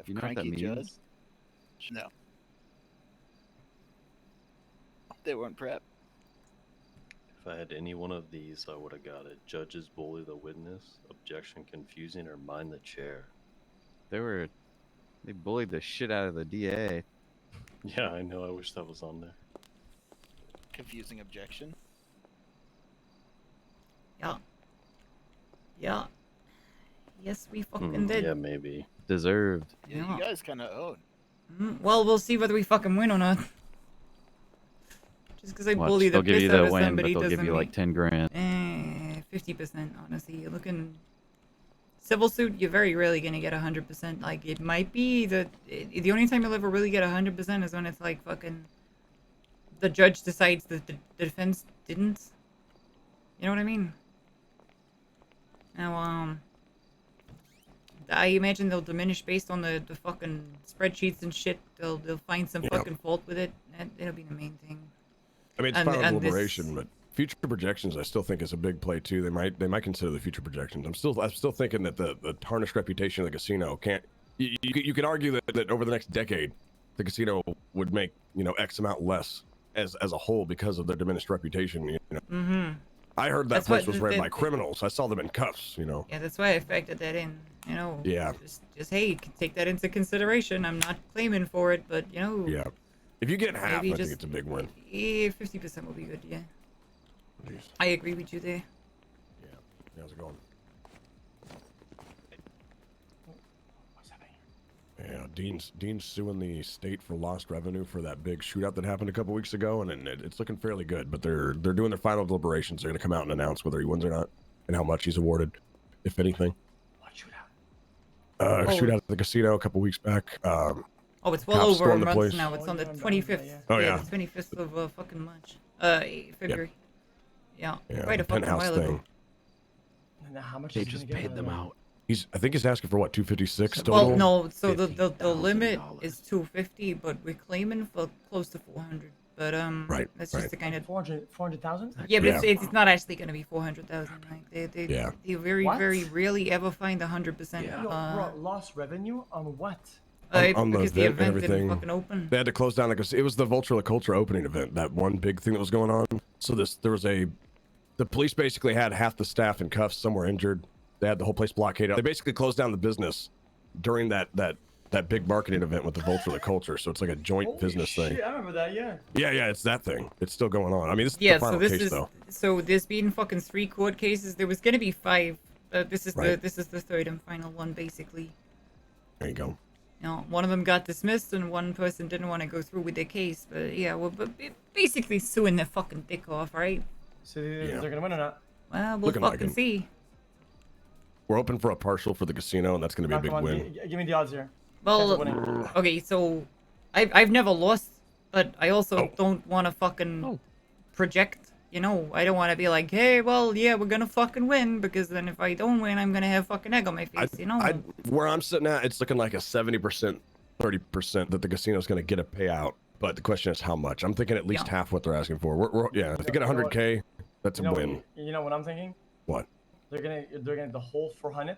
[SPEAKER 19] you know what that
[SPEAKER 16] cranky
[SPEAKER 19] means?
[SPEAKER 16] judge. No. They weren't prepped.
[SPEAKER 20] If I had any one of these, I would have got it. Judges bully the witness, objection confusing, or mind the chair.
[SPEAKER 19] They bullied the shit out of the DA.
[SPEAKER 20] Yeah, I know. I wish that was on there.
[SPEAKER 16] Confusing objection.
[SPEAKER 1] Yeah. Yeah. Yes, we fucking did.
[SPEAKER 20] Yeah, maybe.
[SPEAKER 19] Deserved.
[SPEAKER 16] Yeah,
[SPEAKER 1] Yeah.
[SPEAKER 16] you guys kind of own.
[SPEAKER 1] Well, we'll see whether we fucking win or not. Just because I
[SPEAKER 19] Watch,
[SPEAKER 1] bully the
[SPEAKER 19] they'll give
[SPEAKER 1] piss
[SPEAKER 19] you
[SPEAKER 1] out
[SPEAKER 19] the
[SPEAKER 1] of
[SPEAKER 19] win, but
[SPEAKER 1] somebody
[SPEAKER 19] they'll
[SPEAKER 1] doesn't
[SPEAKER 19] give you like 10 grand.
[SPEAKER 1] 50%, honestly. You're looking... Civil suit, you're very rarely going to get 100%. Like, it might be that... The only time you'll ever really get 100% is when it's like fucking... The judge decides that the defense didn't. You know what I mean? Now, I imagine they'll diminish based on the fucking spreadsheets and shit. They'll find some fucking fault with it. It'll be the main thing.
[SPEAKER 14] I mean, it's
[SPEAKER 1] And-
[SPEAKER 14] power
[SPEAKER 1] and this-
[SPEAKER 14] deliberation, but future projections, I still think is a big play too. They might consider the future projections. I'm still thinking that the tarnished reputation of the casino can't. You could argue that over the next decade, the casino would make X amount less as a whole because of their diminished reputation.
[SPEAKER 1] Mm-hmm.
[SPEAKER 14] I heard that
[SPEAKER 1] That's
[SPEAKER 14] place
[SPEAKER 1] what
[SPEAKER 14] was
[SPEAKER 1] the-
[SPEAKER 14] ran
[SPEAKER 1] the-
[SPEAKER 14] by criminals. I saw them in cuffs.
[SPEAKER 1] Yeah, that's why I factored that in.
[SPEAKER 14] Yeah.
[SPEAKER 1] Just hey, take that into consideration. I'm not claiming for it, but
[SPEAKER 14] Yeah. If you get half, I
[SPEAKER 1] maybe
[SPEAKER 14] think
[SPEAKER 1] just
[SPEAKER 14] it's a big win.
[SPEAKER 1] 50% will be good. Yeah.
[SPEAKER 14] Jeez.
[SPEAKER 1] I agree with you there.
[SPEAKER 14] How's it going? Yeah, Dean's suing the state for lost revenue for that big shootout that happened a couple weeks ago, and it's looking fairly good. But they're doing their final deliberations. They're going to come out and announce whether he wins or not, and how much he's awarded, if anything.
[SPEAKER 2] What shootout?
[SPEAKER 14] Shootout at the casino a couple weeks back.
[SPEAKER 1] Oh, it's well
[SPEAKER 14] cops
[SPEAKER 1] over a
[SPEAKER 14] stormed the
[SPEAKER 1] month
[SPEAKER 14] place.
[SPEAKER 1] now. It's on the 25th.
[SPEAKER 14] Oh,
[SPEAKER 1] yeah.
[SPEAKER 14] yeah.
[SPEAKER 1] The 25th of fucking March. February. Yeah.
[SPEAKER 14] Yeah,
[SPEAKER 1] Quite a fucking
[SPEAKER 14] penthouse
[SPEAKER 1] while
[SPEAKER 14] thing.
[SPEAKER 1] ago.
[SPEAKER 2] Now, how much
[SPEAKER 23] They
[SPEAKER 2] is he
[SPEAKER 23] just
[SPEAKER 2] gonna get
[SPEAKER 23] paid
[SPEAKER 2] out
[SPEAKER 23] them
[SPEAKER 2] of it?
[SPEAKER 23] out.
[SPEAKER 14] I think he's asking for what, 256 total.
[SPEAKER 1] Well, no. So the limit is 250, but we're claiming for close to 400. But
[SPEAKER 14] Right,
[SPEAKER 1] that's just
[SPEAKER 14] right.
[SPEAKER 1] the kind of
[SPEAKER 2] 400,000?
[SPEAKER 1] Yeah, but
[SPEAKER 14] Yeah.
[SPEAKER 1] It's not actually going to be 400,000. Like they
[SPEAKER 14] Yeah.
[SPEAKER 1] very
[SPEAKER 2] What?
[SPEAKER 1] very rarely ever find 100%.
[SPEAKER 2] Yo, bro, lost revenue on what?
[SPEAKER 14] On
[SPEAKER 1] because the
[SPEAKER 14] and
[SPEAKER 1] event didn't
[SPEAKER 14] everything.
[SPEAKER 1] fucking open.
[SPEAKER 14] They had to close down because it was the Vulture La Culture opening event, that one big thing that was going on. So the police basically had half the staff in cuffs, some were injured. They had the whole place blockaded. They basically closed down the business during that big marketing event with the Vulture La Culture. So it's like a joint business thing.
[SPEAKER 2] Shit, I remember that, yeah.
[SPEAKER 14] Yeah, it's that thing. It's still going on. I mean, this is
[SPEAKER 1] Yeah,
[SPEAKER 14] the final
[SPEAKER 1] so this
[SPEAKER 14] case
[SPEAKER 1] is
[SPEAKER 14] though.
[SPEAKER 1] so there's been fucking 3 court cases. There was going to be 5. This is
[SPEAKER 14] Right.
[SPEAKER 1] the third and final one basically.
[SPEAKER 14] There you go.
[SPEAKER 1] One of them got dismissed and one person didn't want to go through with their case. But yeah, we're basically suing their fucking dick off, right?
[SPEAKER 2] So they're gonna win or not?
[SPEAKER 1] Well, we'll
[SPEAKER 14] Looking like
[SPEAKER 1] fucking
[SPEAKER 14] it.
[SPEAKER 1] see.
[SPEAKER 14] We're open for a partial for the casino, and that's going to be a big
[SPEAKER 2] Come on,
[SPEAKER 14] win.
[SPEAKER 2] give me the odds here.
[SPEAKER 1] Well,
[SPEAKER 2] Chance of winning.
[SPEAKER 1] okay, so I've never lost, but I also
[SPEAKER 14] Oh.
[SPEAKER 1] don't want to fucking project. I don't want to be like, hey, well, yeah, we're gonna fucking win, because then if I don't win, I'm gonna have fucking egg on my face.
[SPEAKER 14] Where I'm sitting at, it's looking like a 70%, 30% that the casino's going to get a payout. But the question is how much. I'm thinking at least half what they're asking for. If they get 100K, that's a win.
[SPEAKER 2] You know what I'm thinking?
[SPEAKER 14] What?
[SPEAKER 2] They're gonna the whole 400.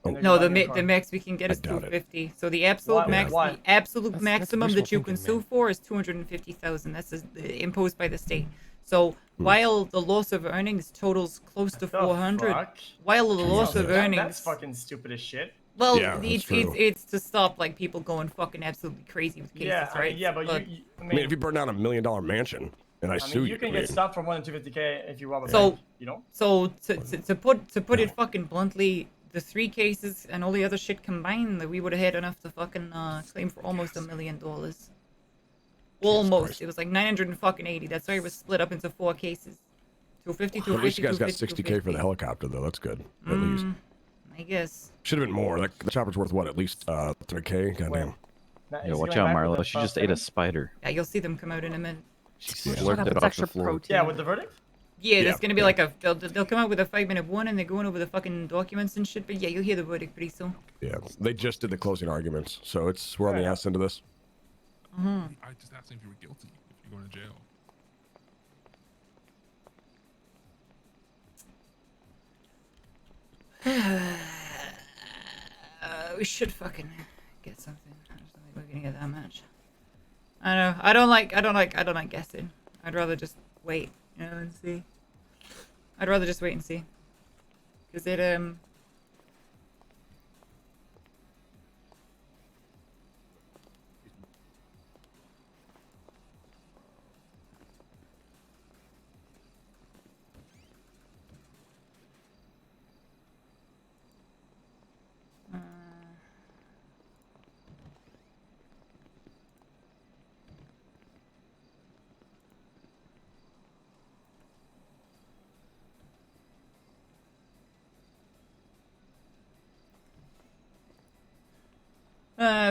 [SPEAKER 1] No, the max we can get is
[SPEAKER 14] doubt it.
[SPEAKER 1] 250. So the absolute max,
[SPEAKER 2] Why?
[SPEAKER 1] the absolute
[SPEAKER 2] That's
[SPEAKER 1] maximum
[SPEAKER 2] wishful
[SPEAKER 1] that you can
[SPEAKER 2] thinking,
[SPEAKER 1] sue for is 250,000. That's imposed by the state. So while the loss of earnings totals close to 400,
[SPEAKER 2] fuck?
[SPEAKER 1] while the loss of earnings,
[SPEAKER 2] That's fucking stupid as shit.
[SPEAKER 1] well,
[SPEAKER 14] Yeah, that's
[SPEAKER 1] it's
[SPEAKER 14] true.
[SPEAKER 1] to stop like people going fucking absolutely crazy with cases,
[SPEAKER 2] Yeah,
[SPEAKER 1] right?
[SPEAKER 2] yeah, but
[SPEAKER 14] I mean, if you burn down $1 million mansion and I sue
[SPEAKER 2] you can get stopped for more than 250K if you rob a
[SPEAKER 1] So-
[SPEAKER 2] bank. You know.
[SPEAKER 1] So to put it fucking bluntly, the 3 cases and all the other shit combined, that we would have had enough to fucking claim for almost $1 million. Almost. It was like 980. That's why it was split up into 4 cases. 250,
[SPEAKER 14] At least
[SPEAKER 1] 250,
[SPEAKER 14] you guys got
[SPEAKER 1] 250,
[SPEAKER 14] 60K for the helicopter, though. That's good. At least.
[SPEAKER 1] I guess.
[SPEAKER 14] Should have been more. The chopper's worth what? At least 3K? Goddamn.
[SPEAKER 19] Yeah, watch out, Marla. She just ate a spider.
[SPEAKER 1] Yeah, you'll see them come out in a minute.
[SPEAKER 19] She slurped it off the floor.
[SPEAKER 2] Yeah, with the verdict.
[SPEAKER 1] Yeah, there's
[SPEAKER 14] Yeah,
[SPEAKER 1] gonna be like they'll come out with a 5-minute one and they're going over the fucking documents and shit. But yeah, you'll hear the verdict pretty soon.
[SPEAKER 14] Yeah, they just did the closing arguments, so we're on the ass end of this.
[SPEAKER 1] Mm-hmm.
[SPEAKER 12] I just asked if you were guilty, if you're going to jail.
[SPEAKER 1] We should fucking get something. I just don't think we're gonna get that much. I know. I don't like guessing. I'd rather just wait, and see. I'd rather just wait and see. Cause it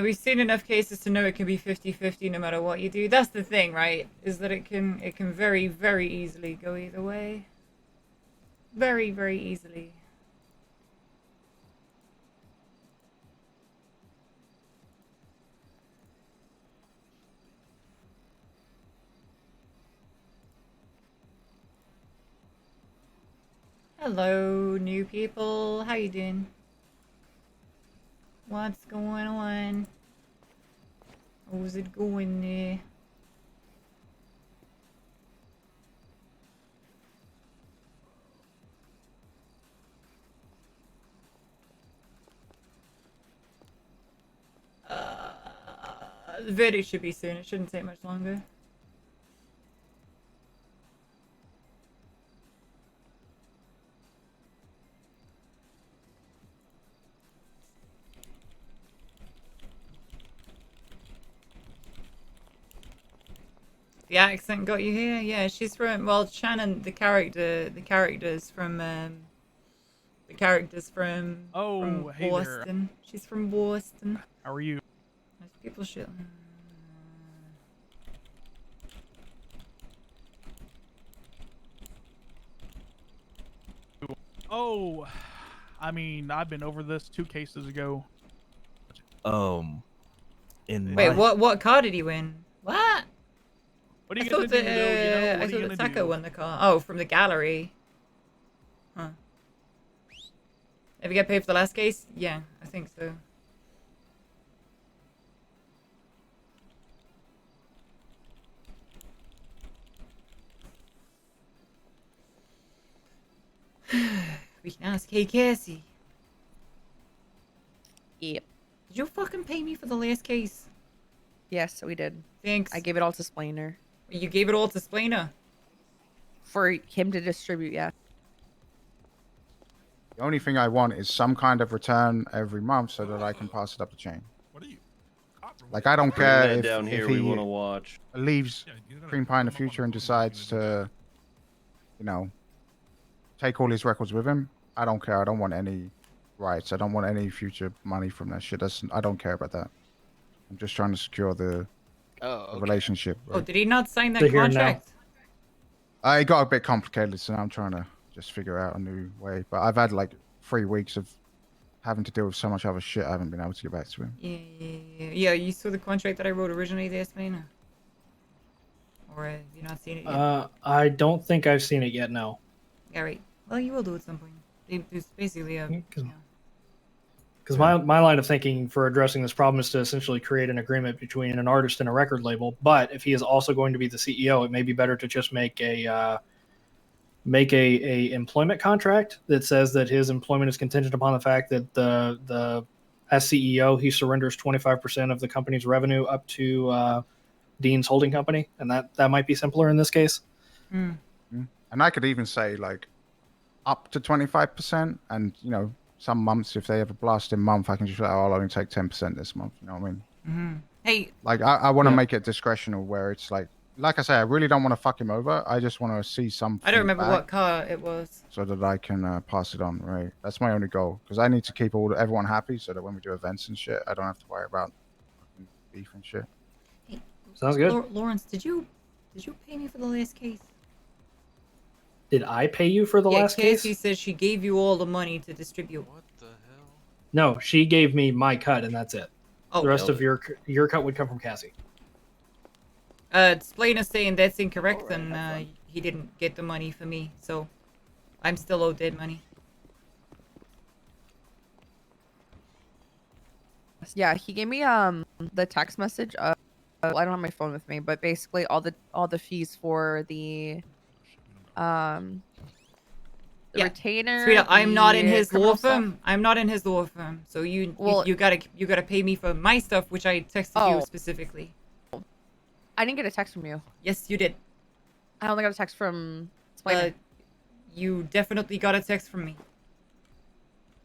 [SPEAKER 1] we've seen enough cases to know it can be 50-50 no matter what you do. That's the thing, right? Is that it can very, very easily go either way. Very, very easily. Hello, new people. How you doing? What's going on? How's it going there? The verdict should be soon. It shouldn't take much longer. The accent got you here? Yeah, she's from, well, Shannon, the character's from,
[SPEAKER 22] Oh, hey there.
[SPEAKER 1] Boston. She's from Boston.
[SPEAKER 22] How are you?
[SPEAKER 1] Most people should.
[SPEAKER 22] Oh, I mean, I've been over this 2 cases ago.
[SPEAKER 1] Wait, what car did he win? What?
[SPEAKER 22] What are you
[SPEAKER 1] I
[SPEAKER 22] gonna
[SPEAKER 1] thought
[SPEAKER 22] do,
[SPEAKER 1] that,
[SPEAKER 22] though? You know,
[SPEAKER 1] I
[SPEAKER 22] what are you
[SPEAKER 1] thought that
[SPEAKER 22] gonna
[SPEAKER 1] Taco
[SPEAKER 22] do?
[SPEAKER 1] won the car. Oh, from the gallery. Huh. Have you got paid for the last case? Yeah, I think so. We can ask Hey Cassie.
[SPEAKER 13] Yep.
[SPEAKER 1] Did you fucking pay me for the last case?
[SPEAKER 13] Yes, we did.
[SPEAKER 1] Thanks.
[SPEAKER 13] I gave it all to Splainer.
[SPEAKER 1] You gave it all to Splainer?
[SPEAKER 13] For him to distribute, yeah.
[SPEAKER 4] The only thing I want is some kind of return every month so that I can pass it up the chain. Like, I don't
[SPEAKER 20] Bring
[SPEAKER 4] care
[SPEAKER 20] that
[SPEAKER 4] if,
[SPEAKER 20] down
[SPEAKER 4] if
[SPEAKER 20] here,
[SPEAKER 4] he
[SPEAKER 20] we wanna watch.
[SPEAKER 4] leaves Cream Pie in the future and decides to, you know, take all his records with him. I don't care. I don't want any rights. I don't want any future money from that shit. I don't care about that. I'm just trying to secure the relationship.
[SPEAKER 1] Oh, did he not sign that
[SPEAKER 4] To here now.
[SPEAKER 1] contract?
[SPEAKER 4] It got a bit complicated, so now I'm trying to just figure out a new way. But I've had like 3 weeks of having to deal with so much other shit. I haven't been able to get back to him.
[SPEAKER 1] Yeah, you saw the contract that I wrote originally there, Splainer? Or have you not seen it yet?
[SPEAKER 3] I don't think I've seen it yet. No.
[SPEAKER 1] Yeah, right. Well, you will do at some point. It's basically a...
[SPEAKER 3] Because my line of thinking for addressing this problem is to essentially create an agreement between an artist and a record label. But if he is also going to be the CEO, it may be better to just make a employment contract that says that his employment is contingent upon the fact that as CEO he surrenders 25% of the company's revenue up to Dean's holding company, and that might be simpler in this case.
[SPEAKER 1] Mm.
[SPEAKER 4] And I could even say like up to 25%, and you know, some months if they have a blasting month, I can just be like, oh, I'll only take 10% this month. You know what I mean?
[SPEAKER 1] Mm-hmm. Hey.
[SPEAKER 4] Like I want to make it discretional where it's like I say, I really don't want to fuck him over. I just want to see something.
[SPEAKER 1] I don't remember
[SPEAKER 4] back
[SPEAKER 1] what car it was.
[SPEAKER 4] so that I can pass it on. Right, that's my only goal because I need to keep everyone happy so that when we do events and shit, I don't have to worry about fucking beef and shit.
[SPEAKER 1] Hey,
[SPEAKER 3] Sounds good.
[SPEAKER 1] Lawrence, did you pay me for the last case?
[SPEAKER 3] Did I pay you for the last case?
[SPEAKER 1] Cassie says she gave you all the money to distribute. What the hell?
[SPEAKER 3] No, she gave me my cut, and that's it.
[SPEAKER 1] Oh,
[SPEAKER 3] the rest
[SPEAKER 1] really?
[SPEAKER 3] of your cut would come from Cassie.
[SPEAKER 1] Splainer's saying that's incorrect, and he didn't get the money for me, so I'm still owed dead money.
[SPEAKER 13] Yeah, he gave me the text message. I don't have my phone with me, but basically all the fees for the retainer.
[SPEAKER 1] Sweetheart, I'm not in his
[SPEAKER 13] criminal
[SPEAKER 1] law firm. I'm not in his law firm, so you gotta pay me for my stuff, which I texted you specifically.
[SPEAKER 13] I didn't get a text from you.
[SPEAKER 1] Yes, you did.
[SPEAKER 13] I only got a text from Splainer.
[SPEAKER 1] You definitely got a text from me.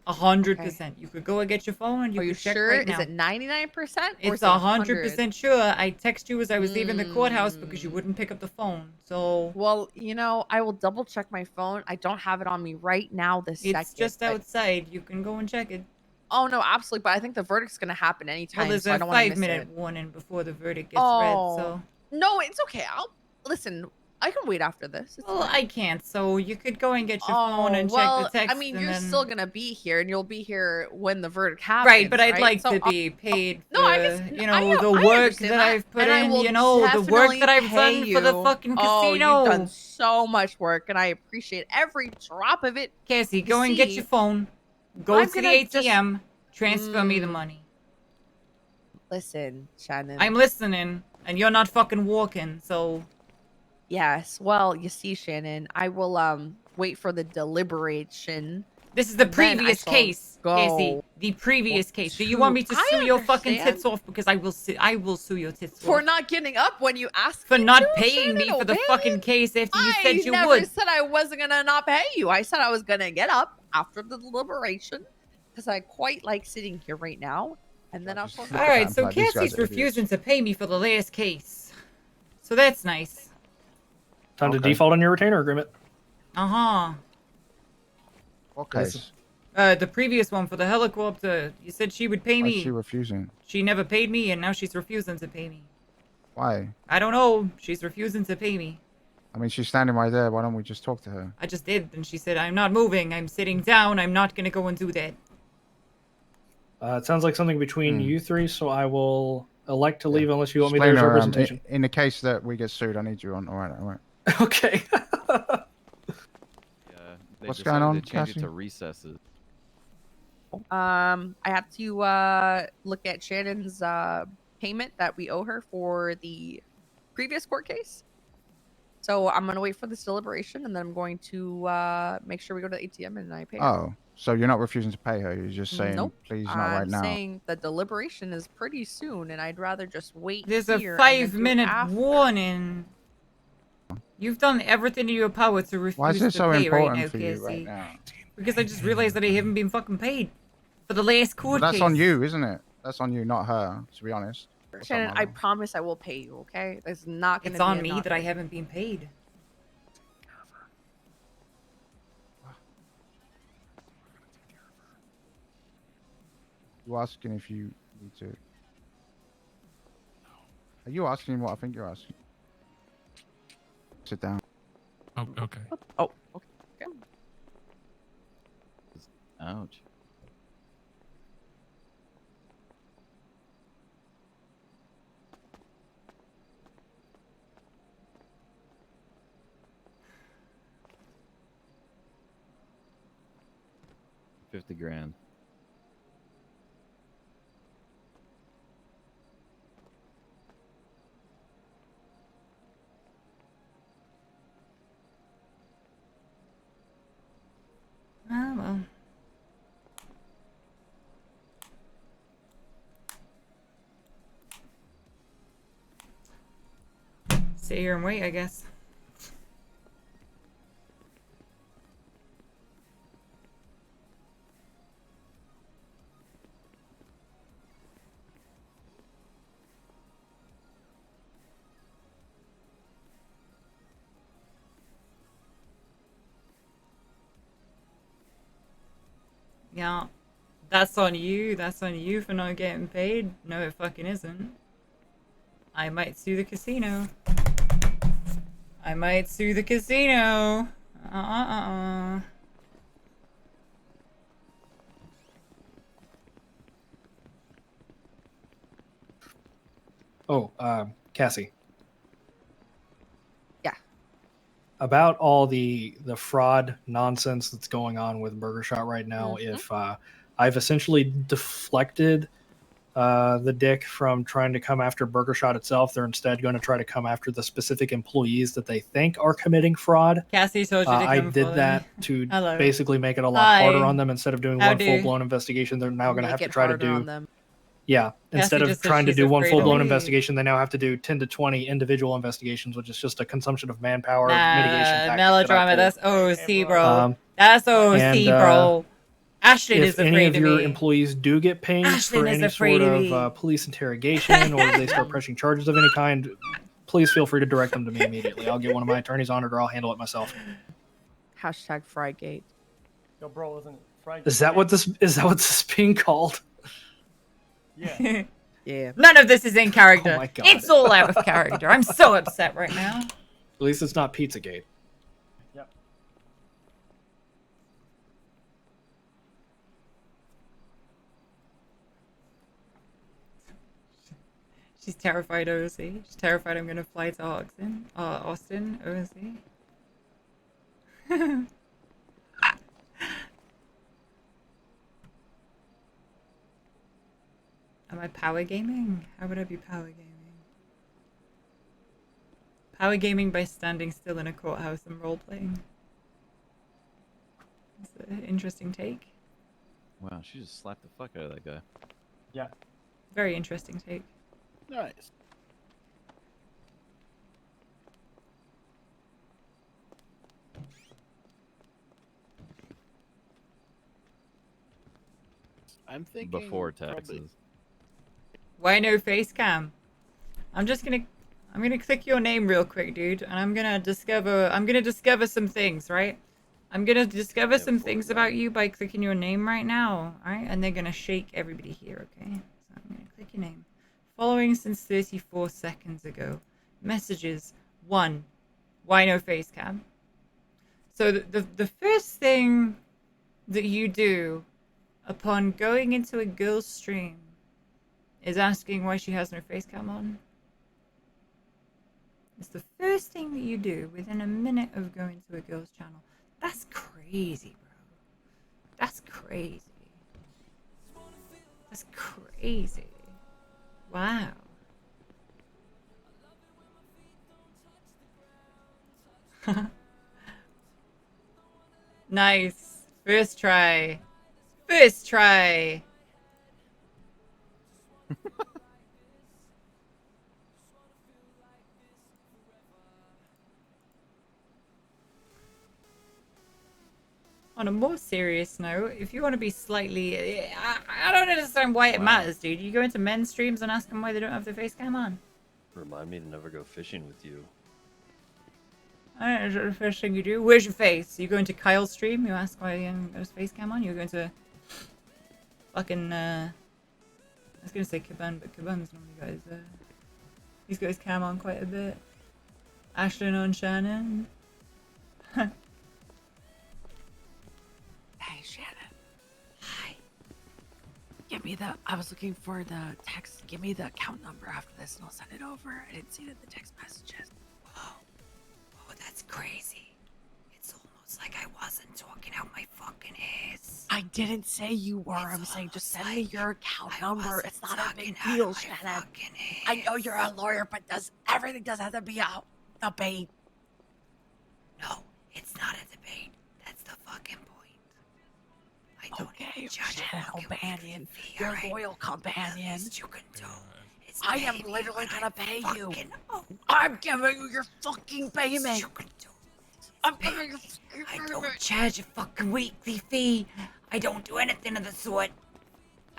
[SPEAKER 1] 100%. You could go and get your phone. And you
[SPEAKER 13] Are you
[SPEAKER 1] could check
[SPEAKER 13] sure?
[SPEAKER 1] right now.
[SPEAKER 13] Is it 99%?
[SPEAKER 1] It's 100% sure. I text you as I was leaving the courthouse because you wouldn't pick up the phone. So
[SPEAKER 13] well, you know, I will double check my phone. I don't have it on me right now. This second.
[SPEAKER 1] It's just outside. You can go and check it.
[SPEAKER 13] Oh no, absolutely. But I think the verdict's gonna happen anytime.
[SPEAKER 1] Well, there's
[SPEAKER 13] so I
[SPEAKER 1] a
[SPEAKER 13] don't want to miss
[SPEAKER 1] 5-minute
[SPEAKER 13] it.
[SPEAKER 1] warning before the verdict gets read. So
[SPEAKER 13] No, it's okay. I'll listen. I can wait after this. It's
[SPEAKER 1] Well,
[SPEAKER 13] fine.
[SPEAKER 1] I can't. So you could go and get your phone and
[SPEAKER 13] well,
[SPEAKER 1] check the text.
[SPEAKER 13] I mean,
[SPEAKER 1] and
[SPEAKER 13] you're
[SPEAKER 1] then...
[SPEAKER 13] still gonna be here, and you'll be here when the verdict happens.
[SPEAKER 1] Right, but I'd
[SPEAKER 13] right?
[SPEAKER 1] like
[SPEAKER 13] So
[SPEAKER 1] to be paid for,
[SPEAKER 13] no, I just,
[SPEAKER 1] you know, the work that I've put
[SPEAKER 13] and I
[SPEAKER 1] in,
[SPEAKER 13] will
[SPEAKER 1] you know, the work
[SPEAKER 13] definitely
[SPEAKER 1] that I've
[SPEAKER 13] pay
[SPEAKER 1] done for the
[SPEAKER 13] you.
[SPEAKER 1] fucking
[SPEAKER 13] Oh,
[SPEAKER 1] casino.
[SPEAKER 13] you've done so much work, and I appreciate every drop of it.
[SPEAKER 1] Cassie, go and get your phone. Go
[SPEAKER 13] I'm
[SPEAKER 1] to the
[SPEAKER 13] gonna just-
[SPEAKER 1] ATM. Transfer me the money.
[SPEAKER 13] Listen, Shannon.
[SPEAKER 1] I'm listening, and you're not fucking walking, so...
[SPEAKER 13] Yes. Well, you see, Shannon, I will wait for the deliberation.
[SPEAKER 1] This is the
[SPEAKER 13] and then I
[SPEAKER 1] previous
[SPEAKER 13] shall
[SPEAKER 1] case, Cassie.
[SPEAKER 13] go
[SPEAKER 1] The previous case. Do you want me to
[SPEAKER 13] I
[SPEAKER 1] sue your fucking
[SPEAKER 13] understand.
[SPEAKER 1] tits off? Because I will sue your tits
[SPEAKER 13] For
[SPEAKER 1] off.
[SPEAKER 13] not getting up when you asked
[SPEAKER 1] For
[SPEAKER 13] me
[SPEAKER 1] not
[SPEAKER 13] to,
[SPEAKER 1] paying me
[SPEAKER 13] Shannon,
[SPEAKER 1] for the
[SPEAKER 13] okay?
[SPEAKER 1] fucking case after you said you
[SPEAKER 13] I never
[SPEAKER 1] would.
[SPEAKER 13] said I wasn't gonna not pay you. I said I was gonna get up after the deliberation because I quite like sitting here right now, and then I'll.
[SPEAKER 1] Alright, so Cassie's refusing to pay me for the last case. So that's nice.
[SPEAKER 3] Time to default on your retainer agreement.
[SPEAKER 1] Uh-huh.
[SPEAKER 4] What case?
[SPEAKER 1] The previous one for the helicopter. You said she would pay
[SPEAKER 4] Why
[SPEAKER 1] me.
[SPEAKER 4] is she refusing?
[SPEAKER 1] She never paid me, and now she's refusing to pay me.
[SPEAKER 4] Why?
[SPEAKER 1] I don't know. She's refusing to pay me.
[SPEAKER 4] I mean, she's standing right there. Why don't we just talk to her?
[SPEAKER 1] I just did, and she said, I'm not moving. I'm sitting down. I'm not gonna go and do that.
[SPEAKER 3] It sounds like something between you three, so I will elect to leave unless you want me
[SPEAKER 4] Explain
[SPEAKER 3] there as
[SPEAKER 4] her,
[SPEAKER 3] representation.
[SPEAKER 4] in the case that we get sued, I need you on. All right.
[SPEAKER 3] Okay.
[SPEAKER 19] They
[SPEAKER 4] What's
[SPEAKER 19] decided
[SPEAKER 4] going on,
[SPEAKER 19] to change it
[SPEAKER 4] Cassie?
[SPEAKER 19] to recesses.
[SPEAKER 13] I have to look at Shannon's payment that we owe her for the previous court case. So I'm gonna wait for this deliberation, and then I'm going to make sure we go to the ATM and I pay her.
[SPEAKER 4] Oh, so you're not refusing to pay her? You're just saying,
[SPEAKER 13] Nope.
[SPEAKER 4] please, not
[SPEAKER 13] I'm
[SPEAKER 4] right now.
[SPEAKER 13] saying the deliberation is pretty soon, and I'd rather just wait.
[SPEAKER 1] There's
[SPEAKER 13] here
[SPEAKER 1] a
[SPEAKER 13] and then do it
[SPEAKER 1] 5-minute
[SPEAKER 13] after.
[SPEAKER 1] warning. You've done everything in your power to refuse
[SPEAKER 4] Why is this
[SPEAKER 1] to
[SPEAKER 4] so
[SPEAKER 1] pay right
[SPEAKER 4] important
[SPEAKER 1] now,
[SPEAKER 4] for you
[SPEAKER 1] Cassie.
[SPEAKER 4] right now?
[SPEAKER 1] Because I just realized that I haven't been fucking paid for the last
[SPEAKER 4] Well,
[SPEAKER 1] court
[SPEAKER 4] that's
[SPEAKER 1] case.
[SPEAKER 4] on you, isn't it? That's on you, not her. To be honest. What's up,
[SPEAKER 13] Shannon, I
[SPEAKER 4] Marlo?
[SPEAKER 13] promise I will pay you. Okay, there's not gonna
[SPEAKER 1] It's
[SPEAKER 13] be
[SPEAKER 1] on
[SPEAKER 13] a
[SPEAKER 1] me
[SPEAKER 13] not
[SPEAKER 1] that I
[SPEAKER 13] pay.
[SPEAKER 1] haven't been paid.
[SPEAKER 4] You asking if you need to? Are you asking what I think you're asking? Sit down.
[SPEAKER 12] Oh, okay.
[SPEAKER 13] Oh, okay.
[SPEAKER 19] Ouch. $50,000.
[SPEAKER 1] Ah, well. Sit here and wait, I guess. Yeah. That's on you. That's on you for not getting paid. No, it fucking isn't. I might sue the casino. I might sue the casino.
[SPEAKER 3] Oh, Cassie.
[SPEAKER 13] Yeah.
[SPEAKER 3] About all the fraud nonsense that's going on with Burger Shot right now, if I've essentially deflected the dick from trying to come after Burger Shot itself, they're instead going to try to come after the specific employees that they think are committing fraud.
[SPEAKER 1] Cassie told you to
[SPEAKER 3] I
[SPEAKER 1] come
[SPEAKER 3] did
[SPEAKER 1] for
[SPEAKER 3] that
[SPEAKER 1] them.
[SPEAKER 3] to
[SPEAKER 1] Hello.
[SPEAKER 3] basically make it a lot
[SPEAKER 1] Hi.
[SPEAKER 3] harder on them. Instead of doing one
[SPEAKER 1] Howdy.
[SPEAKER 3] full-blown investigation, they're now going to have to try to do
[SPEAKER 13] them.
[SPEAKER 3] yeah, instead of
[SPEAKER 1] just said
[SPEAKER 3] trying to
[SPEAKER 1] she's
[SPEAKER 3] do one
[SPEAKER 1] afraid of
[SPEAKER 3] full-blown
[SPEAKER 1] me.
[SPEAKER 3] investigation, they now have to do 10 to 20 individual investigations, which is just a consumption of manpower
[SPEAKER 1] Nah,
[SPEAKER 3] mitigation tactic
[SPEAKER 1] melodrama.
[SPEAKER 3] that I pulled.
[SPEAKER 1] That's OC, bro. That's
[SPEAKER 3] and,
[SPEAKER 1] OC, bro. Ashlyn
[SPEAKER 3] if
[SPEAKER 1] is afraid
[SPEAKER 3] any of
[SPEAKER 1] of
[SPEAKER 3] your
[SPEAKER 1] me.
[SPEAKER 3] employees do get pinged
[SPEAKER 1] Ashlyn
[SPEAKER 3] for
[SPEAKER 1] is
[SPEAKER 3] any
[SPEAKER 1] afraid
[SPEAKER 3] sort
[SPEAKER 1] of
[SPEAKER 3] of
[SPEAKER 1] me.
[SPEAKER 3] police interrogation or they start pressing charges of any kind, please feel free to direct them to me immediately. I'll get one of my attorneys on it or I'll handle it myself.
[SPEAKER 13] Hashtag Frygate.
[SPEAKER 2] Yo, bro, isn't it Friday?
[SPEAKER 3] Is that what this is being called?
[SPEAKER 2] Yeah.
[SPEAKER 13] Yeah.
[SPEAKER 1] None of this is in character.
[SPEAKER 3] Oh my God.
[SPEAKER 1] It's all out of character. I'm so upset right now.
[SPEAKER 3] At least it's not Pizzagate. Yep.
[SPEAKER 1] She's terrified, OC. She's terrified I'm gonna fly to Austin, OC. Am I power gaming? How would I be power gaming? Power gaming by standing still in a courthouse and role-playing. That's an interesting take.
[SPEAKER 19] Wow, she just slapped the fuck out of that guy.
[SPEAKER 3] Yeah.
[SPEAKER 1] Very interesting take.
[SPEAKER 16] Nice. I'm thinking
[SPEAKER 19] Before
[SPEAKER 16] probably-
[SPEAKER 19] taxes.
[SPEAKER 1] Why no face cam? I'm gonna click your name real quick, dude, and I'm gonna discover some things, right? I'm gonna discover some things about you by clicking your name right now, alright? And they're gonna shake everybody here, okay? So I'm gonna click your name. Following since 34 seconds ago. Messages. 1. Why no face cam? So the first thing that you do upon going into a girl's stream is asking why she has no face cam on. It's the first thing that you do within a minute of going to a girl's channel. That's crazy, bro. That's crazy. That's crazy. Wow. Nice. First try. First try. On a more serious note, if you want to be slightly... I don't understand why it matters, dude. You go into men's streams and ask them why they don't have their face cam on.
[SPEAKER 20] Remind me to never go fishing with you.
[SPEAKER 1] I don't know the first thing you do. Where's your face? You go into Kyle's stream, you ask why he hasn't got his face cam on. You go into fucking I was gonna say Kaban, but Kaban's normally got his he's got his cam on quite a bit. Ashlyn on Shannon.
[SPEAKER 17] Hey, Shannon. Hi. Give me the. I was looking for the text. Give me the account number after this, and I'll send it over. I didn't see it in the text messages.
[SPEAKER 1] Oh, that's crazy. It's almost like I wasn't talking out my fucking ass.
[SPEAKER 17] I didn't say you were. I'm saying just send me your account number. It's not a big deal, Shannon. I know you're a lawyer, but everything does have to be a debate.
[SPEAKER 1] No, it's not a debate. That's the fucking point. I don't
[SPEAKER 17] Okay,
[SPEAKER 1] judge
[SPEAKER 17] Shannon
[SPEAKER 1] fucking
[SPEAKER 17] companion.
[SPEAKER 1] fee,
[SPEAKER 17] Your
[SPEAKER 1] alright?
[SPEAKER 17] loyal companion.
[SPEAKER 1] Least you can do is
[SPEAKER 17] I
[SPEAKER 1] pay
[SPEAKER 17] am
[SPEAKER 1] me
[SPEAKER 17] literally
[SPEAKER 1] when
[SPEAKER 17] gonna pay you.
[SPEAKER 1] fucking owe.
[SPEAKER 17] I'm giving you your fucking payment.
[SPEAKER 1] You can do
[SPEAKER 17] I'm giving you.
[SPEAKER 1] I don't charge a fucking weekly fee. I don't do anything of the sort.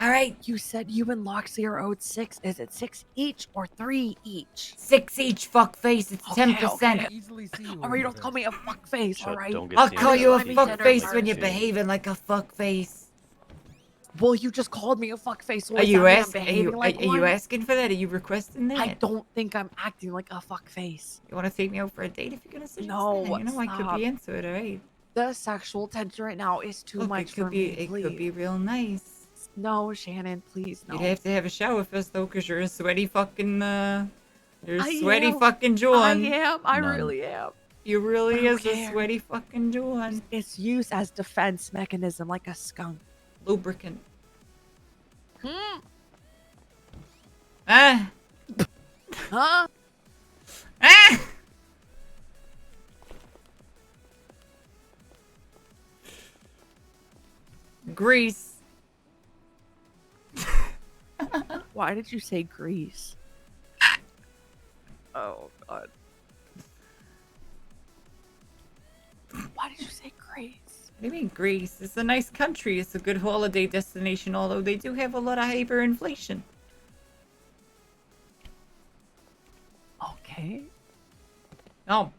[SPEAKER 1] All right.
[SPEAKER 17] You said you and Loxley are owed 6. Is it 6 each or 3 each?
[SPEAKER 1] 6 each, fuckface. It's 10%.
[SPEAKER 17] Alright, don't call me a fuckface, alright?
[SPEAKER 1] I'll call you a
[SPEAKER 17] Let me dinner
[SPEAKER 1] fuckface when
[SPEAKER 17] first.
[SPEAKER 1] you're behaving like a fuckface.
[SPEAKER 17] Well, you just called me a fuckface. So
[SPEAKER 1] Are
[SPEAKER 17] does
[SPEAKER 1] you
[SPEAKER 17] that mean I'm
[SPEAKER 1] asking?
[SPEAKER 17] behaving like
[SPEAKER 1] Are you
[SPEAKER 17] one?
[SPEAKER 1] asking for that? Are you requesting that?
[SPEAKER 17] I don't think I'm acting like a fuckface.
[SPEAKER 1] You want to take me out for a date if you're gonna suggest
[SPEAKER 17] No,
[SPEAKER 1] that? You know I could
[SPEAKER 17] stop.
[SPEAKER 1] be into it, alright?
[SPEAKER 17] The sexual tension right now is too
[SPEAKER 1] Look,
[SPEAKER 17] much
[SPEAKER 1] it could
[SPEAKER 17] for
[SPEAKER 1] be.
[SPEAKER 17] me.
[SPEAKER 1] It
[SPEAKER 17] Please.
[SPEAKER 1] could be real nice.
[SPEAKER 17] No, Shannon, please no.
[SPEAKER 1] You'd have to have a shower first though, cause you're a sweaty fucking. You're a
[SPEAKER 17] I
[SPEAKER 1] sweaty
[SPEAKER 17] am.
[SPEAKER 1] fucking John.
[SPEAKER 17] I am. I really am.
[SPEAKER 1] You really
[SPEAKER 17] I don't
[SPEAKER 1] is a
[SPEAKER 17] care.
[SPEAKER 1] sweaty fucking John.
[SPEAKER 17] It's used as defense mechanism, like a skunk.
[SPEAKER 1] Lubricant.
[SPEAKER 17] Hmm.
[SPEAKER 1] Ah.
[SPEAKER 17] Huh?
[SPEAKER 1] Ah. Grease.
[SPEAKER 17] Why did you say grease? Oh god. Why did you say Greece?
[SPEAKER 1] What do you mean Greece? It's a nice country. It's a good holiday destination, although they do have a lot of hyperinflation.
[SPEAKER 17] Okay.
[SPEAKER 1] Oh.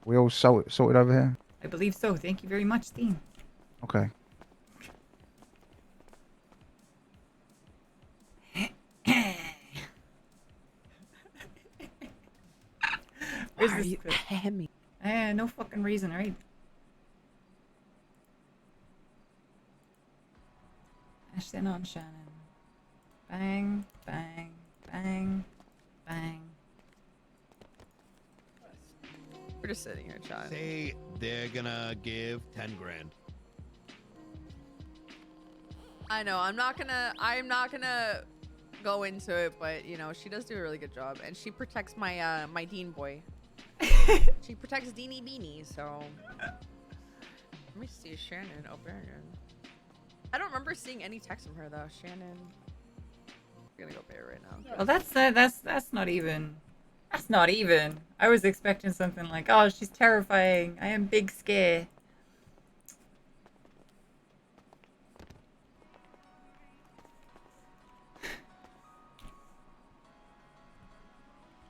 [SPEAKER 4] We all sorted over here.
[SPEAKER 1] I believe so. Thank you very much, Dean.
[SPEAKER 4] Okay.
[SPEAKER 1] Where's
[SPEAKER 17] Why are
[SPEAKER 1] this
[SPEAKER 17] you
[SPEAKER 1] clip?
[SPEAKER 17] hemming?
[SPEAKER 1] No fucking reason, right? Ashton on Shannon. Bang, bang, bang, bang.
[SPEAKER 13] We're just sitting here chatting.
[SPEAKER 23] Say they're gonna give 10 grand.
[SPEAKER 13] I know. I'm not gonna go into it, but you know, she does do a really good job, and she protects my my Dean boy. She protects Deanie Beanie. So let me see Shannon O'Brien. I don't remember seeing any text from her though. Shannon, I'm gonna go pay her right now.
[SPEAKER 1] Well, that's not even. That's not even. I was expecting something like, oh, she's terrifying. I am big scare.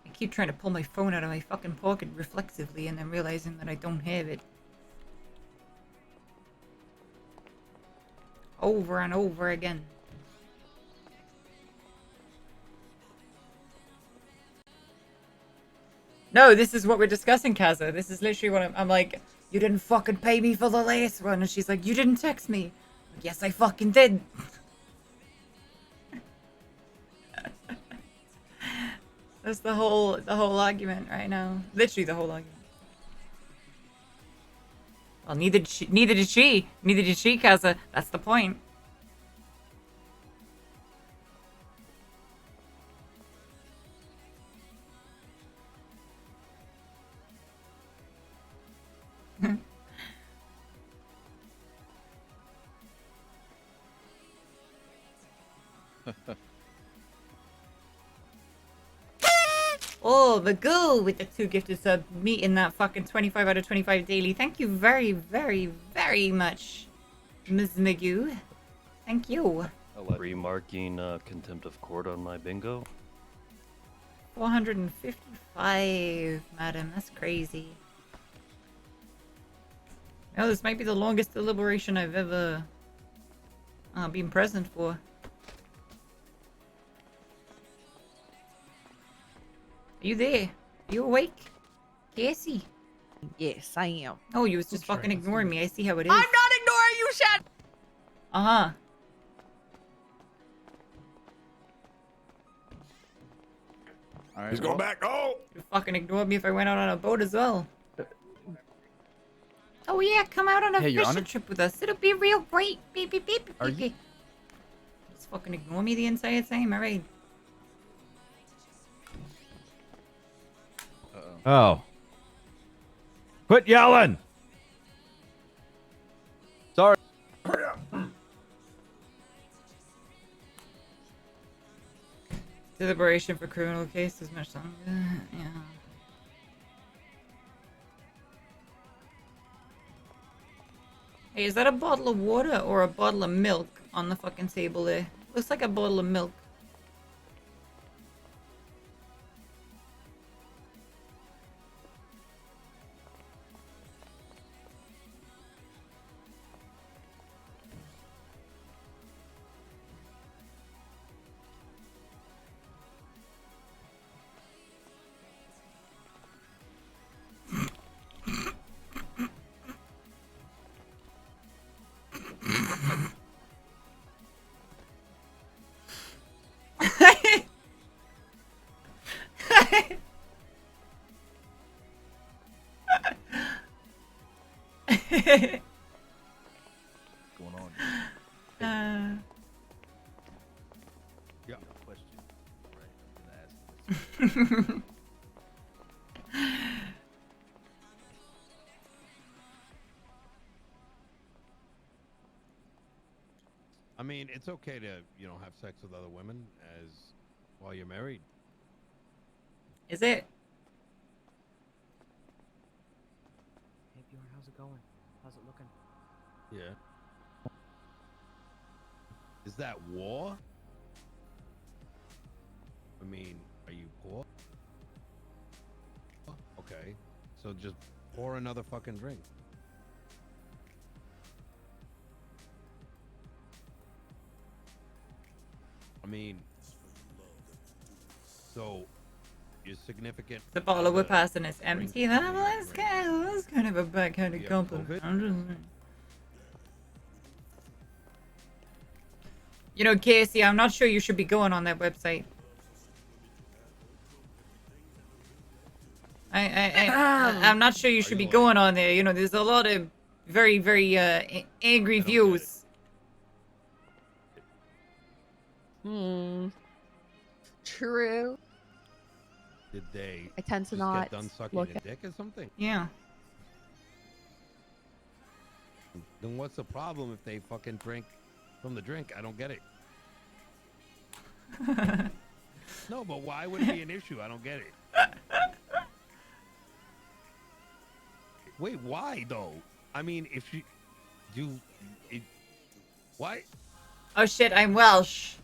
[SPEAKER 1] I keep trying to pull my phone out of my fucking pocket reflexively and then realizing that I don't have it. Over and over again. No, this is what we're discussing, Kaza. This is literally what I'm like, you didn't fucking pay me for the last one. And she's like, you didn't text me. Like, yes, I fucking did. That's the whole argument right now. Literally the whole argument. Well, neither did she. Neither did she, Kaza. That's the point. Oh, the goo with the 2 gifted subs, meeting that fucking 25 out of 25 daily. Thank you very, very, very much, Ms. Magoo. Thank you.
[SPEAKER 20] Remarking contempt of court on my bingo.
[SPEAKER 1] 455, madam. That's crazy. Oh, this might be the longest deliberation I've ever been present for. Are you there? Are you awake? Cassie?
[SPEAKER 17] Yes, I am.
[SPEAKER 1] Oh, you was just fucking ignoring me. I see how it is.
[SPEAKER 13] I'm not ignoring you, Shannon.
[SPEAKER 1] Uh-huh.
[SPEAKER 14] Alright, he's going back. Oh!
[SPEAKER 1] You fucking ignored me if I went out on a boat as well. Oh yeah, come out on a
[SPEAKER 11] Hey, Your
[SPEAKER 1] fishing
[SPEAKER 11] Honor?
[SPEAKER 1] trip with us. It'll be real great. Beep, beep, beep, beep,
[SPEAKER 11] Are
[SPEAKER 1] beep,
[SPEAKER 11] you-
[SPEAKER 1] beep. Just fucking ignore me the entire time, alright.
[SPEAKER 9] Oh. Quit yelling! Sorry.
[SPEAKER 1] Deliberation for criminal case is much longer. Yeah. Hey, is that a bottle of water or a bottle of milk on the fucking table there? Looks like a bottle of milk.
[SPEAKER 23] What's going on? Yeah. Question. I mean, it's okay to, have sex with other women while you're married.
[SPEAKER 1] Is it?
[SPEAKER 11] Hey, Bjorn, how's it going? How's it looking?
[SPEAKER 23] Yeah. Is that war? I mean, are you poor? Okay. So just pour another fucking drink. I mean, so your significant.
[SPEAKER 1] The bottle we're
[SPEAKER 23] other
[SPEAKER 1] passing is
[SPEAKER 23] drinks
[SPEAKER 1] empty.
[SPEAKER 23] from
[SPEAKER 1] That's kind of a backhanded
[SPEAKER 23] Yeah,
[SPEAKER 1] compliment.
[SPEAKER 23] COVID?
[SPEAKER 1] I'm just saying. You know, Casey, I'm not sure you should be going on that website. I'm not sure you should be going on there. You know, there's a lot of very, very angry views.
[SPEAKER 13] True.
[SPEAKER 23] Did they?
[SPEAKER 13] I tend to
[SPEAKER 23] just
[SPEAKER 13] not
[SPEAKER 23] get done sucking
[SPEAKER 13] look
[SPEAKER 23] a
[SPEAKER 13] at-
[SPEAKER 23] dick or something?
[SPEAKER 1] Yeah.
[SPEAKER 23] Then what's the problem if they fucking drink from the drink? I don't get it. No, but why would it be an issue? I don't get it. Wait, why though? I mean, if you do, why?
[SPEAKER 1] Oh shit, I'm Welsh.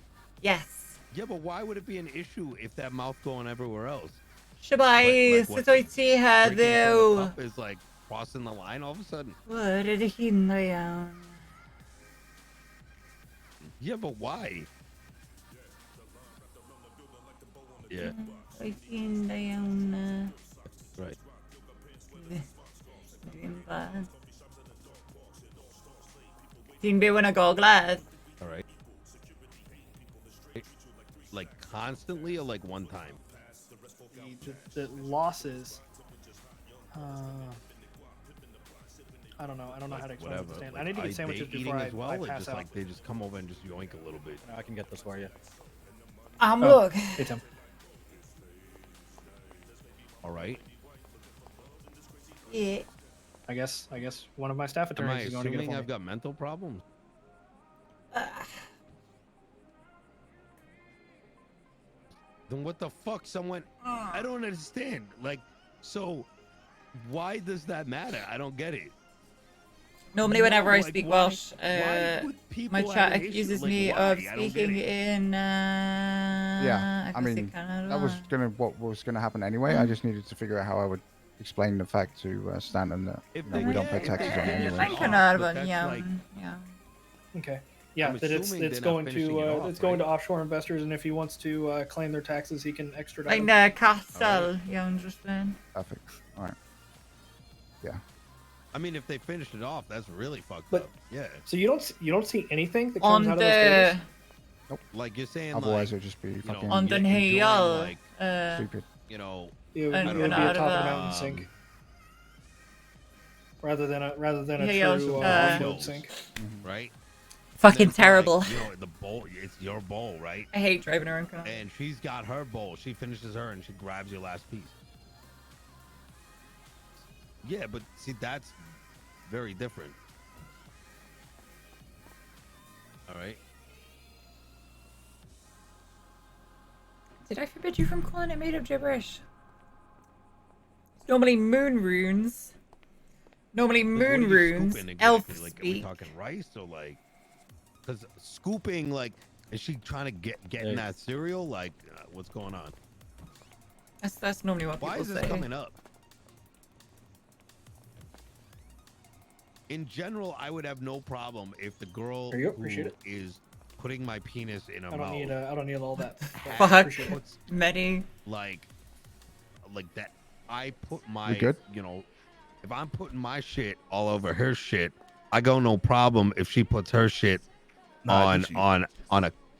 [SPEAKER 1] Yes.
[SPEAKER 23] Yeah, but why would it be an issue if that mouth going everywhere else?
[SPEAKER 1] Shabai,
[SPEAKER 23] what,
[SPEAKER 1] sitoy ti
[SPEAKER 23] drinking from the
[SPEAKER 1] hadw.
[SPEAKER 23] cup is like crossing the line all of a sudden.
[SPEAKER 1] What did he know?
[SPEAKER 23] Yeah, but why? Yeah.
[SPEAKER 1] I think they own.
[SPEAKER 23] Right.
[SPEAKER 1] Ti'n byw yn y gogledd?
[SPEAKER 23] All right. Like constantly or like one time?
[SPEAKER 3] The losses. I don't know. I don't know how to explain
[SPEAKER 23] Whatever.
[SPEAKER 3] it.
[SPEAKER 23] Like,
[SPEAKER 3] I need to get sandwiches
[SPEAKER 23] they
[SPEAKER 3] before
[SPEAKER 23] eating as well,
[SPEAKER 3] I
[SPEAKER 23] or
[SPEAKER 3] pass
[SPEAKER 23] just
[SPEAKER 3] out.
[SPEAKER 23] like they just come over and just yoink a little bit.
[SPEAKER 11] I can get this for you.
[SPEAKER 1] Look.
[SPEAKER 3] Hey, Tim.
[SPEAKER 23] All right.
[SPEAKER 1] Yeah.
[SPEAKER 3] I guess one of my staff
[SPEAKER 23] Am I
[SPEAKER 3] attorneys is going to get it
[SPEAKER 23] assuming
[SPEAKER 3] for
[SPEAKER 23] I've
[SPEAKER 3] me.
[SPEAKER 23] got mental problems? Then what the fuck? Someone, I don't understand. Like, so why does that matter? I don't get it.
[SPEAKER 1] Normally, whenever I
[SPEAKER 23] like,
[SPEAKER 1] speak
[SPEAKER 23] why-
[SPEAKER 1] Welsh,
[SPEAKER 23] why would people
[SPEAKER 1] my
[SPEAKER 23] have
[SPEAKER 1] chat
[SPEAKER 23] an issue?
[SPEAKER 1] accuses
[SPEAKER 23] Like,
[SPEAKER 1] me
[SPEAKER 23] why?
[SPEAKER 1] of
[SPEAKER 23] I don't get
[SPEAKER 1] speaking
[SPEAKER 23] it.
[SPEAKER 1] in.
[SPEAKER 4] Yeah, I mean, that was what was gonna happen anyway. I just needed to figure out how I would explain the fact to Stanton that
[SPEAKER 23] If
[SPEAKER 4] you know,
[SPEAKER 23] they-
[SPEAKER 4] we don't pay
[SPEAKER 23] if they
[SPEAKER 4] taxes on it
[SPEAKER 23] finish
[SPEAKER 4] anyway.
[SPEAKER 23] it
[SPEAKER 1] Kind
[SPEAKER 23] off,
[SPEAKER 1] of,
[SPEAKER 23] but that's
[SPEAKER 1] yeah,
[SPEAKER 23] like-
[SPEAKER 1] yeah.
[SPEAKER 3] Okay. Yeah,
[SPEAKER 23] I'm
[SPEAKER 3] that it's
[SPEAKER 23] assuming
[SPEAKER 3] it's
[SPEAKER 23] they're not
[SPEAKER 3] going
[SPEAKER 23] finishing
[SPEAKER 3] to
[SPEAKER 23] it off,
[SPEAKER 3] it's going to
[SPEAKER 23] right?
[SPEAKER 3] offshore investors, and if he wants to claim their taxes, he can extradite.
[SPEAKER 1] Like
[SPEAKER 3] them.
[SPEAKER 1] the castle, you understand?
[SPEAKER 4] Perfect. All right. Yeah.
[SPEAKER 23] I mean, if they finished it off, that's really fucked
[SPEAKER 3] But-
[SPEAKER 23] up. Yeah.
[SPEAKER 3] So you don't see anything that
[SPEAKER 1] On
[SPEAKER 3] comes out of those cables?
[SPEAKER 23] Nope. Like you're saying,
[SPEAKER 4] Otherwise,
[SPEAKER 23] like,
[SPEAKER 4] it'd just be
[SPEAKER 23] you know,
[SPEAKER 4] fucking
[SPEAKER 1] On den
[SPEAKER 23] enjoying,
[SPEAKER 1] hel.
[SPEAKER 23] like,
[SPEAKER 4] stupid.
[SPEAKER 23] you know,
[SPEAKER 3] It would,
[SPEAKER 1] And
[SPEAKER 3] it would be
[SPEAKER 1] out
[SPEAKER 3] a
[SPEAKER 1] of
[SPEAKER 3] top of the
[SPEAKER 1] a-
[SPEAKER 3] mountain sink, rather than a
[SPEAKER 1] Yeah,
[SPEAKER 3] true
[SPEAKER 1] yeah,
[SPEAKER 3] offload sink.
[SPEAKER 23] right?
[SPEAKER 1] Fucking
[SPEAKER 23] And then it's like,
[SPEAKER 1] terrible.
[SPEAKER 23] you know, the bowl, it's your bowl, right?
[SPEAKER 1] I hate driving around cars.
[SPEAKER 23] And she's got her bowl. She finishes her and she grabs your last piece. Yeah, but see, that's very different. All right.
[SPEAKER 1] Did I forbid you from calling it made up gibberish? It's normally moon runes. Normally
[SPEAKER 23] Like, what
[SPEAKER 1] moon
[SPEAKER 23] are you
[SPEAKER 1] runes.
[SPEAKER 23] scooping
[SPEAKER 1] Elf
[SPEAKER 23] exactly? Like, are we
[SPEAKER 1] speak.
[SPEAKER 23] talking rice or like? Because scooping, like, is she trying to get in that cereal? Like, what's going on?
[SPEAKER 1] That's normally what
[SPEAKER 23] Why
[SPEAKER 1] people
[SPEAKER 23] is this
[SPEAKER 1] say.
[SPEAKER 23] coming up? In general, I would have no problem if the girl
[SPEAKER 3] There you go,
[SPEAKER 23] who
[SPEAKER 3] appreciate it.
[SPEAKER 23] is putting my penis in her
[SPEAKER 3] I don't
[SPEAKER 23] mouth.
[SPEAKER 3] need I don't need all that.
[SPEAKER 1] Fuck.
[SPEAKER 3] Appreciate it.
[SPEAKER 1] Many.
[SPEAKER 23] like that. I put my,
[SPEAKER 4] We good?
[SPEAKER 23] you know, if I'm putting my shit all over her shit, I go no problem if she puts her shit
[SPEAKER 6] Nah, I
[SPEAKER 23] on
[SPEAKER 6] get you.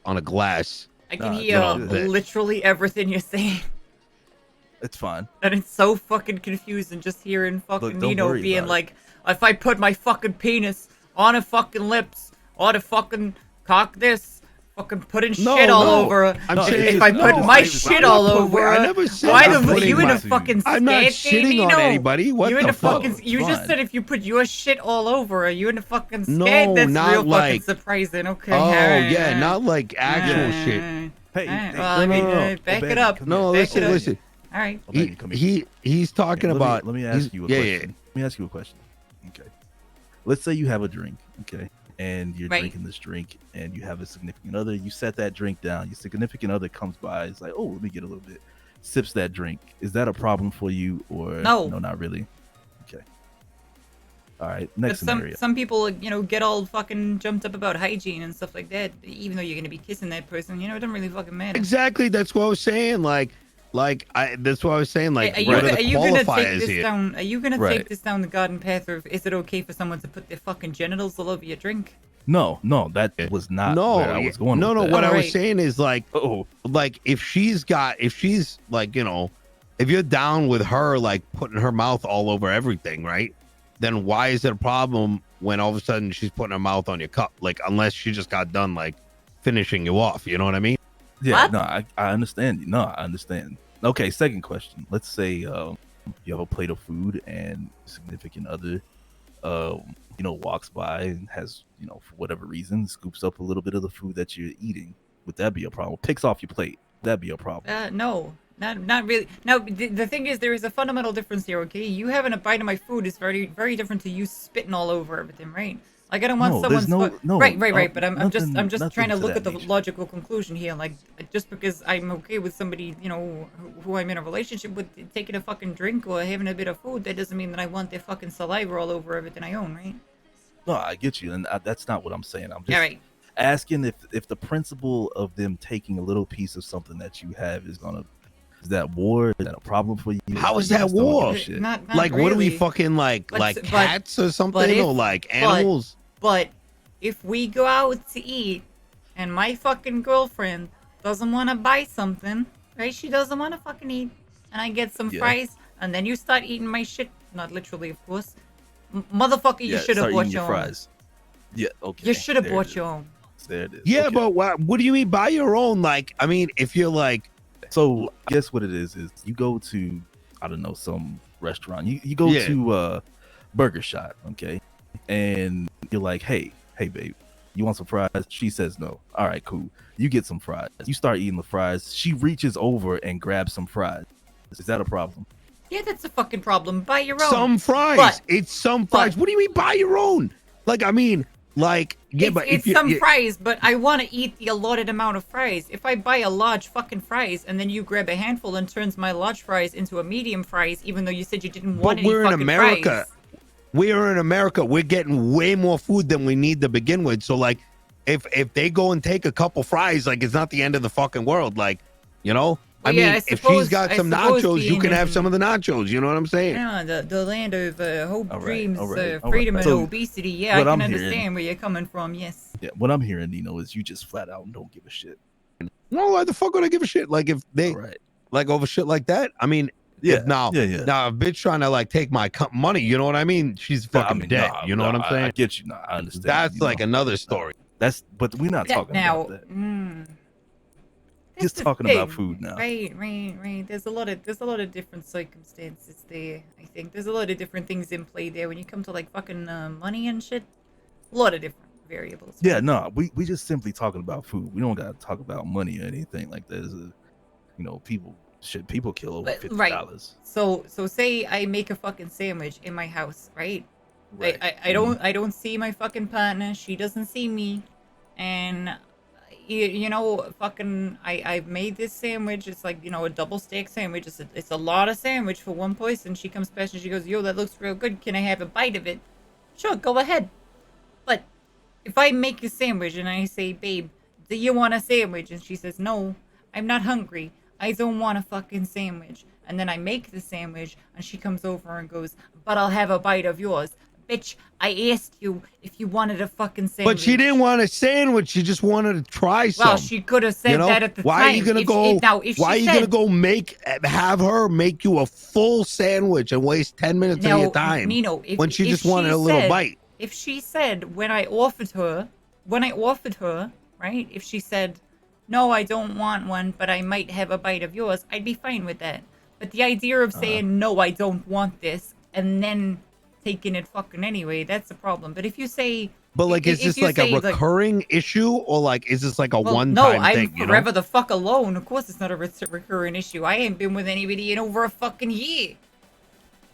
[SPEAKER 23] on a glass.
[SPEAKER 1] I can
[SPEAKER 6] Nah,
[SPEAKER 1] hear
[SPEAKER 23] you know, that-
[SPEAKER 1] literally everything you're saying.
[SPEAKER 6] It's fine.
[SPEAKER 1] And it's so fucking confusing just hearing fucking
[SPEAKER 6] don't
[SPEAKER 1] Nino
[SPEAKER 6] worry
[SPEAKER 1] being
[SPEAKER 6] about it.
[SPEAKER 1] like, if I put my fucking penis on her fucking lips, or to fucking cock this, fucking putting
[SPEAKER 23] No,
[SPEAKER 1] shit all
[SPEAKER 23] no.
[SPEAKER 1] over her.
[SPEAKER 23] I'm
[SPEAKER 1] if
[SPEAKER 23] saying-
[SPEAKER 1] I put
[SPEAKER 23] no,
[SPEAKER 1] my
[SPEAKER 23] I'm
[SPEAKER 1] shit
[SPEAKER 23] not
[SPEAKER 1] all
[SPEAKER 23] put-
[SPEAKER 1] over
[SPEAKER 23] I
[SPEAKER 1] her,
[SPEAKER 23] never said
[SPEAKER 1] why
[SPEAKER 23] I'm
[SPEAKER 1] the
[SPEAKER 23] putting
[SPEAKER 1] you in
[SPEAKER 23] my-
[SPEAKER 1] a fucking
[SPEAKER 23] I'm not
[SPEAKER 1] scared
[SPEAKER 23] shitting on
[SPEAKER 1] Nino?
[SPEAKER 23] anybody. What
[SPEAKER 1] you in
[SPEAKER 23] the
[SPEAKER 1] a fucking,
[SPEAKER 23] fuck?
[SPEAKER 1] you just
[SPEAKER 6] Fine.
[SPEAKER 1] said if you put your shit all over her, you in a fucking
[SPEAKER 23] No,
[SPEAKER 1] scared. That's
[SPEAKER 23] not
[SPEAKER 1] real fucking
[SPEAKER 23] like-
[SPEAKER 1] surprising. Okay.
[SPEAKER 23] Oh
[SPEAKER 1] alright,
[SPEAKER 23] yeah,
[SPEAKER 1] alright.
[SPEAKER 23] not like actual shit.
[SPEAKER 6] Hey,
[SPEAKER 1] Alright,
[SPEAKER 6] hey,
[SPEAKER 1] well, I
[SPEAKER 23] no,
[SPEAKER 1] mean,
[SPEAKER 23] no, no.
[SPEAKER 1] back
[SPEAKER 6] Obey
[SPEAKER 1] it
[SPEAKER 6] me,
[SPEAKER 1] up.
[SPEAKER 6] come
[SPEAKER 23] No,
[SPEAKER 1] back
[SPEAKER 23] listen,
[SPEAKER 1] it up.
[SPEAKER 23] listen.
[SPEAKER 1] All right.
[SPEAKER 6] Obey, come here.
[SPEAKER 23] He's talking
[SPEAKER 6] Okay,
[SPEAKER 23] about.
[SPEAKER 6] Let me ask you a
[SPEAKER 23] yeah,
[SPEAKER 6] question. Let me ask you a question. Okay. Let's say you have a drink, okay, and you're
[SPEAKER 1] Right.
[SPEAKER 6] drinking this drink, and you have a significant other. You set that drink down. Your significant other comes by. It's like, oh, let me get a little bit. Sips that drink. Is that a problem for you, or
[SPEAKER 1] No.
[SPEAKER 6] not really? Okay. All right.
[SPEAKER 1] But
[SPEAKER 6] Next scenario.
[SPEAKER 1] some people, you know, get all fucking jumped up about hygiene and stuff like that. Even though you're gonna be kissing that person, you know, it doesn't really fucking matter.
[SPEAKER 23] Exactly. That's what I was saying. Like, Like, that's what I was saying. Like,
[SPEAKER 1] Are
[SPEAKER 23] what are the
[SPEAKER 1] you gonna take
[SPEAKER 23] qualifiers
[SPEAKER 1] this
[SPEAKER 23] here?
[SPEAKER 1] down? Are you gonna
[SPEAKER 6] Right.
[SPEAKER 1] take this down the garden path, or is it okay for someone to put their fucking genitals all over your drink?
[SPEAKER 6] No, that was not
[SPEAKER 23] No,
[SPEAKER 6] where I was going.
[SPEAKER 23] no,
[SPEAKER 6] with
[SPEAKER 23] no.
[SPEAKER 6] that.
[SPEAKER 23] What I was
[SPEAKER 1] Alright.
[SPEAKER 23] saying is like, like if she's like, you know, if you're down with her, like putting her mouth all over everything, right? Then why is it a problem when all of a sudden she's putting her mouth on your cup? Like, unless she just got done like finishing you off, you know what I mean?
[SPEAKER 6] Yeah, no, I understand you. No, I understand. Okay, second question. Let's say you have a plate of food and significant other, you know, walks by and has, you know, for whatever reason, scoops up a little bit of the food that you're eating. Would that be a problem? Picks off your plate. That'd be a problem.
[SPEAKER 1] No, not really. No, the thing is, there is a fundamental difference here. Okay, you having a bite of my food is very different to you spitting all over everything, right? Like I don't want
[SPEAKER 6] No,
[SPEAKER 1] someone's
[SPEAKER 6] there's no-
[SPEAKER 1] right.
[SPEAKER 6] no,
[SPEAKER 1] But I'm just
[SPEAKER 6] nothing
[SPEAKER 1] trying to
[SPEAKER 6] to
[SPEAKER 1] look
[SPEAKER 6] that
[SPEAKER 1] at the
[SPEAKER 6] nature.
[SPEAKER 1] logical conclusion here. Like just because I'm okay with somebody, you know, who I'm in a relationship with, taking a fucking drink or having a bit of food, that doesn't mean that I want their fucking saliva all over everything I own, right?
[SPEAKER 6] No, I get you, and that's not what I'm saying. I'm just
[SPEAKER 1] Alright.
[SPEAKER 6] asking if the principle of them taking a little piece of something that you have is that war? Is that a problem for you?
[SPEAKER 23] How is
[SPEAKER 6] You
[SPEAKER 23] that
[SPEAKER 6] just don't give a
[SPEAKER 23] war?
[SPEAKER 6] shit.
[SPEAKER 1] Not
[SPEAKER 23] Like, what are we
[SPEAKER 1] really.
[SPEAKER 23] fucking like
[SPEAKER 1] But-
[SPEAKER 23] cats or something,
[SPEAKER 1] but if-
[SPEAKER 23] or like animals?
[SPEAKER 1] But if we go out to eat and my fucking girlfriend doesn't want to buy something, right? She doesn't want to fucking eat, and I get some
[SPEAKER 6] Yeah.
[SPEAKER 1] fries, and then you start eating my shit. Not literally, of course. Motherfucker, you
[SPEAKER 6] Yeah,
[SPEAKER 1] should have
[SPEAKER 6] start
[SPEAKER 1] bought
[SPEAKER 6] eating
[SPEAKER 1] your own.
[SPEAKER 6] fries. Yeah, okay.
[SPEAKER 1] You should have
[SPEAKER 6] there it
[SPEAKER 1] bought
[SPEAKER 6] is.
[SPEAKER 1] your own.
[SPEAKER 6] There it is.
[SPEAKER 23] Yeah,
[SPEAKER 6] Okay.
[SPEAKER 23] but what do you mean by your own? Like, I mean, if you're like,
[SPEAKER 6] So I guess what it is you go to, I don't know, some restaurant. You go
[SPEAKER 23] Yeah.
[SPEAKER 6] to Burger Shot, okay, and you're like, hey babe, you want some fries? She says no. All right, cool. You get some fries. You start eating the fries. She reaches over and grabs some fries. Is that a problem?
[SPEAKER 1] Yeah, that's a fucking problem. Buy your own.
[SPEAKER 23] some fries.
[SPEAKER 1] But
[SPEAKER 23] It's some fries. What do you mean buy your own? Like, I mean, like, yeah,
[SPEAKER 1] it's,
[SPEAKER 23] but
[SPEAKER 1] it's
[SPEAKER 23] if you,
[SPEAKER 1] some fries, but I want to eat the allotted amount of fries. If I buy a large fucking fries and then you grab a handful and turns my large fries into a medium fries, even though you said you didn't want
[SPEAKER 23] but
[SPEAKER 1] any
[SPEAKER 23] we're in
[SPEAKER 1] fucking
[SPEAKER 23] America.
[SPEAKER 1] fries.
[SPEAKER 23] We're in America. We're getting way more food than we need to begin with. So, like, if they go and take a couple fries, like, it's not the end of the fucking world. Like, you know.
[SPEAKER 1] Well,
[SPEAKER 23] I
[SPEAKER 1] yeah,
[SPEAKER 23] mean,
[SPEAKER 1] I
[SPEAKER 23] if she's
[SPEAKER 1] suppose-
[SPEAKER 23] got
[SPEAKER 1] I
[SPEAKER 23] some
[SPEAKER 1] suppose
[SPEAKER 23] nachos, you
[SPEAKER 1] being
[SPEAKER 23] can have
[SPEAKER 1] in-
[SPEAKER 23] some of the nachos. You know what I'm saying?
[SPEAKER 1] Yeah, the land of hope,
[SPEAKER 6] All right,
[SPEAKER 1] dreams,
[SPEAKER 6] all right, all
[SPEAKER 1] freedom,
[SPEAKER 6] right.
[SPEAKER 1] and
[SPEAKER 6] So,
[SPEAKER 1] obesity. Yeah, I
[SPEAKER 6] what
[SPEAKER 1] can
[SPEAKER 6] I'm hearing-
[SPEAKER 1] understand where you're coming from. Yes.
[SPEAKER 6] Yeah, what I'm hearing, Nino, is you just flat out don't give a shit.
[SPEAKER 23] No, why the fuck would I give a shit? Like, if they like over shit like that, I mean,
[SPEAKER 6] Yeah,
[SPEAKER 23] if now,
[SPEAKER 6] yeah.
[SPEAKER 23] now a bitch trying to like take my money, you know what I mean? She's fucking dead.
[SPEAKER 6] Nah,
[SPEAKER 23] you know what I'm
[SPEAKER 6] nah,
[SPEAKER 23] saying?
[SPEAKER 6] I get you. Nah, I understand.
[SPEAKER 23] That's
[SPEAKER 6] you
[SPEAKER 23] like
[SPEAKER 6] know.
[SPEAKER 23] another story.
[SPEAKER 6] But we're not talking
[SPEAKER 1] now,
[SPEAKER 6] about that.
[SPEAKER 1] mm,
[SPEAKER 6] Just
[SPEAKER 1] that's the
[SPEAKER 6] talking about
[SPEAKER 1] thing.
[SPEAKER 6] food now.
[SPEAKER 1] Right. There's a lot of different circumstances there. I think there's a lot of different things in play there when you come to like fucking money and shit. A lot of different variables.
[SPEAKER 6] Yeah, no, we just simply talking about food. We don't gotta talk about money or anything like that. People kill over
[SPEAKER 1] But,
[SPEAKER 6] $50.
[SPEAKER 1] right. So say I make a fucking sandwich in my house, right?
[SPEAKER 6] Right.
[SPEAKER 1] I don't see my fucking partner. She doesn't see me, and you know, fucking I've made this sandwich. It's like, you know, a double steak sandwich. It's a lot of sandwich for one person. She comes past and she goes, "Yo, that looks real good. Can I have a bite of it?" Sure, go ahead. But if I make a sandwich and I say, "Babe, do you want a sandwich?" and she says, "No, I'm not hungry. I don't want a fucking sandwich." And then I make the sandwich and she comes over and goes, "But I'll have a bite of yours." Bitch, I asked you if you wanted a fucking sandwich.
[SPEAKER 23] But she didn't want a sandwich. She just wanted to try some.
[SPEAKER 1] Well, she could have said that at the
[SPEAKER 23] why
[SPEAKER 1] time.
[SPEAKER 23] Are you gonna
[SPEAKER 1] If
[SPEAKER 23] go?
[SPEAKER 1] she- now, if
[SPEAKER 23] why are
[SPEAKER 1] she
[SPEAKER 23] you gonna
[SPEAKER 1] said-
[SPEAKER 23] go have her make you a full sandwich and waste 10 minutes of your time?
[SPEAKER 1] Nino,
[SPEAKER 23] when she just wanted a little bite.
[SPEAKER 1] If she said when I offered her, right? If she said, "No, I don't want one, but I might have a bite of yours," I'd be fine with that. But the idea of saying, "No, I don't want this," and then taking it fucking anyway, that's a problem. But if you say,
[SPEAKER 23] But like, is
[SPEAKER 1] if
[SPEAKER 23] this
[SPEAKER 1] you
[SPEAKER 23] like
[SPEAKER 1] say,
[SPEAKER 23] a recurring issue, or like, is this like a
[SPEAKER 1] well,
[SPEAKER 23] one-time
[SPEAKER 1] no, I'm
[SPEAKER 23] thing? You
[SPEAKER 1] forever
[SPEAKER 23] know?
[SPEAKER 1] the fuck alone. Of course, it's not a recurring issue. I ain't been with anybody in over a fucking year.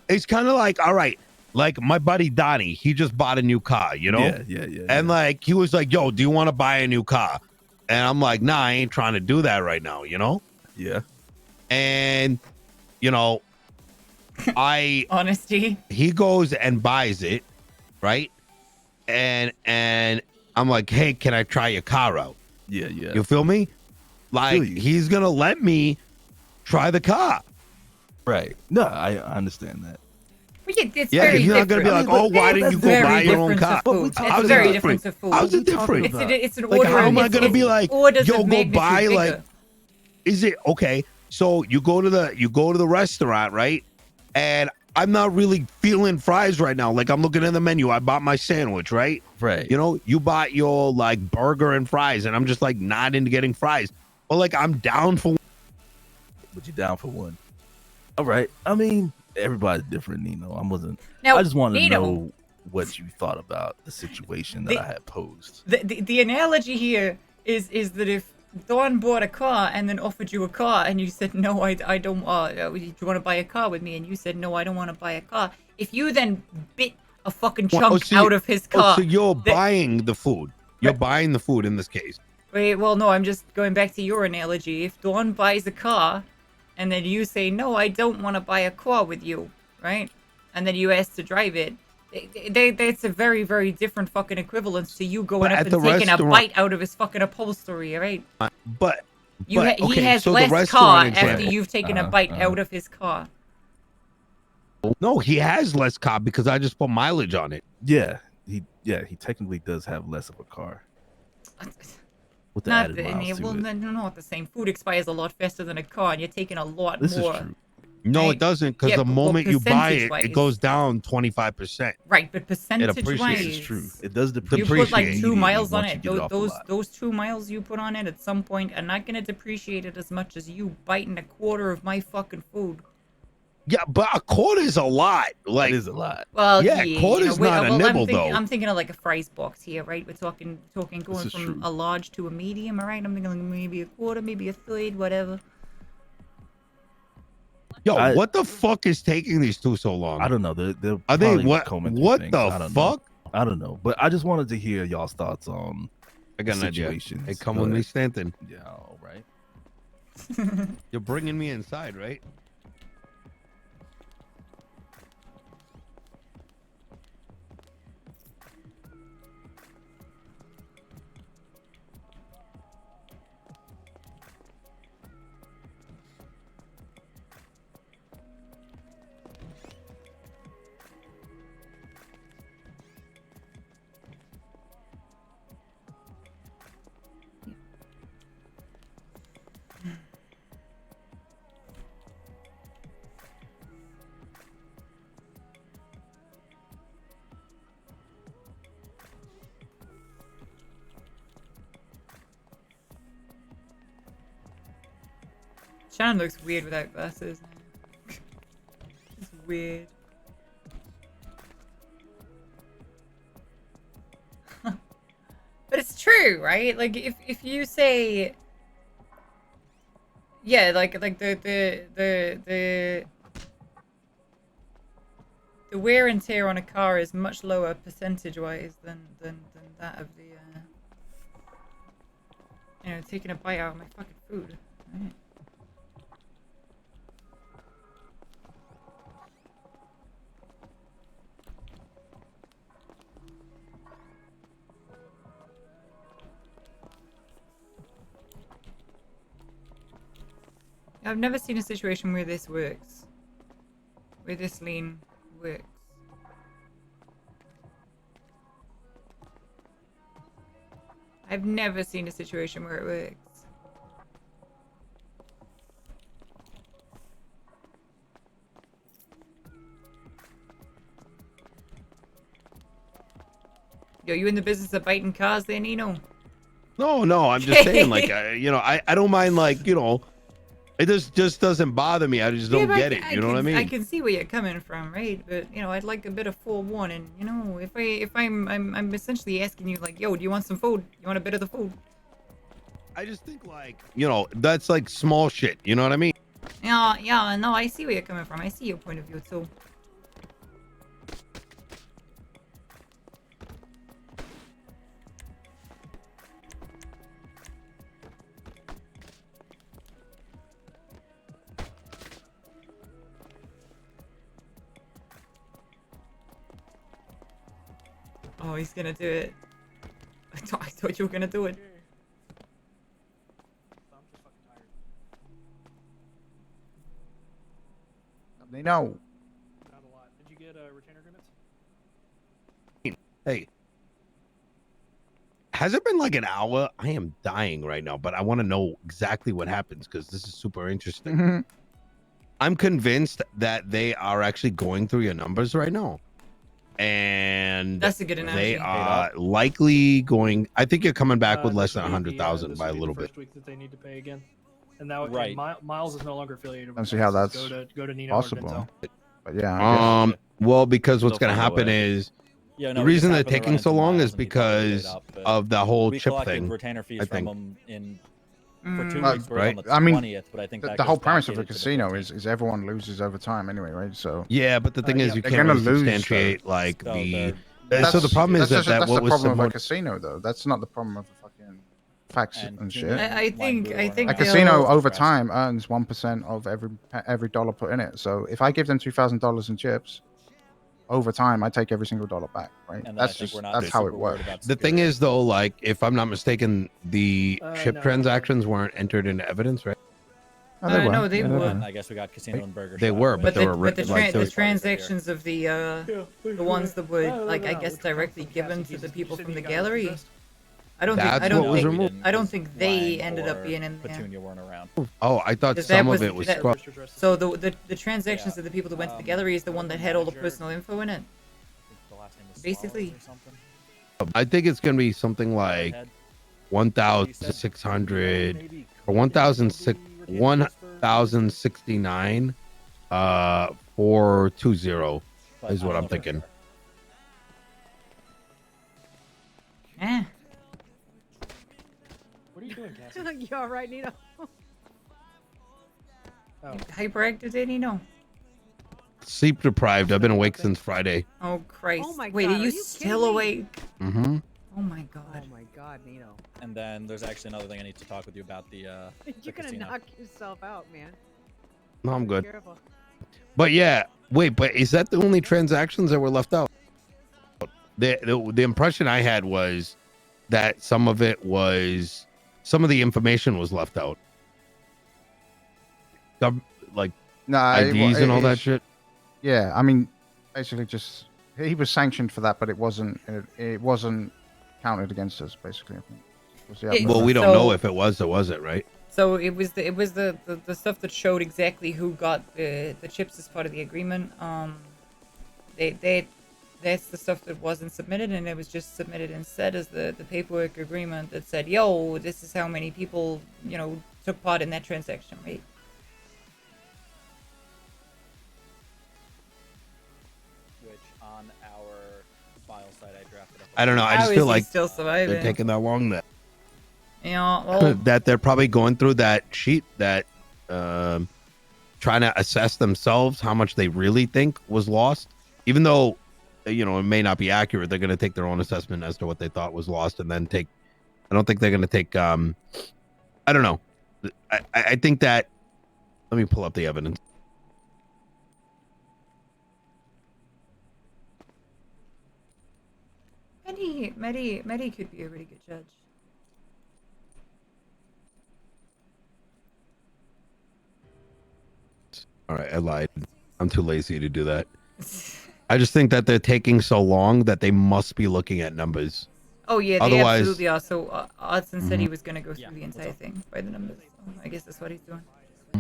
[SPEAKER 23] It's kind of like, all right, like my buddy Donnie, he just bought a new car, you know?
[SPEAKER 6] Yeah.
[SPEAKER 23] And like, he was like, "Yo, do you want to buy a new car?" And I'm like, "Nah, I ain't trying to do that right now," you know?
[SPEAKER 6] Yeah.
[SPEAKER 23] And, you know,
[SPEAKER 1] honesty.
[SPEAKER 23] He goes and buys it, right? And I'm like, "Hey, can I try your car out?"
[SPEAKER 6] Yeah.
[SPEAKER 23] You feel me? Like, he's gonna let me try the car.
[SPEAKER 6] Right. No, I understand that.
[SPEAKER 1] It's
[SPEAKER 23] Yeah,
[SPEAKER 1] very
[SPEAKER 23] you're not gonna be like,
[SPEAKER 1] different.
[SPEAKER 23] oh, why didn't you go
[SPEAKER 1] Very
[SPEAKER 23] buy your own
[SPEAKER 1] different
[SPEAKER 23] car?
[SPEAKER 1] to food.
[SPEAKER 23] How's
[SPEAKER 1] It's
[SPEAKER 23] it
[SPEAKER 1] very
[SPEAKER 23] different?
[SPEAKER 1] different to food.
[SPEAKER 23] How's it different?
[SPEAKER 1] It's an
[SPEAKER 23] Like,
[SPEAKER 1] order.
[SPEAKER 23] how am I
[SPEAKER 1] it's-
[SPEAKER 23] gonna be
[SPEAKER 1] it's
[SPEAKER 23] like,
[SPEAKER 1] orders
[SPEAKER 23] yo,
[SPEAKER 1] of
[SPEAKER 23] go
[SPEAKER 1] magnitude
[SPEAKER 23] buy
[SPEAKER 1] bigger.
[SPEAKER 23] like? Is it okay? So you go to the restaurant, right? And I'm not really feeling fries right now. Like I'm looking at the menu. I bought my sandwich, right?
[SPEAKER 6] Right.
[SPEAKER 23] You know, you bought your like burger and fries, and I'm just like not into getting fries. But like I'm down for.
[SPEAKER 6] But you down for one? All right. I mean, everybody's different, Nino.
[SPEAKER 1] Now,
[SPEAKER 6] I just wanted
[SPEAKER 1] Nino-
[SPEAKER 6] to know what you thought about the situation that I had posed.
[SPEAKER 1] The analogy here is that if Dawn bought a car and then offered you a car and you said no, I don't. Do you want to buy a car with me? And you said no, I don't want to buy a car. If you then bit a fucking chunk out of his car,
[SPEAKER 23] so you're buying the food. You're buying the food in this case.
[SPEAKER 1] Wait, well, no, I'm just going back to your analogy. If Dawn buys a car, and then you say, no, I don't want to buy a car with you, right? And then you ask to drive it. That's a very, very different fucking equivalence to you going
[SPEAKER 23] But
[SPEAKER 1] up
[SPEAKER 23] at
[SPEAKER 1] and
[SPEAKER 23] the
[SPEAKER 1] taking a
[SPEAKER 23] restaurant-
[SPEAKER 1] bite out of his fucking upholstery, right?
[SPEAKER 23] But
[SPEAKER 1] He
[SPEAKER 23] okay,
[SPEAKER 1] has
[SPEAKER 23] so the
[SPEAKER 1] less
[SPEAKER 23] restaurant
[SPEAKER 1] car after
[SPEAKER 23] example-
[SPEAKER 1] you've taken a bite out of his car.
[SPEAKER 23] No, he has less car because I just put mileage on it.
[SPEAKER 6] Yeah, he technically does have less of a car. With the
[SPEAKER 1] Not
[SPEAKER 6] added
[SPEAKER 1] the,
[SPEAKER 6] miles to
[SPEAKER 1] well,
[SPEAKER 6] it.
[SPEAKER 1] no, not the same. Food expires a lot faster than a car, and you're taking a lot
[SPEAKER 6] This
[SPEAKER 1] more.
[SPEAKER 6] is true.
[SPEAKER 23] No,
[SPEAKER 1] Right?
[SPEAKER 23] it doesn't, because
[SPEAKER 1] Yeah,
[SPEAKER 23] the
[SPEAKER 1] but- well,
[SPEAKER 23] moment you buy it,
[SPEAKER 1] percentage-wise.
[SPEAKER 23] it goes down 25%.
[SPEAKER 1] Right, but percentage-wise,
[SPEAKER 23] appreciates.
[SPEAKER 6] This is true. It does
[SPEAKER 1] you
[SPEAKER 6] depreciate.
[SPEAKER 1] put like
[SPEAKER 6] immediately
[SPEAKER 1] 2 miles on
[SPEAKER 6] once you
[SPEAKER 1] it.
[SPEAKER 6] get off the lot.
[SPEAKER 1] Those 2 miles you put on it at some point are not gonna depreciate it as much as you biting a quarter of my fucking food.
[SPEAKER 23] Yeah, but a quarter is a lot. Like,
[SPEAKER 6] It is a lot.
[SPEAKER 1] Well,
[SPEAKER 23] yeah,
[SPEAKER 1] yeah,
[SPEAKER 23] quarter's not a nibble, though.
[SPEAKER 1] I'm thinking of like a fries box here, right? We're talking going
[SPEAKER 6] is
[SPEAKER 1] from
[SPEAKER 6] true.
[SPEAKER 1] a large to a medium, all right? I'm thinking like maybe a quarter, maybe a third, whatever.
[SPEAKER 23] Yo, what the fuck is taking these two so long?
[SPEAKER 6] I don't know. They're
[SPEAKER 23] Are they
[SPEAKER 6] probably
[SPEAKER 23] what?
[SPEAKER 6] combing through
[SPEAKER 23] What
[SPEAKER 6] things.
[SPEAKER 23] the
[SPEAKER 6] I don't know.
[SPEAKER 23] fuck?
[SPEAKER 6] I don't know, but I just wanted to hear y'all's thoughts on
[SPEAKER 23] I got
[SPEAKER 6] the
[SPEAKER 23] an idea.
[SPEAKER 6] situation.
[SPEAKER 23] Hey, come with me, Stanton.
[SPEAKER 6] Yeah, all right.
[SPEAKER 23] You're bringing me inside, right?
[SPEAKER 1] Shannon looks weird without glasses. It's weird. But it's true, right? Like if you say, yeah, like the wear and tear on a car is much lower percentage-wise than that of the taking a bite out of my fucking food. Right? I've never seen a situation where this works. Where this lean works. I've never seen a situation where it works. Yo, you in the business of biting cars there, Nino?
[SPEAKER 23] No, I'm just saying, like, I don't mind, like, it just doesn't bother me. I just don't
[SPEAKER 1] but
[SPEAKER 23] get it. You know what I mean?
[SPEAKER 1] I can see where you're coming from, right? But I'd like a bit of forewarning. If I'm essentially asking you, like, yo, do you want some food? You want a bit of the food?
[SPEAKER 23] I just think, like, that's like small shit. You know what I mean?
[SPEAKER 1] Yeah, no, I see where you're coming from. I see your point of view too. Oh, he's gonna do it. I thought you were gonna do it.
[SPEAKER 4] know.
[SPEAKER 3] Not a lot. Did you get retainer agreements?
[SPEAKER 23] Hey, has it been like an hour? I am dying right now, but I want to know exactly what happens because this is super interesting.
[SPEAKER 4] Mhm.
[SPEAKER 23] I'm convinced that they are actually going through your numbers right now. And
[SPEAKER 1] That's a good
[SPEAKER 23] they
[SPEAKER 1] analogy.
[SPEAKER 23] are likely going. I think you're coming back with less
[SPEAKER 3] This
[SPEAKER 23] than
[SPEAKER 3] would be the,
[SPEAKER 23] 100,000
[SPEAKER 3] this
[SPEAKER 23] by a
[SPEAKER 3] would be
[SPEAKER 23] little
[SPEAKER 3] the
[SPEAKER 23] bit.
[SPEAKER 3] first week that they need to pay again. And now
[SPEAKER 19] Right.
[SPEAKER 3] Miles is no longer affiliated with
[SPEAKER 4] Don't see
[SPEAKER 3] them,
[SPEAKER 4] how
[SPEAKER 3] so
[SPEAKER 4] that's
[SPEAKER 3] go to Nino
[SPEAKER 4] possible.
[SPEAKER 3] or Denzel.
[SPEAKER 4] But yeah, I guess.
[SPEAKER 23] Well, because what's
[SPEAKER 19] They'll
[SPEAKER 23] going to
[SPEAKER 19] find a
[SPEAKER 23] happen
[SPEAKER 19] way.
[SPEAKER 23] is
[SPEAKER 19] Yeah,
[SPEAKER 23] the
[SPEAKER 19] no, we just
[SPEAKER 23] reason they're
[SPEAKER 19] happened to run
[SPEAKER 23] taking so
[SPEAKER 19] into
[SPEAKER 23] long
[SPEAKER 19] Miles
[SPEAKER 23] is
[SPEAKER 19] and he brought it
[SPEAKER 23] because
[SPEAKER 19] up, but
[SPEAKER 23] of the whole
[SPEAKER 19] we
[SPEAKER 23] chip
[SPEAKER 19] collected
[SPEAKER 23] thing.
[SPEAKER 19] retainer fees
[SPEAKER 23] I
[SPEAKER 19] from
[SPEAKER 23] think.
[SPEAKER 19] them in for 2
[SPEAKER 4] But-
[SPEAKER 19] weeks. We're
[SPEAKER 23] right.
[SPEAKER 19] on the
[SPEAKER 4] I mean,
[SPEAKER 19] 20th, but I think
[SPEAKER 4] the
[SPEAKER 19] that
[SPEAKER 4] whole
[SPEAKER 19] goes
[SPEAKER 4] premise of a
[SPEAKER 19] backdated to the
[SPEAKER 4] casino
[SPEAKER 19] 14th.
[SPEAKER 4] is everyone loses over time anyway, right? So
[SPEAKER 23] Yeah, but the thing is,
[SPEAKER 4] yeah,
[SPEAKER 23] you
[SPEAKER 4] they're
[SPEAKER 23] can't
[SPEAKER 4] gonna
[SPEAKER 23] really
[SPEAKER 4] lose,
[SPEAKER 23] substantiate
[SPEAKER 4] though.
[SPEAKER 23] like
[SPEAKER 19] So
[SPEAKER 23] the.
[SPEAKER 19] they're-
[SPEAKER 23] So the problem is
[SPEAKER 4] that's
[SPEAKER 23] that
[SPEAKER 4] the
[SPEAKER 23] what was
[SPEAKER 4] problem of a
[SPEAKER 23] Simone.
[SPEAKER 4] casino, though. That's not the problem of the fucking facts and shit.
[SPEAKER 1] I think
[SPEAKER 4] A
[SPEAKER 1] they'll-
[SPEAKER 4] casino over time earns 1% of every dollar put in it. So if I give them $2,000 in chips, over time I take every single dollar back, right?
[SPEAKER 19] And then
[SPEAKER 4] That's
[SPEAKER 19] I think
[SPEAKER 4] just
[SPEAKER 19] we're not
[SPEAKER 4] that's how it
[SPEAKER 19] super worried
[SPEAKER 4] works.
[SPEAKER 19] about
[SPEAKER 23] The thing is, though, like if I'm not mistaken, the chip
[SPEAKER 3] no.
[SPEAKER 23] transactions weren't entered into evidence, right?
[SPEAKER 4] Oh, they were.
[SPEAKER 1] No, they
[SPEAKER 4] Yeah,
[SPEAKER 1] were.
[SPEAKER 19] I guess we got casino and burger.
[SPEAKER 23] They
[SPEAKER 19] shop,
[SPEAKER 23] were,
[SPEAKER 19] which-
[SPEAKER 23] but they were
[SPEAKER 1] But the,
[SPEAKER 23] like
[SPEAKER 1] the
[SPEAKER 23] those-
[SPEAKER 1] transactions of the ones that were like I guess directly given to the people from the gallery. I don't think
[SPEAKER 23] That's what was removed.
[SPEAKER 1] I don't think they ended up
[SPEAKER 19] or
[SPEAKER 1] being in there.
[SPEAKER 19] Petunia weren't around.
[SPEAKER 23] Oh, I thought
[SPEAKER 1] 'Cause
[SPEAKER 23] some of it was
[SPEAKER 1] that-
[SPEAKER 23] scrubbed.
[SPEAKER 1] So the transactions of the people that went to the gallery is the one that had all the personal info in it. Basically.
[SPEAKER 23] I think it's gonna be something like 1,600 or 1,069 420 is what I'm thinking.
[SPEAKER 1] Eh.
[SPEAKER 3] What are you doing, Cassie?
[SPEAKER 7] You all right, Nino?
[SPEAKER 1] Hyperactive today, Nino.
[SPEAKER 23] Sleep deprived. I've been awake since Friday.
[SPEAKER 1] Oh Christ!
[SPEAKER 7] Oh my
[SPEAKER 1] Wait,
[SPEAKER 7] God,
[SPEAKER 1] are
[SPEAKER 7] are
[SPEAKER 1] you
[SPEAKER 7] you
[SPEAKER 1] still
[SPEAKER 7] kidding me?
[SPEAKER 1] awake?
[SPEAKER 23] Mm-hmm.
[SPEAKER 1] Oh my God.
[SPEAKER 11] Oh my God, Nino.
[SPEAKER 19] And then there's actually another thing I need to talk with you about the
[SPEAKER 7] You're gonna
[SPEAKER 19] casino.
[SPEAKER 7] knock yourself out, man.
[SPEAKER 23] No, I'm good.
[SPEAKER 7] Careful.
[SPEAKER 23] But yeah, wait, but is that the only transactions that were left out? The impression I had was that some of the information was left out. Like IDs and all that shit.
[SPEAKER 4] Yeah, I mean, basically just he was sanctioned for that, but it wasn't counted against us. Basically, I think. Was the
[SPEAKER 23] Well, we don't
[SPEAKER 1] So-
[SPEAKER 23] know if it was or was it, right?
[SPEAKER 1] So it was the stuff that showed exactly who got the chips as part of the agreement. That's the stuff that wasn't submitted, and it was just submitted instead as the paperwork agreement that said, "Yo, this is how many people took part in that transaction, right?"
[SPEAKER 19] Which on our file site I drafted up.
[SPEAKER 23] I don't know. I
[SPEAKER 1] How
[SPEAKER 23] just
[SPEAKER 1] is
[SPEAKER 23] feel
[SPEAKER 1] he
[SPEAKER 23] like
[SPEAKER 1] still surviving?
[SPEAKER 23] they're taking that long. That
[SPEAKER 1] Yeah, well,
[SPEAKER 23] that they're probably going through that sheet that trying to assess themselves how much they really think was lost, even though it may not be accurate. They're going to take their own assessment as to what they thought was lost, and then take. I don't think they're going to take. I don't know. I think that. Let me pull up the evidence.
[SPEAKER 1] Medi could be a really good judge.
[SPEAKER 23] All right, I lied. I'm too lazy to do that. I just think that they're taking so long that they must be looking at numbers.
[SPEAKER 1] Oh yeah, they
[SPEAKER 23] Otherwise-
[SPEAKER 1] absolutely are. So Odson said he
[SPEAKER 23] Mhm.
[SPEAKER 1] was gonna go through the entire thing by the numbers. So I guess that's what he's doing.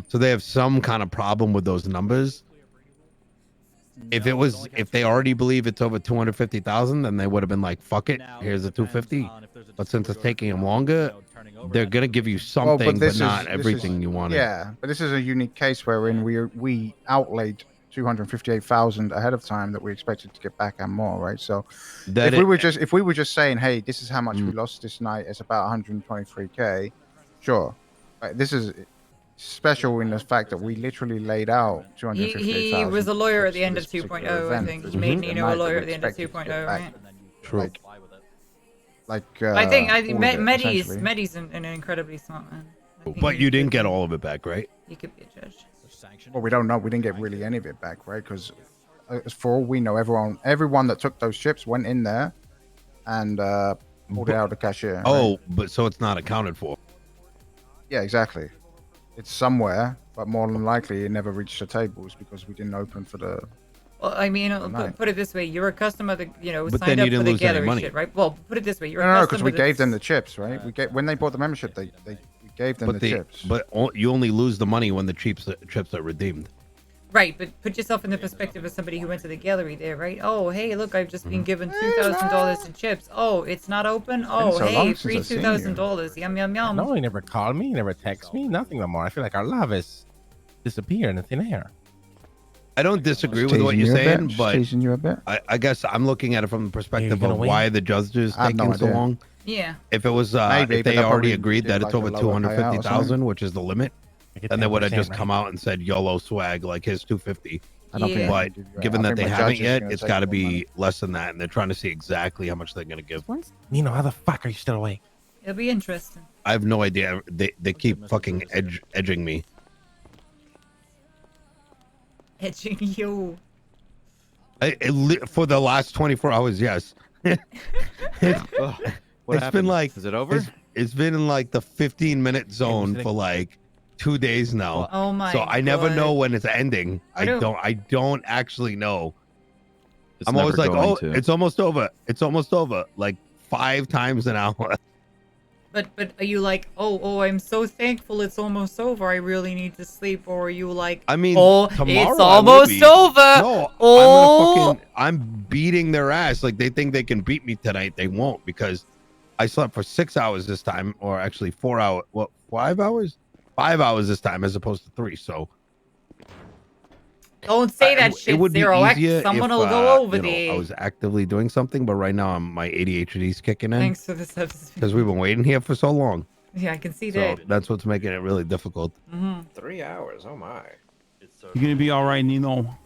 [SPEAKER 23] So they have some kind of problem with those numbers. If they already believe it's over 250,000, then they would have been like, "Fuck it, here's the 250." But since it's taking them longer, they're gonna give you something, but not everything you wanted.
[SPEAKER 4] Yeah, but this is a unique case wherein we outlaid 258,000 ahead of time that we expected to get back and more, right? So
[SPEAKER 23] That
[SPEAKER 4] if we were just saying, hey, this is how much we lost this night, it's about 123k, sure. But this is special in the fact that we literally laid out 258,000.
[SPEAKER 1] He was a lawyer at the end of
[SPEAKER 4] for this
[SPEAKER 1] 2.0,
[SPEAKER 4] particular
[SPEAKER 1] I
[SPEAKER 4] event
[SPEAKER 1] think.
[SPEAKER 4] for
[SPEAKER 1] He made
[SPEAKER 4] the
[SPEAKER 1] Nino
[SPEAKER 4] night
[SPEAKER 1] a
[SPEAKER 4] that
[SPEAKER 1] lawyer
[SPEAKER 4] we
[SPEAKER 1] at the end of
[SPEAKER 4] expected to get
[SPEAKER 1] 2.0,
[SPEAKER 4] back.
[SPEAKER 1] right?
[SPEAKER 23] True.
[SPEAKER 1] I think
[SPEAKER 4] all of it,
[SPEAKER 1] Medi's
[SPEAKER 4] essentially.
[SPEAKER 1] an incredibly smart man. I think
[SPEAKER 23] But
[SPEAKER 1] he
[SPEAKER 23] you didn't
[SPEAKER 1] could
[SPEAKER 23] get
[SPEAKER 1] be-
[SPEAKER 23] all of it back, right?
[SPEAKER 1] He could be a judge.
[SPEAKER 4] Well, we don't know. We didn't get really any of it back, right? Because for all we know, everyone that took those chips went in there and pulled it out of the cashier. Right?
[SPEAKER 23] Oh, but so it's not accounted for.
[SPEAKER 4] Yeah, exactly. It's somewhere but more than likely it never reached the tables because we didn't open for the.
[SPEAKER 1] Well, I mean,
[SPEAKER 4] night.
[SPEAKER 1] put it this way: you're a customer that
[SPEAKER 23] But
[SPEAKER 1] signed
[SPEAKER 23] then
[SPEAKER 1] up
[SPEAKER 23] you
[SPEAKER 1] for
[SPEAKER 23] didn't
[SPEAKER 1] the
[SPEAKER 23] lose any
[SPEAKER 1] gallery
[SPEAKER 23] money.
[SPEAKER 1] shit, right? Well, put it this way: you're
[SPEAKER 4] No,
[SPEAKER 1] a
[SPEAKER 4] because
[SPEAKER 1] customer
[SPEAKER 4] we gave them the
[SPEAKER 1] that's-
[SPEAKER 4] chips, right? When they bought the membership, we gave them the chips.
[SPEAKER 23] But you only lose the money when the chips are redeemed.
[SPEAKER 1] Right, but put yourself in the perspective of somebody who went to the gallery there, right? Oh, hey, look, I've just
[SPEAKER 23] Mm-hmm.
[SPEAKER 1] been given $2,000 in chips. Oh, it's not open. Oh,
[SPEAKER 8] so
[SPEAKER 1] hey,
[SPEAKER 8] long
[SPEAKER 1] free
[SPEAKER 8] since I've seen you.
[SPEAKER 1] $2,000. Yum yum yum.
[SPEAKER 8] No, he never called me. He never texted me. Nothing no more. I feel like our love is disappearing in thin air.
[SPEAKER 23] I don't disagree
[SPEAKER 4] Just
[SPEAKER 23] with what
[SPEAKER 4] teasing
[SPEAKER 23] you're
[SPEAKER 4] you a bit,
[SPEAKER 23] saying,
[SPEAKER 4] just
[SPEAKER 23] but
[SPEAKER 4] teasing you a bit.
[SPEAKER 23] I guess I'm looking at it from the perspective
[SPEAKER 8] gonna
[SPEAKER 23] of
[SPEAKER 8] win?
[SPEAKER 23] why the judges
[SPEAKER 4] I have no
[SPEAKER 23] taking so
[SPEAKER 4] idea.
[SPEAKER 23] long.
[SPEAKER 1] Yeah.
[SPEAKER 23] If it was,
[SPEAKER 4] Maybe,
[SPEAKER 23] if
[SPEAKER 4] but
[SPEAKER 23] they
[SPEAKER 4] they'll
[SPEAKER 23] already
[SPEAKER 4] probably
[SPEAKER 23] agreed
[SPEAKER 4] do
[SPEAKER 23] that
[SPEAKER 4] like
[SPEAKER 23] it's
[SPEAKER 4] a
[SPEAKER 23] over
[SPEAKER 4] lower
[SPEAKER 23] 250,000, which is the limit,
[SPEAKER 8] get
[SPEAKER 23] then they would have
[SPEAKER 8] 10%,
[SPEAKER 23] just
[SPEAKER 8] right?
[SPEAKER 23] come out and said YOLO swag, like here's 250.
[SPEAKER 4] I don't think
[SPEAKER 23] But
[SPEAKER 4] they can do
[SPEAKER 23] given
[SPEAKER 4] I
[SPEAKER 23] that
[SPEAKER 4] think
[SPEAKER 23] they
[SPEAKER 4] my
[SPEAKER 23] haven't
[SPEAKER 4] judges are
[SPEAKER 23] yet,
[SPEAKER 4] gonna
[SPEAKER 23] it's
[SPEAKER 4] take
[SPEAKER 23] got to
[SPEAKER 4] more money.
[SPEAKER 23] be less than that, and they're trying to see exactly how much they're gonna give.
[SPEAKER 8] Nino, how the fuck are you still awake?
[SPEAKER 1] It'll be interesting.
[SPEAKER 23] I have no idea. They keep fucking edging me.
[SPEAKER 1] Edging you.
[SPEAKER 23] For the last 24 hours, yes.
[SPEAKER 19] What
[SPEAKER 23] It's been
[SPEAKER 19] happened?
[SPEAKER 23] like,
[SPEAKER 19] Is it over?
[SPEAKER 23] It's been in like the 15-minute zone for like 2 days now.
[SPEAKER 1] Oh my
[SPEAKER 23] So I never know
[SPEAKER 1] God.
[SPEAKER 23] when it's ending.
[SPEAKER 1] I don't-
[SPEAKER 23] I don't actually know.
[SPEAKER 19] It's
[SPEAKER 23] I'm always
[SPEAKER 19] never
[SPEAKER 23] like,
[SPEAKER 19] going
[SPEAKER 23] oh,
[SPEAKER 19] to.
[SPEAKER 23] it's almost over. It's almost over. Like 5 times an hour.
[SPEAKER 1] But are you like, oh, I'm so thankful it's almost over. I really need to sleep. Or are you like,
[SPEAKER 23] I mean,
[SPEAKER 1] oh,
[SPEAKER 23] tomorrow
[SPEAKER 1] it's
[SPEAKER 23] I will
[SPEAKER 1] almost
[SPEAKER 23] be.
[SPEAKER 1] over.
[SPEAKER 23] No,
[SPEAKER 1] Oh,
[SPEAKER 23] I'm beating their ass. Like they think they can beat me tonight. They won't because I slept for 6 hours this time, or actually 4 hours. What, 5 hours? 5 hours this time as opposed to 3. So
[SPEAKER 1] don't say that
[SPEAKER 23] it
[SPEAKER 1] shit,
[SPEAKER 23] would be
[SPEAKER 1] Zero X.
[SPEAKER 23] easier
[SPEAKER 1] Someone
[SPEAKER 23] if,
[SPEAKER 1] will go over
[SPEAKER 23] you know,
[SPEAKER 1] there.
[SPEAKER 23] I was actively doing something, but right now my ADHD's kicking in.
[SPEAKER 1] Thanks for the substance.
[SPEAKER 23] Because we've been waiting here for so long.
[SPEAKER 1] Yeah, I can see
[SPEAKER 23] So
[SPEAKER 1] that.
[SPEAKER 23] that's what's making it really difficult.
[SPEAKER 11] 3 hours. Oh my.
[SPEAKER 22] You're gonna be all right, Nino.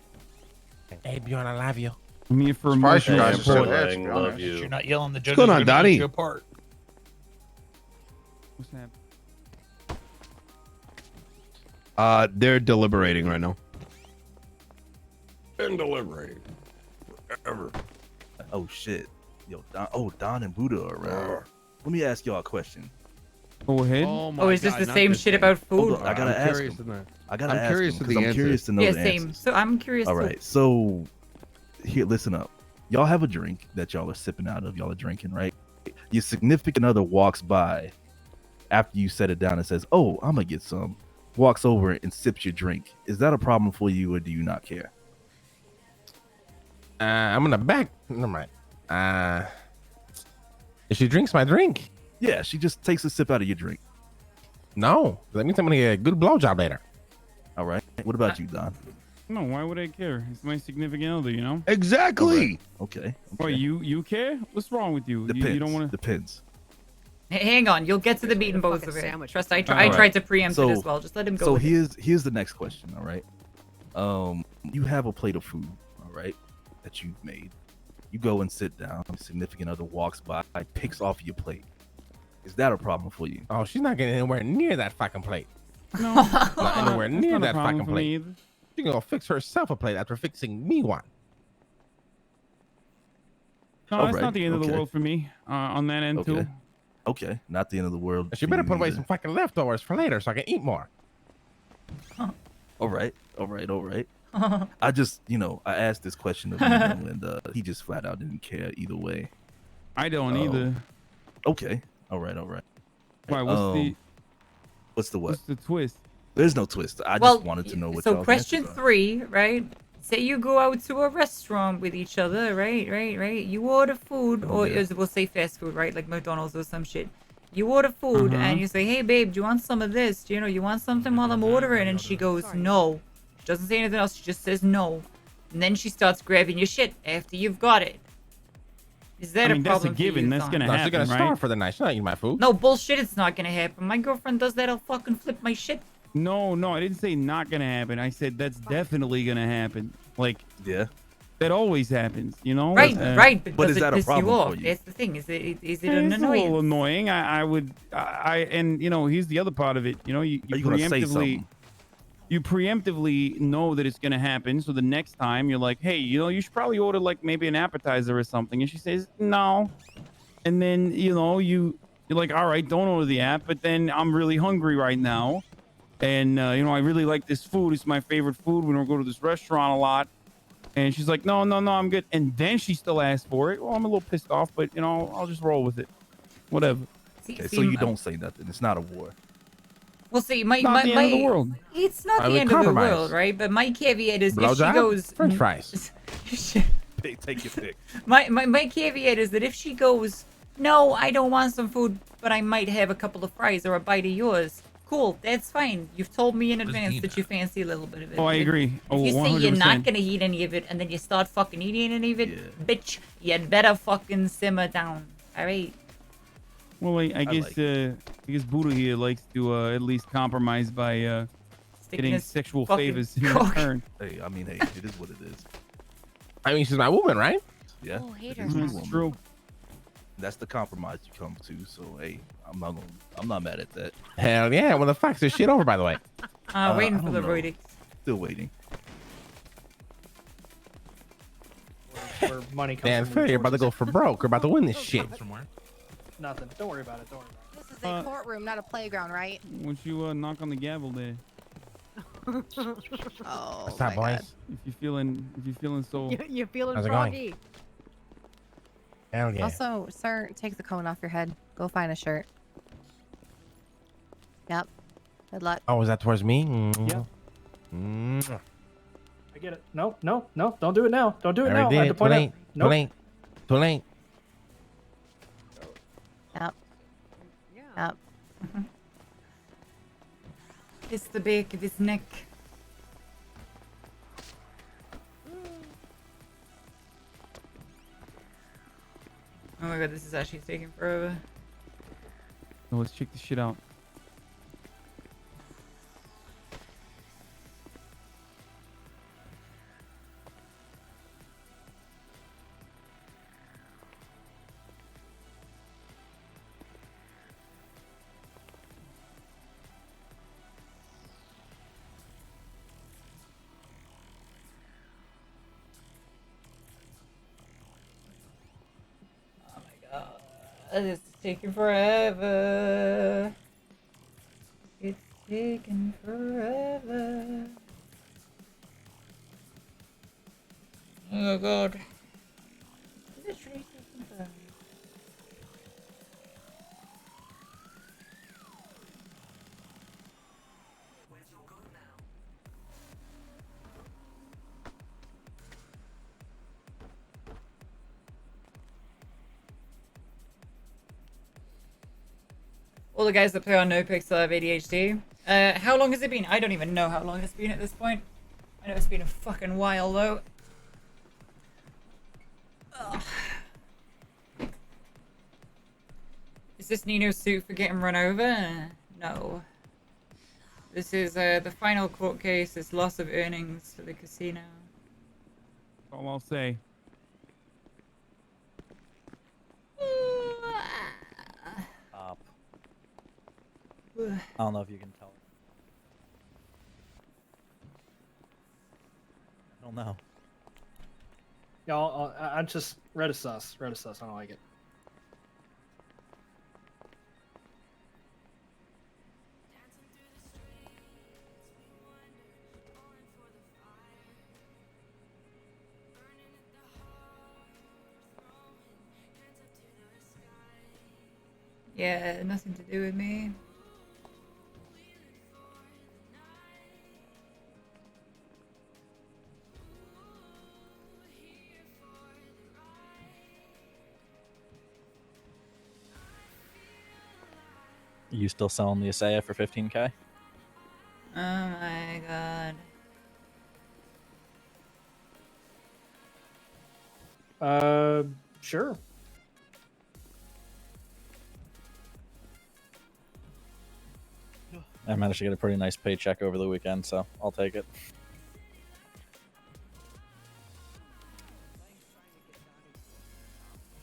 [SPEAKER 8] Hey, Bjorn, I love you.
[SPEAKER 22] I'm here for
[SPEAKER 4] Surprised you
[SPEAKER 22] emotional
[SPEAKER 4] guys are still
[SPEAKER 22] support.
[SPEAKER 4] there, to be
[SPEAKER 20] Love
[SPEAKER 4] honest.
[SPEAKER 20] you.
[SPEAKER 11] You're not yelling. The
[SPEAKER 23] What's
[SPEAKER 11] judges
[SPEAKER 23] going
[SPEAKER 11] are
[SPEAKER 23] on,
[SPEAKER 11] gonna
[SPEAKER 23] Donnie?
[SPEAKER 11] rip you apart.
[SPEAKER 22] What's happening?
[SPEAKER 23] They're deliberating right now.
[SPEAKER 14] And delivering. Forever.
[SPEAKER 6] Oh shit. Yo, Don and Buddha are around. Let me ask y'all a question.
[SPEAKER 22] Go ahead.
[SPEAKER 1] Oh, is this the same shit about
[SPEAKER 6] Hold
[SPEAKER 1] food?
[SPEAKER 6] on, I gotta
[SPEAKER 23] I'm
[SPEAKER 6] ask
[SPEAKER 23] curious
[SPEAKER 6] him.
[SPEAKER 23] to know.
[SPEAKER 6] I gotta
[SPEAKER 23] I'm
[SPEAKER 6] ask
[SPEAKER 23] curious
[SPEAKER 6] him
[SPEAKER 23] to
[SPEAKER 6] 'cause
[SPEAKER 23] the
[SPEAKER 6] I'm
[SPEAKER 23] answers.
[SPEAKER 6] curious to know
[SPEAKER 1] Yeah,
[SPEAKER 6] the
[SPEAKER 1] same.
[SPEAKER 6] answers.
[SPEAKER 1] So I'm curious.
[SPEAKER 6] All
[SPEAKER 1] too.
[SPEAKER 6] right, so here, listen up. Y'all have a drink that y'all are sipping out of. Y'all are drinking, right? Your significant other walks by after you set it down and says, "Oh, I'm gonna get some." Walks over and sips your drink. Is that a problem for you, or do you not care?
[SPEAKER 8] I'm gonna back. Never mind. If she drinks my drink,
[SPEAKER 6] Yeah, she just takes a sip out of your drink.
[SPEAKER 8] no, that means I'm gonna get a good blowjob later.
[SPEAKER 6] All right. What about you, Don?
[SPEAKER 22] No, why would I care? It's my significant other, you know.
[SPEAKER 23] Exactly.
[SPEAKER 6] Okay.
[SPEAKER 22] Why you care? What's wrong with you?
[SPEAKER 6] Depends.
[SPEAKER 22] You don't want to.
[SPEAKER 6] Depends.
[SPEAKER 1] Hang on, you'll get to the meat and bones of it. Trust, I
[SPEAKER 6] All
[SPEAKER 1] tried
[SPEAKER 6] right.
[SPEAKER 1] to preempt it as well. Just let him go.
[SPEAKER 6] So
[SPEAKER 1] with it.
[SPEAKER 6] here's the next question. All right. You have a plate of food. All right, that you've made. You go and sit down. A significant other walks by, picks off your plate. Is that a problem for you?
[SPEAKER 8] Oh, she's not getting anywhere near that fucking plate.
[SPEAKER 22] No,
[SPEAKER 8] Not anywhere
[SPEAKER 22] that's
[SPEAKER 8] near
[SPEAKER 22] not a
[SPEAKER 8] that
[SPEAKER 22] problem
[SPEAKER 8] fucking
[SPEAKER 22] for me
[SPEAKER 8] plate.
[SPEAKER 22] either.
[SPEAKER 8] She gonna fix herself a plate after fixing me one.
[SPEAKER 22] No,
[SPEAKER 6] All
[SPEAKER 22] that's
[SPEAKER 6] right,
[SPEAKER 22] not the end of the
[SPEAKER 6] okay.
[SPEAKER 22] world for me. On that end
[SPEAKER 6] Okay.
[SPEAKER 22] too.
[SPEAKER 6] Okay, not the end of the world.
[SPEAKER 8] She
[SPEAKER 6] for
[SPEAKER 8] better
[SPEAKER 6] you
[SPEAKER 8] put away
[SPEAKER 6] either.
[SPEAKER 8] some fucking leftovers for later so I can eat more.
[SPEAKER 6] All right. I just, I asked this question of Nino, and he just flat out didn't care either way.
[SPEAKER 22] I don't either.
[SPEAKER 6] Okay. All right.
[SPEAKER 22] Why? What's
[SPEAKER 6] What's the what?
[SPEAKER 22] What's the twist?
[SPEAKER 6] There's no twist. I
[SPEAKER 1] Well,
[SPEAKER 6] just wanted to know what
[SPEAKER 1] So
[SPEAKER 6] y'all's
[SPEAKER 1] question
[SPEAKER 6] answers are.
[SPEAKER 1] 3, right? Say you go out to a restaurant with each other, right? You order food, or we'll say fast food, right? Like McDonald's or some shit. You order food and you say, "Hey, babe, do you want some of this? You want something while I'm ordering?" And she goes, "No." She doesn't say anything else. She just says no. And then she starts grabbing your shit after you've got it. Is that
[SPEAKER 22] I mean,
[SPEAKER 1] a
[SPEAKER 22] that's a
[SPEAKER 1] problem for
[SPEAKER 22] given.
[SPEAKER 1] you,
[SPEAKER 22] That's
[SPEAKER 1] Don?
[SPEAKER 22] gonna
[SPEAKER 8] No, she's
[SPEAKER 22] happen,
[SPEAKER 8] gonna
[SPEAKER 22] right?
[SPEAKER 8] starve for the night. She's not eating my food.
[SPEAKER 1] No, bullshit. It's not gonna happen. My girlfriend does that. I'll fucking flip my shit.
[SPEAKER 22] No, I didn't say not gonna happen. I said that's definitely gonna happen. Like,
[SPEAKER 6] yeah,
[SPEAKER 22] that always happens, you know.
[SPEAKER 1] Right.
[SPEAKER 6] But
[SPEAKER 1] does
[SPEAKER 6] is
[SPEAKER 1] it
[SPEAKER 6] that a
[SPEAKER 1] piss
[SPEAKER 6] problem
[SPEAKER 1] you off?
[SPEAKER 6] for you?
[SPEAKER 1] That's the thing. Is it
[SPEAKER 22] It's
[SPEAKER 1] an
[SPEAKER 22] a little
[SPEAKER 1] annoyance?
[SPEAKER 22] annoying. And here's the other part of it. You
[SPEAKER 6] Are you gonna say something?
[SPEAKER 22] you preemptively know that it's gonna happen. So the next time you're like, hey, you should probably order like maybe an appetizer or something. And she says no, and then you're like, all right, don't order the app. But then I'm really hungry right now. And I really like this food. It's my favorite food. We don't go to this restaurant a lot. And she's like, no, I'm good. And then she still asked for it. Well, I'm a little pissed off, but I'll just roll with it. Whatever.
[SPEAKER 6] Okay, so you don't say nothing. It's not a war.
[SPEAKER 1] Well, see,
[SPEAKER 22] It's not the end of the world.
[SPEAKER 1] It's not
[SPEAKER 22] I
[SPEAKER 1] the
[SPEAKER 22] would
[SPEAKER 1] end of the
[SPEAKER 22] compromise.
[SPEAKER 1] world, right? But my caveat is if she
[SPEAKER 8] Blowjob?
[SPEAKER 1] goes
[SPEAKER 8] French fries.
[SPEAKER 6] Take your pick.
[SPEAKER 1] My caveat is that if she goes, no, I don't want some food, but I might have a couple of fries or a bite of yours. Cool, that's fine. You've told me in advance that you fancy a little bit of it.
[SPEAKER 22] Oh, I
[SPEAKER 1] If-
[SPEAKER 22] agree.
[SPEAKER 1] If you
[SPEAKER 22] Oh,
[SPEAKER 1] say you're
[SPEAKER 22] 100%.
[SPEAKER 1] not gonna eat any of it and then you start fucking eating any of it, bitch, you'd better fucking simmer down. All right.
[SPEAKER 22] Well, I guess Buddha here likes to at least compromise by getting
[SPEAKER 1] his
[SPEAKER 22] sexual
[SPEAKER 1] fucking
[SPEAKER 22] favors in
[SPEAKER 1] cock.
[SPEAKER 22] return.
[SPEAKER 6] Hey, I mean, hey, it is what it is.
[SPEAKER 8] I mean, she's my woman, right?
[SPEAKER 6] Yeah.
[SPEAKER 1] Oh,
[SPEAKER 6] it
[SPEAKER 1] hater.
[SPEAKER 6] is your
[SPEAKER 22] That's
[SPEAKER 6] woman.
[SPEAKER 22] true.
[SPEAKER 6] That's the compromise you come to. So hey, I'm not mad at that.
[SPEAKER 8] Hell yeah. When the fuck's this shit over, by the way?
[SPEAKER 1] Waiting
[SPEAKER 6] I
[SPEAKER 1] for
[SPEAKER 6] don't
[SPEAKER 1] the
[SPEAKER 6] know.
[SPEAKER 1] verdict.
[SPEAKER 6] Still waiting.
[SPEAKER 3] Where money comes
[SPEAKER 8] Man,
[SPEAKER 3] from.
[SPEAKER 8] Phil, you're about to go for broke. We're about to win this shit.
[SPEAKER 3] Nothing. Don't worry about it. Don't worry about
[SPEAKER 17] This is a courtroom, not a playground, right?
[SPEAKER 22] Once you knock on the gavel there,
[SPEAKER 17] Oh,
[SPEAKER 8] What's up,
[SPEAKER 17] my
[SPEAKER 8] boys?
[SPEAKER 22] if you're feeling so.
[SPEAKER 17] You're feeling
[SPEAKER 8] How's it going?
[SPEAKER 17] froggy.
[SPEAKER 8] Hell yeah.
[SPEAKER 17] Also, sir, take the cone off your head. Go find a shirt. Yep. Good luck.
[SPEAKER 8] Oh, was that towards me?
[SPEAKER 3] Yeah.
[SPEAKER 8] Mm.
[SPEAKER 3] I get it. No. Don't do it now. Don't do it
[SPEAKER 8] I
[SPEAKER 3] now.
[SPEAKER 8] already
[SPEAKER 3] I
[SPEAKER 8] did
[SPEAKER 3] had to
[SPEAKER 8] it. Too
[SPEAKER 3] point
[SPEAKER 8] late.
[SPEAKER 3] out. Nope.
[SPEAKER 8] Too late. Too late.
[SPEAKER 17] Yep. Yep.
[SPEAKER 1] It's the back of his neck. Oh my god, this is actually taking forever.
[SPEAKER 22] So let's check this shit out.
[SPEAKER 1] This is taking forever. It's taking forever. Oh god. Is it really taking forever? All the guys that play on NoPixel have ADHD. How long has it been? I don't even know how long it's been at this point. I know it's been a fucking while though. Ugh. Is this Nino's suit for getting run over? No. This is the final court case. It's loss of earnings for the casino.
[SPEAKER 22] That's all I'll say.
[SPEAKER 11] I don't know if you can tell. I don't know.
[SPEAKER 3] Y'all, I just red is sus. Red is sus. I don't like it.
[SPEAKER 1] Yeah, nothing to do with me.
[SPEAKER 11] You still selling the Isaiah for 15K?
[SPEAKER 1] Oh my god.
[SPEAKER 3] Sure.
[SPEAKER 11] I managed to get a pretty nice paycheck over the weekend, so I'll take it.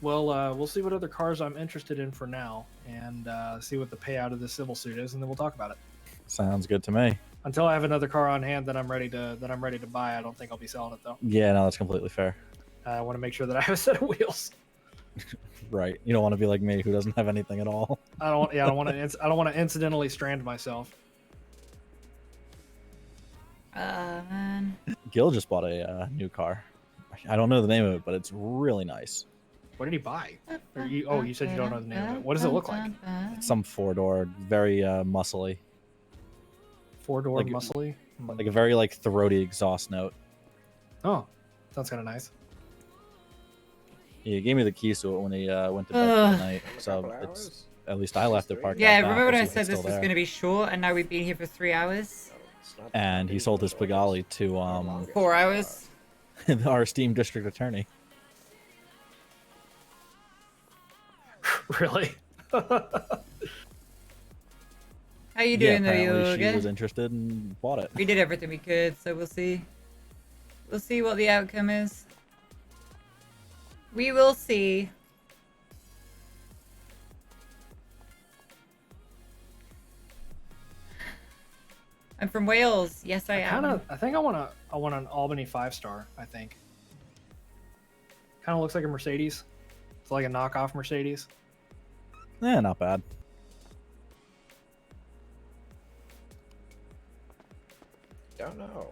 [SPEAKER 3] Well, we'll see what other cars I'm interested in for now, and see what the payout of the civil suit is, and then we'll talk about it.
[SPEAKER 11] Sounds good to me.
[SPEAKER 3] Until I have another car on hand that I'm ready to buy, I don't think I'll be selling it though.
[SPEAKER 11] Yeah, no, that's completely fair.
[SPEAKER 3] I want to make sure that I have a set of wheels.
[SPEAKER 11] Right. You don't want to be like me, who doesn't have anything at all.
[SPEAKER 3] I don't want to incidentally strand myself.
[SPEAKER 1] Man.
[SPEAKER 15] Gil just bought a new car. I don't know the name of it, but it's really nice.
[SPEAKER 3] What did he buy? Or you said you don't know the name of it. What does it look like?
[SPEAKER 15] It's some 4-door, very muscly.
[SPEAKER 3] 4-door
[SPEAKER 15] like,
[SPEAKER 3] muscly?
[SPEAKER 15] Like a very like throaty exhaust note.
[SPEAKER 3] Oh, sounds kind of nice.
[SPEAKER 15] He gave me the keys to it when he went to bed for the night, so it's at least I left it parked.
[SPEAKER 1] Yeah,
[SPEAKER 15] out back,
[SPEAKER 1] remember when I
[SPEAKER 15] let's see if
[SPEAKER 1] said
[SPEAKER 15] it's
[SPEAKER 1] this was
[SPEAKER 15] still
[SPEAKER 1] going to be short, and now we've been here for 3 hours?
[SPEAKER 15] there. And he sold his Pagani to
[SPEAKER 1] 4 hours?
[SPEAKER 15] our esteemed district attorney.
[SPEAKER 3] Really?
[SPEAKER 1] How you doing though,
[SPEAKER 15] apparently
[SPEAKER 1] Yoga?
[SPEAKER 15] she was interested and bought it.
[SPEAKER 1] We did everything we could, so we'll see. We'll see what the outcome is. We will see. I'm from Wales. Yes, I am.
[SPEAKER 3] I think I want an Albany 5-star. I think. Kind of looks like a Mercedes. It's like a knockoff Mercedes.
[SPEAKER 15] Yeah, not bad.
[SPEAKER 18] Don't know.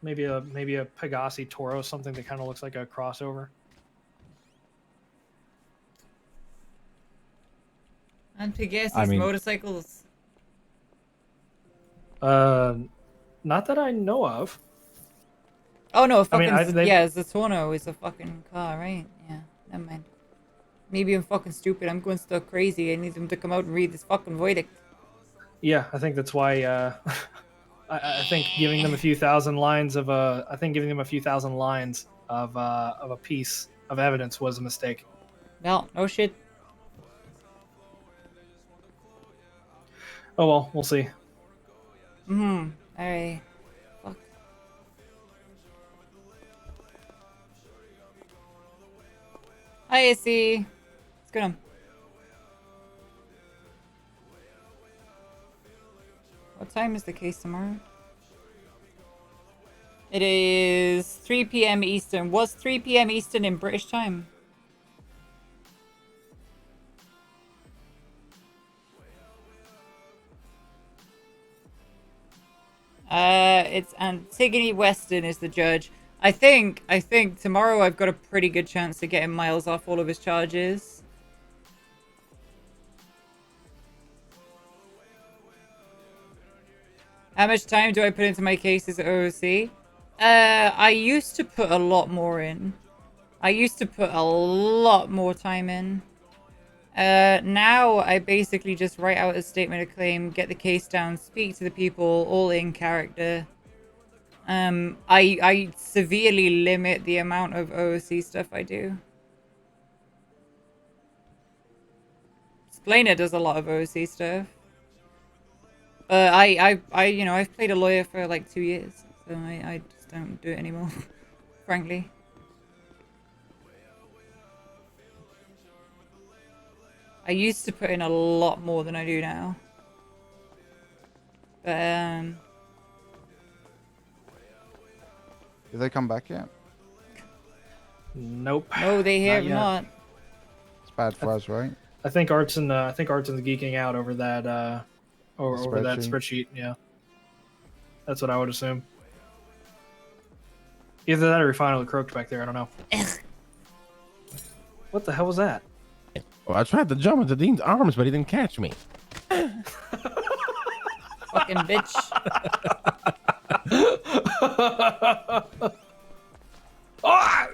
[SPEAKER 3] Maybe a Pegassi Toro, something that kind of looks like a crossover.
[SPEAKER 1] And Pegasus motorcycles.
[SPEAKER 3] Not that I know of.
[SPEAKER 1] Oh no,
[SPEAKER 3] I mean,
[SPEAKER 1] fucking yeah, Zatorno is a fucking car, right? Yeah, never mind. Maybe I'm fucking stupid. I'm going stuff crazy. I need them to come out and read this fucking verdict.
[SPEAKER 3] Yeah, I think that's why. I think giving them a few thousand lines of a piece of evidence was a mistake.
[SPEAKER 1] No, no shit.
[SPEAKER 3] Oh well, we'll see.
[SPEAKER 1] Alright. Fuck. Hi, AC. Let's get him. What time is the case tomorrow? It is 3 p.m. Eastern. Was 3 p.m. Eastern in British time? It's Antigone Weston is the judge. I think tomorrow I've got a pretty good chance of getting Miles off all of his charges. How much time do I put into my cases at OOC? I used to put a lot more in. I used to put a lot more time in. Now I basically just write out a statement of claim, get the case down, speak to the people, all in character. I severely limit the amount of OOC stuff I do. Explainer does a lot of OOC stuff. I've played a lawyer for like 2 years, so I just don't do it anymore, frankly. I used to put in a lot more than I do now. But,
[SPEAKER 4] Did they come back yet?
[SPEAKER 3] Nope.
[SPEAKER 1] No, they have
[SPEAKER 3] yet.
[SPEAKER 1] not.
[SPEAKER 4] It's bad for us, right?
[SPEAKER 3] I think Artson's geeking out over that over that
[SPEAKER 4] Spreadsheet.
[SPEAKER 3] spreadsheet. Yeah, that's what I would assume. Either that or he finally croaked back there. I don't know. What the hell was that?
[SPEAKER 8] Well, I tried to jump into Dean's arms, but he didn't catch me.
[SPEAKER 1] Fucking bitch.
[SPEAKER 3] Ah!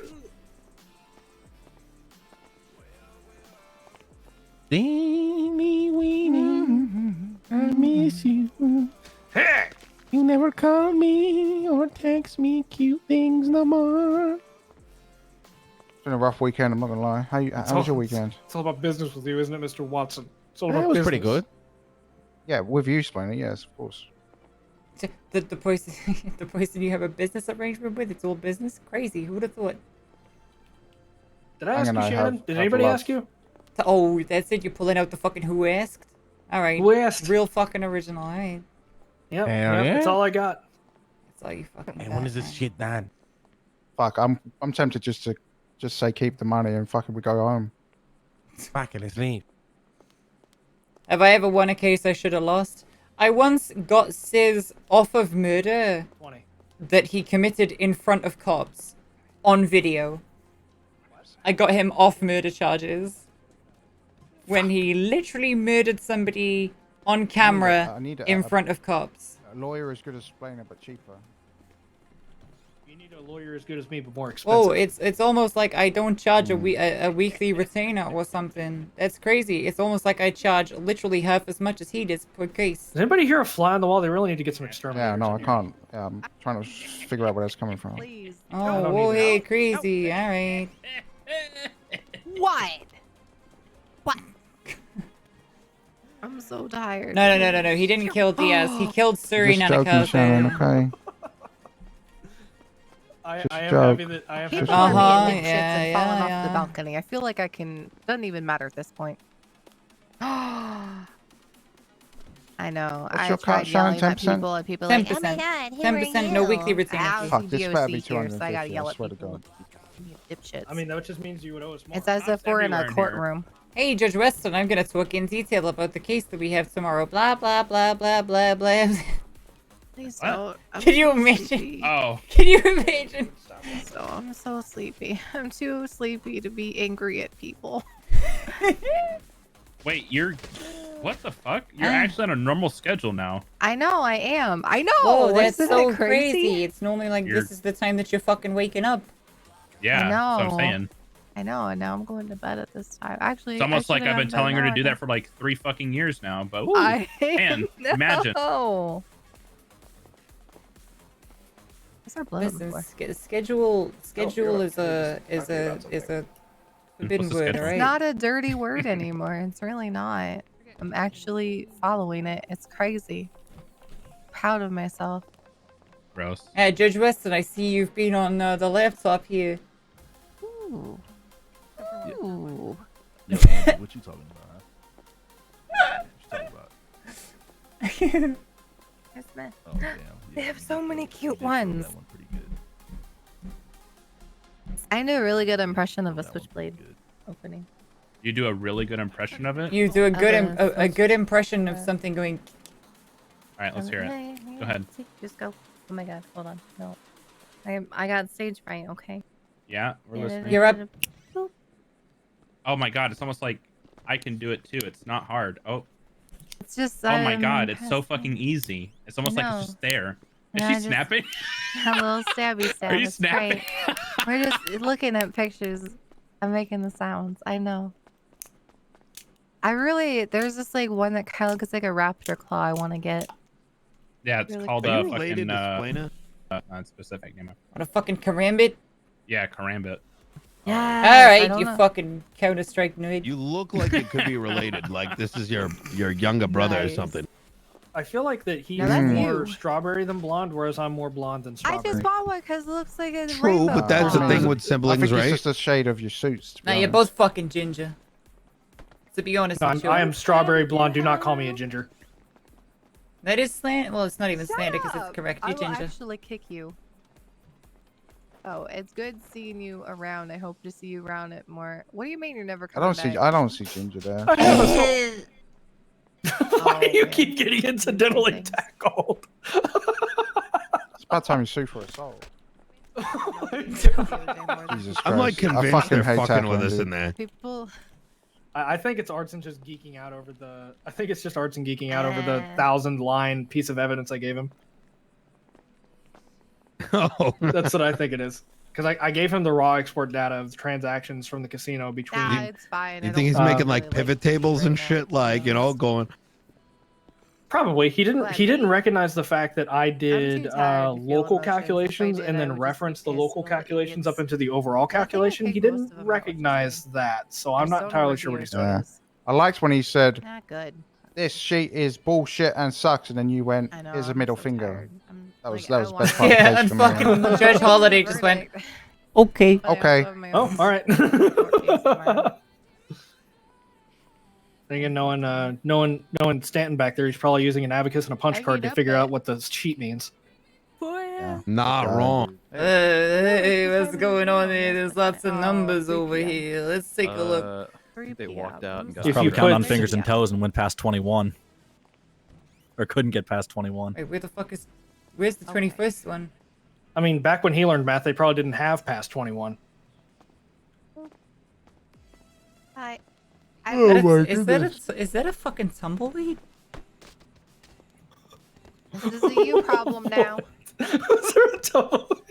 [SPEAKER 8] Deanie weenie, I miss you.
[SPEAKER 3] Hey!
[SPEAKER 8] You never call me or text me cute things no more.
[SPEAKER 4] It's been a rough weekend, I'm not gonna lie. How was your weekend?
[SPEAKER 3] It's all about business with you, isn't it, Mr. Watson? It's all
[SPEAKER 8] That
[SPEAKER 3] about
[SPEAKER 8] was
[SPEAKER 3] business.
[SPEAKER 8] pretty good.
[SPEAKER 4] Yeah, with you, Spliner, yes, of course.
[SPEAKER 1] The person the person you have a business arrangement with, it's all business? Crazy. Who would have thought?
[SPEAKER 3] Did I ask you,
[SPEAKER 4] I
[SPEAKER 3] Shannon?
[SPEAKER 4] have-
[SPEAKER 3] Did
[SPEAKER 4] have
[SPEAKER 3] anybody
[SPEAKER 4] love.
[SPEAKER 3] ask you?
[SPEAKER 1] Oh, that's it. You're pulling out the fucking who asked? Alright.
[SPEAKER 3] Who asked?
[SPEAKER 1] Real fucking original, alright.
[SPEAKER 3] Yep,
[SPEAKER 8] Hell
[SPEAKER 3] yep,
[SPEAKER 8] yeah.
[SPEAKER 3] that's all I got.
[SPEAKER 1] That's all you fucking
[SPEAKER 8] Hey,
[SPEAKER 1] got,
[SPEAKER 8] when is this
[SPEAKER 1] man.
[SPEAKER 8] shit done?
[SPEAKER 4] Fuck, I'm tempted just to say keep the money and fucking we go home.
[SPEAKER 8] Fuck it, let's leave.
[SPEAKER 1] Have I ever won a case I should have lost? I once got Sis off of murder
[SPEAKER 3] 20.
[SPEAKER 1] that he committed in front of cops on video. I got him off murder charges when he literally murdered somebody on camera in front of cops.
[SPEAKER 4] A lawyer as good as explaining, but cheaper.
[SPEAKER 3] You need a lawyer as good as me, but more expensive.
[SPEAKER 1] Oh, it's almost like I don't charge a weekly retainer or something. That's crazy. It's almost like I charge literally half as much as he does per case.
[SPEAKER 3] Does anybody hear a fly on the wall? They really need to get some exterminators.
[SPEAKER 4] Yeah, no, I
[SPEAKER 3] in here.
[SPEAKER 4] can't. Yeah, I'm trying to figure out where that's coming from.
[SPEAKER 1] Oh, whoa, hey, crazy. All right.
[SPEAKER 17] What? What? I'm so tired.
[SPEAKER 1] No. He didn't kill Diaz. He killed Suri
[SPEAKER 4] Just joking, Shannon,
[SPEAKER 1] Nanakase.
[SPEAKER 4] okay?
[SPEAKER 3] I
[SPEAKER 4] Just
[SPEAKER 3] am
[SPEAKER 4] joke.
[SPEAKER 3] happy that I have.
[SPEAKER 17] People
[SPEAKER 1] Uh-huh,
[SPEAKER 17] are being dipshits
[SPEAKER 1] yeah,
[SPEAKER 17] and falling off
[SPEAKER 1] yeah.
[SPEAKER 17] the balcony. I feel like I can. Doesn't even matter at this point. I know.
[SPEAKER 4] What's
[SPEAKER 17] I
[SPEAKER 4] your
[SPEAKER 17] tried
[SPEAKER 4] cut, Shannon?
[SPEAKER 17] yelling at
[SPEAKER 4] 10%?
[SPEAKER 17] people, and people are like, oh my
[SPEAKER 1] 10%.
[SPEAKER 17] god, who
[SPEAKER 1] 10%,
[SPEAKER 17] are
[SPEAKER 1] no
[SPEAKER 17] you?
[SPEAKER 1] weekly retainer
[SPEAKER 17] I
[SPEAKER 1] fee.
[SPEAKER 17] was
[SPEAKER 4] Fuck, this better be
[SPEAKER 17] DOC here, so I gotta
[SPEAKER 4] 250,
[SPEAKER 17] yell
[SPEAKER 4] I
[SPEAKER 17] at
[SPEAKER 4] swear to
[SPEAKER 17] people.
[SPEAKER 4] God.
[SPEAKER 17] You dipshits.
[SPEAKER 3] I mean, that just means you would owe us more.
[SPEAKER 17] It's as if we're in a courtroom.
[SPEAKER 1] Hey, Judge Weston, I'm gonna talk in detail about the case that we have tomorrow. Blah, blah, blah, blah, blah, blah.
[SPEAKER 17] Please don't. I'm
[SPEAKER 1] Can you
[SPEAKER 17] so
[SPEAKER 1] imagine?
[SPEAKER 17] sleepy.
[SPEAKER 9] Oh.
[SPEAKER 1] Can you imagine?
[SPEAKER 17] I'm so sleepy. I'm too sleepy to be angry at people.
[SPEAKER 22] Wait, you're. What the fuck? You're actually on a normal schedule now.
[SPEAKER 17] I know, I am. I know.
[SPEAKER 1] Whoa, that's
[SPEAKER 17] Isn't
[SPEAKER 1] so
[SPEAKER 17] it
[SPEAKER 1] crazy. It's normally like
[SPEAKER 22] You're-
[SPEAKER 1] this is the time that you're fucking waking up.
[SPEAKER 22] Yeah,
[SPEAKER 17] I
[SPEAKER 22] that's what I'm
[SPEAKER 17] know.
[SPEAKER 22] saying.
[SPEAKER 17] I know, and now I'm going to bed at this time. Actually,
[SPEAKER 22] It's almost
[SPEAKER 17] I
[SPEAKER 22] like
[SPEAKER 17] should've
[SPEAKER 22] I've been
[SPEAKER 17] gone to
[SPEAKER 22] telling
[SPEAKER 17] bed
[SPEAKER 22] her to
[SPEAKER 17] now,
[SPEAKER 22] do
[SPEAKER 17] I
[SPEAKER 22] that for like 3 fucking years now. But ooh,
[SPEAKER 17] I
[SPEAKER 22] man, imagine.
[SPEAKER 17] know. What's our blood
[SPEAKER 1] Listen,
[SPEAKER 17] for?
[SPEAKER 1] schedule
[SPEAKER 17] you're
[SPEAKER 1] is a forbidden
[SPEAKER 22] the
[SPEAKER 1] word,
[SPEAKER 22] schedule?
[SPEAKER 1] right?
[SPEAKER 17] It's not a dirty word anymore. It's really not. I'm actually following it. It's crazy. Proud of myself.
[SPEAKER 22] Gross.
[SPEAKER 1] Judge Weston, I see you've been on the laptop here.
[SPEAKER 17] Ooh. Ooh.
[SPEAKER 6] Yo, Andy, what you talking about? Huh? What you talking about?
[SPEAKER 17] Here's mine.
[SPEAKER 6] Oh, damn.
[SPEAKER 17] They have so many
[SPEAKER 6] You
[SPEAKER 17] cute
[SPEAKER 6] did throw
[SPEAKER 17] ones.
[SPEAKER 6] that one pretty good.
[SPEAKER 17] I do a really good impression of a switchblade opening.
[SPEAKER 22] You do a really good impression of it.
[SPEAKER 1] You do a good
[SPEAKER 17] Okay.
[SPEAKER 1] a good impression of something going.
[SPEAKER 22] All right, let's hear it. Go ahead.
[SPEAKER 17] Just go. Oh my god, hold on. No. I got stage fright, okay?
[SPEAKER 22] Yeah, we're listening.
[SPEAKER 1] You're up.
[SPEAKER 22] Oh my god, it's almost like I can do it too. It's not hard. Oh.
[SPEAKER 17] It's just
[SPEAKER 22] Oh my god, it's so
[SPEAKER 17] passive.
[SPEAKER 22] fucking easy. It's almost like
[SPEAKER 17] know.
[SPEAKER 22] it's just there. Is
[SPEAKER 17] No,
[SPEAKER 22] she
[SPEAKER 17] I just-
[SPEAKER 22] snapping?
[SPEAKER 17] A little stabby stab.
[SPEAKER 22] Are you
[SPEAKER 17] it's
[SPEAKER 22] snapping?
[SPEAKER 17] great. We're just looking at pictures. I'm making the sounds. I know. There's this like one that kind of looks like a raptor claw I want to get.
[SPEAKER 22] Yeah, it's
[SPEAKER 17] Really
[SPEAKER 22] called
[SPEAKER 17] cool. Are you
[SPEAKER 22] fucking
[SPEAKER 17] related to
[SPEAKER 22] non-specific name.
[SPEAKER 1] What a fucking karambit.
[SPEAKER 22] Yeah, karambit.
[SPEAKER 17] Yeah.
[SPEAKER 1] Alright, you fucking Counter-Strike nerd.
[SPEAKER 23] You look like it could be related. Like this is your younger brother or
[SPEAKER 1] Nice.
[SPEAKER 23] something.
[SPEAKER 3] I feel like that he's
[SPEAKER 17] Now that's
[SPEAKER 3] more
[SPEAKER 17] you.
[SPEAKER 3] strawberry than blonde, whereas I'm more blonde than
[SPEAKER 17] I
[SPEAKER 3] strawberry.
[SPEAKER 17] just bought one because it looks like a
[SPEAKER 23] True,
[SPEAKER 17] rainbow
[SPEAKER 23] but that's the
[SPEAKER 17] claw.
[SPEAKER 23] thing with
[SPEAKER 4] I
[SPEAKER 23] siblings,
[SPEAKER 4] think
[SPEAKER 23] right?
[SPEAKER 4] it's just a shade of your suits. To be
[SPEAKER 1] Now you're
[SPEAKER 4] honest.
[SPEAKER 1] both fucking ginger. To be honest
[SPEAKER 3] No,
[SPEAKER 1] with you.
[SPEAKER 3] I am strawberry blonde. Do not call me a ginger.
[SPEAKER 1] That is slant. Well, it's not even
[SPEAKER 17] Shut
[SPEAKER 1] slanted because it's
[SPEAKER 17] up.
[SPEAKER 1] correct.
[SPEAKER 17] I
[SPEAKER 1] You're
[SPEAKER 17] will
[SPEAKER 1] ginger.
[SPEAKER 17] actually kick you. Oh, it's good seeing you around. I hope to see you around it more. What do you mean you're never
[SPEAKER 4] I
[SPEAKER 17] coming
[SPEAKER 4] don't see Ginger there.
[SPEAKER 3] Why do you keep getting incidentally tackled?
[SPEAKER 4] It's about time you sue for assault. Jesus
[SPEAKER 23] I'm like
[SPEAKER 4] Christ. I
[SPEAKER 23] convinced
[SPEAKER 4] fucking
[SPEAKER 23] they're
[SPEAKER 4] hate
[SPEAKER 23] fucking with
[SPEAKER 4] tackling,
[SPEAKER 23] us
[SPEAKER 4] dude.
[SPEAKER 23] in there.
[SPEAKER 17] People.
[SPEAKER 3] I think it's Artson just geeking out over the. I think it's just Artson geeking out over the 1,000-line piece of evidence I gave him.
[SPEAKER 23] Oh,
[SPEAKER 3] that's what I think it is. Because I gave him the raw export data of the transactions from the casino between.
[SPEAKER 17] Nah, it's fine.
[SPEAKER 23] You think he's making like pivot tables and shit, like going?
[SPEAKER 3] Probably he didn't.
[SPEAKER 17] But
[SPEAKER 3] He didn't recognize the fact that I did
[SPEAKER 17] tired to feel
[SPEAKER 3] local
[SPEAKER 17] emotions. If I
[SPEAKER 3] calculations
[SPEAKER 17] did,
[SPEAKER 3] and
[SPEAKER 17] I
[SPEAKER 3] then
[SPEAKER 17] would just
[SPEAKER 3] reference the
[SPEAKER 17] pissed
[SPEAKER 3] local
[SPEAKER 17] little
[SPEAKER 3] calculations up
[SPEAKER 17] idiots.
[SPEAKER 3] into the overall calculation. He
[SPEAKER 17] picked most
[SPEAKER 3] didn't
[SPEAKER 17] of 'em out, which is
[SPEAKER 3] recognize that, so I'm
[SPEAKER 17] There's
[SPEAKER 3] not
[SPEAKER 17] so
[SPEAKER 3] entirely
[SPEAKER 17] many
[SPEAKER 3] sure what he's
[SPEAKER 17] viewers.
[SPEAKER 3] doing.
[SPEAKER 4] Yeah. I liked when he said,
[SPEAKER 17] Not good.
[SPEAKER 4] "This sheet is bullshit and sucks," and then you went,
[SPEAKER 17] I know,
[SPEAKER 4] "Here's a
[SPEAKER 17] I'm
[SPEAKER 4] middle
[SPEAKER 17] so
[SPEAKER 4] finger."
[SPEAKER 17] tired.
[SPEAKER 4] That was
[SPEAKER 17] like,
[SPEAKER 4] the
[SPEAKER 17] I
[SPEAKER 4] best part
[SPEAKER 1] Yeah,
[SPEAKER 4] of the
[SPEAKER 1] and
[SPEAKER 4] case for me.
[SPEAKER 1] fucking Judge Holiday just went, okay.
[SPEAKER 4] Okay.
[SPEAKER 3] Oh, all right. Thinking knowing Stanton back there, he's probably using an abacus and a punch
[SPEAKER 17] I
[SPEAKER 3] card
[SPEAKER 17] mean,
[SPEAKER 3] to
[SPEAKER 17] up
[SPEAKER 3] figure
[SPEAKER 17] there.
[SPEAKER 3] out what the sheet means.
[SPEAKER 23] Not wrong.
[SPEAKER 1] Hey, what's going on here? There's lots of numbers over here. Let's take a look.
[SPEAKER 15] They walked out and got
[SPEAKER 3] If
[SPEAKER 15] probably
[SPEAKER 3] you
[SPEAKER 15] counted
[SPEAKER 3] put-
[SPEAKER 15] on fingers and toes and went past 21. or couldn't get past 21.
[SPEAKER 1] Wait, where's the 21st one?
[SPEAKER 3] I mean, back when he learned math, they probably didn't have past 21.
[SPEAKER 1] Is that a fucking tumbleweed?
[SPEAKER 5] This is a you problem now.
[SPEAKER 3] Was there a tumbleweed?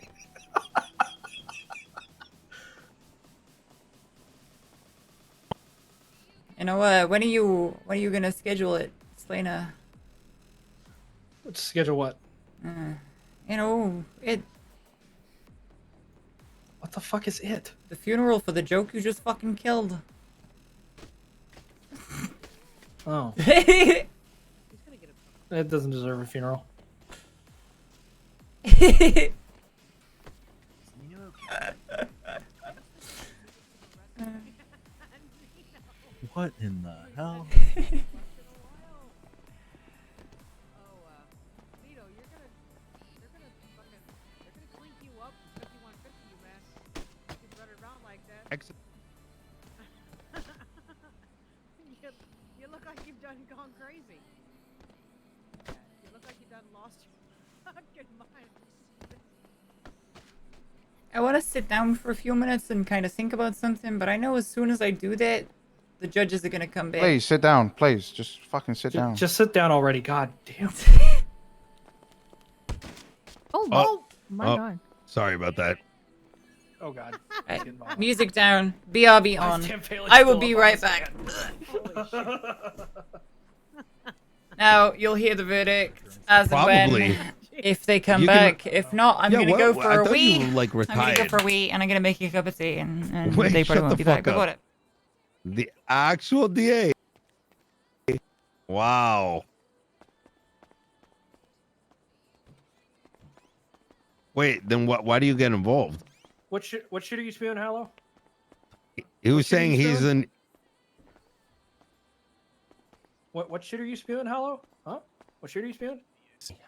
[SPEAKER 1] You know, when are you gonna schedule it, Selena?
[SPEAKER 3] Schedule what?
[SPEAKER 1] You know, it.
[SPEAKER 3] What the fuck is it?
[SPEAKER 1] The funeral for the joke you just fucking killed.
[SPEAKER 3] Oh. It doesn't deserve a funeral.
[SPEAKER 6] What in the hell?
[SPEAKER 17] You look like you've done gone crazy. You look like you've done lost your fucking mind.
[SPEAKER 1] I want to sit down for a few minutes and kind of think about something, but I know as soon as I do that, the judges are gonna come back.
[SPEAKER 4] Please sit down. Please, just fucking sit down.
[SPEAKER 3] Just sit down already. God damn.
[SPEAKER 7] Oh my god.
[SPEAKER 23] Sorry about that.
[SPEAKER 3] Oh god.
[SPEAKER 1] Right, music down. BRB on. I will be right back. Now you'll hear the verdict as and
[SPEAKER 23] Probably.
[SPEAKER 1] when, if they come
[SPEAKER 23] You can-
[SPEAKER 1] back. If not, I'm
[SPEAKER 23] Yeah,
[SPEAKER 1] gonna
[SPEAKER 23] what-
[SPEAKER 1] go
[SPEAKER 23] I
[SPEAKER 1] for a
[SPEAKER 23] thought
[SPEAKER 1] wee.
[SPEAKER 23] you were, like,
[SPEAKER 1] I'm gonna go
[SPEAKER 23] retired.
[SPEAKER 1] for a wee, and I'm gonna make you a cup of tea, and
[SPEAKER 23] Wait,
[SPEAKER 1] they probably
[SPEAKER 23] shut
[SPEAKER 1] won't
[SPEAKER 23] the
[SPEAKER 1] be back.
[SPEAKER 23] fuck
[SPEAKER 1] But
[SPEAKER 23] up.
[SPEAKER 1] what?
[SPEAKER 23] The actual DA. Wow. Wait, then what? Why do you get involved?
[SPEAKER 3] What shooter you spewing, Hallow?
[SPEAKER 23] He was saying
[SPEAKER 3] shooting
[SPEAKER 23] he's
[SPEAKER 3] show?
[SPEAKER 23] an.
[SPEAKER 3] What shooter you spewing, Hallow? Huh? What shooter you spewing?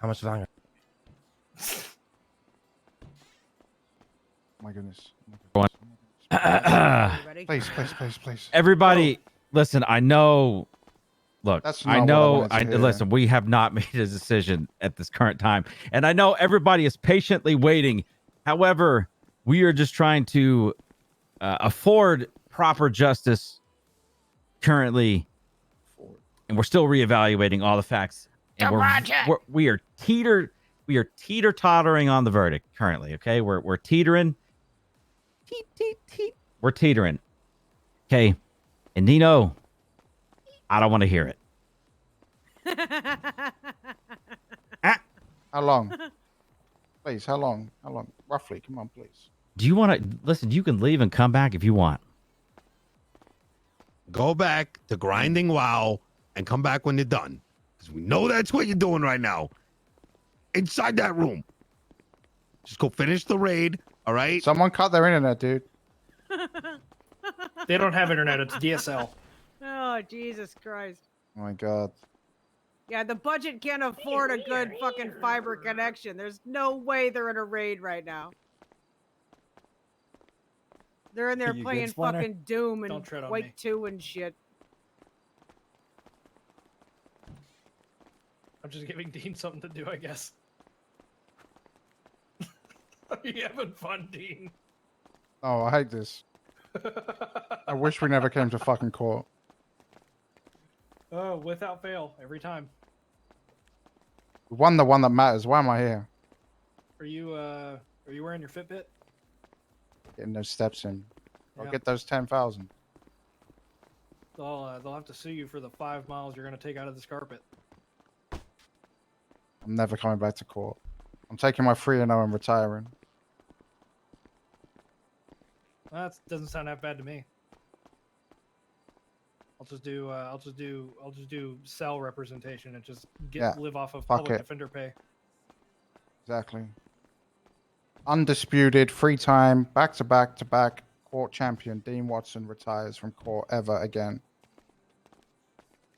[SPEAKER 8] How much longer?
[SPEAKER 4] My goodness. Please.
[SPEAKER 9] Everybody, listen. I know. Look,
[SPEAKER 4] That's
[SPEAKER 9] I
[SPEAKER 4] not what I
[SPEAKER 9] know.
[SPEAKER 4] wanted to hear.
[SPEAKER 9] Listen. We have not made a decision at this current time, and I know everybody is patiently waiting. However, we are just trying to afford proper justice currently, and we're still reevaluating all the facts. And we are teeter tottering on the verdict currently. Okay, we're teetering. We're teetering. Okay, and Nino, I don't want to hear it.
[SPEAKER 4] How long? Please, how long? How long? Roughly, come on, please.
[SPEAKER 9] Do you want to listen? You can leave and come back if you want.
[SPEAKER 23] Go back to grinding WoW and come back when you're done. Because we know that's what you're doing right now. Inside that room. Just go finish the raid, all right?
[SPEAKER 4] Someone cut their internet, dude.
[SPEAKER 3] They don't have internet. It's DSL.
[SPEAKER 17] Oh, Jesus Christ.
[SPEAKER 4] Oh my god.
[SPEAKER 17] Yeah, the budget can't afford a good fucking fiber connection. There's no way they're in a raid right now. They're in there
[SPEAKER 3] You good,
[SPEAKER 17] playing
[SPEAKER 3] Splinter?
[SPEAKER 17] fucking Doom
[SPEAKER 3] Don't
[SPEAKER 17] and
[SPEAKER 3] tread on
[SPEAKER 17] Quake
[SPEAKER 3] me.
[SPEAKER 17] 2 and shit.
[SPEAKER 3] I'm just giving Dean something to do, I guess. Are you having fun, Dean?
[SPEAKER 4] Oh, I hate this. I wish we never came to fucking court.
[SPEAKER 3] Oh, without fail, every time.
[SPEAKER 4] We won the one that matters. Why am I here?
[SPEAKER 3] Are you wearing your Fitbit?
[SPEAKER 4] Getting those steps in. I'll
[SPEAKER 3] Yeah.
[SPEAKER 4] get those 10,000.
[SPEAKER 3] They'll have to sue you for the 5 miles you're gonna take out of this carpet.
[SPEAKER 4] I'm never coming back to court. I'm taking my 3-0 and retiring.
[SPEAKER 3] That doesn't sound that bad to me. I'll just do cell representation and just live off of
[SPEAKER 4] fuck
[SPEAKER 3] public
[SPEAKER 4] it.
[SPEAKER 3] defender pay.
[SPEAKER 4] Exactly. Undisputed, 3-time, back-to-back court champion Dean Watson retires from court ever again.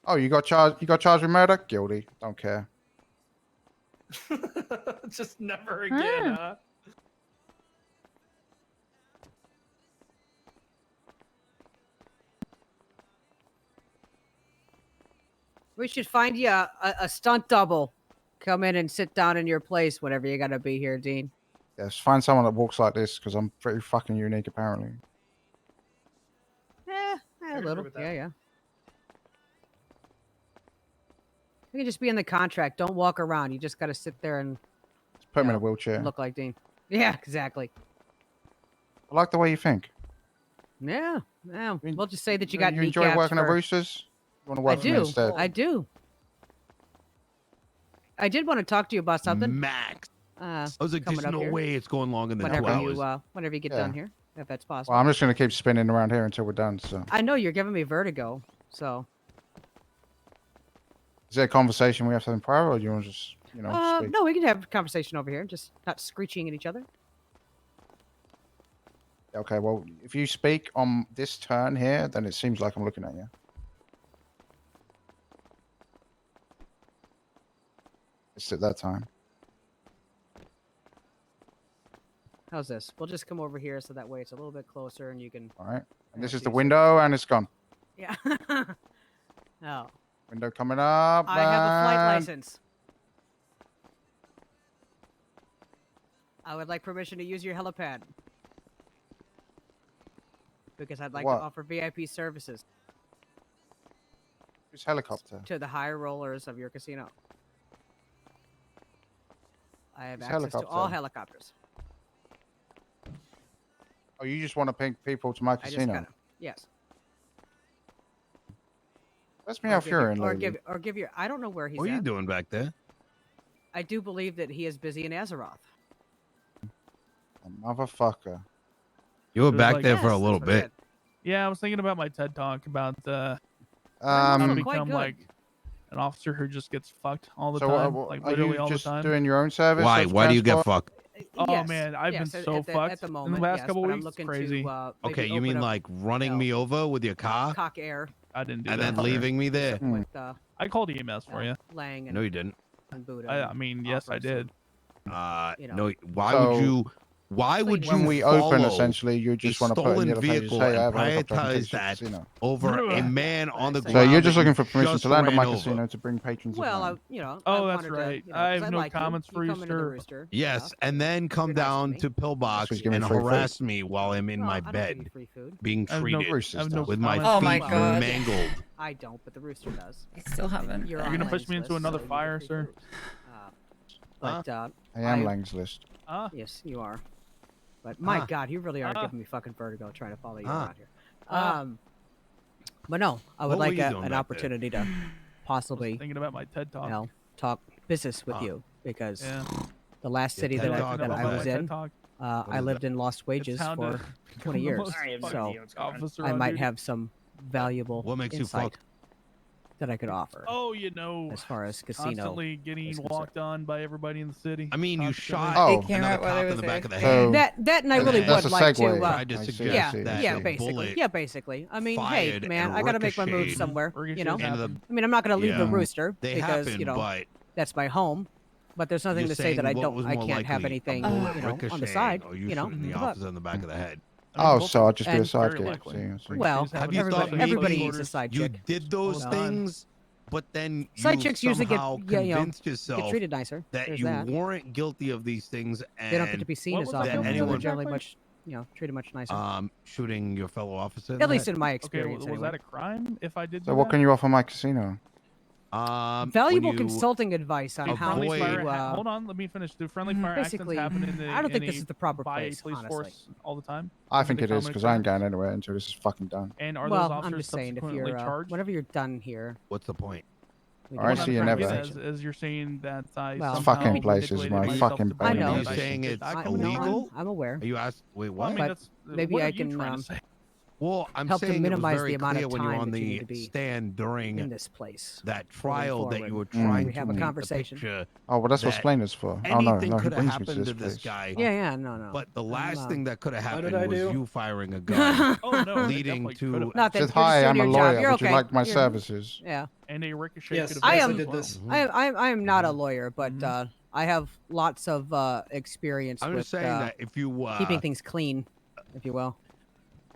[SPEAKER 4] Oh, you got charged with murder? Guilty. Don't care.
[SPEAKER 3] Just never again, huh?
[SPEAKER 11] We should find you a stunt double. Come in and sit down in your place whenever you gotta be here, Dean.
[SPEAKER 4] Yes, find someone that walks like this because I'm pretty fucking unique apparently.
[SPEAKER 11] A little. Yeah. You can just be in the contract. Don't walk around. You just gotta sit there and
[SPEAKER 4] Just put me in a wheelchair.
[SPEAKER 11] look like Dean. Yeah, exactly.
[SPEAKER 4] I like the way you think.
[SPEAKER 11] Yeah. We'll just say that you
[SPEAKER 4] You
[SPEAKER 11] got
[SPEAKER 4] enjoy
[SPEAKER 11] kneecaps
[SPEAKER 4] working at
[SPEAKER 11] for-
[SPEAKER 4] Roosters? You want to
[SPEAKER 11] I
[SPEAKER 4] work for me
[SPEAKER 11] do.
[SPEAKER 4] instead?
[SPEAKER 11] I do. I did want to talk to you about something.
[SPEAKER 23] Max.
[SPEAKER 11] I
[SPEAKER 23] was like, there's no way it's going longer than 2 hours.
[SPEAKER 11] Whenever you get
[SPEAKER 4] Yeah.
[SPEAKER 11] done here, if that's possible.
[SPEAKER 4] Well, I'm just going to keep spinning around here until we're done. So,
[SPEAKER 11] I know you're giving me vertigo, so.
[SPEAKER 4] is there a conversation we have to have in prior, or do you want to just, speak?
[SPEAKER 11] No, we can have a conversation over here, just not screeching at each other.
[SPEAKER 4] Okay, well, if you speak on this turn here, then it seems like I'm looking at you. It's at that time.
[SPEAKER 11] How's this? We'll just come over here so that way it's a little bit closer and you can.
[SPEAKER 4] All right. And this
[SPEAKER 11] Yeah,
[SPEAKER 4] is the
[SPEAKER 11] see, so-
[SPEAKER 4] window, and it's gone.
[SPEAKER 11] Yeah. Oh.
[SPEAKER 4] Window coming up.
[SPEAKER 11] I have a flight
[SPEAKER 4] and-
[SPEAKER 11] license. I would like permission to use your helipad. Because I'd like
[SPEAKER 4] What?
[SPEAKER 11] to offer VIP services
[SPEAKER 4] Who's helicopter?
[SPEAKER 11] to the high rollers of your casino. I have
[SPEAKER 4] Who's
[SPEAKER 11] access to all
[SPEAKER 4] helicopter?
[SPEAKER 11] helicopters.
[SPEAKER 4] Oh, you just want to ping people to my
[SPEAKER 11] I just
[SPEAKER 4] casino?
[SPEAKER 11] gotta. Yes.
[SPEAKER 4] Let's me have Fury in,
[SPEAKER 11] or
[SPEAKER 4] lady.
[SPEAKER 11] give your. I don't know where he's
[SPEAKER 23] What are you
[SPEAKER 11] at.
[SPEAKER 23] doing back there?
[SPEAKER 11] I do believe that he is busy in Azeroth.
[SPEAKER 4] Motherfucker.
[SPEAKER 23] You were
[SPEAKER 22] It was
[SPEAKER 23] back
[SPEAKER 22] like-
[SPEAKER 23] there for a
[SPEAKER 22] Yes,
[SPEAKER 23] little
[SPEAKER 22] that's what I
[SPEAKER 23] bit.
[SPEAKER 22] Yeah, I was thinking about my TED talk about
[SPEAKER 4] Quite
[SPEAKER 22] how to become
[SPEAKER 4] good.
[SPEAKER 22] like an officer who just gets fucked all the
[SPEAKER 4] So,
[SPEAKER 22] time,
[SPEAKER 4] what-
[SPEAKER 22] like
[SPEAKER 4] are
[SPEAKER 22] literally
[SPEAKER 4] you
[SPEAKER 22] all
[SPEAKER 4] just
[SPEAKER 22] the time.
[SPEAKER 4] doing your own service?
[SPEAKER 23] Why?
[SPEAKER 4] of
[SPEAKER 23] Why do you get
[SPEAKER 4] transport?
[SPEAKER 23] fucked?
[SPEAKER 22] Oh
[SPEAKER 11] Yes,
[SPEAKER 22] man, I've
[SPEAKER 11] yes,
[SPEAKER 22] been
[SPEAKER 11] at
[SPEAKER 22] so
[SPEAKER 11] the-
[SPEAKER 22] fucked
[SPEAKER 11] at the
[SPEAKER 22] in
[SPEAKER 11] moment,
[SPEAKER 22] the last
[SPEAKER 11] yes,
[SPEAKER 22] couple
[SPEAKER 11] but I'm
[SPEAKER 22] weeks.
[SPEAKER 11] looking
[SPEAKER 22] It's
[SPEAKER 11] to,
[SPEAKER 22] crazy.
[SPEAKER 11] maybe
[SPEAKER 23] Okay, you
[SPEAKER 11] open
[SPEAKER 23] mean
[SPEAKER 11] up,
[SPEAKER 23] like running me over with your car
[SPEAKER 11] cock air
[SPEAKER 22] I didn't do
[SPEAKER 23] and
[SPEAKER 22] that.
[SPEAKER 23] then leaving me there?
[SPEAKER 11] with
[SPEAKER 22] I called EMS for you.
[SPEAKER 11] Lang and
[SPEAKER 23] No, you didn't.
[SPEAKER 11] and Buddha.
[SPEAKER 22] I mean, yes, I did.
[SPEAKER 11] you know.
[SPEAKER 23] No. Why
[SPEAKER 4] So,
[SPEAKER 23] would you? Why would you
[SPEAKER 4] when we open,
[SPEAKER 23] follow
[SPEAKER 4] essentially, you just
[SPEAKER 23] a
[SPEAKER 4] want to put in
[SPEAKER 23] stolen
[SPEAKER 4] the other pages,
[SPEAKER 23] vehicle
[SPEAKER 4] hey, I
[SPEAKER 23] and
[SPEAKER 4] have a helicopter, I can take
[SPEAKER 23] prioritize
[SPEAKER 4] you to the
[SPEAKER 23] that
[SPEAKER 4] casino.
[SPEAKER 23] over a man on the ground?
[SPEAKER 4] So you're just
[SPEAKER 23] that you
[SPEAKER 4] looking for permission
[SPEAKER 23] just
[SPEAKER 4] to land at
[SPEAKER 23] ran
[SPEAKER 4] my
[SPEAKER 23] over?
[SPEAKER 4] casino to bring patrons
[SPEAKER 11] Well,
[SPEAKER 4] of mine.
[SPEAKER 22] Oh,
[SPEAKER 11] I
[SPEAKER 22] that's
[SPEAKER 11] wanted
[SPEAKER 22] right.
[SPEAKER 11] To,
[SPEAKER 22] I have
[SPEAKER 11] 'cause
[SPEAKER 22] no
[SPEAKER 11] like
[SPEAKER 22] comments
[SPEAKER 11] you.
[SPEAKER 22] for
[SPEAKER 11] You
[SPEAKER 22] you,
[SPEAKER 11] come into the
[SPEAKER 22] sir.
[SPEAKER 11] Rooster,
[SPEAKER 23] Yes, and then come down to Pillbox
[SPEAKER 4] She's giving
[SPEAKER 23] and
[SPEAKER 4] free food.
[SPEAKER 23] harass me while I'm in
[SPEAKER 11] No,
[SPEAKER 23] my
[SPEAKER 11] I don't give
[SPEAKER 23] bed,
[SPEAKER 11] you free food.
[SPEAKER 23] being
[SPEAKER 22] I have no-
[SPEAKER 23] treated
[SPEAKER 22] I have no
[SPEAKER 23] with my feet
[SPEAKER 22] comments.
[SPEAKER 1] Oh my God.
[SPEAKER 23] mangled.
[SPEAKER 11] I don't, but the Rooster does.
[SPEAKER 1] I still haven't.
[SPEAKER 11] You're
[SPEAKER 22] You're
[SPEAKER 11] on
[SPEAKER 22] gonna push
[SPEAKER 11] Lang's
[SPEAKER 22] me into
[SPEAKER 11] list,
[SPEAKER 22] another
[SPEAKER 11] so you get
[SPEAKER 22] fire,
[SPEAKER 11] free
[SPEAKER 22] sir?
[SPEAKER 11] food. But
[SPEAKER 4] I am Lang's list.
[SPEAKER 11] Yes, you are. But my
[SPEAKER 23] Ah.
[SPEAKER 11] God, you really are
[SPEAKER 22] Ah.
[SPEAKER 11] giving me fucking vertigo trying to follow you
[SPEAKER 23] Ah.
[SPEAKER 11] around here.
[SPEAKER 22] Ah.
[SPEAKER 11] But no, I would
[SPEAKER 23] What were
[SPEAKER 11] like
[SPEAKER 23] you doing
[SPEAKER 11] an
[SPEAKER 23] back
[SPEAKER 11] opportunity to possibly,
[SPEAKER 22] Thinking about my TED talk.
[SPEAKER 11] you know, talk business with
[SPEAKER 23] Ah.
[SPEAKER 11] you because
[SPEAKER 22] Yeah.
[SPEAKER 11] the last
[SPEAKER 23] Yeah,
[SPEAKER 11] city
[SPEAKER 23] TED
[SPEAKER 11] that
[SPEAKER 23] Talk
[SPEAKER 11] I
[SPEAKER 23] about
[SPEAKER 11] was
[SPEAKER 23] my
[SPEAKER 11] in,
[SPEAKER 22] TED
[SPEAKER 11] I
[SPEAKER 23] is
[SPEAKER 11] lived in lost wages
[SPEAKER 22] how to
[SPEAKER 11] for
[SPEAKER 22] become
[SPEAKER 11] 20
[SPEAKER 22] the
[SPEAKER 11] years,
[SPEAKER 22] most
[SPEAKER 11] so
[SPEAKER 22] officer
[SPEAKER 11] I
[SPEAKER 22] on
[SPEAKER 11] might
[SPEAKER 22] duty.
[SPEAKER 11] have some valuable
[SPEAKER 23] What makes you
[SPEAKER 11] insight
[SPEAKER 23] fuck?
[SPEAKER 11] that I could offer
[SPEAKER 22] Oh, you know,
[SPEAKER 11] as far as casino.
[SPEAKER 22] constantly
[SPEAKER 11] is
[SPEAKER 22] getting
[SPEAKER 11] concerned.
[SPEAKER 22] walked on by everybody in the city.
[SPEAKER 23] I mean, you
[SPEAKER 22] Constantly.
[SPEAKER 23] shot
[SPEAKER 4] Oh.
[SPEAKER 23] another
[SPEAKER 1] out while I
[SPEAKER 23] cop in
[SPEAKER 1] was
[SPEAKER 23] the back of the
[SPEAKER 1] there.
[SPEAKER 23] head.
[SPEAKER 11] That and I
[SPEAKER 23] And
[SPEAKER 11] really
[SPEAKER 23] then
[SPEAKER 11] would
[SPEAKER 4] That's a
[SPEAKER 11] like to.
[SPEAKER 4] segue.
[SPEAKER 23] tried to
[SPEAKER 4] I see,
[SPEAKER 23] suggest
[SPEAKER 11] Yeah,
[SPEAKER 23] that
[SPEAKER 11] yeah,
[SPEAKER 23] the
[SPEAKER 11] basically.
[SPEAKER 23] bullet
[SPEAKER 11] Yeah, basically. I mean, hey,
[SPEAKER 23] fired
[SPEAKER 11] man,
[SPEAKER 23] and
[SPEAKER 11] I gotta make my move
[SPEAKER 23] ricocheted
[SPEAKER 11] somewhere. You know,
[SPEAKER 22] Ricocheted
[SPEAKER 23] into the.
[SPEAKER 11] I mean, I'm not gonna leave the
[SPEAKER 23] Yeah.
[SPEAKER 11] Rooster
[SPEAKER 23] They
[SPEAKER 11] because
[SPEAKER 23] happen,
[SPEAKER 11] you know
[SPEAKER 23] but
[SPEAKER 11] that's my home. But there's nothing
[SPEAKER 23] you're
[SPEAKER 11] to say
[SPEAKER 23] saying
[SPEAKER 11] that I
[SPEAKER 23] what
[SPEAKER 11] don't.
[SPEAKER 23] was
[SPEAKER 11] I
[SPEAKER 23] more
[SPEAKER 11] can't have
[SPEAKER 23] likely, a
[SPEAKER 11] anything,
[SPEAKER 23] bullet
[SPEAKER 11] you know, on the
[SPEAKER 23] ricocheting
[SPEAKER 11] side.
[SPEAKER 23] or you
[SPEAKER 11] You know,
[SPEAKER 23] shooting the
[SPEAKER 11] look.
[SPEAKER 23] officer in the back of the head.
[SPEAKER 22] I mean,
[SPEAKER 4] Oh,
[SPEAKER 22] both
[SPEAKER 4] so
[SPEAKER 22] of
[SPEAKER 4] I'll
[SPEAKER 22] them.
[SPEAKER 4] just be a
[SPEAKER 11] And-
[SPEAKER 4] sidekick.
[SPEAKER 22] Very likely.
[SPEAKER 4] See.
[SPEAKER 11] Well,
[SPEAKER 23] Have you
[SPEAKER 11] everybody,
[SPEAKER 23] thought maybe
[SPEAKER 11] everybody
[SPEAKER 22] you-
[SPEAKER 11] needs a side
[SPEAKER 23] You
[SPEAKER 11] chick.
[SPEAKER 23] did those
[SPEAKER 22] Hold on.
[SPEAKER 23] things, but then
[SPEAKER 11] Side
[SPEAKER 23] you
[SPEAKER 11] chicks usually get,
[SPEAKER 23] somehow
[SPEAKER 11] yeah, you know,
[SPEAKER 23] convinced
[SPEAKER 11] get
[SPEAKER 23] yourself
[SPEAKER 11] treated nicer.
[SPEAKER 23] that
[SPEAKER 11] There's
[SPEAKER 23] you
[SPEAKER 11] that.
[SPEAKER 23] weren't guilty of these things, and
[SPEAKER 11] They don't get to be seen
[SPEAKER 22] What
[SPEAKER 11] as
[SPEAKER 22] was I
[SPEAKER 11] often.
[SPEAKER 23] guilty
[SPEAKER 11] so
[SPEAKER 23] of
[SPEAKER 11] they're
[SPEAKER 23] exactly?
[SPEAKER 11] generally much, you know, treated much nicer.
[SPEAKER 23] shooting your fellow officer. in
[SPEAKER 11] At
[SPEAKER 23] the
[SPEAKER 11] least
[SPEAKER 23] head?
[SPEAKER 11] in my
[SPEAKER 22] Okay,
[SPEAKER 11] experience.
[SPEAKER 22] was
[SPEAKER 11] anyway.
[SPEAKER 22] that a crime if I did
[SPEAKER 4] So
[SPEAKER 23] Uh,
[SPEAKER 22] do
[SPEAKER 4] what
[SPEAKER 22] that?
[SPEAKER 4] can you offer my casino?
[SPEAKER 11] Valuable
[SPEAKER 23] when you
[SPEAKER 11] consulting advice on
[SPEAKER 22] Do
[SPEAKER 11] how
[SPEAKER 22] friendly
[SPEAKER 23] avoid-
[SPEAKER 11] to.
[SPEAKER 22] fire hold on, let me finish. Do friendly fire
[SPEAKER 11] basically,
[SPEAKER 22] accidents happen in the
[SPEAKER 11] I don't think
[SPEAKER 22] in
[SPEAKER 11] this
[SPEAKER 22] a
[SPEAKER 11] is the proper
[SPEAKER 22] by a
[SPEAKER 11] place,
[SPEAKER 22] police
[SPEAKER 11] honestly.
[SPEAKER 22] force all the time?
[SPEAKER 4] I
[SPEAKER 22] Isn't
[SPEAKER 4] think
[SPEAKER 22] the
[SPEAKER 4] it is
[SPEAKER 22] common
[SPEAKER 4] because I ain't
[SPEAKER 22] occurrence?
[SPEAKER 4] going anywhere until this is fucking done.
[SPEAKER 22] And are
[SPEAKER 11] Well,
[SPEAKER 22] those
[SPEAKER 11] I'm
[SPEAKER 22] officers
[SPEAKER 11] just saying, if
[SPEAKER 22] subsequently
[SPEAKER 11] you're
[SPEAKER 22] charged?
[SPEAKER 11] whenever you're done here.
[SPEAKER 23] What's the point?
[SPEAKER 11] we
[SPEAKER 4] All right,
[SPEAKER 11] can
[SPEAKER 4] see you
[SPEAKER 11] have a
[SPEAKER 4] never.
[SPEAKER 11] conversation.
[SPEAKER 22] As you're saying that I
[SPEAKER 11] Well,
[SPEAKER 22] somehow
[SPEAKER 4] fucking place is
[SPEAKER 22] manipulated
[SPEAKER 4] my
[SPEAKER 22] myself
[SPEAKER 4] fucking
[SPEAKER 22] to
[SPEAKER 4] bed.
[SPEAKER 11] I
[SPEAKER 22] believe
[SPEAKER 11] know.
[SPEAKER 23] Are you
[SPEAKER 22] that I
[SPEAKER 23] saying
[SPEAKER 22] did
[SPEAKER 23] it's
[SPEAKER 22] not
[SPEAKER 11] I,
[SPEAKER 22] commit
[SPEAKER 11] no,
[SPEAKER 22] a crime.
[SPEAKER 23] illegal?
[SPEAKER 11] I'm aware.
[SPEAKER 23] Are you asked? Wait,
[SPEAKER 22] Well, I
[SPEAKER 23] what?
[SPEAKER 22] mean,
[SPEAKER 11] But
[SPEAKER 22] that's
[SPEAKER 11] maybe
[SPEAKER 22] what
[SPEAKER 11] I
[SPEAKER 22] are you
[SPEAKER 11] can,
[SPEAKER 22] trying to say?
[SPEAKER 23] Well, I'm
[SPEAKER 11] help to
[SPEAKER 23] saying
[SPEAKER 11] minimize
[SPEAKER 23] it was very
[SPEAKER 11] the amount
[SPEAKER 23] clear
[SPEAKER 11] of
[SPEAKER 23] when you were
[SPEAKER 11] time
[SPEAKER 23] on
[SPEAKER 11] that you need
[SPEAKER 23] the
[SPEAKER 11] to be
[SPEAKER 23] stand during
[SPEAKER 11] in this place.
[SPEAKER 23] that trial that you were
[SPEAKER 11] forward.
[SPEAKER 23] trying
[SPEAKER 11] We
[SPEAKER 23] to
[SPEAKER 11] have a
[SPEAKER 23] paint the
[SPEAKER 11] conversation.
[SPEAKER 23] picture
[SPEAKER 4] Oh, well, that's what
[SPEAKER 23] that
[SPEAKER 4] Splain is for. Oh, no,
[SPEAKER 23] anything
[SPEAKER 4] no, he
[SPEAKER 23] could have
[SPEAKER 4] brings me to
[SPEAKER 23] happened
[SPEAKER 4] this
[SPEAKER 23] to this
[SPEAKER 4] place.
[SPEAKER 23] guy.
[SPEAKER 11] Yeah, no.
[SPEAKER 23] But the last thing that could have
[SPEAKER 18] What
[SPEAKER 23] happened
[SPEAKER 18] did I
[SPEAKER 23] was
[SPEAKER 18] do?
[SPEAKER 23] you firing a gun,
[SPEAKER 22] Oh no, it
[SPEAKER 23] leading
[SPEAKER 22] definitely
[SPEAKER 23] to.
[SPEAKER 22] could've.
[SPEAKER 11] Not that
[SPEAKER 4] Said,
[SPEAKER 11] you're just
[SPEAKER 4] hi,
[SPEAKER 11] doing
[SPEAKER 4] I'm a
[SPEAKER 11] your job.
[SPEAKER 4] lawyer.
[SPEAKER 11] You're
[SPEAKER 4] Would you
[SPEAKER 11] okay.
[SPEAKER 4] like my
[SPEAKER 11] You're-
[SPEAKER 4] services?
[SPEAKER 11] Yeah.
[SPEAKER 22] And a ricochet
[SPEAKER 18] Yes,
[SPEAKER 22] could have
[SPEAKER 11] I
[SPEAKER 18] yes,
[SPEAKER 11] am-
[SPEAKER 18] I did this.
[SPEAKER 11] I am not a lawyer, but I have lots of experience
[SPEAKER 23] I'm
[SPEAKER 11] with
[SPEAKER 23] just saying that if you
[SPEAKER 11] keeping things clean, if you will.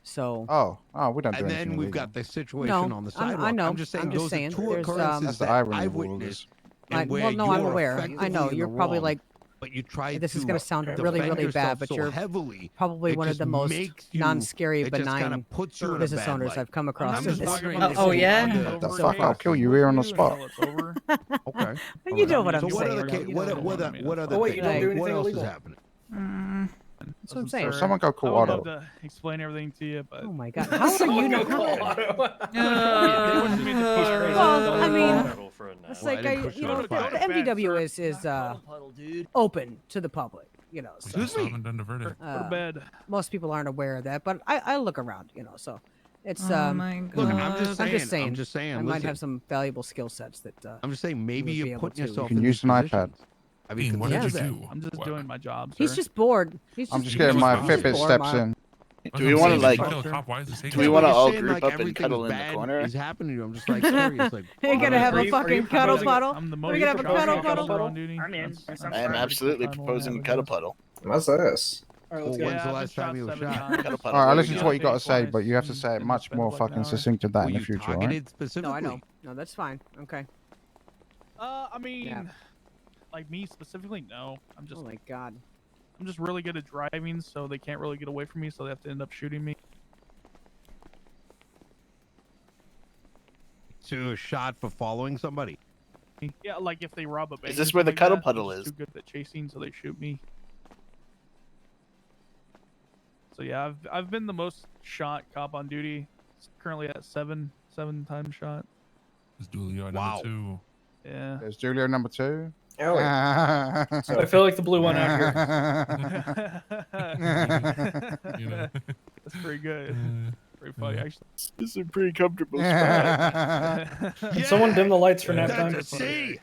[SPEAKER 11] So.
[SPEAKER 4] Oh, we don't do
[SPEAKER 23] And
[SPEAKER 4] anything
[SPEAKER 23] then we've
[SPEAKER 4] illegal.
[SPEAKER 23] got the situation
[SPEAKER 11] No,
[SPEAKER 23] on the
[SPEAKER 11] I
[SPEAKER 23] sidewalk.
[SPEAKER 11] know.
[SPEAKER 23] I'm just saying
[SPEAKER 11] I'm just
[SPEAKER 23] those
[SPEAKER 11] saying,
[SPEAKER 23] are two
[SPEAKER 11] there's,
[SPEAKER 23] occurrences
[SPEAKER 4] That's the
[SPEAKER 23] that
[SPEAKER 4] irony
[SPEAKER 23] I
[SPEAKER 4] of all of
[SPEAKER 23] witnessed.
[SPEAKER 11] I,
[SPEAKER 23] And where
[SPEAKER 11] well, no, I'm
[SPEAKER 23] you're
[SPEAKER 11] aware. I
[SPEAKER 23] effectively
[SPEAKER 11] know
[SPEAKER 23] in
[SPEAKER 11] you're
[SPEAKER 23] the
[SPEAKER 11] probably
[SPEAKER 23] wrong,
[SPEAKER 11] like.
[SPEAKER 23] but you try
[SPEAKER 11] This
[SPEAKER 23] to
[SPEAKER 11] is gonna sound
[SPEAKER 23] defend
[SPEAKER 11] really, really bad,
[SPEAKER 23] yourself
[SPEAKER 11] but
[SPEAKER 23] so
[SPEAKER 11] you're
[SPEAKER 23] heavily.
[SPEAKER 11] probably
[SPEAKER 23] it
[SPEAKER 11] one of
[SPEAKER 23] just
[SPEAKER 11] the most
[SPEAKER 23] makes you-
[SPEAKER 11] non-scary,
[SPEAKER 23] it just kind
[SPEAKER 11] benign
[SPEAKER 23] of puts you in a
[SPEAKER 11] business
[SPEAKER 23] bad
[SPEAKER 11] owners
[SPEAKER 23] light.
[SPEAKER 11] I've come across.
[SPEAKER 23] I'm
[SPEAKER 11] in
[SPEAKER 23] just
[SPEAKER 11] this
[SPEAKER 23] wondering
[SPEAKER 11] industry.
[SPEAKER 23] if
[SPEAKER 1] Oh,
[SPEAKER 23] you
[SPEAKER 1] yeah?
[SPEAKER 23] under-
[SPEAKER 4] The fuck, I'll kill you here on the spot.
[SPEAKER 23] Okay.
[SPEAKER 11] You know what I'm
[SPEAKER 23] So what
[SPEAKER 11] saying,
[SPEAKER 23] other
[SPEAKER 11] right?
[SPEAKER 23] ca-
[SPEAKER 11] You
[SPEAKER 23] what
[SPEAKER 11] know
[SPEAKER 23] what
[SPEAKER 11] what I
[SPEAKER 23] other
[SPEAKER 11] mean.
[SPEAKER 23] what other
[SPEAKER 11] Oh, wait,
[SPEAKER 23] things?
[SPEAKER 11] you don't do
[SPEAKER 23] What
[SPEAKER 11] anything
[SPEAKER 23] else
[SPEAKER 11] illegal?
[SPEAKER 23] is happening?
[SPEAKER 11] That's what I'm saying.
[SPEAKER 4] Someone go call
[SPEAKER 22] I would
[SPEAKER 4] Otto.
[SPEAKER 22] love to explain everything to you, but
[SPEAKER 11] Oh my god, how are you not?
[SPEAKER 22] Well,
[SPEAKER 11] I mean,
[SPEAKER 20] For a
[SPEAKER 11] it's
[SPEAKER 20] nap.
[SPEAKER 11] like the MVW is open to the public. You know, so
[SPEAKER 22] haven't done the verdict. Go to bed.
[SPEAKER 11] most people aren't aware of that, but I look around. You know, so it's
[SPEAKER 1] Oh my
[SPEAKER 23] Look,
[SPEAKER 1] god.
[SPEAKER 23] I'm just saying. I'm just
[SPEAKER 11] I
[SPEAKER 23] saying.
[SPEAKER 11] might
[SPEAKER 23] Listen,
[SPEAKER 11] have some valuable skill sets that.
[SPEAKER 23] I'm just saying. Maybe
[SPEAKER 11] would be
[SPEAKER 23] you're
[SPEAKER 11] able
[SPEAKER 23] putting
[SPEAKER 11] to.
[SPEAKER 23] yourself
[SPEAKER 4] You can
[SPEAKER 23] in
[SPEAKER 4] use
[SPEAKER 23] these
[SPEAKER 4] an iPad.
[SPEAKER 23] positions. Have you
[SPEAKER 22] What did you
[SPEAKER 23] considered
[SPEAKER 22] do? I'm just doing my job, sir.
[SPEAKER 11] He's just bored.
[SPEAKER 4] I'm just getting my Fitbit steps in.
[SPEAKER 16] Do we want to like? Do we want to all group up and cuddle in the corner?
[SPEAKER 23] Is happening to you. I'm just like curious. Like,
[SPEAKER 11] You're gonna have a
[SPEAKER 22] Are you
[SPEAKER 11] fucking cuddle
[SPEAKER 22] proposing-
[SPEAKER 11] puddle.
[SPEAKER 22] I'm the
[SPEAKER 11] We're gonna have a cuddle puddle.
[SPEAKER 22] on duty.
[SPEAKER 3] I'm in.
[SPEAKER 22] That's-
[SPEAKER 3] That
[SPEAKER 16] I am
[SPEAKER 3] sounds
[SPEAKER 16] absolutely
[SPEAKER 22] Time we'll
[SPEAKER 16] proposing
[SPEAKER 22] have
[SPEAKER 16] cuddle
[SPEAKER 22] it.
[SPEAKER 16] puddle.
[SPEAKER 18] What's this?
[SPEAKER 3] All right, let's
[SPEAKER 23] Well,
[SPEAKER 3] go.
[SPEAKER 23] when's the
[SPEAKER 22] I've
[SPEAKER 23] last
[SPEAKER 22] been
[SPEAKER 23] time you
[SPEAKER 22] shot
[SPEAKER 23] were
[SPEAKER 22] 7
[SPEAKER 23] shot?
[SPEAKER 22] times.
[SPEAKER 16] Cuddle
[SPEAKER 4] All
[SPEAKER 16] puddle.
[SPEAKER 4] right, I
[SPEAKER 16] There we
[SPEAKER 4] listen to
[SPEAKER 16] go.
[SPEAKER 4] what you got to say,
[SPEAKER 22] Twice
[SPEAKER 4] but you have to
[SPEAKER 22] in-
[SPEAKER 4] say it
[SPEAKER 22] in
[SPEAKER 4] much
[SPEAKER 22] the
[SPEAKER 4] more
[SPEAKER 22] span of like
[SPEAKER 4] fucking
[SPEAKER 22] an hour.
[SPEAKER 4] succinct to that
[SPEAKER 23] Were
[SPEAKER 4] in the
[SPEAKER 23] you
[SPEAKER 4] future, all right?
[SPEAKER 23] targeted specifically?
[SPEAKER 11] No, I know. No, that's fine. Okay.
[SPEAKER 22] I mean,
[SPEAKER 11] Yeah.
[SPEAKER 22] like me specifically, no. I'm just
[SPEAKER 11] Oh my god.
[SPEAKER 22] I'm just really good at driving, so they can't really get away from me, so they have to end up shooting me.
[SPEAKER 23] So you were shot for following somebody.
[SPEAKER 22] Yeah, like if they rob a bank.
[SPEAKER 16] Is this
[SPEAKER 22] or
[SPEAKER 16] where the
[SPEAKER 22] something like
[SPEAKER 16] cuddle
[SPEAKER 22] that,
[SPEAKER 16] puddle
[SPEAKER 22] I'm just
[SPEAKER 16] is?
[SPEAKER 22] Too good at chasing, so they shoot me. So yeah, I've been the most shot cop on duty. Currently at seven times shot.
[SPEAKER 10] It's Julio
[SPEAKER 23] Wow.
[SPEAKER 10] number 2.
[SPEAKER 22] Yeah.
[SPEAKER 4] There's Julio number 2.
[SPEAKER 18] Oh, yeah. So-
[SPEAKER 3] I feel like the blue one out here.
[SPEAKER 10] You know?
[SPEAKER 22] That's pretty good. Pretty funny, actually.
[SPEAKER 16] This is a pretty comfortable spot.
[SPEAKER 3] Can someone dim the lights for nap time?
[SPEAKER 23] See,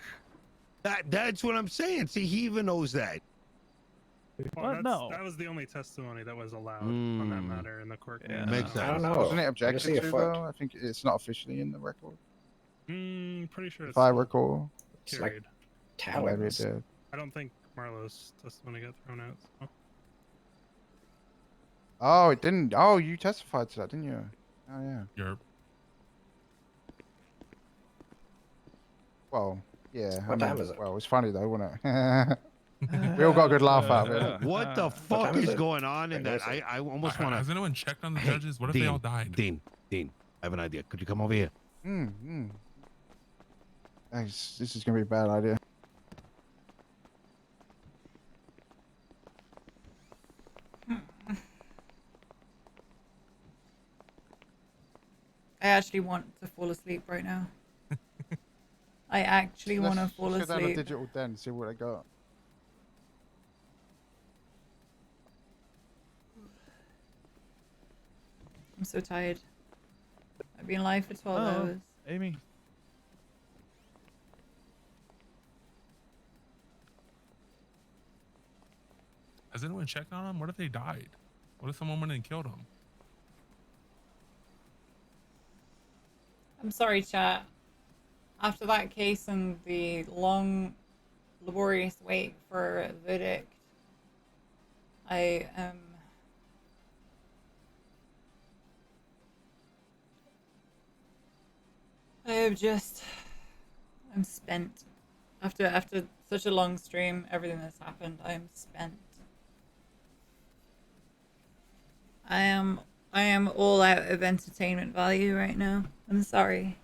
[SPEAKER 23] that's what I'm saying. See, he even knows that.
[SPEAKER 22] Well, no.
[SPEAKER 10] That was the only testimony that was allowed on that matter in the court.
[SPEAKER 22] Yeah.
[SPEAKER 23] Makes sense.
[SPEAKER 18] I don't know.
[SPEAKER 4] Wasn't it
[SPEAKER 18] I
[SPEAKER 4] objected
[SPEAKER 18] just see a
[SPEAKER 4] to,
[SPEAKER 18] foot.
[SPEAKER 4] though? I think it's not officially in the record.
[SPEAKER 10] Pretty sure
[SPEAKER 4] If I recall.
[SPEAKER 18] It's like
[SPEAKER 4] Or maybe it
[SPEAKER 18] talons.
[SPEAKER 4] did.
[SPEAKER 10] I don't think Marlo's testimony got thrown out. So.
[SPEAKER 4] Oh, it didn't. Oh, you testified to that, didn't you? Oh, yeah.
[SPEAKER 10] You're
[SPEAKER 4] Well, yeah.
[SPEAKER 18] What time is it?
[SPEAKER 4] Well, it's funny, though, wasn't it? We all got a good laugh out of it.
[SPEAKER 23] What the fuck
[SPEAKER 18] time is
[SPEAKER 23] is
[SPEAKER 18] it?
[SPEAKER 23] going on in
[SPEAKER 18] I
[SPEAKER 23] that?
[SPEAKER 18] guess it-
[SPEAKER 23] I almost want
[SPEAKER 10] Has
[SPEAKER 23] to.
[SPEAKER 10] anyone checked on the
[SPEAKER 23] Hey,
[SPEAKER 10] judges? What if they all died?
[SPEAKER 23] Dean, I have an idea. Could you come over here?
[SPEAKER 4] This is going to be a bad idea.
[SPEAKER 1] I actually want to fall asleep right now. I actually want to fall
[SPEAKER 4] Let's go down a
[SPEAKER 1] asleep.
[SPEAKER 4] digital den and see what I got.
[SPEAKER 1] I'm so tired. I've been live for 12
[SPEAKER 22] Oh,
[SPEAKER 1] hours.
[SPEAKER 22] Amy.
[SPEAKER 10] Has anyone checked on them? What if they died? What if someone went and killed them?
[SPEAKER 1] I'm sorry, chat. After that case and the long, laborious wait for a verdict, I am... I'm spent. After such a long stream, everything that's happened, I'm spent. I am all out of entertainment value right now. I'm sorry.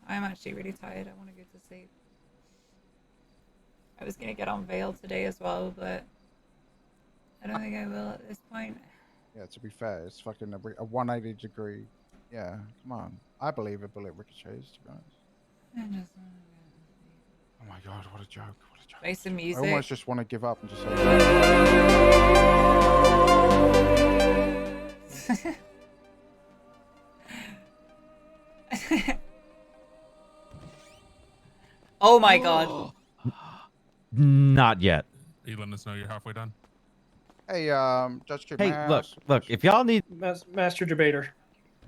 [SPEAKER 1] I'm actually really tired. I want to go to sleep. I was gonna get on Veil today as well, but I don't think I will at this point.
[SPEAKER 4] Yeah, to be fair, it's fucking a 180 degree. Yeah, come on. I believe a bullet ricochets, to be honest.
[SPEAKER 1] I just
[SPEAKER 4] Oh my god, what a joke. What a joke.
[SPEAKER 1] play some
[SPEAKER 4] I
[SPEAKER 1] music.
[SPEAKER 4] almost just want to give up and just say.
[SPEAKER 1] Oh my god.
[SPEAKER 9] Not yet.
[SPEAKER 10] Are you letting us know you're halfway done?
[SPEAKER 4] Hey, Judge Kid,
[SPEAKER 9] Hey,
[SPEAKER 4] may I
[SPEAKER 9] look,
[SPEAKER 4] ask-
[SPEAKER 9] look. If y'all need,
[SPEAKER 3] Master debater.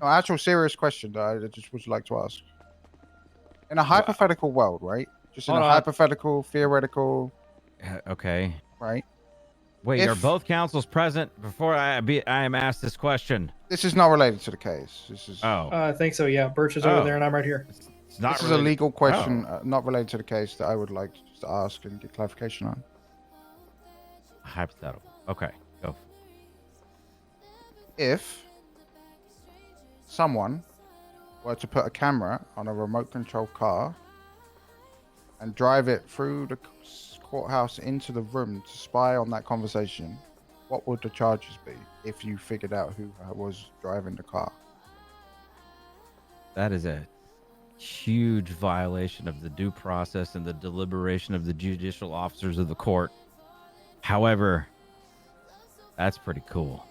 [SPEAKER 4] No, actual serious question that I just would like to ask. In a hypothetical world, right? Just in
[SPEAKER 9] Hold
[SPEAKER 4] a
[SPEAKER 9] on.
[SPEAKER 4] hypothetical, theoretical,
[SPEAKER 9] okay.
[SPEAKER 4] right?
[SPEAKER 9] Wait, are
[SPEAKER 4] If-
[SPEAKER 9] both councils present before I am asked this question?
[SPEAKER 4] This is not related to the case. This is.
[SPEAKER 9] Oh.
[SPEAKER 3] I think so. Yeah, Birch is over there, and I'm right here.
[SPEAKER 9] It's not
[SPEAKER 4] This is a
[SPEAKER 9] related-
[SPEAKER 4] legal question,
[SPEAKER 9] Oh.
[SPEAKER 4] not related to the case, that I would like to ask and get clarification on.
[SPEAKER 9] Hypothetical. Okay, go.
[SPEAKER 4] If someone were to put a camera on a remote control car and drive it through the courthouse into the room to spy on that conversation, what would the charges be if you figured out who was driving the car?
[SPEAKER 9] That is a huge violation of the due process and the deliberation of the judicial officers of the court. However, that's pretty cool.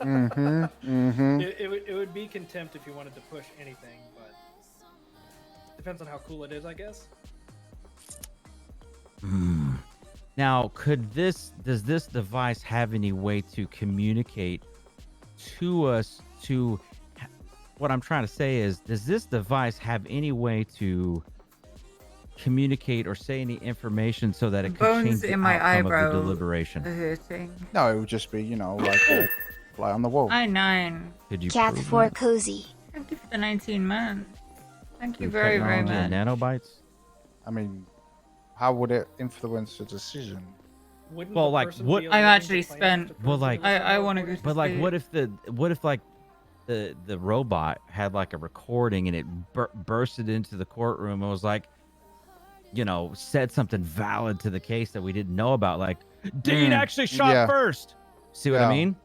[SPEAKER 3] It would be contempt if you wanted to push anything, but depends on how cool it is, I guess.
[SPEAKER 9] Now, does this device have any way to communicate to us what I'm trying to say is, does this device have any way to communicate or say any information so that it could change
[SPEAKER 1] Bones
[SPEAKER 9] the
[SPEAKER 1] in my
[SPEAKER 9] outcome of
[SPEAKER 1] eyebrow
[SPEAKER 9] the deliberation?
[SPEAKER 1] are hurting.
[SPEAKER 4] No, it would just be, like a fly on the wall.
[SPEAKER 1] I9.
[SPEAKER 9] Could you
[SPEAKER 1] CathFawr cozy. Thank you for the 19 months. Thank you very, very much.
[SPEAKER 9] Nanobites?
[SPEAKER 4] I mean, how would it influence the decision?
[SPEAKER 9] Well, like what?
[SPEAKER 1] I actually spent.
[SPEAKER 9] Well, like
[SPEAKER 1] I want to go.
[SPEAKER 9] But like, what if the robot had like a recording and it bursted into the courtroom and was like, said something valid to the case that we didn't know about, like Dean actually shot first. See what I mean?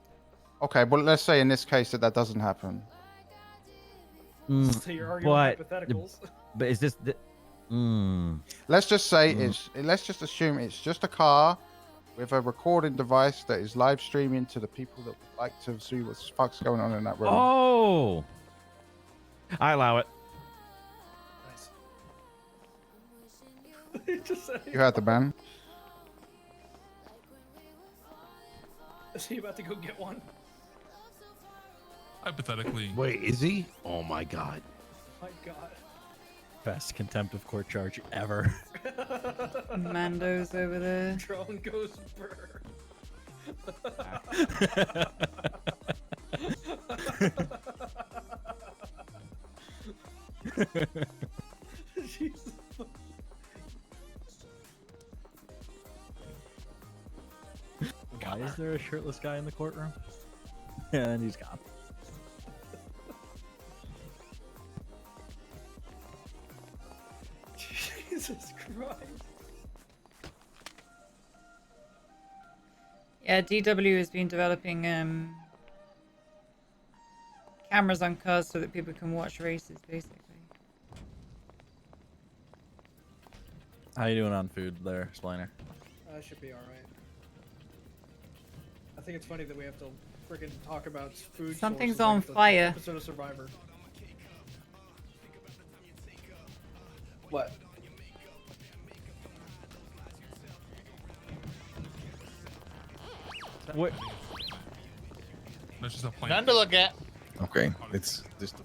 [SPEAKER 4] Okay, well, let's say in this case that doesn't happen.
[SPEAKER 3] So you're arguing hypotheticals.
[SPEAKER 9] But is this the?
[SPEAKER 4] Let's just say let's just assume it's just a car with a recording device that is live streaming to the people that would like to see what the fuck's going on in that room.
[SPEAKER 9] Oh, I allow it.
[SPEAKER 4] You had the ban.
[SPEAKER 3] Is he about to go get one?
[SPEAKER 10] Hypothetically.
[SPEAKER 23] Wait, is he? Oh my god.
[SPEAKER 3] My God.
[SPEAKER 15] Best contempt of court charge ever.
[SPEAKER 1] Mando's over there.
[SPEAKER 3] Drone goes burr. Jesus.
[SPEAKER 15] Why is there a shirtless guy in the courtroom? Yeah, and he's gone.
[SPEAKER 3] Jesus Christ.
[SPEAKER 1] Yeah, DW has been developing cameras on cars so that people can watch races, basically.
[SPEAKER 15] How you doing on food there, Spliner?
[SPEAKER 3] Should be alright. I think it's funny that we have to freaking talk about food.
[SPEAKER 1] Something's
[SPEAKER 3] sources
[SPEAKER 1] on
[SPEAKER 3] like the
[SPEAKER 1] fire.
[SPEAKER 3] Episode of Survivor. What?
[SPEAKER 9] What?
[SPEAKER 10] That's just a plane.
[SPEAKER 16] None to look at.
[SPEAKER 8] Okay, it's just.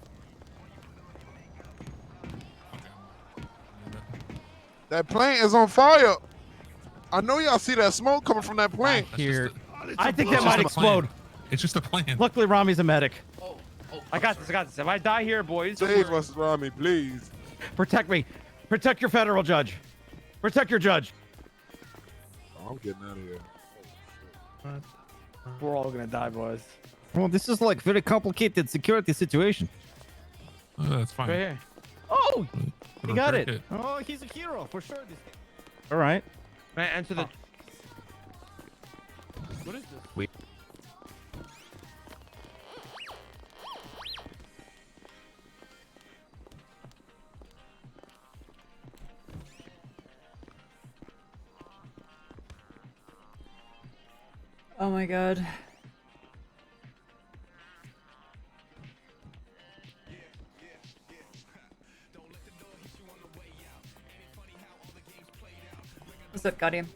[SPEAKER 2] That plane is on fire. I know y'all see that smoke coming from that plane.
[SPEAKER 9] Here, I think that might explode.
[SPEAKER 10] It's just a plane.
[SPEAKER 9] Luckily, Rami's a medic. I got this. I got this. If I die here, boys,
[SPEAKER 2] Save us, Rami, please.
[SPEAKER 9] protect me. Protect your federal judge. Protect your judge.
[SPEAKER 2] Oh, I'm getting out of here.
[SPEAKER 22] We're all gonna die, boys.
[SPEAKER 9] Well, this is like very complicated security situation.
[SPEAKER 10] That's fine.
[SPEAKER 9] Right here. Oh, he got
[SPEAKER 10] break
[SPEAKER 9] it. Oh, he's a hero for sure. All right.
[SPEAKER 22] Man, answer the. What is this?
[SPEAKER 23] Wait.
[SPEAKER 1] Oh my god. What's up, Guardian?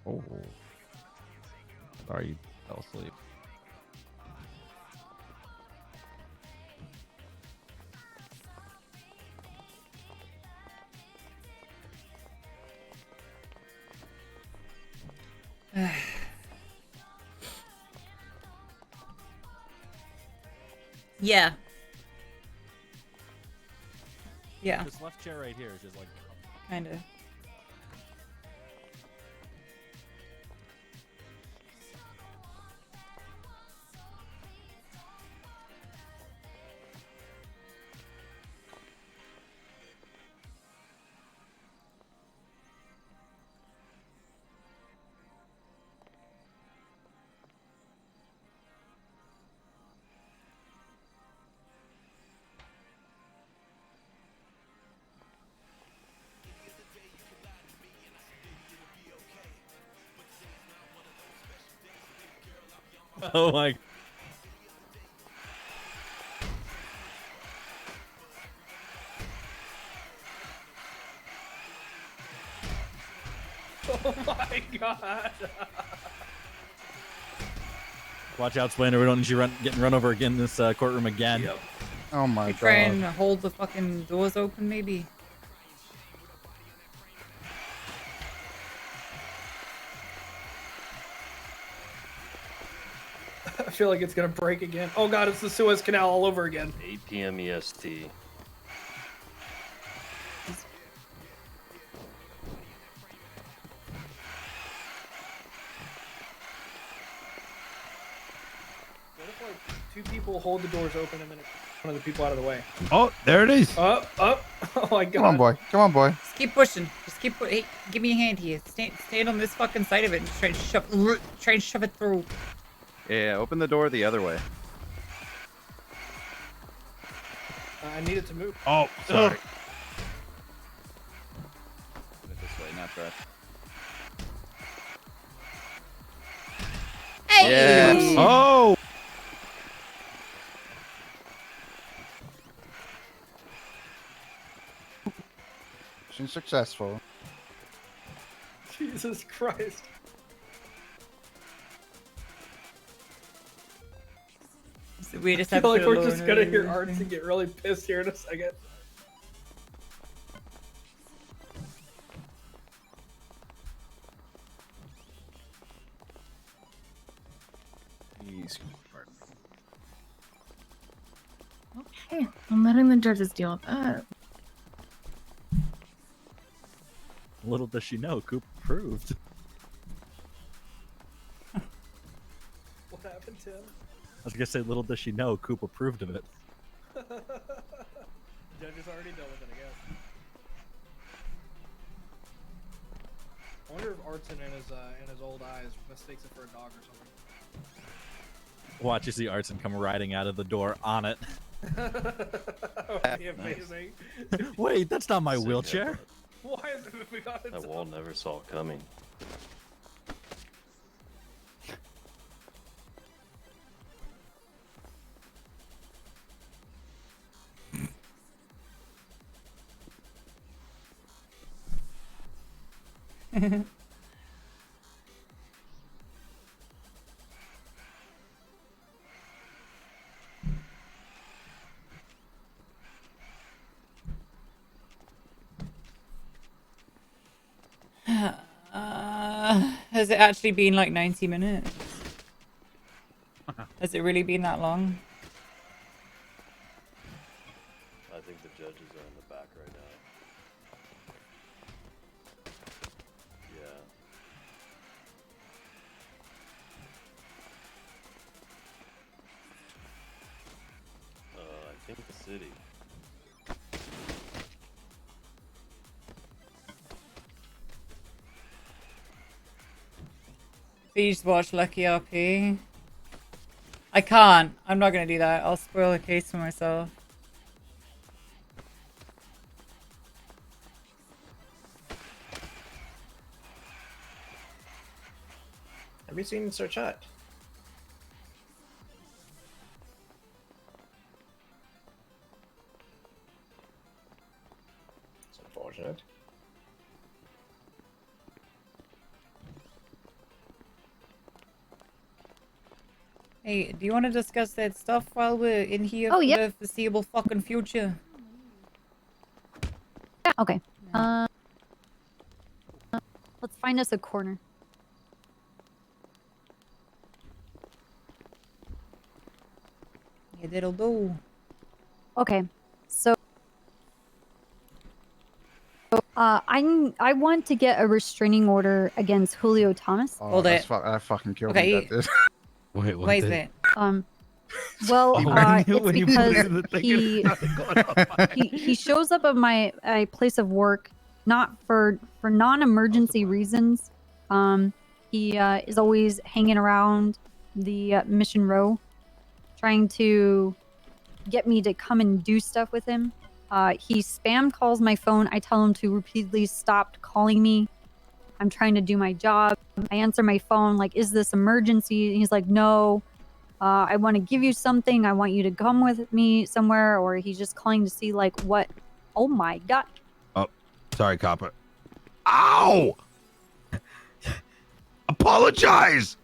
[SPEAKER 9] Oh. Sorry, you fell asleep.
[SPEAKER 1] Yeah. Yeah.
[SPEAKER 15] This left chair right here is just like.
[SPEAKER 1] Kind of.
[SPEAKER 15] Oh my.
[SPEAKER 3] Oh my god.
[SPEAKER 15] Watch out, Splendor. We don't need you getting run over again in this courtroom again. Yep.
[SPEAKER 4] Oh my
[SPEAKER 1] Try
[SPEAKER 4] god.
[SPEAKER 1] and hold the fucking doors open, maybe.
[SPEAKER 3] I feel like it's gonna break again. Oh god, it's the Suez Canal all over again.
[SPEAKER 20] 8 p.m. EST.
[SPEAKER 3] What if like two people hold the doors open and then one of the people out of the way?
[SPEAKER 23] Oh, there it is.
[SPEAKER 3] Up. Oh my god.
[SPEAKER 4] Come on, boy. Come on, boy.
[SPEAKER 1] Just keep pushing. Just keep Hey, give me a hand here. Stand on this fucking side of it and try and shove it through.
[SPEAKER 19] Yeah, open the door the other way.
[SPEAKER 3] I need it to move.
[SPEAKER 23] Oh, sorry.
[SPEAKER 19] This way, not that.
[SPEAKER 1] Hey!
[SPEAKER 19] Yes.
[SPEAKER 23] Oh!
[SPEAKER 4] Mission successful.
[SPEAKER 3] Jesus Christ.
[SPEAKER 1] So we just
[SPEAKER 3] I
[SPEAKER 1] have
[SPEAKER 3] feel like
[SPEAKER 1] to
[SPEAKER 3] we're
[SPEAKER 1] lower
[SPEAKER 3] just gonna
[SPEAKER 1] it.
[SPEAKER 3] hear Arts and get really pissed here in a second.
[SPEAKER 12] Okay, I'm letting the judges deal with that.
[SPEAKER 15] Little does she know, Coop approved.
[SPEAKER 3] What happened, Tim?
[SPEAKER 15] I was gonna say, little does she know, Coop approved of it.
[SPEAKER 3] Judges already dealt with it, I guess. I wonder if Artson in his old eyes mistakes it for a dog or something.
[SPEAKER 15] Watch, you see Artson come riding out of the door on it.
[SPEAKER 3] That would be amazing.
[SPEAKER 15] Wait, that's not my
[SPEAKER 20] Sick
[SPEAKER 15] wheelchair.
[SPEAKER 3] Why is it moving on its
[SPEAKER 20] That wall never saw it coming.
[SPEAKER 1] Has it actually been like 90 minutes? Has it really been that long?
[SPEAKER 20] I think the judges are in the back right now. Yeah. I think the city.
[SPEAKER 1] Please watch Lucky RP. I can't. I'm not gonna do that. I'll spoil the case for myself.
[SPEAKER 18] Have you seen Sir Chat? It's unfortunate.
[SPEAKER 1] Hey, do you want to discuss that stuff while we're in here
[SPEAKER 7] Oh,
[SPEAKER 1] for
[SPEAKER 7] yep.
[SPEAKER 1] the foreseeable fucking future?
[SPEAKER 7] Okay. Let's find us a corner.
[SPEAKER 1] Yeah, that'll do.
[SPEAKER 7] Okay. So I want to get a restraining order against Julio Thomas.
[SPEAKER 4] Oh,
[SPEAKER 1] Hold it.
[SPEAKER 4] that fucking killed
[SPEAKER 1] Okay.
[SPEAKER 4] me. That did.
[SPEAKER 23] Wait,
[SPEAKER 1] Why is that?
[SPEAKER 7] Well,
[SPEAKER 23] I knew
[SPEAKER 7] it's
[SPEAKER 23] when he
[SPEAKER 7] because
[SPEAKER 23] put it in the thing, it started going off.
[SPEAKER 7] he shows up at my place of work not for non-emergency reasons. He is always hanging around the Mission Row, trying to get me to come and do stuff with him. He spam calls my phone. I tell him to repeatedly stop calling me. I'm trying to do my job. I answer my phone like, "Is this emergency?" And he's like, "No. I want to give you something. I want you to come with me somewhere." Or he's just calling to see like what. Oh my god.
[SPEAKER 23] Oh, sorry, copper. Ow! Apologize!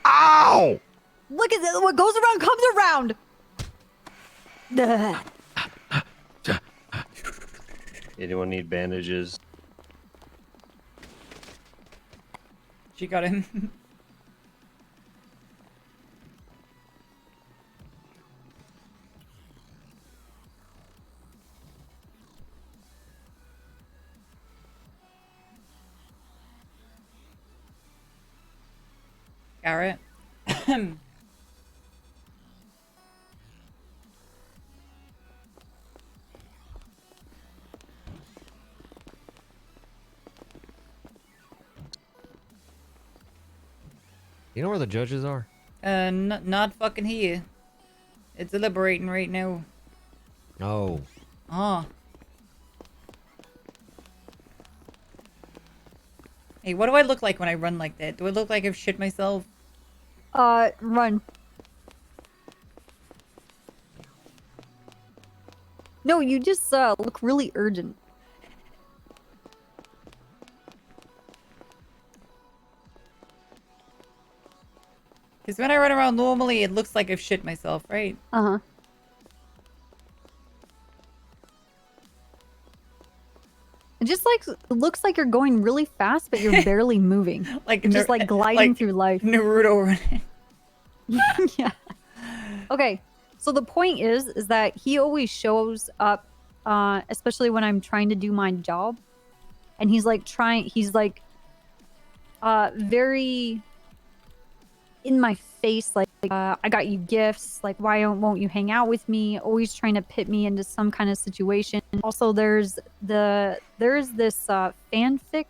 [SPEAKER 23] Ow!
[SPEAKER 7] Look at that. What goes around comes around. Ugh.
[SPEAKER 20] Anyone need bandages?
[SPEAKER 1] She got in. Garrett.
[SPEAKER 13] You know where the judges are?
[SPEAKER 1] Not fucking here. It's deliberating right now.
[SPEAKER 13] Oh.
[SPEAKER 1] Oh. Hey, what do I look like when I run like that? Do I look like I've shit myself?
[SPEAKER 7] Run. No, you just look really urgent.
[SPEAKER 1] Because when I run around normally, it looks like I've shit myself, right?
[SPEAKER 7] Uh-huh. It just like looks like you're going really fast, but you're barely moving.
[SPEAKER 1] Like
[SPEAKER 7] you're just like gliding through life.
[SPEAKER 1] Naruto running.
[SPEAKER 7] Yeah. Okay. So the point is that he always shows up, especially when I'm trying to do my job, and he's like very in my face, like I got you gifts, like why won't you hang out with me? Always trying to pit me into some kind of situation. Also, there's this fanfic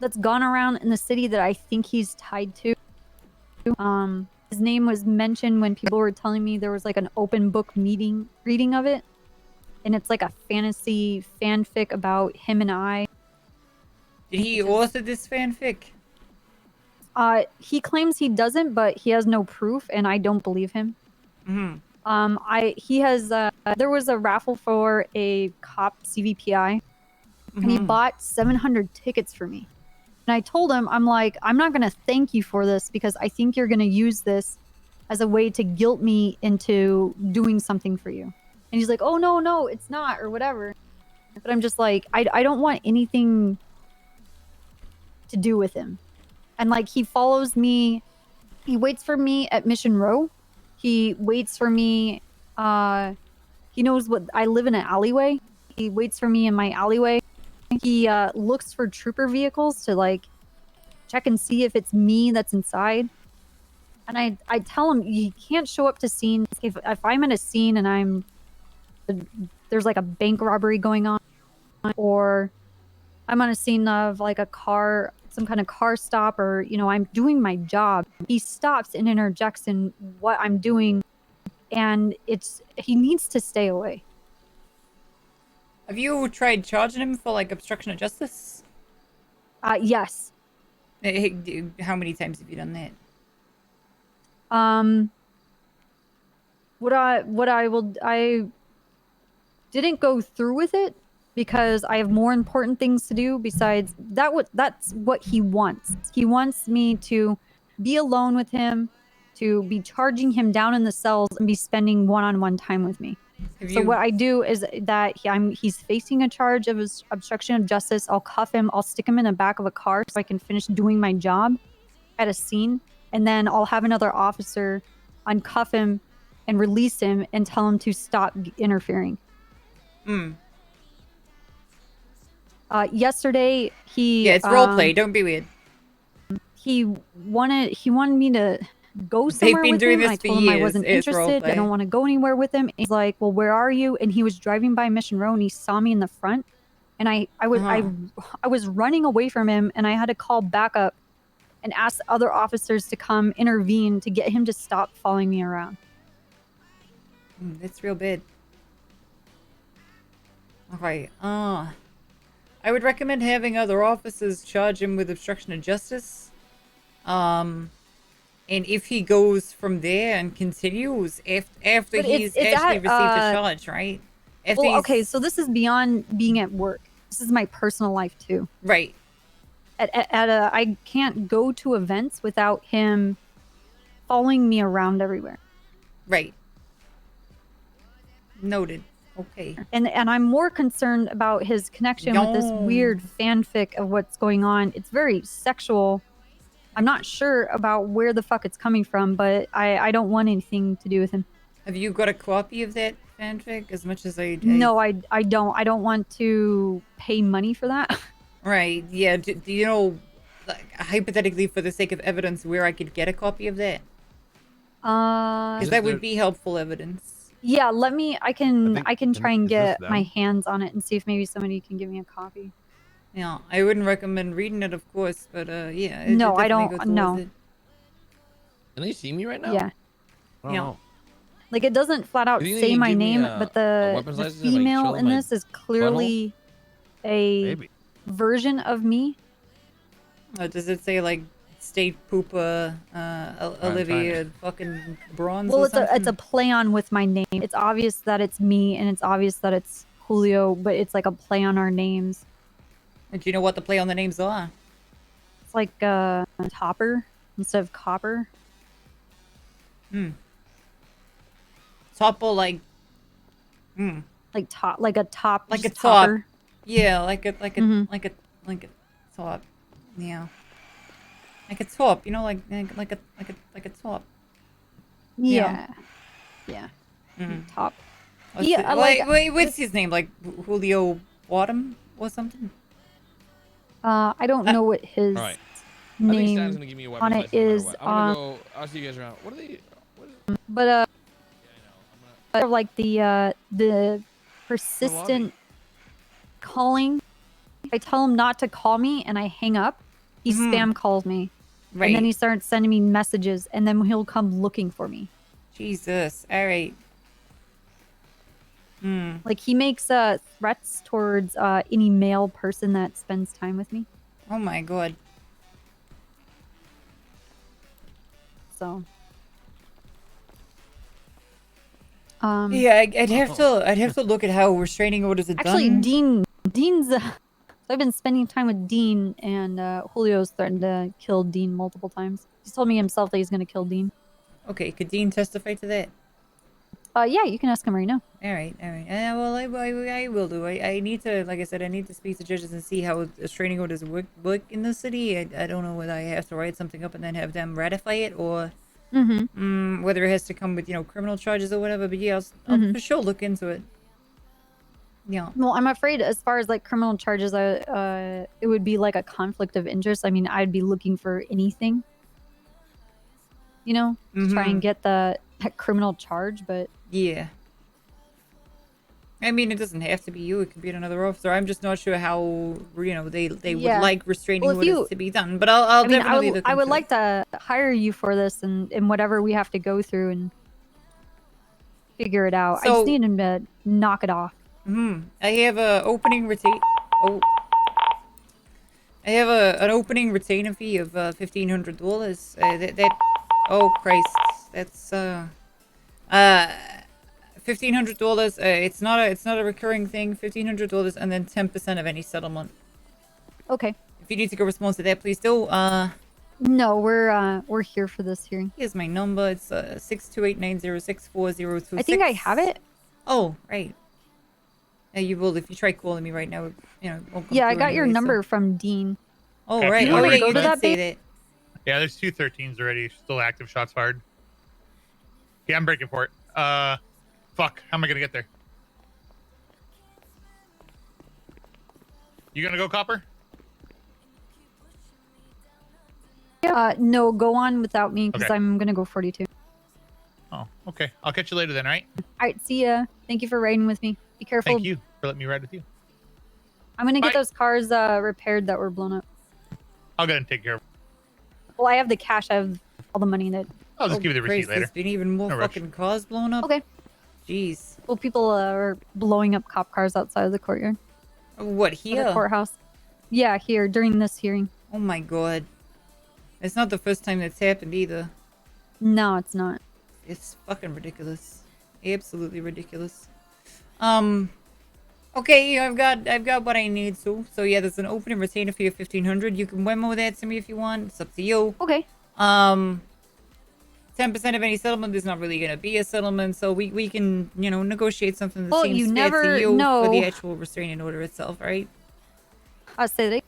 [SPEAKER 7] that's gone around in the city that I think he's tied to. His name was mentioned when people were telling me there was like an open book reading of it, and it's like a fantasy fanfic about him and I.
[SPEAKER 1] Did he author this fanfic?
[SPEAKER 7] He claims he doesn't, but he has no proof, and I don't believe him.
[SPEAKER 1] Mm-hmm.
[SPEAKER 7] He has there was a raffle for a cop CVPI, and he
[SPEAKER 1] Mhm.
[SPEAKER 7] bought 700 tickets for me. And I told him, I'm like, I'm not gonna thank you for this because I think you're gonna use this as a way to guilt me into doing something for you. And he's like, oh no, it's not, or whatever. But I'm just like, I don't want anything to do with him. And like he follows me, he waits for me at Mission Row. He waits for me, he knows what I live in an alleyway. He waits for me in my alleyway. He looks for trooper vehicles to like check and see if it's me that's inside. And I tell him you can't show up to scenes if I'm in a scene and there's like a bank robbery going on, or I'm on a scene of like some kind of car stop, or I'm doing my job. He stops and interjects in what I'm doing, and he needs to stay away.
[SPEAKER 1] Have you tried charging him for like obstruction of justice?
[SPEAKER 7] Yes.
[SPEAKER 1] How many times have you done that?
[SPEAKER 7] I didn't go through with it because I have more important things to do besides that. That's what he wants. He wants me to be alone with him, to be charging him down in the cells, and be spending one-on-one time with me. So what I do is that he's facing a charge of obstruction of justice. I'll cuff him. I'll stick him in the back of a car so I can finish doing my job at a scene. And then I'll have another officer uncuff him and release him and tell him to stop interfering. Yesterday,
[SPEAKER 1] Yeah, it's roleplay. Don't be weird.
[SPEAKER 7] He wanted me to go somewhere
[SPEAKER 1] been
[SPEAKER 7] with
[SPEAKER 1] doing
[SPEAKER 7] him.
[SPEAKER 1] this
[SPEAKER 7] I
[SPEAKER 1] for
[SPEAKER 7] told him I
[SPEAKER 1] years.
[SPEAKER 7] wasn't
[SPEAKER 1] It's
[SPEAKER 7] interested. I
[SPEAKER 1] roleplay.
[SPEAKER 7] don't want to go anywhere with him. He's like, well, where are you? And he was driving by Mission Row and he saw me in the front. And I was running away from him, and I had to call backup and ask other officers to come intervene to get him to stop following me around.
[SPEAKER 1] That's real bad. Okay. I would recommend having other officers charge him with obstruction of justice. And if he goes from there and continues after
[SPEAKER 7] But
[SPEAKER 1] he's
[SPEAKER 7] it's
[SPEAKER 1] actually
[SPEAKER 7] at,
[SPEAKER 1] received a charge, right? After
[SPEAKER 7] Well,
[SPEAKER 1] he's-
[SPEAKER 7] okay, so this is beyond being at work. This is my personal life too.
[SPEAKER 1] Right.
[SPEAKER 7] I can't go to events without him following me around everywhere.
[SPEAKER 1] Right. Noted. Okay.
[SPEAKER 7] And I'm more concerned about his connection with this weird fanfic of what's going on. It's very sexual. I'm not sure about where the fuck it's coming from, but I don't want anything to do with him.
[SPEAKER 1] Have you got a copy of that fanfic? As much as I
[SPEAKER 7] No, I don't. I don't want to pay money for that.
[SPEAKER 1] Right. Yeah. Do you know, like, hypothetically, for the sake of evidence, where I could get a copy of that? Because that would be helpful evidence.
[SPEAKER 7] Yeah, let me. I can try and
[SPEAKER 1] is this
[SPEAKER 7] get
[SPEAKER 1] them?
[SPEAKER 7] my hands on it and see if maybe somebody can give me a copy.
[SPEAKER 1] Yeah, I wouldn't recommend reading it, of course, but yeah. it
[SPEAKER 7] No, I
[SPEAKER 1] definitely
[SPEAKER 7] don't.
[SPEAKER 1] goes
[SPEAKER 7] No.
[SPEAKER 1] towards it.
[SPEAKER 13] Can they see me right now?
[SPEAKER 7] Yeah.
[SPEAKER 13] Oh,
[SPEAKER 1] Yeah.
[SPEAKER 13] no.
[SPEAKER 7] Like it doesn't flat out
[SPEAKER 13] Do you think
[SPEAKER 7] say
[SPEAKER 13] you can
[SPEAKER 7] my
[SPEAKER 13] give me
[SPEAKER 7] name,
[SPEAKER 13] a-
[SPEAKER 7] but
[SPEAKER 13] a
[SPEAKER 7] the
[SPEAKER 13] weapons license and, like,
[SPEAKER 7] female
[SPEAKER 13] show
[SPEAKER 7] in
[SPEAKER 13] my
[SPEAKER 7] this is clearly a
[SPEAKER 13] Maybe.
[SPEAKER 7] version of me.
[SPEAKER 1] Does it say like state pooper Olivia fucking bronze?
[SPEAKER 7] Well,
[SPEAKER 1] or
[SPEAKER 7] it's a
[SPEAKER 1] something?
[SPEAKER 7] play on with my name. It's obvious that it's me, and it's obvious that it's Julio, but it's like a play on our names.
[SPEAKER 1] Do you know what the play on the names are?
[SPEAKER 7] It's like topper instead of copper.
[SPEAKER 1] Topper, like.
[SPEAKER 7] Like top, like a top,
[SPEAKER 1] Like a
[SPEAKER 7] just
[SPEAKER 1] top.
[SPEAKER 7] topper.
[SPEAKER 1] Yeah, like a
[SPEAKER 7] Mhm.
[SPEAKER 1] top. Yeah. Like a top, you know, like a top.
[SPEAKER 7] Yeah. Yeah. Top.
[SPEAKER 1] What's
[SPEAKER 7] Yeah,
[SPEAKER 1] it-
[SPEAKER 7] like-
[SPEAKER 1] wait, what's his name? Like Julio Bottom or something?
[SPEAKER 7] I don't know what his
[SPEAKER 13] All right. I think
[SPEAKER 7] name
[SPEAKER 13] Stan's gonna give me a weapons
[SPEAKER 7] on it
[SPEAKER 13] license no matter
[SPEAKER 7] is.
[SPEAKER 13] what. I'm gonna go. I'll see you guys around. What are they?
[SPEAKER 7] But like the persistent calling. I tell him not to call me, and I hang up. He spam calls me, and
[SPEAKER 1] Right.
[SPEAKER 7] then he starts sending me messages, and then he'll come looking for me.
[SPEAKER 1] Jesus. All right.
[SPEAKER 7] Like he makes threats towards any male person that spends time with me.
[SPEAKER 1] Oh my god.
[SPEAKER 7] So.
[SPEAKER 1] Yeah, I'd have to look at how restraining orders are
[SPEAKER 7] Actually,
[SPEAKER 1] done.
[SPEAKER 7] Dean's. I've been spending time with Dean, and Julio's threatened to kill Dean multiple times. He's told me himself that he's going to kill Dean.
[SPEAKER 1] Okay, could Dean testify to that?
[SPEAKER 7] Yeah, you can ask him right now.
[SPEAKER 1] All right. Well, I will do. I need to, like I said, I need to speak to judges and see how restraining orders work in the city. I don't know whether I have to write something up and then have them ratify it, or whether it has to come with, you know, criminal charges or whatever. But yeah, I'll for sure look into it. Yeah.
[SPEAKER 7] Well, I'm afraid as far as like criminal charges, it would be like a conflict of interest. I mean, I'd be looking for anything, you know, to try and get that criminal charge, but
[SPEAKER 1] Yeah. I mean, it doesn't have to be you. It could be another officer. I'm just not sure how, you know, they
[SPEAKER 7] Yeah.
[SPEAKER 1] would like restraining
[SPEAKER 7] Well, if
[SPEAKER 1] orders
[SPEAKER 7] you-
[SPEAKER 1] to be done. But I'll
[SPEAKER 7] I mean,
[SPEAKER 1] definitely look
[SPEAKER 7] I would
[SPEAKER 1] into
[SPEAKER 7] like to hire you for this and whatever we have to go through and figure it out. I
[SPEAKER 1] So-
[SPEAKER 7] just need him to knock it off.
[SPEAKER 1] I have a opening retain. Oh. I have an opening retainer fee of $1,500. Oh Christ, that's $1,500. It's not a recurring thing. $1,500 and then 10% of any settlement.
[SPEAKER 7] Okay.
[SPEAKER 1] If you need to go respond to that, please do.
[SPEAKER 7] No, we're here for this hearing.
[SPEAKER 1] Here's my number. It's 628-906-4026.
[SPEAKER 7] I think I have it.
[SPEAKER 1] Oh, right. Yeah, you will if you try calling me right now. You know, it won't come
[SPEAKER 7] Yeah, I
[SPEAKER 1] through
[SPEAKER 7] got your
[SPEAKER 1] anyway, so-
[SPEAKER 7] number from Dean.
[SPEAKER 1] Oh,
[SPEAKER 5] Okay,
[SPEAKER 1] right.
[SPEAKER 5] you
[SPEAKER 1] Oh,
[SPEAKER 5] wanna
[SPEAKER 1] yeah,
[SPEAKER 5] go
[SPEAKER 1] you
[SPEAKER 5] to
[SPEAKER 1] did
[SPEAKER 7] that
[SPEAKER 1] say
[SPEAKER 7] base?
[SPEAKER 1] that.
[SPEAKER 5] Yeah, there's 2 13s already. Still active shots fired. Yeah, I'm breaking for it. Fuck. How am I gonna get there? You gonna go, Copper?
[SPEAKER 7] No, go on without me because
[SPEAKER 5] Okay.
[SPEAKER 7] I'm gonna go 42.
[SPEAKER 5] Oh, okay. I'll catch you later then, right?
[SPEAKER 7] All right, see ya. Thank you for riding with me. Be careful.
[SPEAKER 5] Thank you for letting me ride with you.
[SPEAKER 7] I'm gonna
[SPEAKER 5] Bye.
[SPEAKER 7] get those cars repaired that were blown up.
[SPEAKER 5] I'll go and take care of it.
[SPEAKER 7] Well, I have the cash. I have all the money that.
[SPEAKER 5] I'll just give you the receipt
[SPEAKER 1] Christ,
[SPEAKER 5] later.
[SPEAKER 1] There's been even more
[SPEAKER 5] No rush.
[SPEAKER 1] fucking cars blown up.
[SPEAKER 7] Okay.
[SPEAKER 1] Jeez.
[SPEAKER 7] Well, people are blowing up cop cars outside of the courtyard.
[SPEAKER 1] What,
[SPEAKER 7] Of
[SPEAKER 1] here?
[SPEAKER 7] The courthouse. Yeah, here during this hearing.
[SPEAKER 1] Oh my god. It's not the first time that's happened either.
[SPEAKER 7] No, it's not.
[SPEAKER 1] It's fucking ridiculous. Absolutely ridiculous. Okay, I've got what I need to. So yeah, there's an opening retainer for your 1500. You can Venmo that to me if you want. It's up to you.
[SPEAKER 7] Okay.
[SPEAKER 1] 10% of any settlement, there's not really gonna be a settlement, so we can, you know, negotiate something that
[SPEAKER 7] Well,
[SPEAKER 1] seems
[SPEAKER 7] you
[SPEAKER 1] fair
[SPEAKER 7] never
[SPEAKER 1] to you
[SPEAKER 7] know.
[SPEAKER 1] for the actual restraining order itself, right?
[SPEAKER 7] I say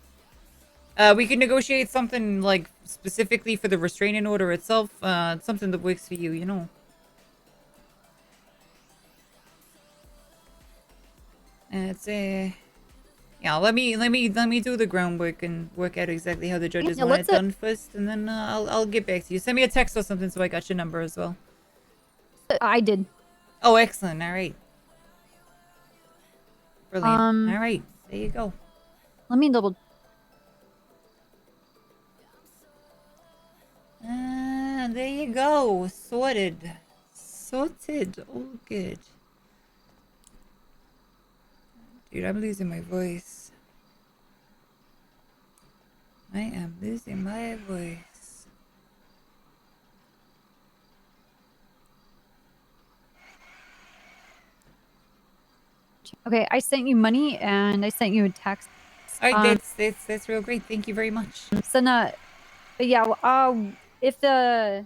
[SPEAKER 7] that.
[SPEAKER 1] We can negotiate something like specifically for the restraining order itself, something that works for you, you know. It's yeah. Let me do the groundwork and work out exactly how the judges
[SPEAKER 7] Yeah,
[SPEAKER 1] want
[SPEAKER 7] let's
[SPEAKER 1] it done first, and then I'll get back to you. Send me a text or something so I got your number as well.
[SPEAKER 7] I did.
[SPEAKER 1] Oh, excellent. All right. Brilliant. All right. There you go.
[SPEAKER 7] Let me double.
[SPEAKER 1] There you go. Sorted. Sorted. All good. Dude, I'm losing my voice. I am losing my voice.
[SPEAKER 7] Okay, I sent you money and I sent you a text.
[SPEAKER 1] All right, that's real great. Thank you very much.
[SPEAKER 7] So but yeah, if I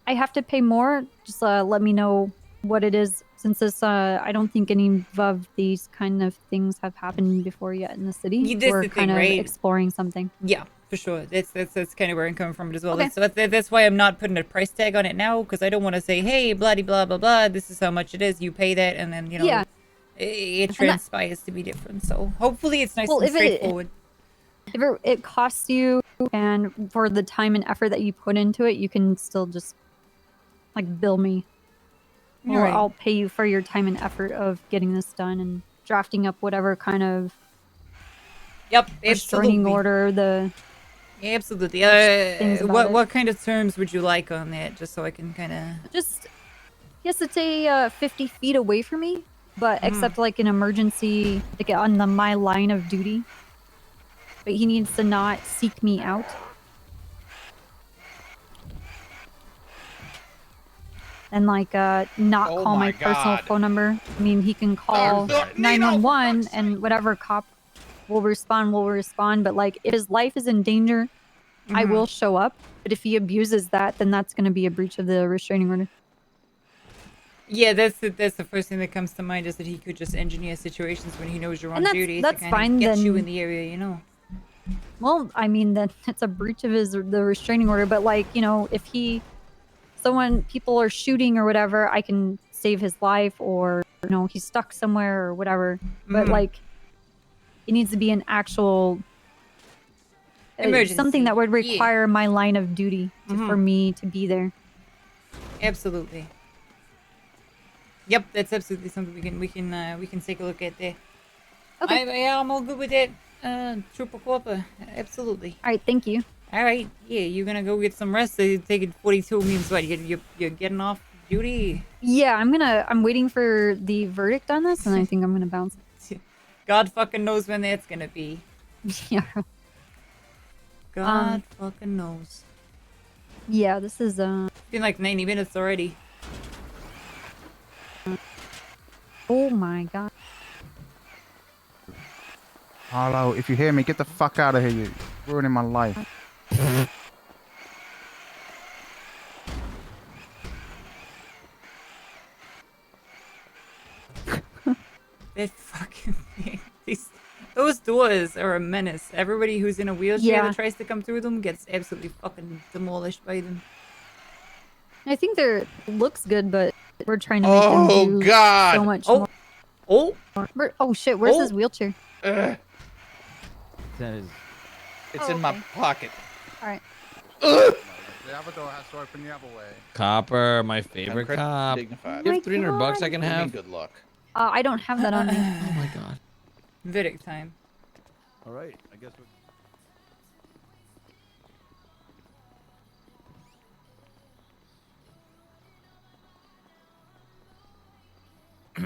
[SPEAKER 7] have to pay more, just let me know what it is. Since this, I don't think any of these kind of things have happened before yet in the city.
[SPEAKER 1] Yeah, that's
[SPEAKER 7] We're
[SPEAKER 1] the
[SPEAKER 7] kind
[SPEAKER 1] thing,
[SPEAKER 7] of
[SPEAKER 1] right?
[SPEAKER 7] exploring something.
[SPEAKER 1] Yeah, for sure. That's kind of where I'm coming from as well.
[SPEAKER 7] Okay.
[SPEAKER 1] That's why I'm not putting a price tag on it now, because I don't want to say, hey, blah blah blah blah. This is how much it is. You pay that, and then you know,
[SPEAKER 7] Yeah.
[SPEAKER 1] it transpires to be different. So hopefully it's nice
[SPEAKER 7] Well,
[SPEAKER 1] and
[SPEAKER 7] if it-
[SPEAKER 1] straightforward.
[SPEAKER 7] If it costs you, and for the time and effort that you put into it, you can still just like bill me. Or
[SPEAKER 1] Alright.
[SPEAKER 7] I'll pay you for your time and effort of getting this done and drafting up whatever kind of
[SPEAKER 1] Yep,
[SPEAKER 7] restraining
[SPEAKER 1] absolutely.
[SPEAKER 7] order the
[SPEAKER 1] Yeah, absolutely.
[SPEAKER 7] things about it.
[SPEAKER 1] What kind of terms would you like on that, just so I can kind of...
[SPEAKER 7] Just he has to stay 50 feet away from me, but except like an emergency, like on my line of duty. But he needs to not seek me out. And like not
[SPEAKER 13] Oh
[SPEAKER 7] call my
[SPEAKER 13] my
[SPEAKER 7] personal
[SPEAKER 13] God.
[SPEAKER 7] phone number. I mean, he can call 911 and whatever cop will respond. But like, if his life is in danger, I will show up. But if he abuses that, then that's going to be a breach of the restraining order.
[SPEAKER 1] Yeah, that's the first thing that comes to mind, is that he could just engineer situations when he knows you're on
[SPEAKER 7] And that's-
[SPEAKER 1] duty
[SPEAKER 7] that's
[SPEAKER 1] to kind
[SPEAKER 7] fine,
[SPEAKER 1] of get you
[SPEAKER 7] then-
[SPEAKER 1] in the area, you know.
[SPEAKER 7] Well, I mean, then it's a breach of the restraining order. But like, you know, if people are shooting or whatever, I can save his life, or you know, he's stuck somewhere or whatever. But
[SPEAKER 1] Mhm.
[SPEAKER 7] like, it needs to be an actual something that would
[SPEAKER 1] Emergency, yeah.
[SPEAKER 7] require my line of duty for me to be there.
[SPEAKER 1] Absolutely. Yep, that's absolutely something we can take a look at there.
[SPEAKER 7] Okay.
[SPEAKER 1] I'm all good with that. Trooper Corper, absolutely.
[SPEAKER 7] All right, thank you.
[SPEAKER 1] All right, yeah, you're gonna go get some rest. So taking 42 means what? You're getting off duty.
[SPEAKER 7] Yeah, I'm waiting for the verdict on this, and I think I'm gonna bounce.
[SPEAKER 1] God fucking knows when that's gonna be.
[SPEAKER 7] Yeah.
[SPEAKER 1] God fucking knows.
[SPEAKER 7] Yeah, this is
[SPEAKER 1] It's been like 90 minutes already.
[SPEAKER 7] Oh my god.
[SPEAKER 4] Hello, if you hear me, get the fuck out of here, you ruining my life.
[SPEAKER 1] That fucking thing. Those doors are a menace. Everybody who's in a wheelchair that tries to come through them gets absolutely fucking demolished by them.
[SPEAKER 7] I think they're looks good, but we're trying to make them do so much more.
[SPEAKER 1] Oh
[SPEAKER 7] shit! Where's his wheelchair?
[SPEAKER 9] That is.
[SPEAKER 16] It's in my pocket.
[SPEAKER 7] All right.
[SPEAKER 4] The other door has to open the other way.
[SPEAKER 13] Copper, my favorite
[SPEAKER 16] Incredibly
[SPEAKER 13] cop.
[SPEAKER 16] dignified.
[SPEAKER 13] You have 300 bucks I can
[SPEAKER 16] What do you mean
[SPEAKER 13] have?
[SPEAKER 16] good luck.
[SPEAKER 7] I don't have that on me.
[SPEAKER 13] Oh my god.
[SPEAKER 1] Vidic time.
[SPEAKER 23] All right, I guess we.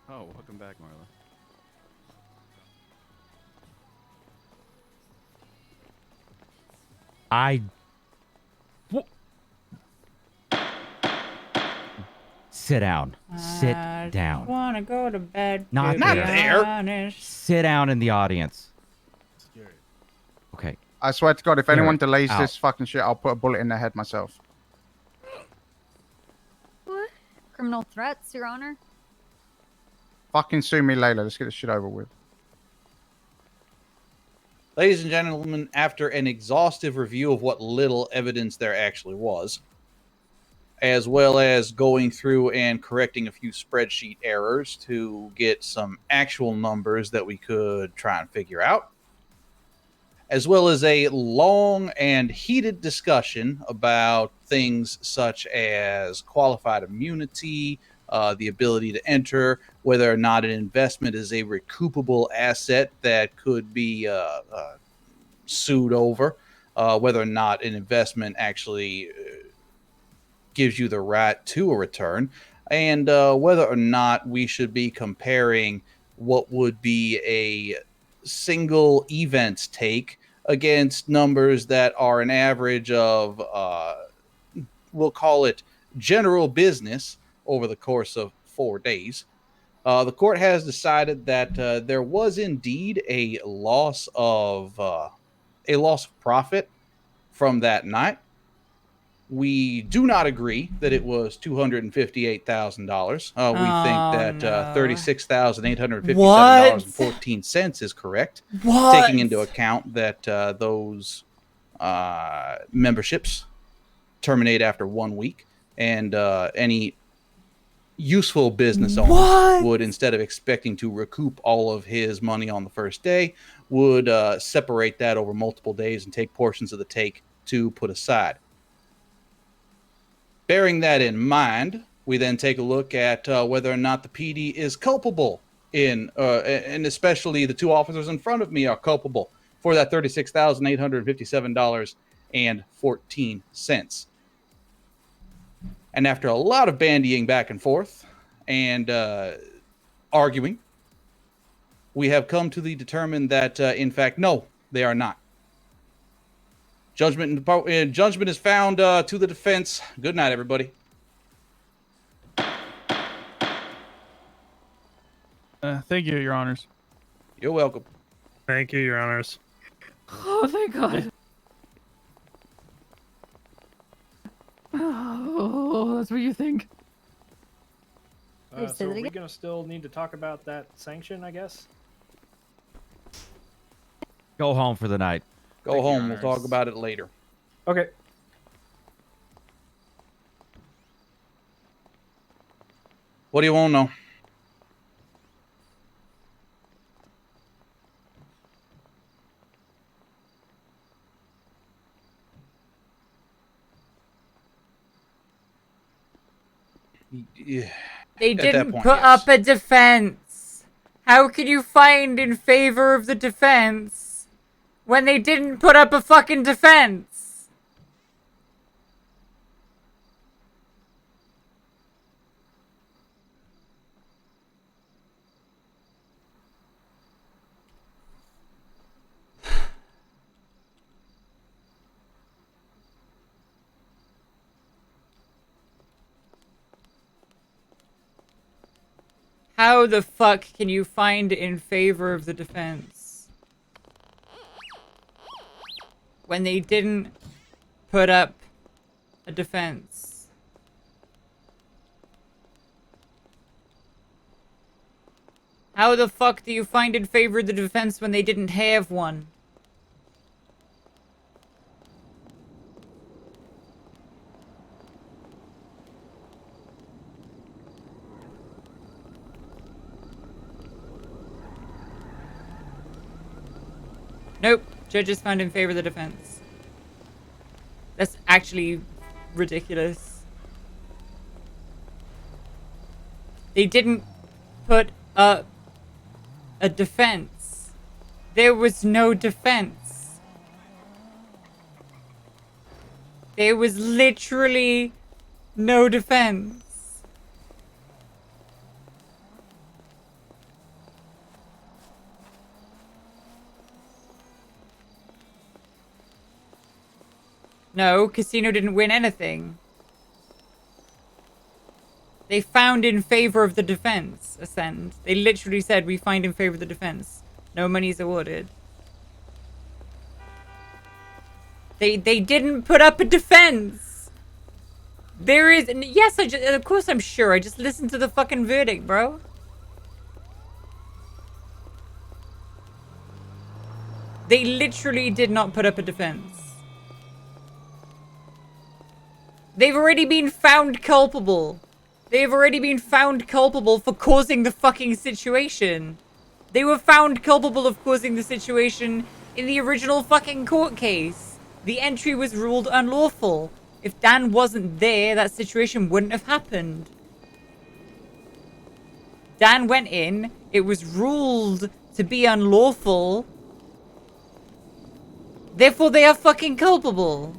[SPEAKER 19] Oh, welcome back, Marla.
[SPEAKER 9] Sit down. Sit
[SPEAKER 1] I
[SPEAKER 9] down.
[SPEAKER 1] wanna go to bed.
[SPEAKER 9] Not
[SPEAKER 1] to
[SPEAKER 9] there.
[SPEAKER 1] be honest.
[SPEAKER 9] Sit down in the audience. Okay.
[SPEAKER 4] I swear to God, if
[SPEAKER 9] Garrett,
[SPEAKER 4] anyone delays
[SPEAKER 9] out.
[SPEAKER 4] this fucking shit, I'll put a bullet in their head myself.
[SPEAKER 7] What? Criminal threats, Your Honor?
[SPEAKER 4] Fucking sue me later. Let's get this shit over with.
[SPEAKER 16] Ladies and gentlemen, after an exhaustive review of what little evidence there actually was, as well as going through and correcting a few spreadsheet errors to get some actual numbers that we could try and figure out, as well as a long and heated discussion about things such as qualified immunity, the ability to enter, whether or not an investment is a recoupable asset that could be sued over, whether or not an investment actually gives you the right to a return, and whether or not we should be comparing what would be a single events take against numbers that are an average of, we'll call it general business over the course of 4 days. The court has decided that there was indeed a loss of profit from that night. We do not agree that it was $258,000. We think that $36,857.14 is correct, taking into account that those memberships terminate after 1 week, and any useful business owner would, instead of expecting to recoup all of his money on the first day, would separate that over multiple days and take portions of the take to put aside. Bearing that in mind, we then take a look at whether or not the PD is culpable and especially the two officers in front of me are culpable for that $36,857.14. And after a lot of bandying back and forth and arguing, we have come to determine that, in fact, no, they are not. Judgment is found to the defense. Good night, everybody.
[SPEAKER 3] Thank you, Your Honors.
[SPEAKER 16] You're welcome.
[SPEAKER 3] Thank you, Your Honors.
[SPEAKER 12] Oh, thank God. Oh, that's what you think.
[SPEAKER 3] So are we gonna still need to talk about that sanction, I guess?
[SPEAKER 9] Go home for the night.
[SPEAKER 16] Go home. We'll talk about it later.
[SPEAKER 3] Okay.
[SPEAKER 16] What do you want to know? Yeah.
[SPEAKER 1] They
[SPEAKER 16] At that
[SPEAKER 1] didn't
[SPEAKER 16] point,
[SPEAKER 1] put
[SPEAKER 16] yes.
[SPEAKER 1] up a defense. How could you find in favor of the defense when they didn't put up a fucking defense? How the fuck can you find in favor of the defense when they didn't put up a defense? How the fuck do you find in favor of the defense when they didn't have one? Nope. Judges found in favor of the defense. That's actually ridiculous. They didn't put up a defense. There was no defense. There was literally no defense. No, Casino didn't win anything. They found in favor of the defense, Ascend. They literally said, we find in favor of the defense. No money's awarded. They didn't put up a defense. There is, yes, of course I'm sure. I just listened to the fucking verdict, bro. They literally did not put up a defense. They've already been found culpable. They've already been found culpable for causing the fucking situation. They were found culpable of causing the situation in the original fucking court case. The entry was ruled unlawful. If Dan wasn't there, that situation wouldn't have happened. Dan went in. It was ruled to be unlawful. Therefore, they are fucking culpable.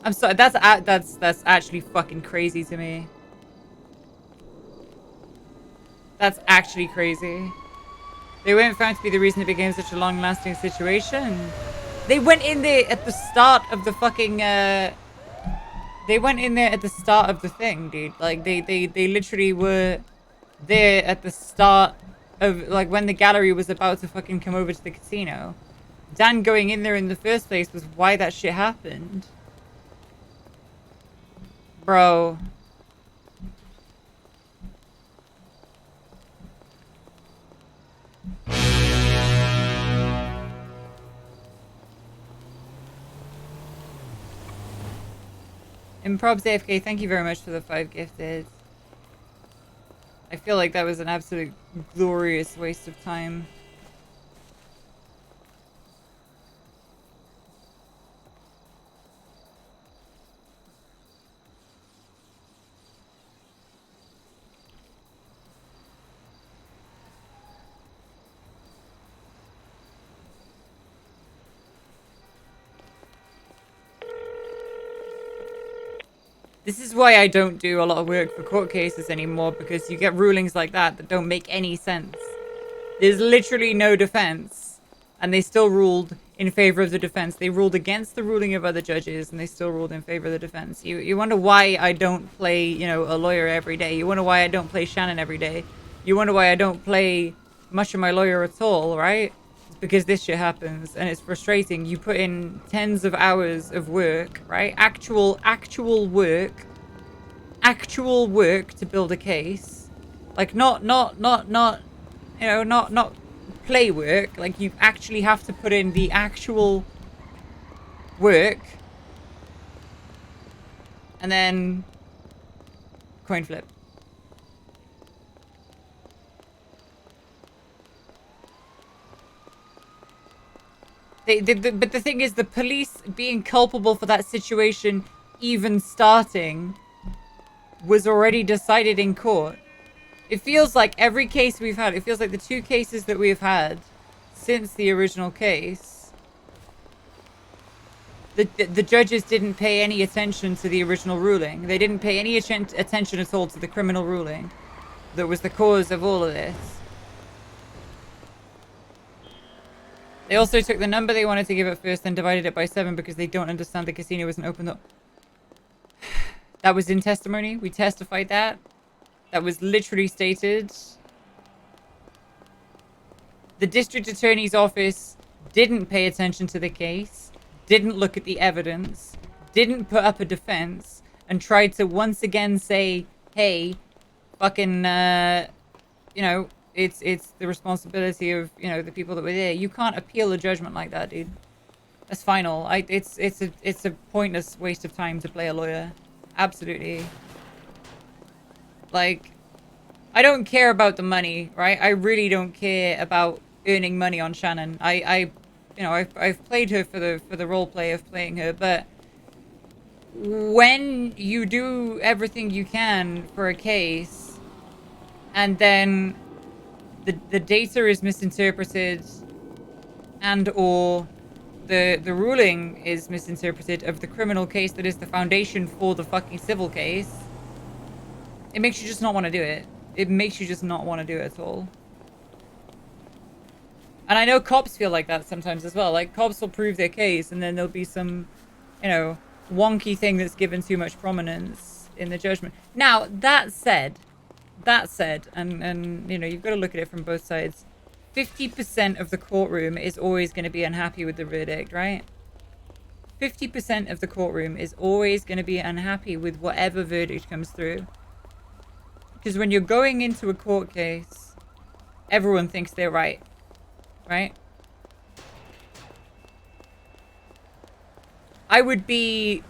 [SPEAKER 1] I'm sorry, that's actually fucking crazy to me. That's actually crazy. They weren't found to be the reason it became such a long-lasting situation. They went in there at the start of the fucking, they went in there at the start of the thing, dude. Like, they literally were there at the start of, like, when the gallery was about to fucking come over to the casino. Dan going in there in the first place was why that shit happened. Bro. Improb's AFK, thank you very much for the 5 gifted. I feel like that was an absolute glorious waste of time. This is why I don't do a lot of work for court cases anymore, because you get rulings like that don't make any sense. There's literally no defense, and they still ruled in favor of the defense. They ruled against the ruling of other judges, and they still ruled in favor of the defense. You wonder why I don't play, you know, a lawyer every day. You wonder why I don't play Shannon every day. You wonder why I don't play much of my lawyer at all, right? Because this shit happens and it's frustrating. You put in tens of hours of work, right? Actual work to build a case. Like not you know, not play work. Like you actually have to put in the actual work. And then coin flip. But the thing is, the police being culpable for that situation even starting was already decided in court. It feels like every case we've had, it feels like the 2 cases that we've had since the original case, the judges didn't pay any attention to the original ruling. They didn't pay any attention at all to the criminal ruling that was the cause of all of this. They also took the number they wanted to give at first and divided it by 7 because they don't understand the casino wasn't open up. That was in testimony. We testified that. That was literally stated. The district attorney's office didn't pay attention to the case, didn't look at the evidence, didn't put up a defense, and tried to once again say, hey, fucking, you know, it's the responsibility of, you know, the people that were there. You can't appeal a judgment like that, dude. That's final. It's a pointless waste of time to play a lawyer. Absolutely. Like, I don't care about the money, right? I really don't care about earning money on Shannon. You know, I've played her for the role play of playing her, but when you do everything you can for a case, and then the data is misinterpreted, and or the ruling is misinterpreted of the criminal case that is the foundation for the fucking civil case, it makes you just not want to do it. It makes you just not want to do it at all. And I know cops feel like that sometimes as well. Like, cops will prove their case, and then there'll be some, you know, wonky thing that's given too much prominence in the judgment. Now, that said, and you know, you've got to look at it from both sides. 50% of the courtroom is always going to be unhappy with the verdict, right? 50% of the courtroom is always going to be unhappy with whatever verdict comes through. Because when you're going into a court case, everyone thinks they're right. Right? I would be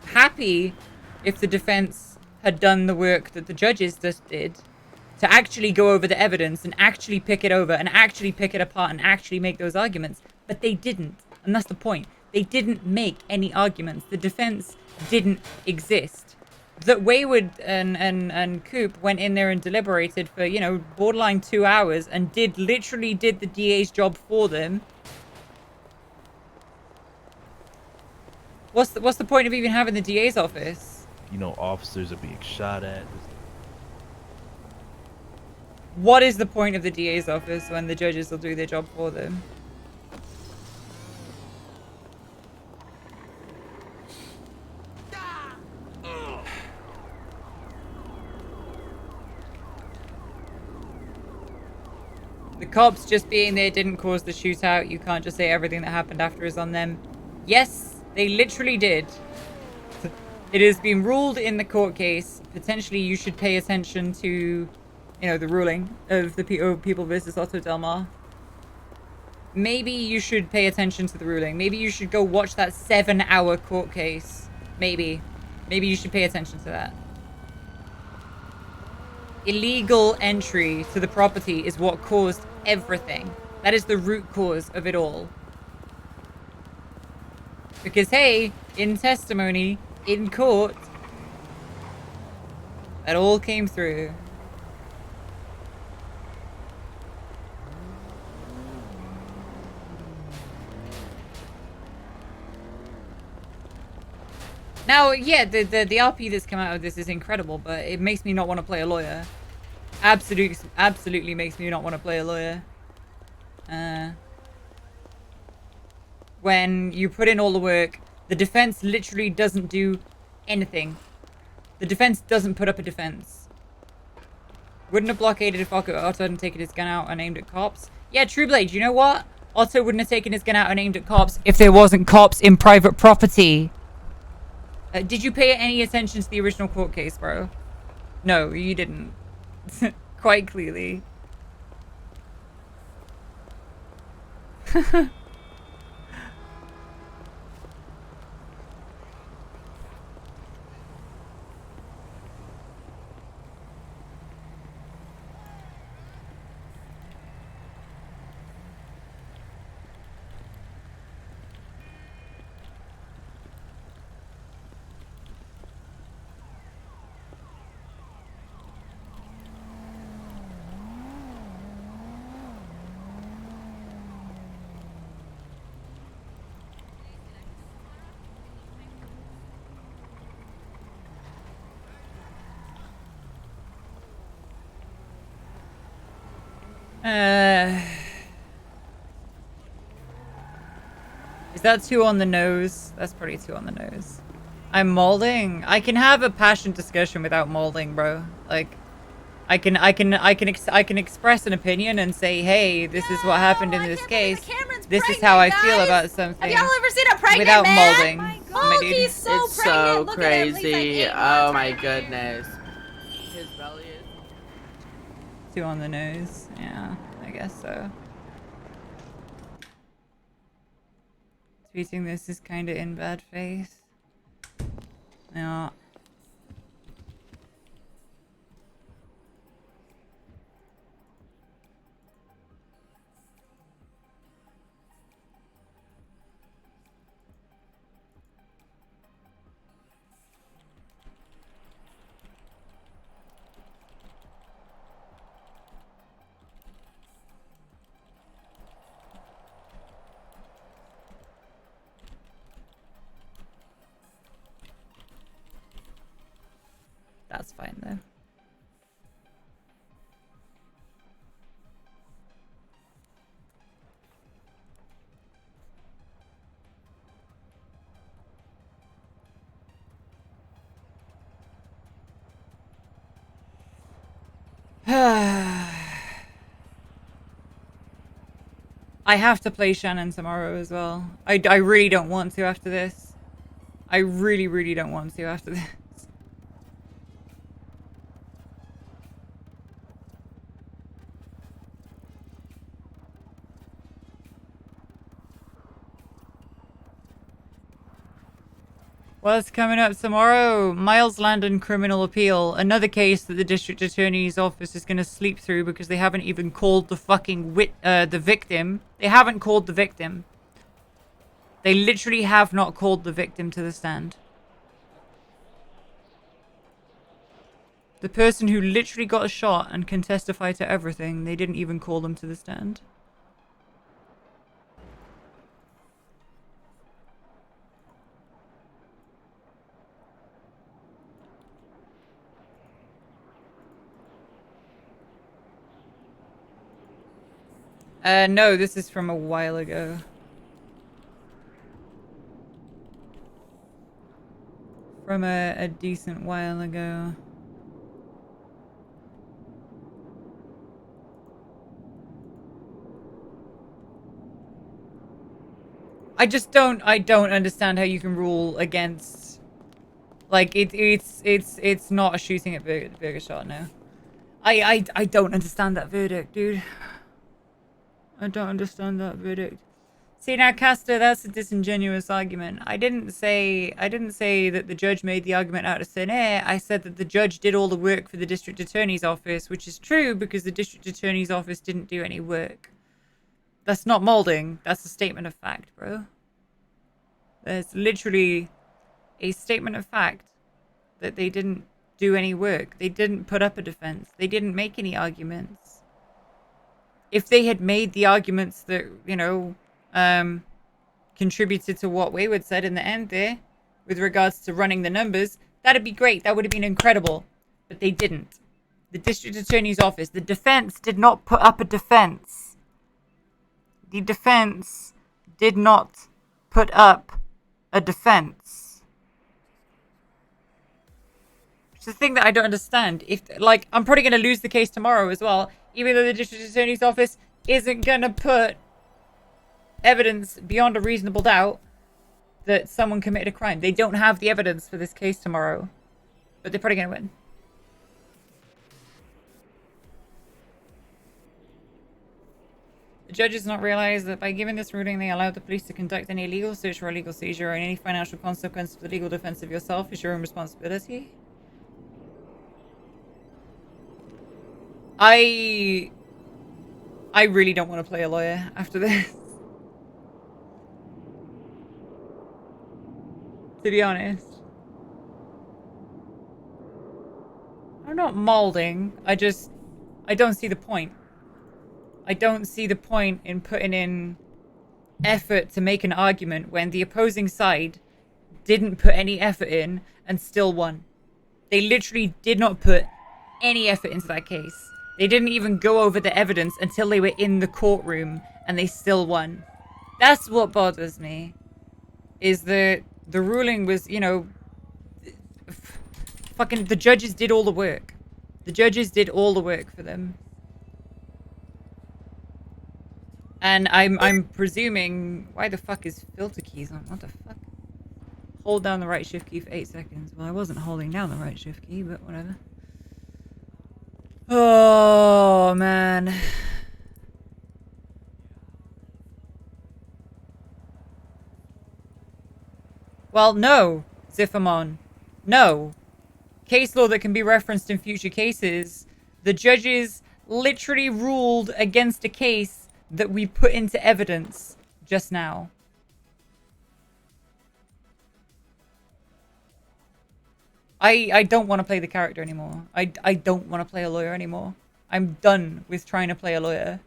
[SPEAKER 1] happy if the defense had done the work that the judges just did to actually go over the evidence and actually pick it over and actually pick it apart and actually make those arguments. But they didn't. And that's the point. They didn't make any arguments. The defense didn't exist. That Wayward and Coop went in there and deliberated for, you know, borderline 2 hours and literally did the DA's job for them. What's the point of even having the DA's office?
[SPEAKER 6] You know, officers are being shot at.
[SPEAKER 1] What is the point of the DA's office when the judges will do their job for them? The cops just being there didn't cause the shootout. You can't just say everything that happened after is on them. Yes, they literally did. It has been ruled in the court case. Potentially you should pay attention to, you know, the ruling of the People versus Otto Del Mar. Maybe you should pay attention to the ruling. Maybe you should go watch that 7-hour court case. Maybe you should pay attention to that. Illegal entry to the property is what caused everything. That is the root cause of it all. Because, hey, in testimony, in court, that all came through. Now, yeah, the RP that's come out of this is incredible, but it makes me not want to play a lawyer. Absolutely makes me not want to play a lawyer. When you put in all the work, the defense literally doesn't do anything. The defense doesn't put up a defense. Wouldn't have blockaded if Otto hadn't taken his gun out and aimed at cops. Yeah, Trueblade, you know what? Otto wouldn't have taken his gun out and aimed at cops if there wasn't cops in private property. Did you pay any attention to the original court case, bro? No, you didn't. Quite clearly. Is that too on the nose? That's pretty too on the nose. I'm molding. I can have a passionate discussion without molding, bro. Like, I can express an opinion and say, hey, this is what happened in this case. This is how I feel about something.
[SPEAKER 17] Have y'all ever seen a pregnant
[SPEAKER 1] without
[SPEAKER 17] man?
[SPEAKER 1] molding.
[SPEAKER 17] Oh, he's so
[SPEAKER 14] It's
[SPEAKER 17] pregnant.
[SPEAKER 14] so
[SPEAKER 17] Look at him. He's like
[SPEAKER 14] crazy.
[SPEAKER 17] 8
[SPEAKER 14] Oh
[SPEAKER 17] months
[SPEAKER 14] my
[SPEAKER 17] pregnant.
[SPEAKER 14] goodness.
[SPEAKER 17] His belly
[SPEAKER 1] too on the nose. Yeah, I guess so. Tweeting this is kind of in bad faith. Yeah. That's fine though. I have to play Shannon tomorrow as well. I really don't want to after this. I really, really don't want to after this. What's coming up tomorrow? Miles Landon criminal appeal. Another case that the district attorney's office is going to sleep through because they haven't even called the fucking the victim. They haven't called the victim. They literally have not called the victim to the stand. The person who literally got a shot and can testify to everything, they didn't even call them to the stand. No, this is from a while ago. From a decent while ago. I don't understand how you can rule against, like, it's not a shooting at Burger Shot now. I don't understand that verdict, dude. I don't understand that verdict. See now, Castor, that's a disingenuous argument. I didn't say that the judge made the argument out of thin air. I said that the judge did all the work for the district attorney's office, which is true because the district attorney's office didn't do any work. That's not molding. That's a statement of fact, bro. That's literally a statement of fact that they didn't do any work. They didn't put up a defense. They didn't make any arguments. If they had made the arguments that, you know, contributed to what Wayward said in the end there, with regards to running the numbers, that'd be great. That would have been incredible. But they didn't. The district attorney's office, the defense did not put up a defense. The defense did not put up a defense. It's the thing that I don't understand. If, like, I'm probably going to lose the case tomorrow as well, even though the district attorney's office isn't going to put evidence beyond a reasonable doubt that someone committed a crime. They don't have the evidence for this case tomorrow, but they're probably going to win. The judges not realize that by giving this ruling, they allowed the police to conduct any illegal search or illegal seizure, and any financial consequence for the legal defense of yourself is your own responsibility. I really don't want to play a lawyer after this. To be honest. I'm not molding. I don't see the point. I don't see the point in putting in effort to make an argument when the opposing side didn't put any effort in and still won. They literally did not put any effort into that case. They didn't even go over the evidence until they were in the courtroom and they still won. That's what bothers me. Is that the ruling was, you know, fucking the judges did all the work. The judges did all the work for them. And I'm presuming, why the fuck is filter keys on? What the fuck? Hold down the right shift key for 8 seconds. Well, I wasn't holding down the right shift key, but whatever. Oh, man. Well, no, Zifamon. No. Case law that can be referenced in future cases. The judges literally ruled against a case that we put into evidence just now. I don't want to play the character anymore. I don't want to play a lawyer anymore. I'm done with trying to play a lawyer.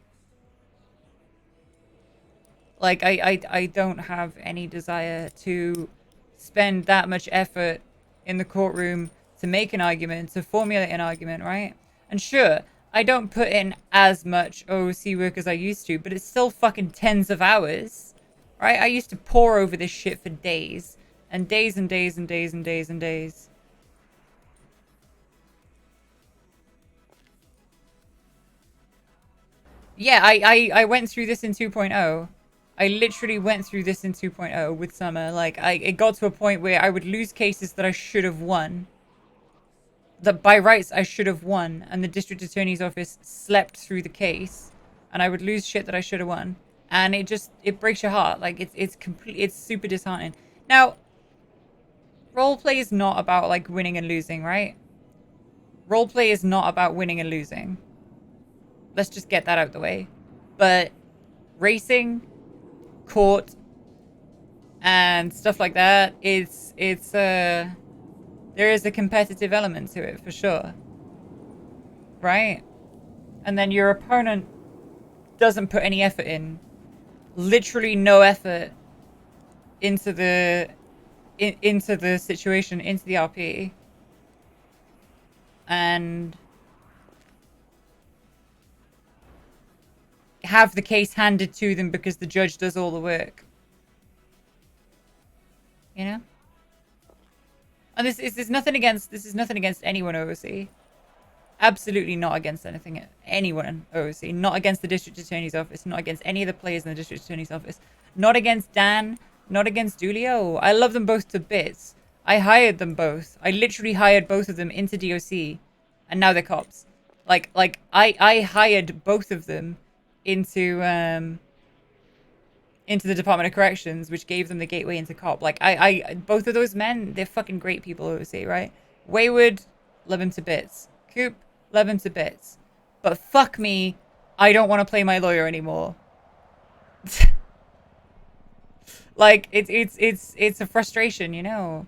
[SPEAKER 1] Like, I don't have any desire to spend that much effort in the courtroom to make an argument, to formulate an argument, right? And sure, I don't put in as much OOC work as I used to, but it's still fucking tens of hours, right? I used to pore over this shit for days, and days and days and days and days and days. Yeah, I went through this in 2.0. I literally went through this in 2.0 with Summer. Like, it got to a point where I would lose cases that I should have won. That by rights I should have won, and the district attorney's office slept through the case, and I would lose shit that I should have won. And it breaks your heart. Like, it's super disheartening. Now, roleplay is not about, like, winning and losing, right? Roleplay is not about winning and losing. Let's just get that out the way. But racing, court, and stuff like that, there is a competitive element to it for sure, right? And then your opponent doesn't put any effort in, literally no effort into the situation, into the RP, and have the case handed to them because the judge does all the work. You know? And this is nothing against anyone OOC. Absolutely not against anyone OOC. Not against the district attorney's office. Not against any of the players in the district attorney's office. Not against Dan. Not against Julio. I love them both to bits. I hired them both. I literally hired both of them into DOC, and now they're cops. Like I hired both of them into the Department of Corrections, which gave them the gateway into cop. Like, both of those men, they're fucking great people, obviously, right? Wayward, love him to bits. Coop, love him to bits. But fuck me, I don't want to play my lawyer anymore. Like, it's a frustration, you know?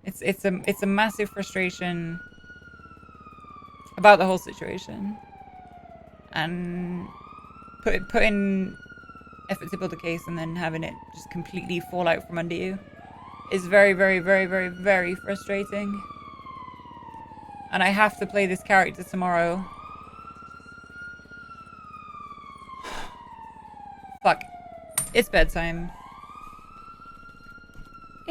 [SPEAKER 1] It's a massive frustration about the whole situation. And putting effort to build a case and then having it just completely fall out from under you is very, very, very, very, very frustrating. And I have to play this character tomorrow. Fuck. It's bedtime.